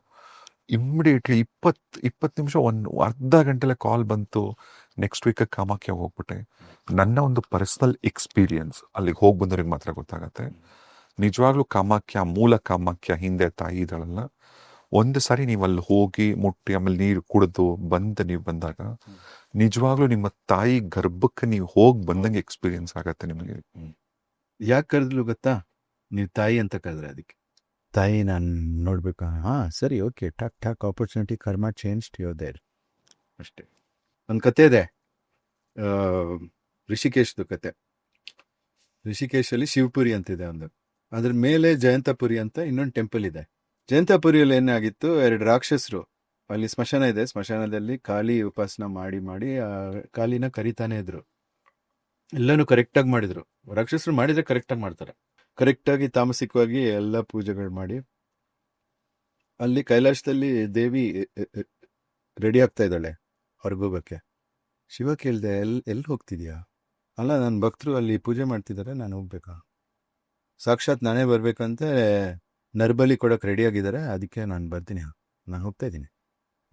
ಇಮ್ಮಿಡಿಯೇಟ್ಲಿ 20 ನಿಮಿಷ, ಅರ್ಧ ಗಂಟೆಲೆ ಕಾಲ್ ಬಂತು. ನೆಕ್ಸ್ಟ್ ವೀಕ್ ಕಾಮಾಖ್ಯ ಹೋಗ್ಬಿಟ್ಟೆ. ನನ್ನ ಒಂದು ಪರ್ಸನಲ್ ಎಕ್ಸ್ಪೀರಿಯನ್ಸ್ ಅಲ್ಲಿಗೆ ಹೋಗಿ ಬಂದವ್ರಿಗೆ ಮಾತ್ರ ಗೊತ್ತಾಗತ್ತೆ. ನಿಜವಾಗ್ಲೂ ಕಾಮಾಖ್ಯ, ಮೂಲ ಕಾಮಾಖ್ಯ ಹಿಂದೆ ತಾಯಿ ಇದ್ದಾಳಲ್ಲ, ಒಂದು ಸಾರಿ ನೀವು ಅಲ್ಲಿ ಹೋಗಿ ಮುಟ್ಟಿ ಆಮೇಲೆ ನೀರು ಕುಡಿದು ನೀವು ಬಂದಾಗ ನಿಜವಾಗ್ಲೂ ನಿಮ್ಮ ತಾಯಿ ಗರ್ಭಕ್ಕೆ ನೀವು ಹೋಗಿ ಬಂದಂಗೆ ಎಕ್ಸ್ಪೀರಿಯನ್ಸ್ ಆಗತ್ತೆ ನಿಮಗೆ. ಯಾಕೆ ಕರೆದ್ಲು ಗೊತ್ತಾ? ನೀವು ತಾಯಿ ಅಂತ ಕರೆದ್ರೆ ಅದಕ್ಕೆ. ತಾಯಿ ನಾನು ನೋಡ್ಬೇಕಾ? ಸರಿ, ಓಕೆ, ಟಾಕ್ ಆಪರ್ಚುನಿಟಿ ಕರ್ಮ ಚೇಂಜ್ ಯೋದೇರ್ ಅಷ್ಟೇ. ಒಂದು ಕತೆ ಇದೆ, ಋಷಿಕೇಶ್ದು ಕತೆ. ಋಷಿಕೇಶಲ್ಲಿ ಶಿವಪುರಿ ಅಂತಿದೆ ಒಂದು, ಅದ್ರ ಮೇಲೆ ಜಯಂತಪುರಿ ಅಂತ ಇನ್ನೊಂದು ಟೆಂಪಲ್ ಇದೆ. ಜಯಂತಪುರಿಯಲ್ಲಿ ಏನಾಗಿತ್ತು, 2 ರಾಕ್ಷಸರು, ಅಲ್ಲಿ ಸ್ಮಶಾನ ಇದೆ, ಸ್ಮಶಾನದಲ್ಲಿ ಕಾಳಿ ಉಪಾಸನ ಮಾಡಿ ಕಾಳಿನ ಕರಿತಾನೆ ಇದ್ರು. ಎಲ್ಲನೂ ಕರೆಕ್ಟಾಗಿ ಮಾಡಿದ್ರು. ರಾಕ್ಷಸರು ಮಾಡಿದ್ರೆ ಕರೆಕ್ಟಾಗಿ ಮಾಡ್ತಾರೆ. ಕರೆಕ್ಟಾಗಿ ತಾಮಸಿಕವಾಗಿ ಎಲ್ಲ ಪೂಜೆಗಳು ಮಾಡಿ, ಅಲ್ಲಿ ಕೈಲಾಸದಲ್ಲಿ ದೇವಿ ರೆಡಿ ಆಗ್ತಾ ಇದ್ದಾಳೆ ಹೊರಗೋಗಕ್ಕೆ. ಶಿವ ಕೇಳ್ದೆ, ಎಲ್ಲಿ ಹೋಗ್ತಿದ್ಯಾ? ಅಲ್ಲ, ನನ್ನ ಭಕ್ತರು ಅಲ್ಲಿ ಪೂಜೆ ಮಾಡ್ತಿದ್ದಾರೆ, ನಾನು ಹೋಗ್ಬೇಕಾ? ಸಾಕ್ಷಾತ್ ನಾನೇ ಬರ್ಬೇಕಂತೆ ನರ್ಬಲಿ ಕೊಡೋಕೆ ರೆಡಿ ಆಗಿದ್ದಾರೆ, ಅದಕ್ಕೆ ನಾನು ಬರ್ತೀನಿ, ನಾನು ಹೋಗ್ತಾ ಇದ್ದೀನಿ,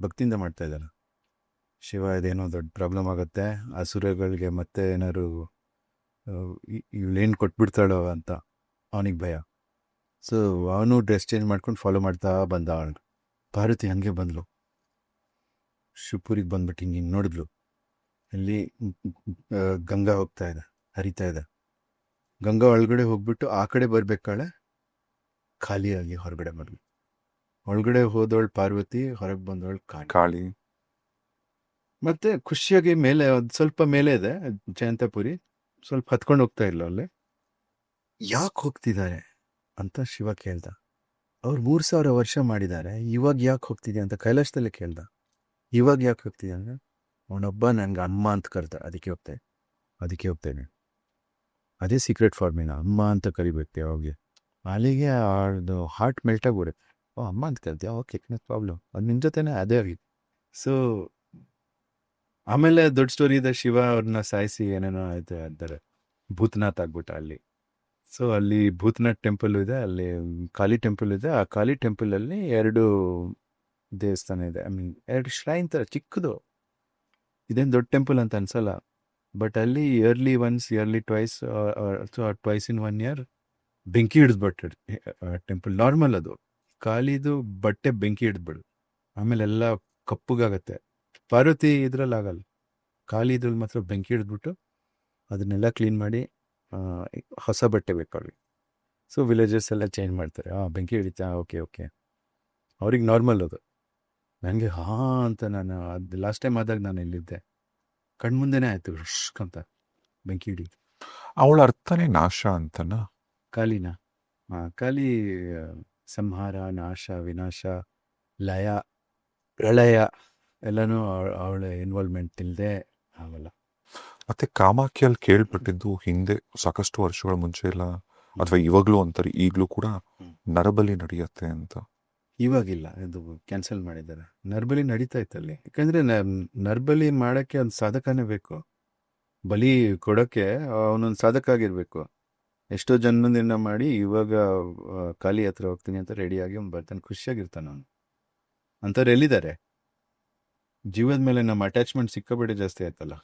ಭಕ್ತಿಯಿಂದ ಮಾಡ್ತಾ ಇದ್ದಾರೆ. ಶಿವ, ಇದೇನೋ ದೊಡ್ಡ ಪ್ರಾಬ್ಲಮ್ ಆಗುತ್ತೆ, ಅಸುರಗಳಿಗೆ ಮತ್ತೆ ಏನಾದ್ರು ಇವಳೇನು ಕೊಟ್ಬಿಡ್ತಾಳೋ ಅಂತ ಅವನಿಗೆ ಭಯ. ಸೊ ಅವನು ಡ್ರೆಸ್ ಚೇಂಜ್ ಮಾಡ್ಕೊಂಡು ಫಾಲೋ ಮಾಡ್ತಾ ಬಂದ. ಪಾರ್ವತಿ ಹಂಗೆ ಬಂದ್ಲು, ಶಿವಪುರಿಗೆ ಬಂದ್ಬಿಟ್ಟು ಹಿಂಗೆ ನೋಡಿದ್ಲು. ಇಲ್ಲಿ ಗಂಗಾ ಹೋಗ್ತಾ ಇದೆ, ಹರಿತಾ ಇದೆ. ಗಂಗಾ ಒಳಗಡೆ ಹೋಗ್ಬಿಟ್ಟು ಆ ಕಡೆ ಬರ್ಬೇಕಾಳೆ, ಖಾಲಿಯಾಗಿ ಹೊರಗಡೆ ಬಂದ್ಲು. ಒಳಗಡೆ ಹೋದವಳು ಪಾರ್ವತಿ, ಹೊರಗೆ ಬಂದವಳು ಕಾಳಿ. ಮತ್ತೆ ಖುಷಿಯಾಗಿ ಮೇಲೆ ಒಂದು ಸ್ವಲ್ಪ ಮೇಲೆ ಇದೆ ಜಯಂತಪುರಿ, ಸ್ವಲ್ಪ ಹತ್ಕೊಂಡು ಹೋಗ್ತಾ ಇಲ್ಲ ಅಲ್ಲಿ. ಯಾಕೆ ಹೋಗ್ತಿದ್ದಾರೆ ಅಂತ ಶಿವ ಕೇಳ್ದ. ಅವ್ರು 3000 ವರ್ಷ ಮಾಡಿದ್ದಾರೆ, ಇವಾಗ ಯಾಕೆ ಹೋಗ್ತಿದ್ಯಾ ಅಂತ ಕೈಲಾಸದಲ್ಲಿ ಕೇಳ್ದ. ಇವಾಗ ಯಾಕೆ ಹೋಗ್ತಿದ್ಯಾ ಅಂದ್ರೆ, ಅವನೊಬ್ಬ ನನಗೆ ಅಮ್ಮ ಅಂತ ಕರೆದ, ಅದಕ್ಕೆ ಹೋಗ್ತೇನೆ. ಅದೇ ಸೀಕ್ರೆಟ್ ಫಾರ್ಮಿನ, ಅಮ್ಮ ಅಂತ ಕರಿಬೇಕು ಯಾವಾಗ. ಅಲ್ಲಿಗೆ ಅದು ಹಾರ್ಟ್ ಮೆಲ್ಟ್ ಆಗಿಬಿಡುತ್ತೆ. ಅಮ್ಮ ಅಂತ ಕರಿದ್ಯಾ, ಓಕೆ, ಪ್ರಾಬ್ಲಮ್, ಅದು ನಿನ್ನ ಜೊತೆನೇ ಅದೇ ಆಗಿದೆ. ಸೊ ಆಮೇಲೆ ದೊಡ್ಡ ಸ್ಟೋರಿ ಇದೆ, ಶಿವ ಅವ್ರನ್ನ ಸಾಯಿಸಿ ಏನೇನೋ ಆಯ್ತು ಅಂತಾರೆ, ಭೂತನಾಥ್ ಆಗ್ಬಿಟ್ಟ ಅಲ್ಲಿ. ಸೊ ಅಲ್ಲಿ ಭೂತನಾಥ್ ಟೆಂಪಲ್ ಇದೆ, ಅಲ್ಲಿ ಕಾಳಿ ಟೆಂಪಲ್ ಇದೆ. ಆ ಕಾಳಿ ಟೆಂಪಲಲ್ಲಿ 2 ದೇವಸ್ಥಾನ ಇದೆ, 2 ಶ್ರೈನ್ ಥರ ಚಿಕ್ಕದು. ಇದೇನು ದೊಡ್ಡ ಟೆಂಪಲ್ ಅಂತ ಅನ್ಸಲ್ಲ, ಬಟ್ ಅಲ್ಲಿ ಇಯರ್ಲಿ ಟ್ವೈಸ್ ಟ್ವೈಸ್ ಇನ್ 1 year ಬೆಂಕಿ ಹಿಡಿದ್ಬಿಟ್ಟು ಟೆಂಪಲ್. ನಾರ್ಮಲ್ ಅದು, ಕಾಳಿದು ಬಟ್ಟೆ ಬೆಂಕಿ ಹಿಡಿದ್ಬಿಡು, ಆಮೇಲೆ ಎಲ್ಲ ಕಪ್ಪುಗಾಗತ್ತೆ. ಪಾರ್ವತಿ ಇದ್ರಲ್ಲಿ ಆಗಲ್ಲ, ಕಾಳಿ ಇದ್ರಲ್ಲಿ ಮಾತ್ರ ಬೆಂಕಿ ಹಿಡಿದ್ಬಿಟ್ಟು ಅದನ್ನೆಲ್ಲ ಕ್ಲೀನ್ ಮಾಡಿ ಹೊಸ ಬಟ್ಟೆ ಬೇಕಾಗಿ. ಸೊ ವಿಲೇಜಸ್ ಎಲ್ಲ ಚೇಂಜ್ ಮಾಡ್ತಾರೆ. ಬೆಂಕಿ ಹಿಡಿತಾ, ಓಕೆ, ಅವ್ರಿಗೆ ನಾರ್ಮಲ್ ಅದು. ನನಗೆ ಅಂತ ನಾನು ಅದು ಲಾಸ್ಟ್ ಟೈಮ್ ಆದಾಗ ನಾನು ಇಲ್ಲಿದ್ದೆ, ಕಣ್ಮುಂದೆನೇ ಆಯಿತು ಅಂತ ಬೆಂಕಿ ಹಿಡಿದು. ಅವಳ ಅರ್ಥನೇ ನಾಶ ಅಂತನಾ? ಕಾಳಿನ ಕಾಳಿ ಸಂಹಾರ, ನಾಶ, ವಿನಾಶ, ಲಯ, ಪ್ರಳಯ ಎಲ್ಲನೂ ಅವಳ ಇನ್ವಾಲ್ವ್ಮೆಂಟ್ ಇಲ್ಲದೆ ಆಗಲ್ಲ. ಮತ್ತೆ ಕಾಮಾಖ್ಯಲ್ಲಿ ಕೇಳ್ಪಟ್ಟಿದ್ದು ಹಿಂದೆ ಸಾಕಷ್ಟು ವರ್ಷಗಳ ಮುಂಚೆ ಇಲ್ಲ, ಅಥವಾ ಇವಾಗ್ಲೂ ಅಂತಾರೆ, ಈಗಲೂ ಕೂಡ ನರಬಲಿ ನಡೆಯುತ್ತೆ ಅಂತ. ಇವಾಗಿಲ್ಲ, ಇದು ಕ್ಯಾನ್ಸಲ್ ಮಾಡಿದ್ದಾರೆ. ನರ್ಬಲಿ ನಡೀತಾ ಇತ್ತಲ್ಲಿ, ಯಾಕಂದ್ರೆ ನರ್ಬಲಿ ಮಾಡೋಕ್ಕೆ ಒಂದು ಸಾಧಕನೇ ಬೇಕು. ಬಲಿ ಕೊಡೋಕ್ಕೆ ಅವನೊಂದು ಸಾಧಕ ಆಗಿರ್ಬೇಕು. ಎಷ್ಟೋ ಜನ್ಮದಿಂದ ಮಾಡಿ ಇವಾಗ ಕಾಲಿ ಹತ್ರ ಹೋಗ್ತೀನಿ ಅಂತ ರೆಡಿಯಾಗಿ ಅವ್ನು ಬರ್ತಾನೆ, ಖುಷಿಯಾಗಿರ್ತಾನೆ ಅವನು. ಅಂಥವ್ರು ಎಲ್ಲಿದ್ದಾರೆ? ಜೀವದ ಮೇಲೆ ನಮ್ಮ ಅಟ್ಯಾಚ್ಮೆಂಟ್ ಸಿಕ್ಕಾಪಟ್ಟೆ ಜಾಸ್ತಿ ಆಯ್ತಲ್ಲ.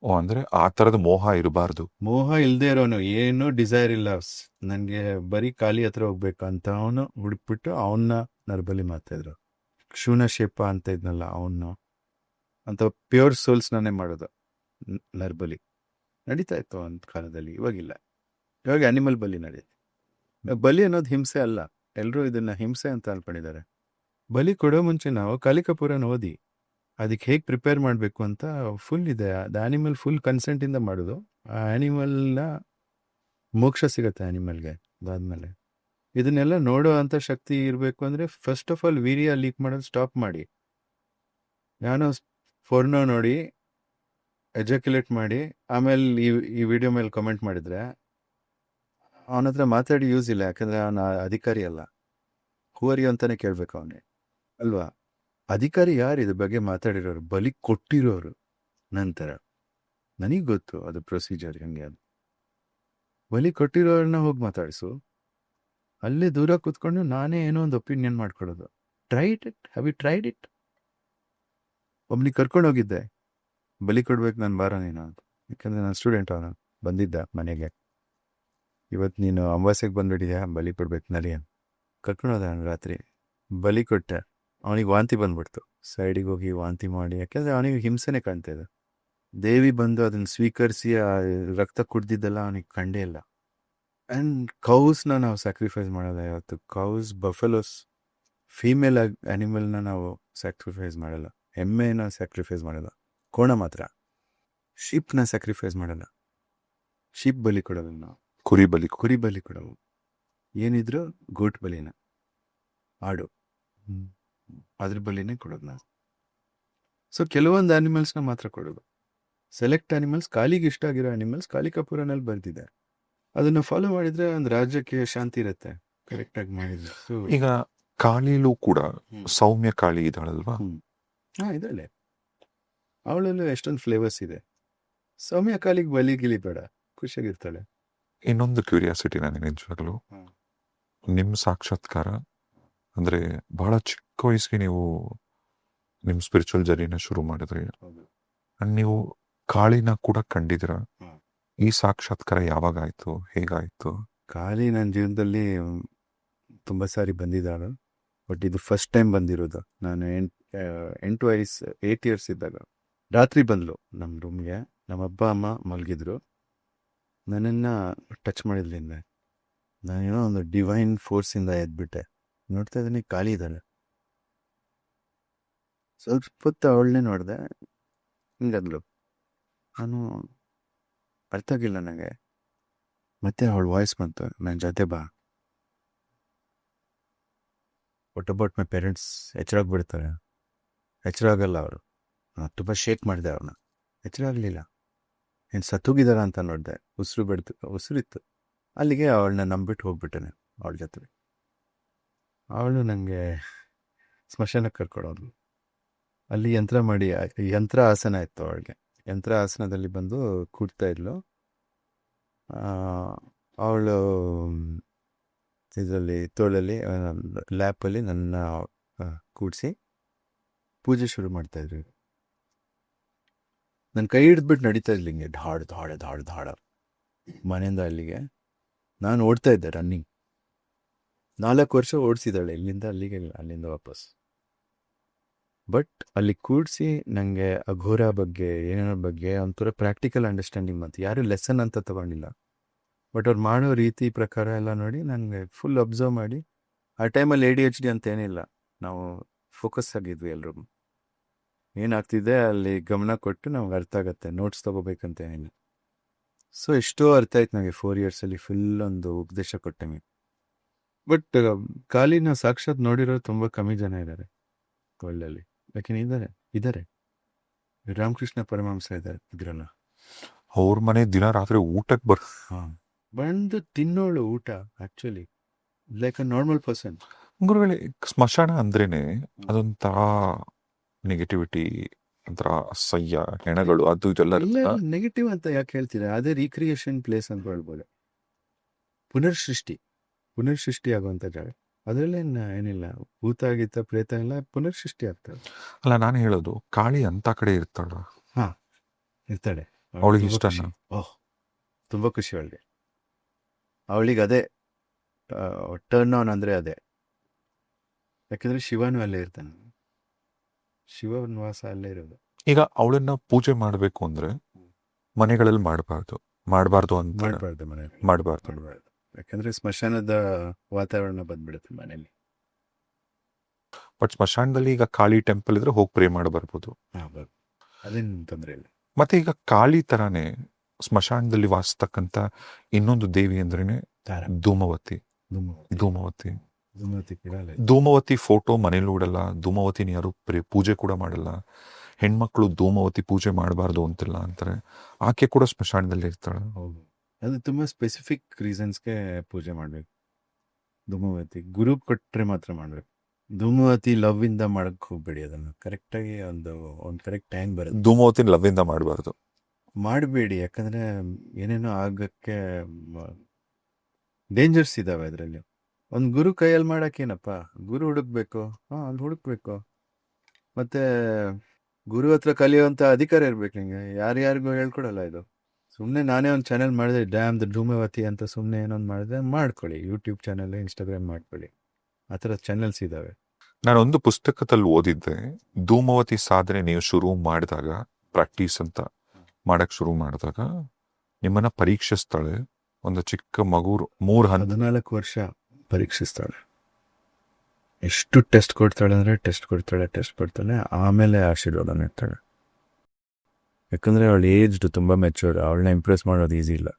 ಓ, ಅಂದ್ರೆ ಆ ತರದ ಮೋಹ ಇರಬಾರ್ದು. ಮೋಹ ಇಲ್ದೇ ಇರೋನು, ಏನೂ ಡಿಸೈರ್ ಇಲ್ಲ, ನನಗೆ ಬರೀ ಕಾಲಿ ಹತ್ರ ಹೋಗ್ಬೇಕು ಅಂತ ಅವನು ಹುಡುಕ್ಬಿಟ್ಟು ಅವನ್ನ ನರಬಲಿ ಮಾಡ್ತಾಯಿದ್ರು. ಕ್ಷೂಣಶೇಪ ಅಂತ ಇದ್ನಲ್ಲ ಅವನ್ನ, ಅಂತ ಪ್ಯೂರ್ ಸೋಲ್ಸ್ನೇ ಮಾಡೋದು ನರಬಲಿ. ನಡೀತಾ ಇತ್ತು ಒಂದು ಕಾಲದಲ್ಲಿ, ಇವಾಗಿಲ್ಲ. ಇವಾಗ ಅನಿಮಲ್ ಬಲಿ ನಡೆಯುತ್ತೆ. ಬಲಿ ಅನ್ನೋದು ಹಿಂಸೆ ಅಲ್ಲ, ಎಲ್ಲರೂ ಇದನ್ನ ಹಿಂಸೆ ಅಂತ ಅನ್ಕೊಂಡಿದ್ದಾರೆ. ಬಲಿ ಕೊಡೋ ಮುಂಚೆ ನಾವು ಕಾಲಿಕಪುರನ ಓದಿ ಅದಕ್ಕೆ ಹೇಗೆ ಪ್ರಿಪೇರ್ ಮಾಡಬೇಕು ಅಂತ ಫುಲ್ ಇದೆ. ಅದು ಆ್ಯನಿಮಲ್ ಫುಲ್ ಕನ್ಸೆಂಟಿಂದ ಮಾಡೋದು. ಆ ಆ್ಯನಿಮಲ್ನ ಮೋಕ್ಷ ಸಿಗುತ್ತೆ ಆ್ಯನಿಮಲ್ಗೆ. ಅದಾದಮೇಲೆ ಇದನ್ನೆಲ್ಲ ನೋಡೋ ಅಂಥ ಶಕ್ತಿ ಇರಬೇಕು ಅಂದರೆ first of all urea leak ಮಾಡೋದು ಸ್ಟಾಪ್ ಮಾಡಿ. ಯಾನೋ ಫೋರ್ನೋ ನೋಡಿ ಎಜಾಕ್ಯುಲೇಟ್ ಮಾಡಿ ಆಮೇಲೆ ಈ ವಿಡಿಯೋ ಮೇಲೆ ಕಮೆಂಟ್ ಮಾಡಿದರೆ ಅವನ ಹತ್ರ ಮಾತಾಡಿ ಯೂಸ್ ಇಲ್ಲ, ಯಾಕಂದರೆ ಅವನ ಅಧಿಕಾರಿ ಅಲ್ಲ. ಹೂವರಿ ಅಂತಾನೆ ಕೇಳಬೇಕು ಅವನೇ ಅಲ್ವಾ? ಅಧಿಕಾರಿ ಯಾರು ಇದ್ರ ಬಗ್ಗೆ ಮಾತಾಡಿರೋರು? ಬಲಿ ಕೊಟ್ಟಿರೋರು. ನಂತರ ನನಗೆ ಗೊತ್ತು ಅದು ಪ್ರೊಸೀಜರ್ ಹೆಂಗೆ. ಅದು ಬಲಿ ಕೊಟ್ಟಿರೋರನ್ನ ಹೋಗಿ ಮಾತಾಡಿಸು. ಅಲ್ಲೇ ದೂರ ಕೂತ್ಕೊಂಡು ನಾನೇ ಏನೋ ಒಂದು ಒಪಿನಿಯನ್ ಮಾಡ್ಕೊಳ್ಳೋದು. Tried it, have you tried it? ಒಬ್ನಿಗೆ ಕರ್ಕೊಂಡು ಹೋಗಿದ್ದೆ, ಬಲಿ ಕೊಡ್ಬೇಕು ನಾನು ಬಾರೋ ನೀನು ಅಂತ. ಯಾಕಂದರೆ ನಾನು ಸ್ಟೂಡೆಂಟ್, ಅವನು ಬಂದಿದ್ದ ಮನೆಗೆ. ಇವತ್ತು ನೀನು ಅಮಾವಾಸ್ಯೆಗೆ ಬಂದ್ಬಿಟ್ಟಿದ್ಯಾ, ಬಲಿ ಕೊಡ್ಬೇಕು ನರಿ ಅಂತ ಕರ್ಕೊಂಡು ಹೋದ. ನಾನು ರಾತ್ರಿ ಬಲಿ ಕೊಟ್ಟೆ. ಅವನಿಗೆ ವಾಂತಿ ಬಂದ್ಬಿಡ್ತು. ಸೈಡಿಗೆ ಹೋಗಿ ವಾಂತಿ ಮಾಡಿ, ಯಾಕೆಂದರೆ ಅವನಿಗೆ ಹಿಂಸೆನೇ ಕಾಣ್ತಾ ಇದೆ. ದೇವಿ ಬಂದು ಅದನ್ನು ಸ್ವೀಕರಿಸಿ ಆ ರಕ್ತ ಕುಡ್ದಿದ್ದೆಲ್ಲ ಅವನಿಗೆ ಕಂಡೇ ಇಲ್ಲ. ಆ್ಯಂಡ್ ಕೌಸ್ನ ನಾವು ಸ್ಯಾಕ್ರಿಫೈಸ್ ಮಾಡೋಲ್ಲ ಯಾವತ್ತು. ಕೌಸ್, ಬಫೆಲೋಸ್, ಫೀಮೇಲ್ ಆ್ಯನಿಮಲ್ನ ನಾವು ಸ್ಯಾಕ್ರಿಫೈಸ್ ಮಾಡಲ್ಲ. ಎಮ್ಮೆನ ಸ್ಯಾಕ್ರಿಫೈಸ್ ಮಾಡಲ್ಲ, ಕೋಣ ಮಾತ್ರ. ಶೀಪ್ನ ಸ್ಯಾಕ್ರಿಫೈಸ್ ಮಾಡಲ್ಲ, ಶೀಪ್ ಬಲಿ ಕೊಡೋಲ್ಲ ನಾವು. ಕುರಿ ಬಲಿ ಕೊಡವು. ಏನಿದ್ರು ಗೋಟ್ ಬಲಿನ, ಆಡು, ಅದ್ರ ಬಲಿನೇ ಕೊಡೋದು ನಾವು. ಸೊ ಕೆಲವೊಂದು ಆ್ಯನಿಮಲ್ಸ್ನ ಮಾತ್ರ ಕೊಡೋದು. ಸೆಲೆಕ್ಟ್ ಆ್ಯನಿಮಲ್ಸ್, ಕಾಲಿಗೆ ಇಷ್ಟ ಆಗಿರೋ ಆ್ಯನಿಮಲ್ಸ್ ಕಾಲಿಕಪುರನಲ್ಲಿ ಬರ್ತಿದೆ. ಅದನ್ನು ಫಾಲೋ ಮಾಡಿದರೆ ಒಂದು ರಾಜ್ಯಕ್ಕೆ ಶಾಂತಿ ಇರುತ್ತೆ, ಕರೆಕ್ಟಾಗಿ ಮಾಡಿದ್ರೆ. ಸೊ ಈಗ ಕಾಳಿಲೂ ಕೂಡ ಸೌಮ್ಯ ಕಾಳಿ ಇದ್ದಾಳಲ್ವಾ? ಹಾಂ, ಇದಳೆ ಅವಳಲ್ಲೂ ಎಷ್ಟೊಂದು ಫ್ಲೇವರ್ಸ್ ಇದೆ. ಸೌಮ್ಯ ಕಾಲಿಗೆ ಬಲಿ ಗಿಲಿ ಬೇಡ, ಖುಷಿಯಾಗಿರ್ತಾಳೆ. ಇನ್ನೊಂದು ಕ್ಯೂರಿಯಾಸಿಟಿ ನನಗೆ ನಿಜವಾಗ್ಲು, ನಿಮ್ಮ ಸಾಕ್ಷಾತ್ಕಾರ ಅಂದ್ರೆ ಬಹಳ ಚಿಕ್ಕ ವಯಸ್ಸಿಗೆ ನೀವು ನಿಮ್ಮ ಸ್ಪಿರಿಚುವಲ್ ಜರ್ನಿನ ಶುರು ಮಾಡಿದ್ರಿ. ಅಂಡ್ ನೀವು ಕಾಳಿನ ಕೂಡ ಕಂಡಿದ್ದೀರ. ಈ ಸಾಕ್ಷಾತ್ಕಾರ ಯಾವಾಗ ಆಯ್ತು, ಹೇಗಾಯ್ತು? ಕಾಳಿ ನನ್ನ ಜೀವನದಲ್ಲಿ ತುಂಬ ಸಾರಿ ಬಂದಿದ್ದಾಳು, ಬಟ್ ಇದು ಫಸ್ಟ್ ಟೈಮ್ ಬಂದಿರೋದು. ನಾನು 8 ಇಯರ್ಸ್ ಇದ್ದಾಗ ರಾತ್ರಿ ಬಂದ್ಲು ನಮ್ಮ ರೂಮ್ಗೆ. ನಮ್ಮ ಅಪ್ಪ ಅಮ್ಮ ಮಲಗಿದ್ರು, ನನ್ನನ್ನು ಟಚ್ ಮಾಡಿದ್ಲಿಂದ ನಾನೇನೋ ಒಂದು ಡಿವೈನ್ ಫೋರ್ಸಿಂದ ಎದ್ಬಿಟ್ಟೆ. ನೋಡ್ತಾ ಇದ್ದೀನಿ ಕಾಳಿ ಇದ್ದಾಳೆ. ಸ್ವಲ್ಪ ಹೊತ್ತು ಅವಳನ್ನೇ ನೋಡಿದೆ, ಹಿಂಗದ್ಲು. ನಾನು ಅರ್ಥ ಆಗಿಲ್ಲ ನನಗೆ. ಮತ್ತೆ ಅವಳ ವಾಯ್ಸ್ ಬಂತು, ನನ್ನ ಜೊತೆ ಬಾ. What about my parents? ಎಚ್ಚರ ಆಗಿಬಿಡ್ತಾರೆ. ಎಚ್ಚರ ಆಗಲ್ಲ ಅವರು. ನಾನು ತುಂಬ ಶೇಕ್ ಮಾಡಿದೆ ಅವ್ರನ್ನ, ಎಚ್ಚರ ಆಗಲಿಲ್ಲ. ಏನು ಸತ್ತೋಗಿದಾರ ಅಂತ ನೋಡಿದೆ, ಉಸಿರಿತ್ತು. ಅಲ್ಲಿಗೆ ಅವಳನ್ನ ನಂಬಿಟ್ಟು ಹೋಗ್ಬಿಟ್ಟೆ ನಾನು ಅವಳ ಜೊತೆ. ಅವಳು ನನಗೆ ಸ್ಮಶಾನಕ್ಕೆ ಕರ್ಕೊಡೋದು. ಅಲ್ಲಿ ಯಂತ್ರ ಆಸನ ಇತ್ತು ಅವಳಿಗೆ. ಯಂತ್ರ ಆಸನದಲ್ಲಿ ಬಂದು ಕೂಡ್ತಾ ಇದ್ಲು. ಅವಳು ಇದರಲ್ಲಿ ತೋಳಲ್ಲಿ ಲ್ಯಾಪಲ್ಲಿ ನನ್ನ ಕೂಡಿಸಿ ಪೂಜೆ ಶುರು ಮಾಡ್ತಾಯಿದ್ರು. ನನ್ನ ಕೈ ಹಿಡಿದ್ಬಿಟ್ಟು ನಡೀತಾ ಇದ್ಲಿ ಹಿಂಗೆ, ಧಾಡ ಮನೆಯಿಂದ ಅಲ್ಲಿಗೆ. ನಾನು ಓಡ್ತಾ ಇದ್ದೆ ರನ್ನಿಂಗ್. 4 ವರ್ಷ ಓಡಿಸಿದ್ದಾಳೆ, ಇಲ್ಲಿಂದ ಅಲ್ಲಿಗೆ, ಅಲ್ಲಿಂದ ವಾಪಸ್. ಬಟ್ ಅಲ್ಲಿ ಕೂಡಿಸಿ ನನಗೆ ಅಘೋರ ಬಗ್ಗೆ, ಏನೇನೋ ಬಗ್ಗೆ ಒಂಥರ ಪ್ರಾಕ್ಟಿಕಲ್ ಅಂಡರ್ಸ್ಟ್ಯಾಂಡಿಂಗ್ ಬಂತು. ಯಾರು ಲೆಸನ್ ಅಂತ ತಗೊಂಡಿಲ್ಲ, ಬಟ್ ಅವ್ರು ಮಾಡೋ ರೀತಿ ಪ್ರಕಾರ ಎಲ್ಲ ನೋಡಿ ನನಗೆ ಫುಲ್ ಅಬ್ಸರ್ವ್ ಮಾಡಿ. ಆ ಟೈಮಲ್ಲಿ ADHD ಅಂತ ಏನಿಲ್ಲ, ನಾವು ಫೋಕಸ್ ಆಗಿದ್ವಿ ಎಲ್ಲರೂ. ಏನಾಗ್ತಿದೆ ಅಲ್ಲಿ ಗಮನ ಕೊಟ್ಟು ನಮ್ಗೆ ಅರ್ಥ ಆಗುತ್ತೆ, ನೋಟ್ಸ್ ತೊಗೋಬೇಕಂತ ಏನಿಲ್ಲ. ಸೊ ಎಷ್ಟೋ ಅರ್ಥ ಆಯ್ತು ನನಗೆ 4 ಇಯರ್ಸಲ್ಲಿ. ಫುಲ್ ಒಂದು ಉಪದೇಶ ಕೊಟ್ಟೆ ಮೀ. ಬಟ್ ಕಾಲಿನ ಸಾಕ್ಷಾತ್ ನೋಡಿರೋರು ತುಂಬ ಕಮ್ಮಿ ಜನ ಇದ್ದಾರೆ ವರ್ಲ್ಡಲ್ಲಿ. ಯಾಕೆಂದ್ರೆ ಇದ್ದಾರೆ ರಾಮಕೃಷ್ಣ ಪರಮಹಂಸ ಇದ್ರಲ್ಲ, ಅವ್ರ ಮನೆ ದಿನ ರಾತ್ರಿ ಊಟಕ್ಕೆ ಬಂದು ತಿನ್ನೋಳು ಊಟ. Actually like a normal person. ಗುರುಗಳೇ, ಸ್ಮಶಾನ ಅಂದ್ರೇನೆ ಅದೊಂಥರ ನೆಗೆಟಿವಿಟಿ, ಒಂಥರ ಅಸಹ್ಯ, ಹೆಣಗಳು, ಅದು ಇದೆಲ್ಲ ನೆಗೆಟಿವ್ ಅಂತ ಯಾಕೆ ಹೇಳ್ತೀರಾ? ಅದೇ ರೀಕ್ರಿಯೇಷನ್ ಪ್ಲೇಸ್ ಅಂತ ಹೇಳ್ಬೋದು. ಪುನರ್ಸೃಷ್ಟಿ ಆಗುವಂಥ ಜಾಗ. ಅದರಲ್ಲೇನು ಏನಿಲ್ಲ, ಭೂತ ಗೀತ ಪ್ರೇತ ಎಲ್ಲ ಪುನರ್ಸೃಷ್ಟಿ ಆಗ್ತದೆ. ಅಲ್ಲ, ನಾನು ಹೇಳೋದು ಕಾಳಿ ಅಂತ ಕಡೆ ಇರ್ತಾಳ, ಹಾಂ, ಇರ್ತಾಳೆ. ಅವಳಿಗೆ ತುಂಬ ಇಷ್ಟನಾ? ಖುಷಿ. ಓಹ್, ತುಂಬ ಖುಷಿ ಅವಳಿಗೆ. ಅವಳಿಗೆ ಅದೇ ಟರ್ನ್ ಆನ್ ಅಂದರೆ ಅದೇ. ಯಾಕಂದರೆ ಶಿವನು ಅಲ್ಲೇ ಇರ್ತಾನೆ, ಶಿವನ ವಾಸ ಅಲ್ಲೇ ಇರೋದು. ಈಗ ಅವಳನ್ನ ಪೂಜೆ ಮಾಡಬೇಕು ಅಂದ್ರೆ ಮನೆಗಳಲ್ಲಿ ಮಾಡಬಾರ್ದು ಅಂತ ಮಾಡಬಾರ್ದು ಮನೇಲಿ, ಮಾಡಬಾರ್ದು. ಮಾಡಬಾರ್ದು. ಯಾಕಂದರೆ ಸ್ಮಶಾನದ ವಾತಾವರಣ ಬಂದ್ಬಿಡುತ್ತೆ ಮನೇಲಿ. ಬಟ್ ಸ್ಮಶಾನದಲ್ಲಿ ಈಗ ಕಾಳಿ ಟೆಂಪಲ್ ಇದ್ರೆ ಹೋಗಿ ಪ್ರೇ ಮಾಡಿ ಬರ್ಬೋದು. ಹಾಂ, ಅದೇನು ತೊಂದರೆ ಇಲ್ಲ. ಮತ್ತೆ ಈಗ ಕಾಳಿ ತರಾನೇ ಸ್ಮಶಾನದಲ್ಲಿ ವಾಸಿಸ್ತಕ್ಕಂಥ ಇನ್ನೊಂದು ದೇವಿ ಅಂದ್ರೇನೆ ತಾರ ಧೂಮವತಿ. ಧೂಮವತಿ ಕೂಡ ಅಲ್ಲೇ. ಧೂಮವತಿ ಫೋಟೋ ಮನೇಲಿ ಇಡಲ್ಲ, ಧೂಮವತಿನ ಯಾರು ಪೂಜೆ ಕೂಡ ಮಾಡಲ್ಲ. ಹೆಣ್ಮಕ್ಳು ಧೂಮವತಿ ಪೂಜೆ ಮಾಡಬಾರ್ದು ಅಂತಿಲ್ಲ ಅಂತಾರೆ. ಆಕೆ ಕೂಡ ಸ್ಮಶಾನದಲ್ಲಿ ಇರ್ತಾಳೆ. ಹೌದು, ಅದು ತುಂಬ ಸ್ಪೆಸಿಫಿಕ್ ರೀಸನ್ಸ್ಗೆ ಪೂಜೆ ಮಾಡಬೇಕು. ಧೂಮವತಿ ಗುರು ಕೊಟ್ಟರೆ ಮಾತ್ರ ಮಾಡಬೇಕು. ಧೂಮವತಿ ಲವ್ ಇಂದ ಮಾಡಕ್ಕೆ ಹೋಗ್ಬೇಡಿ. ಅದನ್ನು ಕರೆಕ್ಟಾಗಿ ಒಂದು ಕರೆಕ್ಟ್ ಟೈಮ್ ಬರುತ್ತೆ. ಧೂಮವತಿನ ಲವ್ ಇಂದ ಮಾಡಬಾರ್ದು, ಮಾಡಬೇಡಿ. ಯಾಕಂದರೆ ಏನೇನೋ ಆಗಕ್ಕೆ ಡೇಂಜರ್ಸ್ ಇದ್ದಾವೆ ಅದರಲ್ಲಿ. ಒಂದು ಗುರು ಕೈಯಲ್ಲಿ ಮಾಡೋಕ್ಕೇನಪ್ಪ, ಗುರು ಹುಡುಕ್ಬೇಕು. ಹಾಂ, ಅಲ್ಲಿ ಹುಡುಕ್ಬೇಕು. ಮತ್ತು ಗುರು ಹತ್ರ ಕಲಿಯುವಂಥ ಅಧಿಕಾರ ಇರ್ಬೇಕು ನಿಮಗೆ. ಯಾರ್ಯಾರಿಗೂ ಹೇಳ್ಕೊಡಲ್ಲ ಇದು. ಸುಮ್ಮನೆ ನಾನೇ ಒಂದು ಚಾನೆಲ್ ಮಾಡಿದೆ, ಡ್ಯಾಮ್ ದ ಧೂಮವತಿ ಅಂತ, ಸುಮ್ಮನೆ ಏನೊಂದು ಮಾಡಿದೆ, ಮಾಡ್ಕೊಳ್ಳಿ. ಯೂಟ್ಯೂಬ್ ಚಾನಲ್, ಇನ್ಸ್ಟಾಗ್ರಾಮ್ ಮಾಡ್ಕೊಳ್ಳಿ. ಆ ಥರ ಚಾನೆಲ್ಸ್ ಇದ್ದಾವೆ. ನಾನೊಂದು ಪುಸ್ತಕದಲ್ಲಿ ಓದಿದ್ದೆ, ಧೂಮವತಿ ಸಾಧನೆ ನೀವು ಶುರು ಮಾಡಿದಾಗ, ಪ್ರಾಕ್ಟೀಸ್ ಅಂತ ಮಾಡಕ್ ಶುರು ಮಾಡಿದಾಗ ನಿಮ್ಮನ್ನ ಪರೀಕ್ಷಿಸ್ತಾಳೆ. ಒಂದು ಚಿಕ್ಕ ಮಗು 14 ವರ್ಷ ಪರೀಕ್ಷಿಸ್ತಾಳೆ. ಎಷ್ಟು ಟೆಸ್ಟ್ ಕೊಡ್ತಾಳೆ ಅಂದರೆ ಟೆಸ್ಟ್ ಕೊಡ್ತಾಳೆ. ಆಮೇಲೆ ಆಶೀರ್ವಾದ ನೀಡ್ತಾಳೆ. ಯಾಕಂದರೆ ಅವಳು ಏಜ್ಡ್, ತುಂಬ ಮೆಚೂರ್. ಅವಳನ್ನ ಇಂಪ್ರೆಸ್ ಮಾಡೋದು ಈಸಿ ಇಲ್ಲ.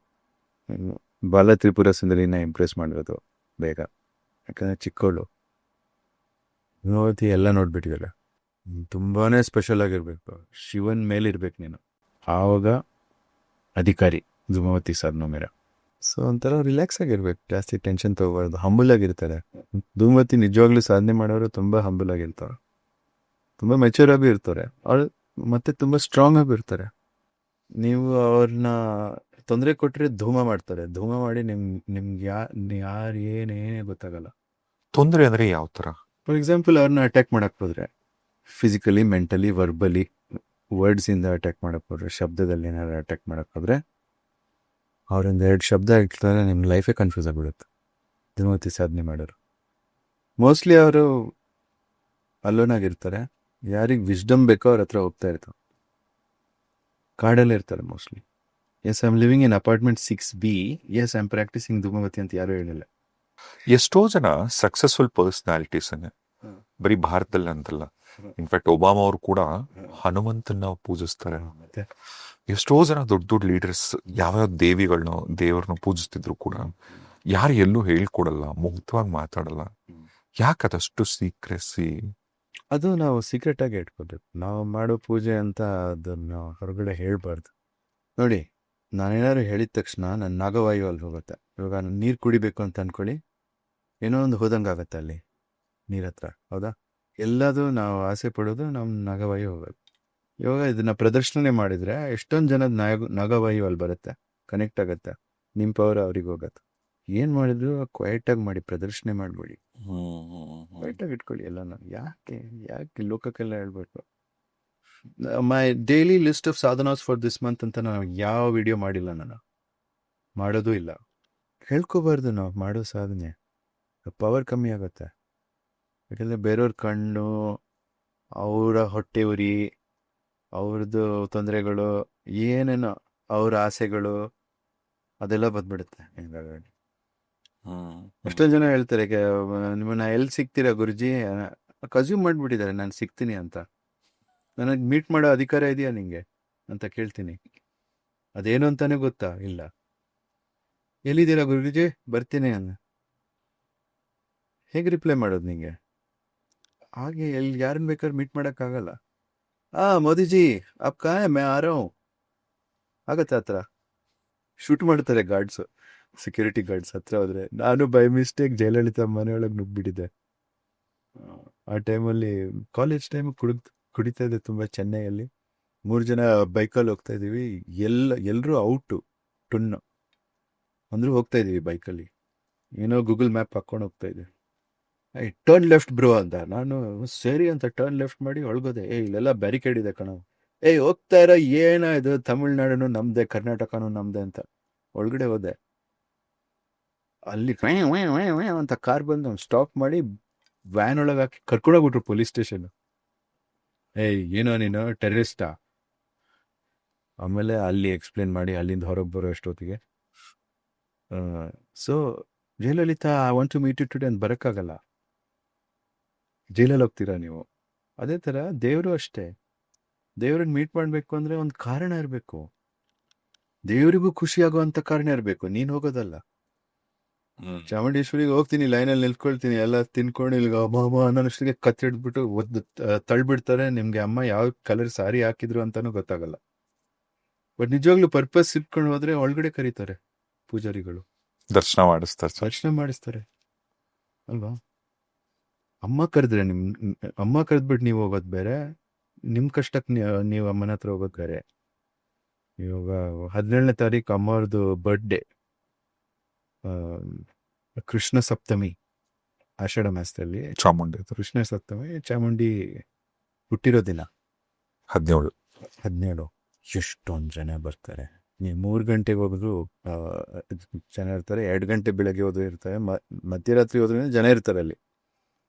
ಬಾಲ ತ್ರಿಪುರ ಸುಂದರಿನ ಇಂಪ್ರೆಸ್ ಮಾಡೋದು ಬೇಗ. ಯಾಕಂದರೆ ಚಿಕ್ಕವಳು. ಧೂಮವತಿ ಎಲ್ಲ ನೋಡ್ಬಿಟ್ಟಿದ್ದಾಳೆ. ತುಂಬಾ ಸ್ಪೆಷಲ್ ಆಗಿರ್ಬೇಕು. ಶಿವನ್ ಮೇಲಿರ್ಬೇಕು ನೀನು, ಆವಾಗ ಅಧಿಕಾರಿ ಧೂಮವತಿ ಸಾಧನೋ ಮೇರ. ಸೊ ಒಂಥರ ರಿಲ್ಯಾಕ್ಸ್ ಆಗಿರ್ಬೇಕು, ಜಾಸ್ತಿ ಟೆನ್ಷನ್ ತೊಗೋಬಾರ್ದು. ಹಂಬಲ್ ಆಗಿರ್ತಾರೆ. ಧೂಮವತಿ ನಿಜವಾಗ್ಲೂ ಸಾಧನೆ ಮಾಡೋರು ತುಂಬ ಹಂಬಲ್ ಆಗಿರ್ತಾರೆ, ತುಂಬ ಮೆಚೂರ್ ಆಗಿ ಇರ್ತಾರೆ. ಅವಳು ಮತ್ತೆ ತುಂಬ ಸ್ಟ್ರಾಂಗ್ ಆಗಿ ಇರ್ತಾರೆ. ನೀವು ಅವ್ರನ್ನ ತೊಂದರೆ ಕೊಟ್ಟರೆ ಧೂಮ ಮಾಡ್ತಾರೆ. ಧೂಮ ಮಾಡಿ ನಿಮ್ಗೆ ಯಾರು ಏನೇ ಗೊತ್ತಾಗಲ್ಲ. ತೊಂದರೆ ಅಂದ್ರೆ ಯಾವ ಥರ? ಫಾರ್ ಎಕ್ಸಾಂಪಲ್, ಅವ್ರನ್ನ ಅಟ್ಯಾಕ್ ಮಾಡಕ್ಕೆ ಹೋದ್ರೆ, ಫಿಸಿಕಲಿ, ಮೆಂಟಲಿ, ವರ್ಬಲಿ, ವರ್ಡ್ಸಿಂದ ಅಟ್ಯಾಕ್ ಮಾಡಕ್ಕೆ ಹೋದ್ರೆ, ಶಬ್ದದಲ್ಲಿ ಏನಾದ್ರು ಅಟ್ಯಾಕ್ ಮಾಡಕ್ಕೆ ಹೋದ್ರೆ, ಅವ್ರೊಂದು 2 ಶಬ್ದ ಇರ್ತಾರೆ, ನಿಮ್ಮ ಲೈಫೇ ಕನ್ಫ್ಯೂಸ್ ಆಗಿಬಿಡುತ್ತೆ. ಧೂಮವತಿ ಸಾಧನೆ ಮಾಡೋರು ಮೋಸ್ಟ್ಲಿ ಅವರು ಅಲೋನ್ ಆಗಿರ್ತಾರೆ. ಯಾರಿಗೆ ವಿಸ್ಡಮ್ ಬೇಕೋ ಅವ್ರ ಹತ್ರ ಹೋಗ್ತಾ ಇರ್ತಾರೆ. ಕಾಡಲ್ಲೇ ಇರ್ತಾರೆ mostly. Yes, I am living in apartment 6B. Yes, I am practising Dhumavati ಅಂತ ಯಾರೂ ಹೇಳಿಲ್ಲ. ಎಷ್ಟೋ ಜನ ಸಕ್ಸಸ್ಫುಲ್ ಪರ್ಸನಾಲಿಟೀಸ್ ಬರೀ ಭಾರತದಲ್ಲಿ ಅಂತಲ್ಲ, ಇನ್ಫ್ಯಾಕ್ಟ್ ಒಬಾಮಾ ಅವರು ಕೂಡ ಹನುಮಂತನ ಪೂಜಿಸ್ತಾರೆ. ಮತ್ತೆ ಎಷ್ಟೋ ಜನ ದೊಡ್ಡ ದೊಡ್ಡ ಲೀಡರ್ಸ್ ಯಾವ್ಯಾವ ದೇವರನ್ನ ಪೂಜಿಸ್ತಿದ್ರು ಕೂಡ ಯಾರು ಎಲ್ಲೂ ಹೇಳ್ಕೊಡಲ್ಲ, ಮುಗ್ಧವಾಗಿ ಮಾತಾಡಲ್ಲ. ಯಾಕೆ ಅದಷ್ಟು ಸೀಕ್ರೆಸಿ? ಅದು ನಾವು ಸೀಕ್ರೆಟ್ ಆಗಿ ಇಟ್ಕೋಬೇಕು. ನಾವು ಮಾಡೋ ಪೂಜೆ ಅಂತ ಅದನ್ನು ಹೊರಗಡೆ ಹೇಳ್ಬಾರ್ದು. ನೋಡಿ, ನಾನೇನಾದ್ರು ಹೇಳಿದ ತಕ್ಷಣ ನನ್ನ ನಾಗವಾಯು ಅಲ್ಲಿ ಹೋಗುತ್ತೆ. ಇವಾಗ ನಾನು ನೀರು ಕುಡಿಬೇಕು ಅಂತ ಅಂದ್ಕೊಳ್ಳಿ, ಏನೋ ಒಂದು ಹೋದಂಗೆ ಆಗುತ್ತೆ ಅಲ್ಲಿ ನೀರ ಹತ್ರ, ಹೌದಾ? ಎಲ್ಲದು ನಾವು ಆಸೆ ಪಡೋದು ನಮ್ಮ ನಾಗವಾಯು ಹೋಗೋದು. ಇವಾಗ ಇದನ್ನ ಪ್ರದರ್ಶನ ಮಾಡಿದರೆ ಎಷ್ಟೊಂದು ಜನದ ನಾಗವಾಯು ಅಲ್ಲಿ ಬರುತ್ತೆ, ಕನೆಕ್ಟ್ ಆಗುತ್ತೆ. ನಿಮ್ಮ ಪವರ್ ಅವ್ರಿಗೆ ಹೋಗುತ್ತೆ. ಏನು ಮಾಡಿದ್ರು ಕ್ವೈಟಾಗಿ ಮಾಡಿ, ಪ್ರದರ್ಶನ ಮಾಡಬೇಡಿ. ಕ್ವೈಟಾಗಿ ಇಟ್ಕೊಳ್ಳಿ ಎಲ್ಲನ. ಯಾಕೆ ಲೋಕಕ್ಕೆಲ್ಲ ಹೇಳ್ಬೇಕು? My daily list of sadhanas for this month ಅಂತ ನಾನು ಯಾವ ವಿಡಿಯೋ ಮಾಡಿಲ್ಲ, ನಾನು ಮಾಡೋದು ಇಲ್ಲ. ಹೇಳ್ಕೋಬಾರ್ದು ನಾವು ಮಾಡೋ ಸಾಧನೆ. ಪವರ್ ಕಮ್ಮಿ ಆಗುತ್ತೆ. ಯಾಕಂದರೆ ಬೇರೆಯವ್ರ ಕಣ್ಣು, ಅವರ ಹೊಟ್ಟೆ ಉರಿ, ಅವ್ರದ್ದು ತೊಂದರೆಗಳು, ಏನೇನೋ ಅವ್ರ ಆಸೆಗಳು, ಅದೆಲ್ಲ ಬಂದ್ಬಿಡುತ್ತೆ. ಹಿಂಗಾಗಿ ಎಷ್ಟೊಂದು ಜನ ಹೇಳ್ತಾರೆ, ನಿಮ್ಮನ್ನ ಎಲ್ಲಿ ಸಿಗ್ತೀರಾ ಗುರುಜಿ? ಕಸ್ಯೂಮ್ ಮಾಡಿಬಿಟ್ಟಿದ್ದಾರೆ ನಾನು ಸಿಗ್ತೀನಿ ಅಂತ. ನನಗೆ ಮೀಟ್ ಮಾಡೋ ಅಧಿಕಾರ ಇದೆಯಾ ನಿಂಗೆ ಅಂತ ಕೇಳ್ತೀನಿ. ಅದೇನು ಅಂತಾನೆ ಗೊತ್ತಾ? ಇಲ್ಲ. ಎಲ್ಲಿದ್ದೀರಾ ಗುರುಜಿ? ಬರ್ತೀನಿ ಅಂದ. ಹೇಗೆ ರಿಪ್ಲೈ ಮಾಡೋದು ನಿಂಗೆ? ಹಾಗೆ ಯಾರನ್ನ ಬೇಕಾದ್ರೆ ಮೀಟ್ ಮಾಡೋಕ್ಕಾಗಲ್ಲ. ಮೋದಿಜಿ ಆಪ್ ಕಾ ಹೈ, ಮೈ ಆ ರಹಾ ಹೂಂ ಆಗತ್ತೆ. ಹತ್ರ ಶೂಟ್ ಮಾಡ್ತಾರೆ ಗಾರ್ಡ್ಸು, ಸೆಕ್ಯೂರಿಟಿ ಗಾರ್ಡ್ಸ್ ಹತ್ರ ಹೋದ್ರೆ. ನಾನು ಬೈ ಮಿಸ್ಟೇಕ್ ಜಯಲಲಿತಾ ಮನೆಯೊಳಗೆ ನುಗ್ಗಿಬಿಟ್ಟಿದ್ದೆ. ಆ ಟೈಮಲ್ಲಿ ಕಾಲೇಜ್ ಟೈಮ್ ಕುಡಿತಾ ಇದ್ದೆ ತುಂಬ. ಚೆನ್ನೈಯಲ್ಲಿ 3 ಜನ ಬೈಕಲ್ಲಿ ಹೋಗ್ತಾ ಇದ್ದೀವಿ. ಎಲ್ಲರೂ ಔಟು ಟುನ್ನು ಅಂದರೂ ಹೋಗ್ತಾ ಇದ್ದೀವಿ ಬೈಕಲ್ಲಿ. ಏನೋ ಗೂಗಲ್ ಮ್ಯಾಪ್ ಹಾಕೊಂಡು ಹೋಗ್ತಾ ಇದ್ದೆ. ಟರ್ನ್ ಲೆಫ್ಟ್ ಬ್ರೋ ಅಂತ. ನಾನು ಸರಿ ಅಂತ ಟರ್ನ್ ಲೆಫ್ಟ್ ಮಾಡಿ ಒಳಗೋದೆ. ಇಲ್ಲೆಲ್ಲ ಬ್ಯಾರಿಕೇಡ್ ಇದೆ ಕಣ. ಹೋಗ್ತಾ ಇರೋ ಏನ ಇದು, ತಮಿಳ್ನಾಡುನು ನಮ್ದೆ, ಕರ್ನಾಟಕನು ನಮ್ದೆ ಅಂತ ಒಳಗಡೆ ಹೋದೆ. ಅಲ್ಲಿ ಅಂತ ಕಾರ್ ಬಂದು ಸ್ಟಾಪ್ ಮಾಡಿ ವ್ಯಾನ್ ಒಳಗೆ ಹಾಕಿ ಕರ್ಕೊಂಡೋಗ್ಬಿಟ್ರು ಪೊಲೀಸ್ ಸ್ಟೇಷನ್. ಏನೋ ನೀನು ಟೆರರಿಸ್ಟಾ? ಆಮೇಲೆ ಅಲ್ಲಿ ಎಕ್ಸ್ಪ್ಲೇನ್ ಮಾಡಿ ಅಲ್ಲಿಂದ ಹೊರಗೆ ಬರೋ ಅಷ್ಟೊತ್ತಿಗೆ so Jayalalithaa I want to meet you today ಅಂತ ಬರೋಕ್ಕಾಗಲ್ಲ. ಜೈಲಲ್ಲಿ ಹೋಗ್ತೀರಾ ನೀವು. ಅದೇ ಥರ ದೇವರು ಅಷ್ಟೇ. ದೇವ್ರನ್ನ ಮೀಟ್ ಮಾಡಬೇಕು ಅಂದರೆ ಒಂದು ಕಾರಣ ಇರಬೇಕು. ದೇವರಿಗೂ ಖುಷಿ ಆಗುವಂಥ ಕಾರಣ ಇರಬೇಕು. ನೀನು ಹೋಗೋದಲ್ಲ. ಚಾಮುಂಡೇಶ್ವರಿಗೆ ಹೋಗ್ತೀನಿ, ಲೈನಲ್ಲಿ ನಿಲ್ಕೊಳ್ತೀನಿ, ಎಲ್ಲ ತಿನ್ಕೊಂಡು ಇಲ್ಲಿ ಅಮ್ಮ ಅನ್ನೋಷ್ಟಕ್ಕೆ ಕತ್ತಿಡ್ಬಿಟ್ಟು ಒದ್ದು ತಳ್ಬಿಡ್ತಾರೆ. ನಿಮ್ಗೆ ಅಮ್ಮ ಯಾವ ಕಲರ್ ಸಾರಿ ಹಾಕಿದ್ರು ಅಂತಾನೂ ಗೊತ್ತಾಗಲ್ಲ. ಬಟ್ ನಿಜವಾಗ್ಲೂ ಪರ್ಪಸ್ ಇಟ್ಕೊಂಡು ಹೋದ್ರೆ ಒಳಗಡೆ ಕರೀತಾರೆ ಪೂಜಾರಿಗಳು, ದರ್ಶನ ಮಾಡಿಸ್ತಾರೆ ಅಲ್ವಾ? ಅಮ್ಮ ಕರೆದ್ರೆ ಅಮ್ಮ ಕರೆದ್ಬಿಟ್ಟು ನೀವು ಹೋಗೋದು ಬೇರೆ, ನಿಮ್ಮ ಕಷ್ಟಕ್ಕೆ ನೀವು ಅಮ್ಮನ ಹತ್ರ ಹೋಗೋದು ಬೇರೆ. ಇವಾಗ 17ನೇ ತಾರೀಕು ಅಮ್ಮವ್ರದ್ದು ಬರ್ಡೇ, ಕೃಷ್ಣ ಸಪ್ತಮಿ, ಆಷಾಢ ಮಾಸದಲ್ಲಿ ಚಾಮುಂಡಿ ಕೃಷ್ಣ ಸಪ್ತಮಿ, ಚಾಮುಂಡಿ ಹುಟ್ಟಿರೋ ದಿನ 17. ಎಷ್ಟೊಂದು ಜನ ಬರ್ತಾರೆ. ನೀವು 3 ಗಂಟೆಗೆ ಹೋದ್ರು ಜನ ಇರ್ತಾರೆ, 2 ಗಂಟೆ ಬೆಳಗ್ಗೆ ಹೋದ್ರು ಇರ್ತಾರೆ, ಮಧ್ಯರಾತ್ರಿ ಹೋದ್ರೂ ಜನ ಇರ್ತಾರೆ ಅಲ್ಲಿ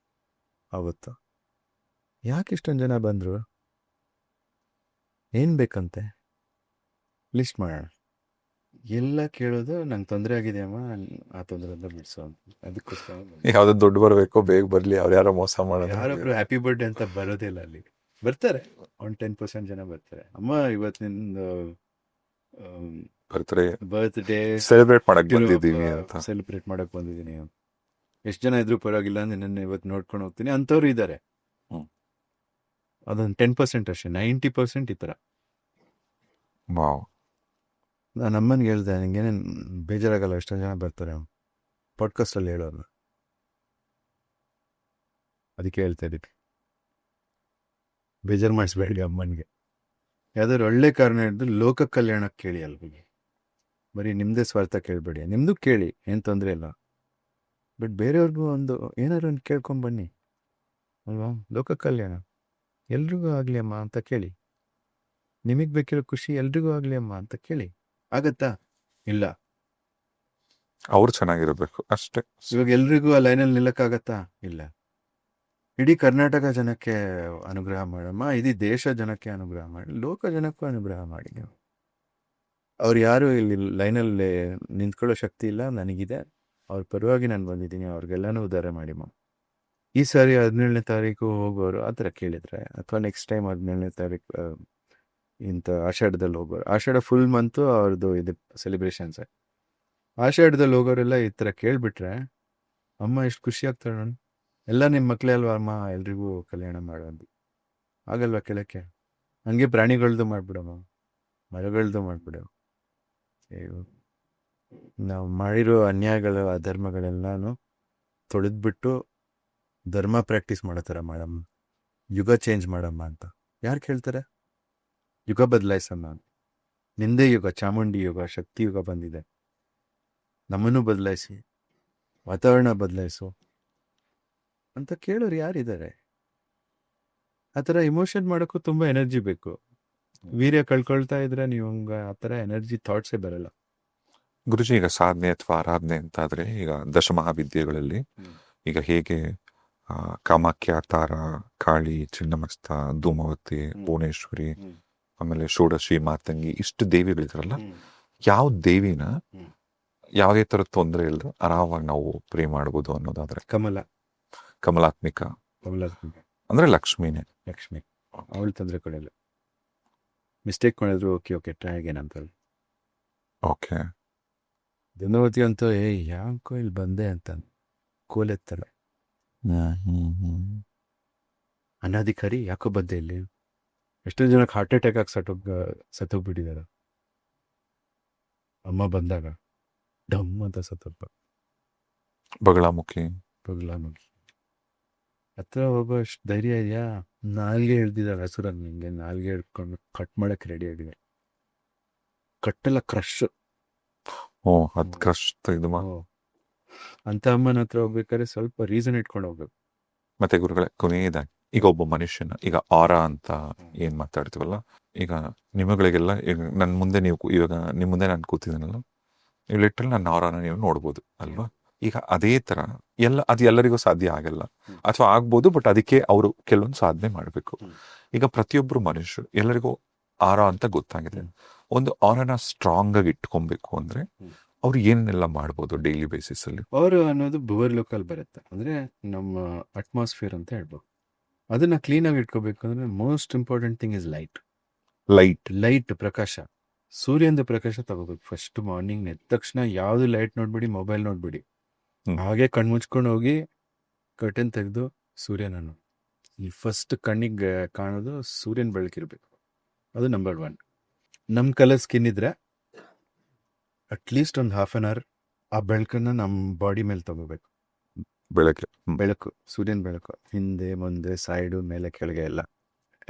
ಅವತ್ತು. ಯಾಕೆ ಇಷ್ಟೊಂದು ಜನ ಬಂದರು? ಏನು ಬೇಕಂತೆ ಲಿಸ್ಟ್ ಮಾಡೋಣ. ಎಲ್ಲ ಕೇಳೋದು ನಂಗೆ ತೊಂದರೆ ಆಗಿದೆಯಮ್ಮ, ಆ ತೊಂದರೆಯಿಂದ ಬಿಡಿಸೋ ಅಂತ. ಅದಕ್ಕೋಸ್ಕರ ಯಾವ್ದು ದುಡ್ಡು ಬರಬೇಕೋ ಬೇಗ ಬರಲಿ, ಅವ್ರು ಯಾರೋ ಮೋಸ ಮಾಡೋದು. ಯಾರೊಬ್ರು ಹ್ಯಾಪಿ ಬರ್ಡೇ ಅಂತ ಬರೋದೇ ಇಲ್ಲ ಅಲ್ಲಿ. ಬರ್ತಾರೆ, ಒಂದು 10% ಜನ ಬರ್ತಾರೆ. ಅಮ್ಮ ಇವತ್ತಿನಿಂದ ಬರ್ತ್ಡೇ ಸೆಲೆಬ್ರೇಟ್ ಮಾಡಕ್ ಬಂದಿದ್ದೀವಿ ಅಂತ. ಸೆಲೆಬ್ರೇಟ್ ಮಾಡಕ್ ಬಂದಿದ್ದೀನಿ. ಎಷ್ಟು ಜನ ಇದ್ರು ಪರವಾಗಿಲ್ಲ, ನನ್ನ ಇವತ್ತು ನೋಡ್ಕೊಂಡು ಹೋಗ್ತೀನಿ ಅಂಥವ್ರು ಇದ್ದಾರೆ. ಅದೊಂದು 10% ಅಷ್ಟೇ. 90% ಈ ಥರ. ನಾನು ಅಮ್ಮನಿಗೆ ಹೇಳ್ದೆ, ನಿಂಗೇನೇನು ಬೇಜಾರಾಗಲ್ಲ, ಎಷ್ಟೊಂದು ಜನ ಬರ್ತಾರೆ ಪಾಡ್ಕಾಸ್ಟಲ್ಲಿ ಹೇಳೋರು. ಅದಕ್ಕೆ ಹೇಳ್ತಾ ಇದ್ದೀವಿ, ಬೇಜಾರು ಮಾಡಿಸ್ಬೇಡಿ ಅಮ್ಮನಿಗೆ. ಯಾವ್ದಾದ್ರು ಒಳ್ಳೆ ಕಾರಣ ಹಿಡಿದು ಲೋಕ ಕಲ್ಯಾಣಕ್ಕೆ ಕೇಳಿ ಅಲ್ವಿಗೆ. ಬರೀ ನಿಮ್ಮದೇ ಸ್ವಾರ್ಥ ಕೇಳಬೇಡಿ. ನಿಮ್ಮದು ಕೇಳಿ, ಏನು ತೊಂದರೆ ಇಲ್ಲ. ಬಟ್ ಬೇರೆಯವ್ರಿಗೂ ಏನಾದ್ರು ಒಂದು ಕೇಳ್ಕೊಂಡು ಬನ್ನಿ ಅಲ್ವಾ? ಲೋಕ ಕಲ್ಯಾಣ ಎಲ್ರಿಗೂ ಆಗಲಿ ಅಮ್ಮ ಅಂತ ಕೇಳಿ. ನಿಮಗೆ ಬೇಕಿರೋ ಖುಷಿ ಎಲ್ರಿಗೂ ಆಗಲಿ ಅಮ್ಮ ಅಂತ ಕೇಳಿ. ಆಗತ್ತಾ? ಇಲ್ಲ. ಅವ್ರು ಚೆನ್ನಾಗಿರ್ಬೇಕು ಅಷ್ಟೇ. ಇವಾಗ ಎಲ್ರಿಗೂ ಆ ಲೈನಲ್ಲಿ ನಿಲ್ಲಕ್ಕಾಗತ್ತಾ? ಇಲ್ಲ. ಇಡೀ ಕರ್ನಾಟಕ ಜನಕ್ಕೆ ಅನುಗ್ರಹ ಮಾಡಮ್ಮ, ಇಡೀ ದೇಶ ಜನಕ್ಕೆ ಅನುಗ್ರಹ ಮಾಡಿ, ಲೋಕ ಜನಕ್ಕೂ ಅನುಗ್ರಹ ಮಾಡಿ. ನೀವು ಅವ್ರು ಯಾರು ಇಲ್ಲಿ ಲೈನಲ್ಲಿ ನಿಂತ್ಕೊಳ್ಳೋ ಶಕ್ತಿ ಇಲ್ಲ, ನನಗಿದೆ. ಅವ್ರ ಪರವಾಗಿ ನಾನು ಬಂದಿದ್ದೀನಿ, ಅವ್ರಿಗೆಲ್ಲನೂ ಉದ್ಧಾರ ಮಾಡಿ ಮಾ. ಈ ಸಾರಿ 17ನೇ ತಾರೀಕು ಹೋಗೋರು ಆ ಥರ ಕೇಳಿದ್ರೆ, ಅಥವಾ ನೆಕ್ಸ್ಟ್ ಟೈಮ್ 17ನೇ ತಾರೀಕು ಇಂಥ ಆಷಾಢದಲ್ಲಿ ಹೋಗೋರು, ಆಷಾಢ ಫುಲ್ ಮಂತು ಅವ್ರದ್ದು ಇದು ಸೆಲೆಬ್ರೇಷನ್ಸೇ. ಆಷಾಢದಲ್ಲಿ ಹೋಗೋರೆಲ್ಲ ಈ ಥರ ಕೇಳಿಬಿಟ್ರೆ ಅಮ್ಮ ಎಷ್ಟು ಖುಷಿ ಆಗ್ತಾಳೆ ನೋಡಿ. ಎಲ್ಲ ನಿಮ್ಮ ಮಕ್ಕಳೇ ಅಲ್ವಾ ಅಮ್ಮ, ಎಲ್ರಿಗೂ ಕಲ್ಯಾಣ ಮಾಡೋದು ಆಗಲ್ವಾ ಕೇಳೋಕ್ಕೆ? ಹಂಗೆ ಪ್ರಾಣಿಗಳ್ದು ಮಾಡಿಬಿಡಮ್ಮ, ಮರಗಳ್ದು ಮಾಡಿಬಿಡು. ನಾವು ಮಾಡಿರೋ ಅನ್ಯಾಯಗಳು, ಅಧರ್ಮಗಳೆಲ್ಲನೂ ತೊಳೆದ್ಬಿಟ್ಟು ಧರ್ಮ ಪ್ರಾಕ್ಟೀಸ್ ಮಾಡೋ ಥರ ಮಾಡಮ್ಮ, ಯುಗ ಚೇಂಜ್ ಮಾಡಮ್ಮ ಅಂತ ಯಾರು ಕೇಳ್ತಾರೆ? ಯುಗ ಬದಲಾಯಿಸಮ್ಮ. ನಿಂದೇ ಯುಗ, ಚಾಮುಂಡಿ ಯುಗ, ಶಕ್ತಿ ಯುಗ ಬಂದಿದೆ. ನಮ್ಮನ್ನು ಬದಲಾಯಿಸಿ, ವಾತಾವರಣ ಬದಲಾಯಿಸು ಅಂತ ಕೇಳೋರು ಯಾರಿದ್ದಾರೆ? ಆ ಥರ ಇಮೋಷನ್ ಮಾಡೋಕ್ಕೂ ತುಂಬ ಎನರ್ಜಿ ಬೇಕು. ವೀರ್ಯ ಕಳ್ಕೊಳ್ತಾ ಇದ್ರೆ ನೀವು ಆ ಥರ ಎನರ್ಜಿ ಥಾಟ್ಸೇ ಬರಲ್ಲ. ಗುರುಜಿ, ಈಗ ಸಾಧನೆ ಅಥವಾ ಆರಾಧನೆ ಅಂತಾದ್ರೆ, ಈಗ ದಶಮಹಾವಿದ್ಯೆಗಳಲ್ಲಿ ಈಗ ಹೇಗೆ ಕಾಮಾಖ್ಯ, ತಾರ, ಕಾಳಿ, ಚಿನ್ನಮಸ್ತ, ಧೂಮವತಿ, ಭುವನೇಶ್ವರಿ, ಆಮೇಲೆ ಷೋಡಶಿ, ಮಾತಂಗಿ, ಇಷ್ಟು ದೇವಿಗಳಿದಾರಲ್ಲ, ಯಾವ ದೇವಿನ ಯಾವುದೇ ಥರ ತೊಂದರೆ ಇಲ್ಲದ ಆರಾಮಾಗಿ ನಾವು ಪ್ರೇ ಮಾಡ್ಬೋದು ಅನ್ನೋದಾದ್ರೆ? ಕಮಲಾತ್ಮಿಕ ಅಂದ್ರೆ ಲಕ್ಷ್ಮೀನೇ. ಲಕ್ಷ್ಮಿ ಅವಳು ತೊಂದರೆ ಕೊಡಲ್ಲ. ಮಿಸ್ಟೇಕ್ ಮಾಡಿದ್ರು ಓಕೆ ಟ್ರೈ ಅಗೇನ್ ಅಂತ. ಓಕೆ. ಧೂಮವತಿ ಅಂತೂ ಯಾಕೋ ಇಲ್ಲಿ ಬಂದೆ ಅಂತ ಕೋಲೆತ್ತಾಳೆ. ಅನಾಧಿಕಾರಿ ಯಾಕೋ ಬಂದೆ ಇಲ್ಲಿ. ಎಷ್ಟೊಂದು ಜನಕ್ಕೆ ಹಾರ್ಟ್ ಅಟ್ಯಾಕ್ ಆಗಿ ಸತ್ತೋಗ್ಬಿಟ್ಟಿದ್ದಾರೆ. ಅಮ್ಮ ಬಂದಾಗ ಡಮ್ ಅಂತ ಸತ್ತೋಗ್ಬ. ಬಗಳಾಮುಖಿ ಹತ್ರ ಹೋಗೋ ಅಷ್ಟು ಧೈರ್ಯ ಇದೆಯಾ? ನಾಲ್ಗೆ ಹಿಡ್ದಿದ್ದಾರೆ ಹಸುರನ್. ನಿಂಗೆ ನಾಲ್ಗೆ ಹಿಡ್ಕೊಂಡು ಕಟ್ ಮಾಡಕ್ಕೆ ರೆಡಿ ಆಗಿದೆ. ಕಟ್ಟೆಲ್ಲ ಕ್ರಶ್. ಅದ್ ಕಷ್ಟ ಇದು ಅಂತ ಅಮ್ಮನ ಹತ್ರ ಹೋಗ್ಬೇಕಾದ್ರೆ ಸ್ವಲ್ಪ ರೀಸನ್ ಇಟ್ಕೊಂಡು ಹೋಗ್ಬೇಕು. ಮತ್ತೆ ಗುರುಗಳೇ, ಕೊನೆಯದಾಗಿ ಈಗ ಒಬ್ಬ ಮನುಷ್ಯನ ಈಗ ಆರ ಅಂತ ಏನ್ ಮಾತಾಡ್ತೀವಲ್ಲ, ಈಗ ನಿಮಗಳಿಗೆಲ್ಲ ಈಗ ನನ್ನ ಮುಂದೆ ನೀವು ಇವಾಗ ನಿಮ್ಮ ಮುಂದೆ ನಾನು ಕೂತಿದ್ದೀನಲ್ಲ, ಲಿಟ್ರಲ್ ನನ್ನ ಆರಾನ ನೀವು ನೋಡ್ಬೋದು ಅಲ್ವಾ. ಈಗ ಅದೇ ತರ ಅದು ಎಲ್ಲರಿಗೂ ಸಾಧ್ಯ ಆಗಲ್ಲ, ಅಥವಾ ಆಗ್ಬೋದು, ಬಟ್ ಅದಕ್ಕೆ ಅವರು ಕೆಲವೊಂದು ಸಾಧನೆ ಮಾಡಬೇಕು. ಈಗ ಪ್ರತಿಯೊಬ್ಬರು ಮನುಷ್ಯರು ಎಲ್ಲರಿಗೂ ಆರ ಅಂತ ಗೊತ್ತಾಗಿದೆ. ಒಂದು ಆರನ ಸ್ಟ್ರಾಂಗ್ ಆಗಿ ಇಟ್ಕೊಬೇಕು ಅಂದ್ರೆ ಅವ್ರು ಏನೆಲ್ಲ ಮಾಡ್ಬೋದು ಡೈಲಿ ಬೇಸಿಸ್ ಅಲ್ಲಿ? ಅವರು ಅನ್ನೋದು ಭುವರ್ ಲೋಕಲ್ ಬರುತ್ತೆ, ಅಂದ್ರೆ ನಮ್ಮ ಅಟ್ಮಾಸ್ಫಿಯರ್ ಅಂತ ಹೇಳ್ಬೋದು. ಅದನ್ನ ಕ್ಲೀನ್ ಆಗಿ ಇಟ್ಕೋಬೇಕು ಅಂದ್ರೆ most important thing is light ಪ್ರಕಾಶ. ಸೂರ್ಯನ ಪ್ರಕಾಶ ತಗೋಬೇಕು. ಫಸ್ಟ್ ಮಾರ್ನಿಂಗ್ ಎದ್ದ ತಕ್ಷಣ ಯಾವ್ದು ಲೈಟ್ ನೋಡ್ಬಿಡಿ, ಮೊಬೈಲ್ ನೋಡ್ಬಿಡಿ. ಹಾಗೆ ಕಣ್ಮುಚ್ಕೊಂಡು ಹೋಗಿ ಕರ್ಟನ್ ತೆಗೆದು ಸೂರ್ಯನ ನೋಡಿ. ಈ ಫಸ್ಟ್ ಕಣ್ಣಿಗೆ ಕಾಣೋದು ಸೂರ್ಯನ ಬೆಳಕಿರ್ಬೇಕು. ಅದು ನಂಬರ್ 1. ನಮ್ ಕಲರ್ ಸ್ಕಿನ್ ಇದ್ರೆ ಅಟ್ಲೀಸ್ಟ್ ಒಂದು ಹಾಫ್ ಅನ್ ಅವರ್ ಆ ಬೆಳಕನ್ನ ನಮ್ಮ ಬಾಡಿ ಮೇಲೆ ತಗೋಬೇಕು. ಬೆಳಕು, ಸೂರ್ಯನ ಬೆಳಕು ಹಿಂದೆ ಮುಂದೆ ಸೈಡು ಮೇಲೆ ಕೆಳಗೆ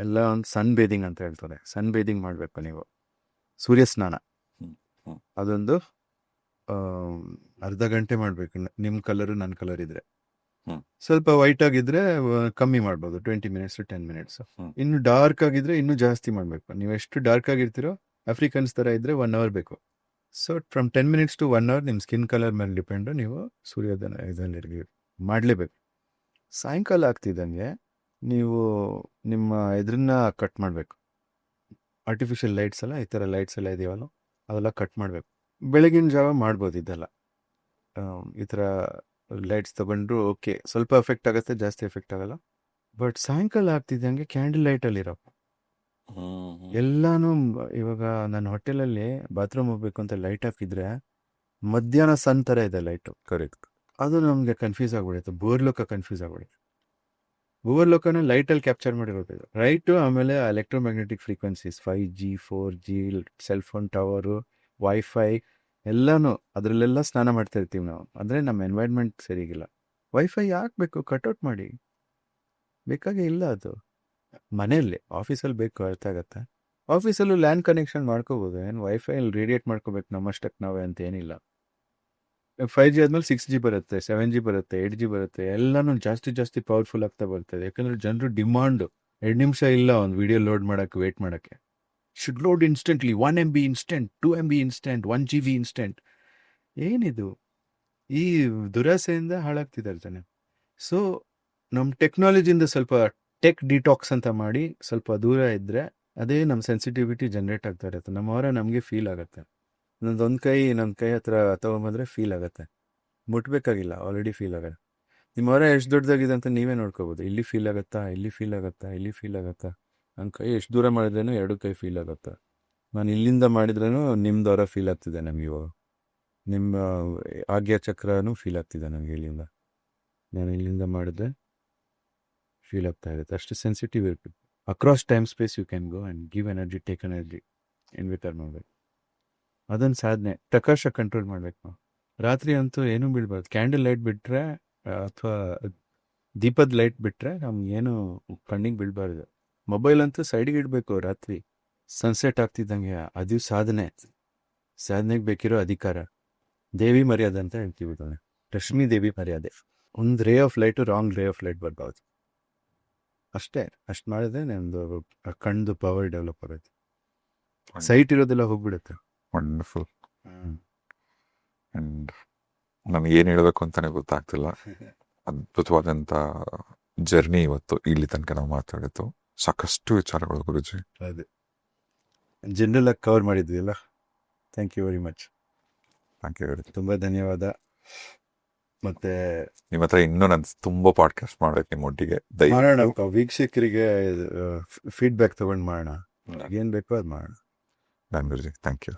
ಎಲ್ಲ ಒಂದು ಸನ್ ಬೇದಿಂಗ್ ಅಂತ ಹೇಳ್ತಾರೆ. ಸನ್ ಬೇದಿಂಗ್ ಮಾಡಬೇಕು ನೀವು. ಸೂರ್ಯ ಸ್ನಾನ ಅದೊಂದು ಅರ್ಧ ಗಂಟೆ ಮಾಡಬೇಕು. ನಿಮ್ಮ ಕಲರು ನನ್ನ ಕಲರ್ ಇದ್ರೆ. ಸ್ವಲ್ಪ ವೈಟ್ ಆಗಿದ್ರೆ ಕಮ್ಮಿ ಮಾಡ್ಬೋದು, 20 ಮಿನಿಟ್ಸ್ 10 ಮಿನಿಟ್ಸ್. ಇನ್ನು ಡಾರ್ಕ್ ಆಗಿದ್ರೆ ಇನ್ನೂ ಜಾಸ್ತಿ ಮಾಡಬೇಕು. ನೀವು ಎಷ್ಟು ಡಾರ್ಕ್ ಆಗಿರ್ತೀರೋ, ಆಫ್ರಿಕನ್ಸ್ ಥರ ಇದ್ರೆ 1 ಅವರ್ ಬೇಕು. So from 10 minutes to 1 hour ನಿಮ್ಮ ಸ್ಕಿನ್ ಕಲರ್ ಮೇಲೆ ಡಿಪೆಂಡು. ನೀವು ಸೂರ್ಯೋದಯ ಇದರಲ್ಲಿ ಮಾಡಲೇಬೇಕು. ಸಾಯಂಕಾಲ ಆಗ್ತಿದ್ದಂಗೆ ನೀವು ನಿಮ್ಮ ಎದುರನ್ನ ಕಟ್ ಮಾಡಬೇಕು. ಆರ್ಟಿಫಿಷಿಯಲ್ ಲೈಟ್ಸ್ ಎಲ್ಲ, ಈ ಥರ ಲೈಟ್ಸ್ ಎಲ್ಲ ಇದೆಯವಲ್ಲ, ಅವೆಲ್ಲ ಕಟ್ ಮಾಡಬೇಕು. ಬೆಳಗಿನ ಜಾವ ಮಾಡ್ಬೋದು ಇದೆಲ್ಲ. ಈ ಥರ ಲೈಟ್ಸ್ ತಗೊಂಡ್ರು ಓಕೆ, ಸ್ವಲ್ಪ ಎಫೆಕ್ಟ್ ಆಗುತ್ತೆ, ಜಾಸ್ತಿ ಎಫೆಕ್ಟ್ ಆಗಲ್ಲ. ಬಟ್ ಸಾಯಂಕಾಲ ಆಗ್ತಿದ್ದಂಗೆ ಕ್ಯಾಂಡಲ್ ಲೈಟಲ್ಲಿರೋ ಎಲ್ಲಾನು. ಇವಾಗ ನನ್ನ ಹೋಟೆಲಲ್ಲಿ ಬಾತ್ರೂಮ್ ಹೋಗ್ಬೇಕು ಅಂತ ಲೈಟ್ ಹಾಕಿದ್ರೆ ಮಧ್ಯಾಹ್ನ ಸನ್ ಥರ ಇದೆ ಲೈಟು. ಕರೆಕ್ಟ್. ಅದು ನಮಗೆ ಕನ್ಫ್ಯೂಸ್ ಆಗ್ಬಿಡುತ್ತೆ. ಭೂವರ್ಲೋಕ ಕನ್ಫ್ಯೂಸ್ ಆಗ್ಬಿಡುತ್ತೆ. ಭೂವರ್ಲೋಕನ ಲೈಟಲ್ಲಿ ಕ್ಯಾಪ್ಚರ್ ಮಾಡಿರೋದು ಇದು. ರೈಟು, ಆಮೇಲೆ electromagnetic frequencies 5G 4G, cell phone tower, wifi ಎಲ್ಲಾನು ಅದರಲ್ಲೆಲ್ಲ ಸ್ನಾನ ಮಾಡ್ತಾ ಇರ್ತೀವಿ ನಾವು. ಅಂದರೆ ನಮ್ಮ ಎನ್ವೈರ್ಮೆಂಟ್ ಸರಿಗಿಲ್ಲ. ವೈಫೈ ಯಾಕೆ ಬೇಕು? ಕಟ್ಔಟ್ ಮಾಡಿ. ಬೇಕಾಗೇ ಇಲ್ಲ ಅದು. ಮನೆಯಲ್ಲಿ, ಆಫೀಸಲ್ಲಿ ಬೇಕು, ಅರ್ಥ ಆಗತ್ತೆ. ಆಫೀಸಲ್ಲೂ ಲ್ಯಾಂಡ್ ಕನೆಕ್ಷನ್ ಮಾಡ್ಕೋಬೋದು. ಏನು ವೈಫೈಯಲ್ಲಿ ರೇಡಿಯೇಟ್ ಮಾಡ್ಕೋಬೇಕು ನಮ್ಮಷ್ಟಕ್ಕೆ ನಾವೇ ಅಂತ ಏನಿಲ್ಲ. 5G ಆದ್ಮೇಲೆ 6G ಬರುತ್ತೆ, 7G ಬರುತ್ತೆ, 8G ಬರುತ್ತೆ. ಎಲ್ಲಾನು ಜಾಸ್ತಿ ಪವರ್ಫುಲ್ ಆಗ್ತಾ ಬರ್ತದೆ. ಯಾಕಂದ್ರೆ ಜನರು ಡಿಮಾಂಡ್ 2 ನಿಮಿಷ ಇಲ್ಲ ಒಂದು ವಿಡಿಯೋ ಲೋಡ್ ಮಾಡೋಕ್ಕೆ, ವೇಟ್ ಮಾಡೋಕ್ಕೆ. Should load instantly, 1 MB instant, 2 MB instant, 1 GB instant. ಏನಿದು? ಈ ದುರಾಸೆಯಿಂದ ಹಾಳಾಗ್ತಿದ್ದಾರೆ ಜನ. ಸೊ ನಮ್ಮ ಟೆಕ್ನಾಲಜಿಯಿಂದ ಸ್ವಲ್ಪ ಟೆಕ್ ಡಿಟಾಕ್ಸ್ ಅಂತ ಮಾಡಿ ಸ್ವಲ್ಪ ದೂರ ಇದ್ದರೆ ಅದೇ ನಮ್ಮ ಸೆನ್ಸಿಟಿವಿಟಿ ಜನ್ರೇಟ್ ಆಗ್ತಾ ಇರುತ್ತೆ. ನಮ್ಮ ಹೊರ ನಮಗೆ ಫೀಲ್ ಆಗುತ್ತೆ. ನನ್ನ ಕೈ ಹತ್ರ ತೊಗೊಂಬಂದ್ರೆ ಫೀಲ್ ಆಗುತ್ತೆ. ಮುಟ್ಬೇಕಾಗಿಲ್ಲ, ಆಲ್ರೆಡಿ ಫೀಲ್ ಆಗುತ್ತೆ. ನಿಮ್ಮ ಹೊರ ಎಷ್ಟು ದೊಡ್ಡದಾಗಿದೆ ಅಂತ ನೀವೇ ನೋಡ್ಕೋಬೋದು. ಇಲ್ಲಿ ಫೀಲ್ ಆಗುತ್ತಾ, ಇಲ್ಲಿ ಫೀಲ್ ಆಗುತ್ತಾ. ನನ್ನ ಕೈ ಎಷ್ಟು ದೂರ ಮಾಡಿದ್ರೇನು 2 ಕೈ ಫೀಲ್ ಆಗುತ್ತಾ. ನಾನು ಇಲ್ಲಿಂದ ಮಾಡಿದ್ರೂ ನಿಮ್ದು ಹೊರ ಫೀಲ್ ಆಗ್ತಿದೆ ನಮಗೆ. ಇವಾಗ ನಿಮ್ಮ ಆಜ್ಞಾ ಚಕ್ರನೂ ಫೀಲ್ ಆಗ್ತಿದೆ ನನಗೆ ಇಲ್ಲಿಂದ. ನಾನು ಇಲ್ಲಿಂದ ಮಾಡಿದ್ರೆ ಫೀಲ್ ಆಗ್ತಾ ಇರುತ್ತೆ. ಅಷ್ಟು ಸೆನ್ಸಿಟಿವ್ ಇರ್ಬೇಕು. Across time space you can go and give energy, take energy in return ಮಾಡಬೇಕು. ಅದೊಂದು ಸಾಧನೆ. ಪ್ರಕಾಶ ಕಂಟ್ರೋಲ್ ಮಾಡ್ಬೇಕು ನಾವು. ರಾತ್ರಿ ಅಂತೂ ಏನೂ ಬೀಳ್ಬಾರ್ದು. ಕ್ಯಾಂಡಲ್ ಲೈಟ್ ಬಿಟ್ಟರೆ ಅಥವಾ ದೀಪದ ಲೈಟ್ ಬಿಟ್ಟರೆ ನಮ್ಗೇನು ಕಣ್ಣಿಗೆ ಬೀಳ್ಬಾರ್ದು. ಮೊಬೈಲ್ ಅಂತೂ ಸೈಡಿಗೆ ಇಡಬೇಕು ರಾತ್ರಿ ಸನ್ಸೆಟ್ ಆಗ್ತಿದ್ದಂಗೆ. ಅದು ಸಾಧನೆಗೆ ಬೇಕಿರೋ ಅಧಿಕಾರ. ದೇವಿ ಮರ್ಯಾದೆ ಅಂತ ಹೇಳ್ತೀವಿ. ಲಕ್ಷ್ಮೀ ದೇವಿ ಮರ್ಯಾದೆ. ಒಂದು ray of light wrong ray of light ಬರ್ಬಾರ್ದು. ಅಷ್ಟು ಮಾಡಿದ್ರೆ ನಮ್ಮದು ಕಣ್ಣು ಪವರ್ ಡೆವಲಪ್ ಆಗುತ್ತೆ. ಸೈಟ್ ಇರೋದೆಲ್ಲ ಹೋಗ್ಬಿಡುತ್ತೆ. ವಂಡರ್ಫುಲ್. ಅಂಡ್ ನನಗೆ ಏನು ಹೇಳಬೇಕು ಅಂತಾನೆ ಗೊತ್ತಾಗ್ತಿಲ್ಲ. ಅದ್ಭುತವಾದಂಥ ಜರ್ನಿ ಇವತ್ತು ಇಲ್ಲಿ ತನಕ ನಾವು ಮಾತಾಡಿದ್ದು. ಸಾಕಷ್ಟು ವಿಚಾರಗಳು ಗುರುಜಿ. ಅದೇ ಜನರಲ್ ಆಗಿ ಕವರ್ ಮಾಡಿದ್ವಿ ಅಲ್ಲ. Thank you very much. Thank you very. ತುಂಬ ಧನ್ಯವಾದ. ಮತ್ತೆ ನಿಮ್ಮ ಹತ್ರ ಇನ್ನೂ ನಾನು ತುಂಬ ಪಾಡ್ಕಾಸ್ಟ್ ಮಾಡ್ಬೇಕು ನಿಮ್ಮ ಒಟ್ಟಿಗೆ. ಮಾಡೋಣ, ವೀಕ್ಷಕರಿಗೆ ಫೀಡ್ಬ್ಯಾಕ್ ತಗೊಂಡು ಮಾಡೋಣ. ಏನು ಬೇಕೋ ಅದು ಮಾಡೋಣ. Done guruji, thank you.